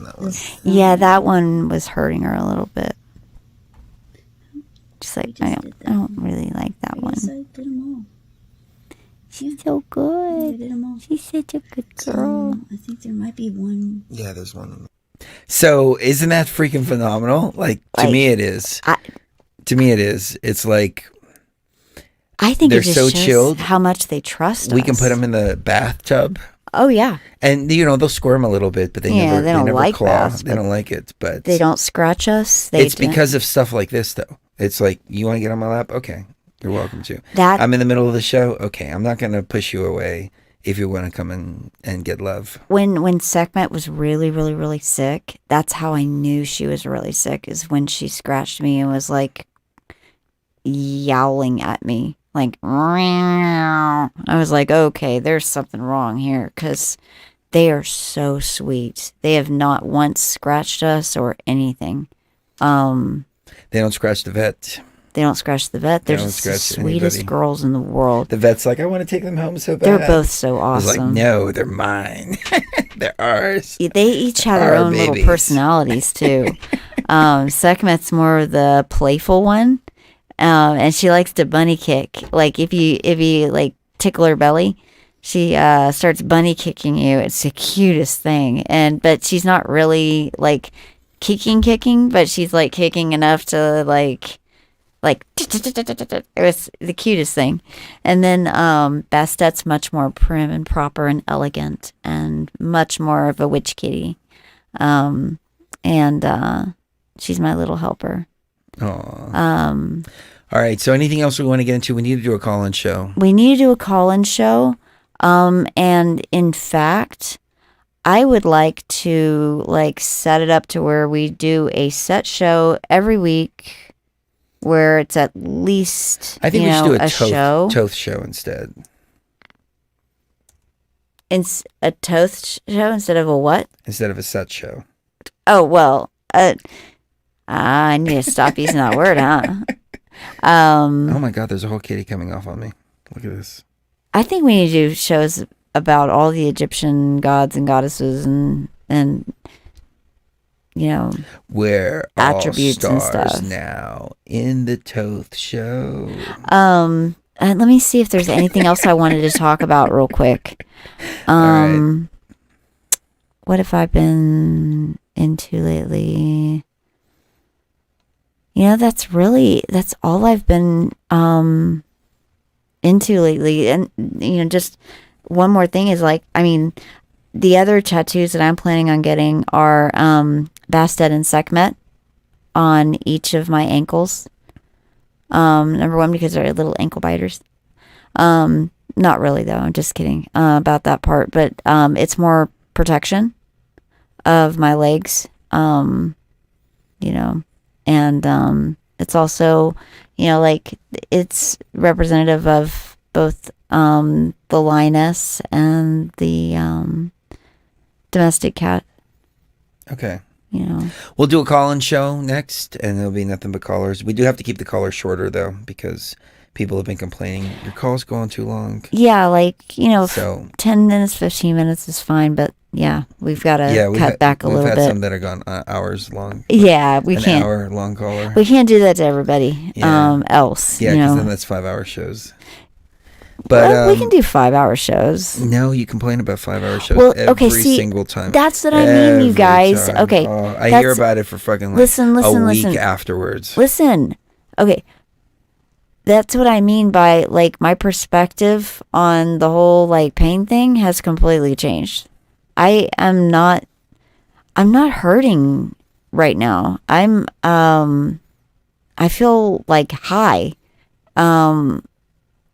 Yeah, that one was hurting her a little bit. Just like, I don't really like that one. I did them all. She's so good. I did them all. She's such a good girl. I think there might be one. Yeah, there's one. So, isn't that freaking phenomenal? Like, to me it is. To me it is. It's like, I think they're it just so shows chilled. how much they trust us. We can put them in the bathtub. Oh, yeah. And, they'll squirm a little bit, but they never, they don't never like claw. baths, They don't like it, but they don't scratch us. It's because of stuff like this, though. It's like, you want to get on my lap? Okay, you're welcome to. I'm in the middle of the show? Okay, I'm not going to push you away if you want to come in and get love. When Sekhmet was really, really, really sick, that's how I knew she was really sick, is when she scratched me and was like yowling at me. Like, I was like, okay, there's something wrong here, because they are so sweet. They have not once scratched us or anything. They don't scratch the vet. They don't scratch the vet. They're just the sweetest girls in the world. The vet's like, I want to take them home so bad. They're both so awesome. I was like, no, they're mine. They're ours. They each have their own little personalities too. Sekhmet's more of the playful one, and she likes to bunny kick. Like if you like tickle her belly, she starts bunny kicking you. It's the cutest thing. But she's not really like kicking, but she's like kicking enough to like it was the cutest thing. And then Bastet's much more prim and proper and elegant and much more of a witch kitty. And she's my little helper. Aww. All right, so anything else we want to get into? We need to do a call-in show. We need to do a call-in show. And in fact, I would like to set it up to where we do a set show every week, where it's at least I think we should do a show. Toth show instead. A Toth show instead of a what? Instead of a set show. Oh well, I need to stop using that word, huh? Oh my God, there's a whole kitty coming off on me. Look at this. I think we need to do shows about all the Egyptian gods and goddesses and We're attributes all and stars stuff. now in the Toth Show. And let me see if there's anything else I wanted to talk about real quick. Right. What have I been into lately? That's all I've been into lately. And just one more thing is the other tattoos that I'm planning on getting are Bastet and Sekhmet on each of my ankles. Number one, because they're little ankle biters. Not really though. I'm just kidding about that part. But it's more protection of my legs. And it's also, it's representative of both the lioness and the domestic cat. Okay. We'll do a call-in show next, and there'll be nothing but callers. We do have to keep the callers shorter, though, because people have been complaining. Your call's going too long. Yeah, so 10 minutes, 15 minutes is fine, but yeah, we've got to cut back a little bit. We've had some that are gone hours long. Yeah, we can't. An hour-long caller. We can't do that to everybody else. Yeah, because then that's 5-hour shows. But we can do 5-hour shows. No, you complain about 5-hour shows every single time. That's what I mean, you guys. Time. Okay, I hear about it for fucking a week afterwards. Listen, okay, that's what I mean by my perspective on the whole pain thing has completely changed. I'm not hurting right now. I feel high.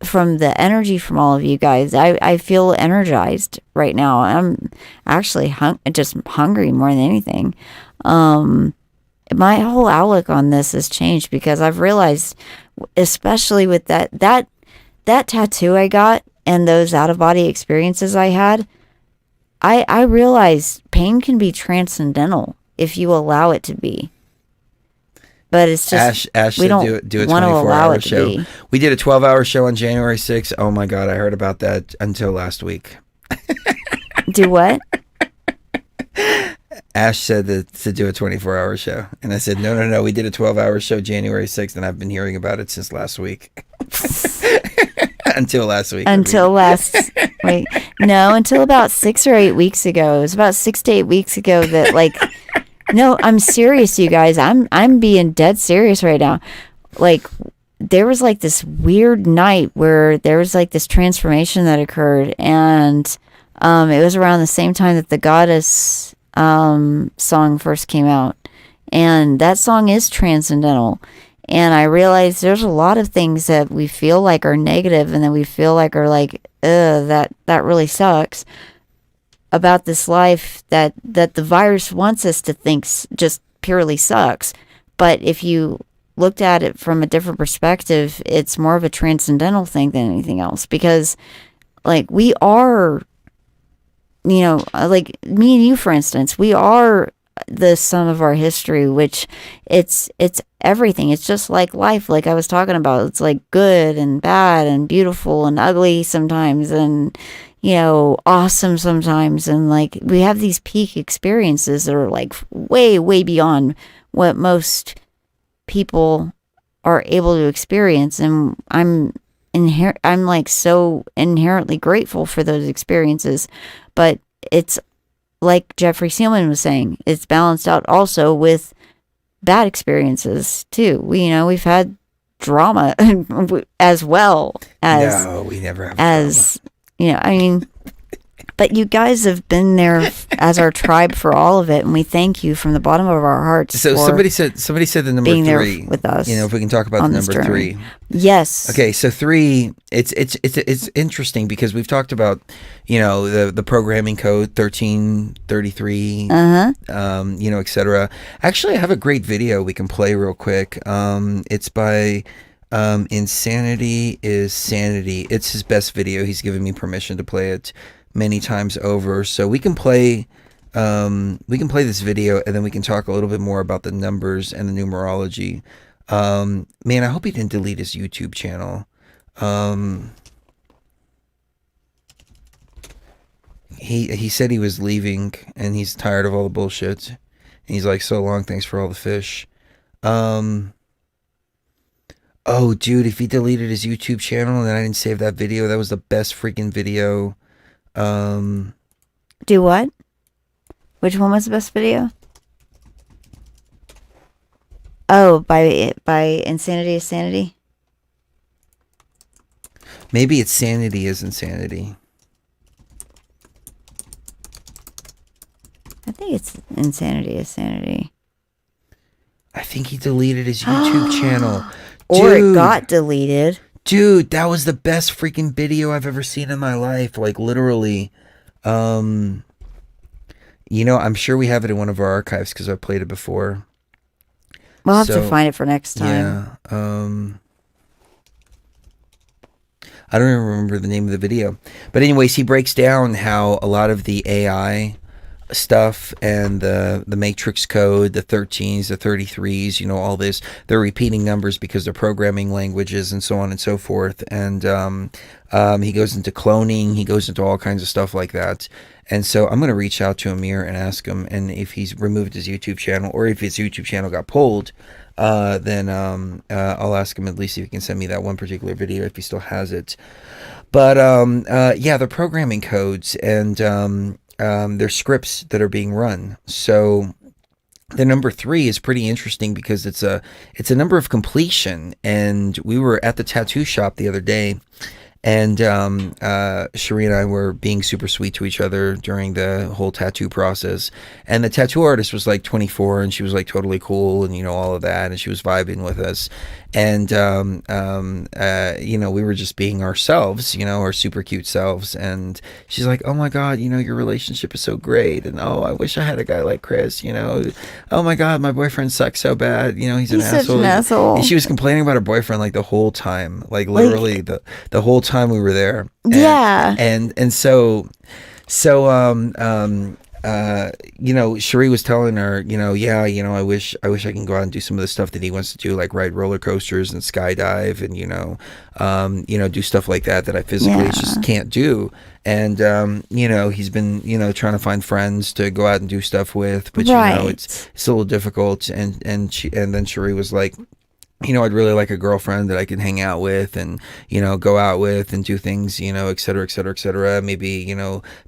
From the energy from all of you guys, I feel energized right now. I'm actually just hungry more than anything. My whole outlook on this has changed because I've realized, especially with that tattoo I got and those out-of-body experiences I had, I realized pain can be transcendental if you allow it to be. But it's just Ash we said don't do a want to allow 24-hour it to show. be. We did a 12-hour show on January 6th. Oh my God, I heard about that until last week. Do what? Ash said to do a 24-hour show, and I said no. We did a 12-hour show January 6th, and I've been hearing about it since last week. Until last week. Until about 6 or 8 weeks ago. It was about 6 to 8 weeks ago that no, I'm serious, you guys. I'm being dead serious right now. There was this weird night where there was this transformation that occurred, and it was around the same time that the Goddess song first came out, and that song is transcendental. And I realized there's a lot of things that we feel are negative, and that we feel are that really sucks about this life that the virus wants us to think just purely sucks. But if you looked at it from a different perspective, it's more of a transcendental thing than anything else, because we are, me and you, for instance, we are the sum of our history, which it's everything. It's just like life, like I was talking about. It's good and bad and beautiful and ugly sometimes, and awesome sometimes, and we have these peak experiences that are way beyond what most people are able to experience, and I'm so inherently grateful for those experiences. But it's like Jeffrey Seelman was saying, it's balanced out also with bad experiences too. We've had drama as well as no, we never have drama. But you guys have been there as our tribe for all of it, and we thank you from the bottom of our hearts. So somebody said the number being 3 there with us. If we can talk about the number 3. Yes. Okay, so 3. It's interesting because we've talked about the programming code 1333, etc. Actually, I have a great video we can play real quick. It's by Insanity is Sanity. It's his best video. He's given me permission to play it many times over, so we can play this video, and then we can talk a little bit more about the numbers and the numerology Man, I hope he didn't delete his YouTube channel. He said he was leaving and he's tired of all the bullshit. And he's like, so long, thanks for all the fish. Oh, dude, if he deleted his YouTube channel and then I didn't save that video, that was the best freaking video. Do what? Which one was the best video? Oh, by Insanity is Sanity? Maybe it's Sanity is Insanity. I think it's Insanity is Sanity. I think he deleted his YouTube channel. Or it Dude. got deleted. Dude, that was the best freaking video I've ever seen in my life. Like, literally. I'm sure we have it in one of our archives because I played it before. We'll have to find it for next time. Yeah. I don't even remember the name of the video. But anyways, he breaks down how a lot of the AI stuff and the matrix code, the 13s, the 33s, all this, they're repeating numbers because they're programming languages and so on and so forth. And he goes into cloning, he goes into all kinds of stuff like that. And so I'm going to reach out to Amir and ask him, and if he's removed his YouTube channel or if his YouTube channel got pulled, then I'll ask him at least if he can send me that one particular video if he still has it. But yeah, the programming codes and there's scripts that are being run. So the number 3 is pretty interesting because it's a number of completion. And we were at the tattoo shop the other day, and Cherie and I were being super sweet to each other during the whole tattoo process. And the tattoo artist was like 24, and she was like totally cool, and all of that, and she was vibing with us. And we were just being ourselves, our super cute selves. And she's like, oh my God, your relationship is so great. And oh, I wish I had a guy like Chris, oh my God, my boyfriend sucks so bad. He's an asshole. Such an asshole. And she was complaining about her boyfriend like the whole time, like literally the whole time we were there. And, yeah. And so Cherie was telling her, I wish I can go out and do some of the stuff that he wants to do, like ride roller coasters and skydive and, do stuff like that I physically just can't do. And, he's been, trying to find friends to go out and do stuff with, but, it's a little difficult. And then Cherie was like, I'd really like a girlfriend that I can hang out with and, go out with and do things, et cetera, et cetera, et cetera. Maybe,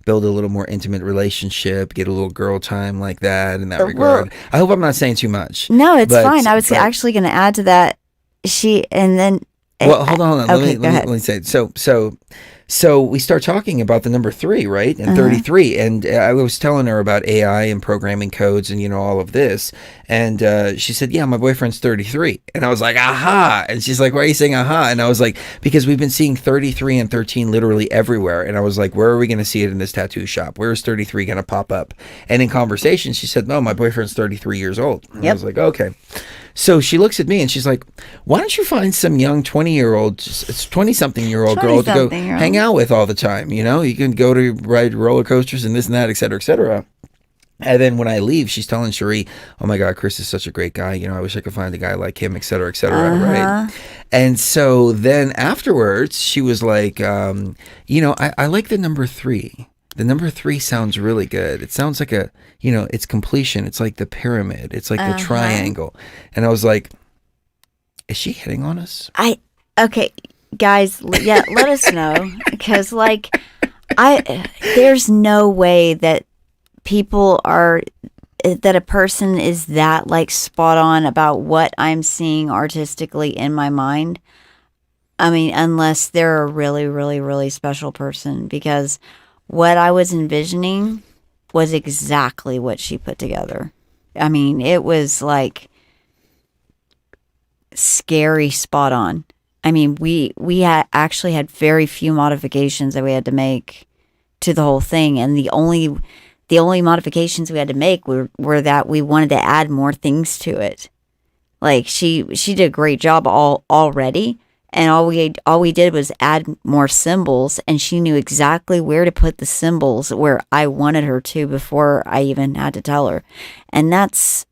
build a little more intimate relationship, get a little girl time like that in that regard. I hope I'm not saying too much. No, it's fine. I was actually going to add to that. Well, hold on. Okay, Let me say it. So we start talking about the number 3, right? And 33. And I was telling her about AI and programming codes and, all of this. And she said, yeah, my boyfriend's 33. And I was like, aha. And she's like, why are you saying aha? And I was like, because we've been seeing 33 and 13 literally everywhere. And I was like, where are we going to see it in this tattoo shop? Where is 33 going to pop up? And in conversation, she said, no, my boyfriend's 33 years old. And I was like, okay. So she looks at me and she's like, why don't you find some young 20-something-year-old girl to go hang out with all the time? You can go to ride roller coasters and this and that, et cetera, et cetera. And then when I leave, she's telling Cherie, oh my God, Chris is such a great guy. I wish I could find a guy like him, et cetera, right? And so then afterwards, she was like, I like the number 3. The number 3 sounds really good. It sounds like it's completion. It's like the pyramid. It's like the triangle. And I was like, is she hitting on us? Okay, guys, yeah, let us know. Because, there's no way that that a person is that, spot on about what I'm seeing artistically in my mind. I mean, unless they're a really, really, really special person. Because what I was envisioning was exactly what she put together. I mean, it was scary spot on. I mean, we actually had very few modifications that we had to make to the whole thing. And the only modifications we had to make were that we wanted to add more things to it. She did a great job already. And all we did was add more symbols, and she knew exactly where to put the symbols where I wanted her to before I even had to tell her. And that's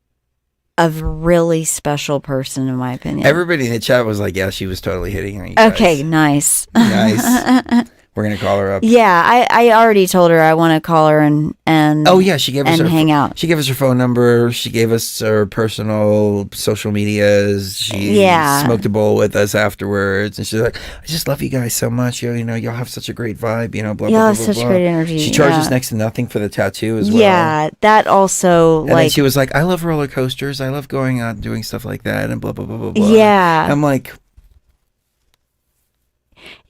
a really special person, in my opinion. Everybody in the chat was like, yeah, she was totally hitting on you guys. Okay, nice. Nice. We're going to call her up. Yeah, I already told her I want to call her and oh yeah, she gave us her hang out. She gave us her phone number. She gave us her personal social medias. She smoked a bowl with us afterwards, and she's like, "I just love you guys so much. You know, y'all have such a great vibe. You know, blah blah blah blah." Such great energy. She charges next to nothing for the tattoo as well. Yeah, that also and then she was like, "I love roller coasters. I love going out and doing stuff like that, and blah blah blah blah blah." Yeah, I'm like.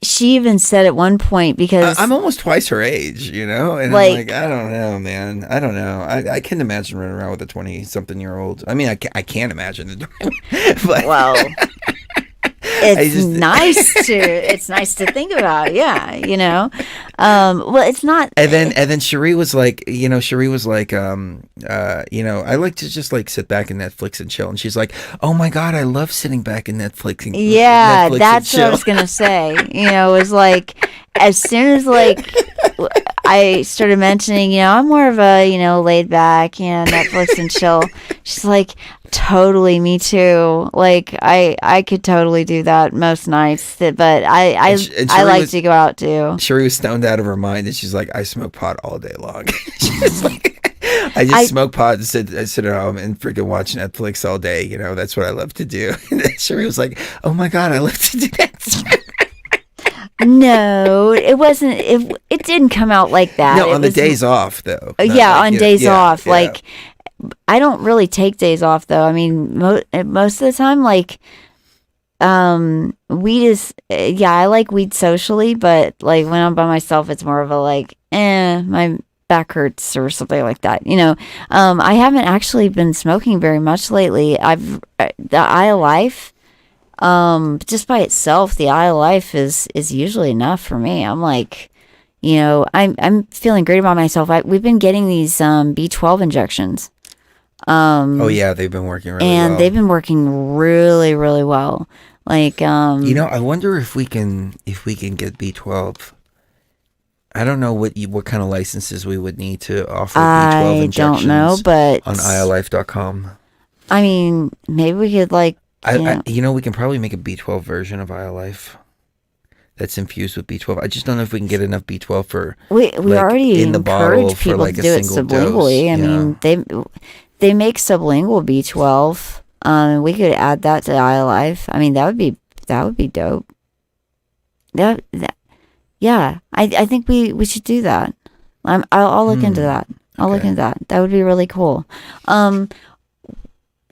She even said at one point, because I'm almost twice her age, you know, and I'm like, I don't know, man. I don't know. I can't imagine running around with a 20-something-year-old. I mean, I can't imagine it. But well, it's nice to think about. Yeah, you know. Well, it's not. And then Cherie was like, you know, you know, I like to just like sit back and Netflix and chill. And she's like, oh my God, I love sitting back and Netflix. Yeah, that's what I was gonna say. You know, it was like as soon as like I started mentioning, you know, I'm more of a, you know, laid back, you know, Netflix and chill. She's like, totally, me too. Like I could totally do that most nights. But I like to go out too. Cherie was stoned out of her mind, and she's like, I smoke pot all day long. She's like, I just smoke pot and sit at home and freaking watch Netflix all day. You know, that's what I love to do. And then Cherie was like, oh my God, I love to do that. No, it wasn't. It didn't come out like that. No, on the days off though. Yeah, on days off. Yeah. Like, I don't really take days off though. I mean, most of the time, like, weed is. Yeah, I like weed socially, but like when I'm by myself, it's more of a like, my back hurts or something like that. You know, I haven't actually been smoking very much lately. The Eye of Life. Just by itself, the Eye of Life is usually enough for me. I'm like, you know, I'm feeling great about myself. We've been getting these B12 injections. Oh yeah, they've been working really well. And they've been working really, really well. Like, you know, I wonder if we can get B12. I don't know what kind of licenses we would need to offer B12 injections. I don't know, but on iolife.com. I mean, maybe we could like. You know, we can probably make a B12 version of iolife that's infused with B12. I just don't know if we can get enough B12 for. We like, already in the bottle for like to do it sublingually. I mean, they make sublingual B12. We could add that to iolife. I mean, that would be dope. Yeah, I think we should do that. I'll look into that. I'll look into that. That would be really cool.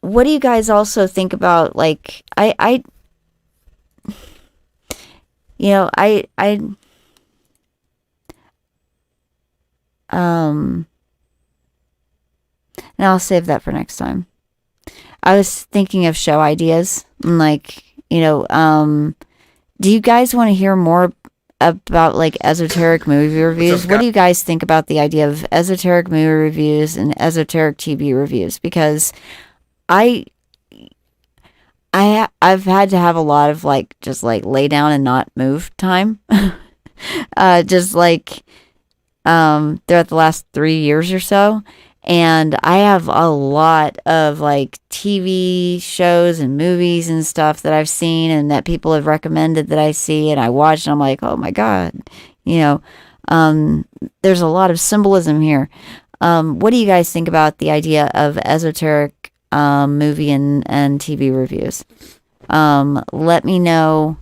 What do you guys also think about, like, and I'll save that for next time. I was thinking of show ideas, and like, you know, do you guys want to hear more about like esoteric movie reviews? What do you guys think about the idea of esoteric movie reviews and esoteric TV reviews? Because I've had to have a lot of like just like lay down and not move time, just like throughout the last 3 years or so, and I have a lot of like TV shows and movies and stuff that I've seen and that people have recommended that I see and I watch, and I'm like, oh my God, you know, there's a lot of symbolism here. What do you guys think about the idea of esoteric movie and TV reviews? Let me know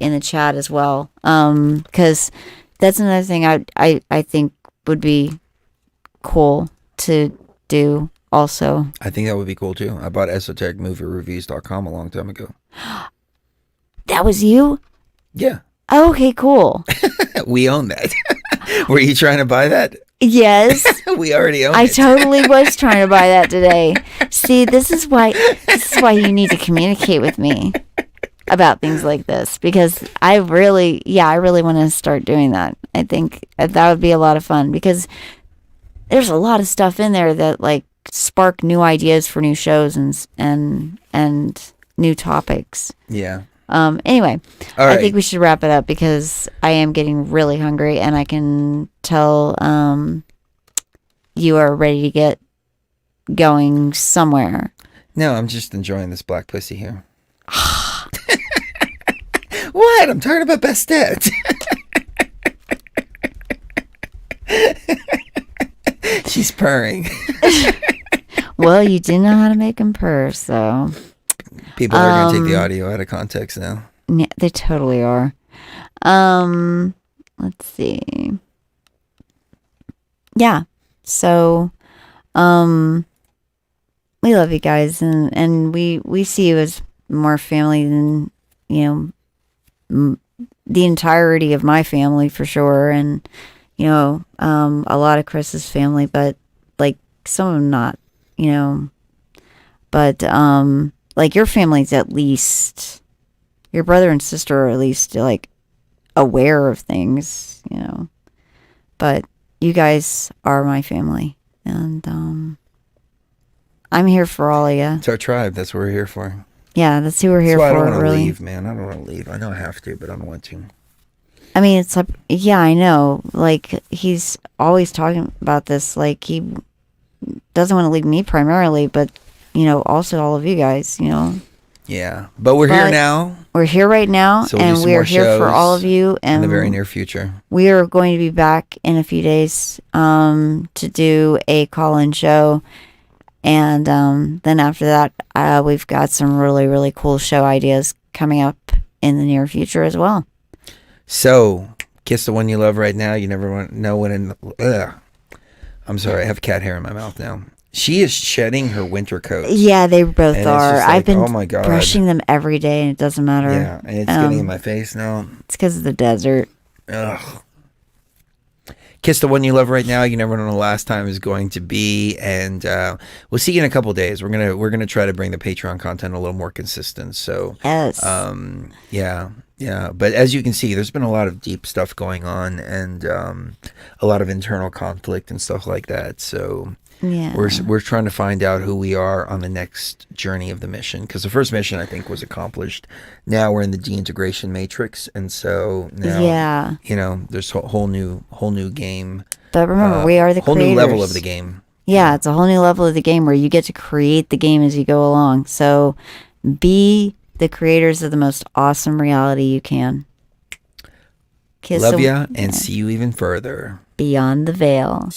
in the chat as well, because that's another thing I think would be cool to do also. I think that would be cool too. I bought esotericmoviereviews.com a long time ago. That was you? Yeah. Oh, okay, cool. We own that. Were you trying to buy that? Yes. We already own it. I totally was trying to buy that today. See, this is why you need to communicate with me about things like this, because I really want to start doing that. I think that would be a lot of fun, because there's a lot of stuff in there that like spark new ideas for new shows and new topics. Yeah. Anyway, all right. I think we should wrap it up because I am getting really hungry, and I can tell you are ready to get going somewhere. No, I'm just enjoying this black pussy here. What? I'm talking about Bastet. She's purring. Well, you do know how to make him purr, so. People are going to take the audio out of context now. Yeah, they totally are. Let's see. Yeah. So, we love you guys, and we see you as more family than, the entirety of my family for sure, and a lot of Chris's family, but like some of them not, but like your family's at least, your brother and sister are at least like aware of things, but you guys are my family, and I'm here for all of you. It's our tribe. That's what we're here for. Yeah, that's who we're here That's why for. I don't want to really. leave, man. I don't want to leave. I know I have to, but I don't want to. I mean, it's like, yeah, I know. Like, he's always talking about this. Like, he doesn't want to leave me primarily, but, also all of you guys, Yeah, but we're here now. We're here right now, So we'll do and some we are more here for all of you. in And the very near future. we are going to be back in a few days to do a call-in show. And then after that, we've got some really, really cool show ideas coming up in the near future as well. So, kiss the one you love right now. You never want to know when. I'm sorry, I have cat hair in my mouth now. She is shedding her winter coat. Yeah, they both And it's are. just like, I've been oh my God. brushing them every day, and it doesn't matter. Yeah, and it's getting in my face now. It's because of the desert. Ugh. Kiss the one you love right now. You never know when the last time is going to be, and we'll see you in a couple days. We're gonna try to bring the Patreon content a little more consistent. So yes, yeah. But as you can see, there's been a lot of deep stuff going on, and a lot of internal conflict and stuff like that. So yeah, we're trying to find out who we are on the next journey of the mission, because the first mission I think was accomplished. Now we're in the deintegration matrix, and so now there's a whole new game. But remember, we are the whole creators. new level of the game. Yeah, it's a whole new level of the game where you get to create the game as you go along. So be the creators of the most awesome reality you can. Love ya, and see you even further beyond the veil.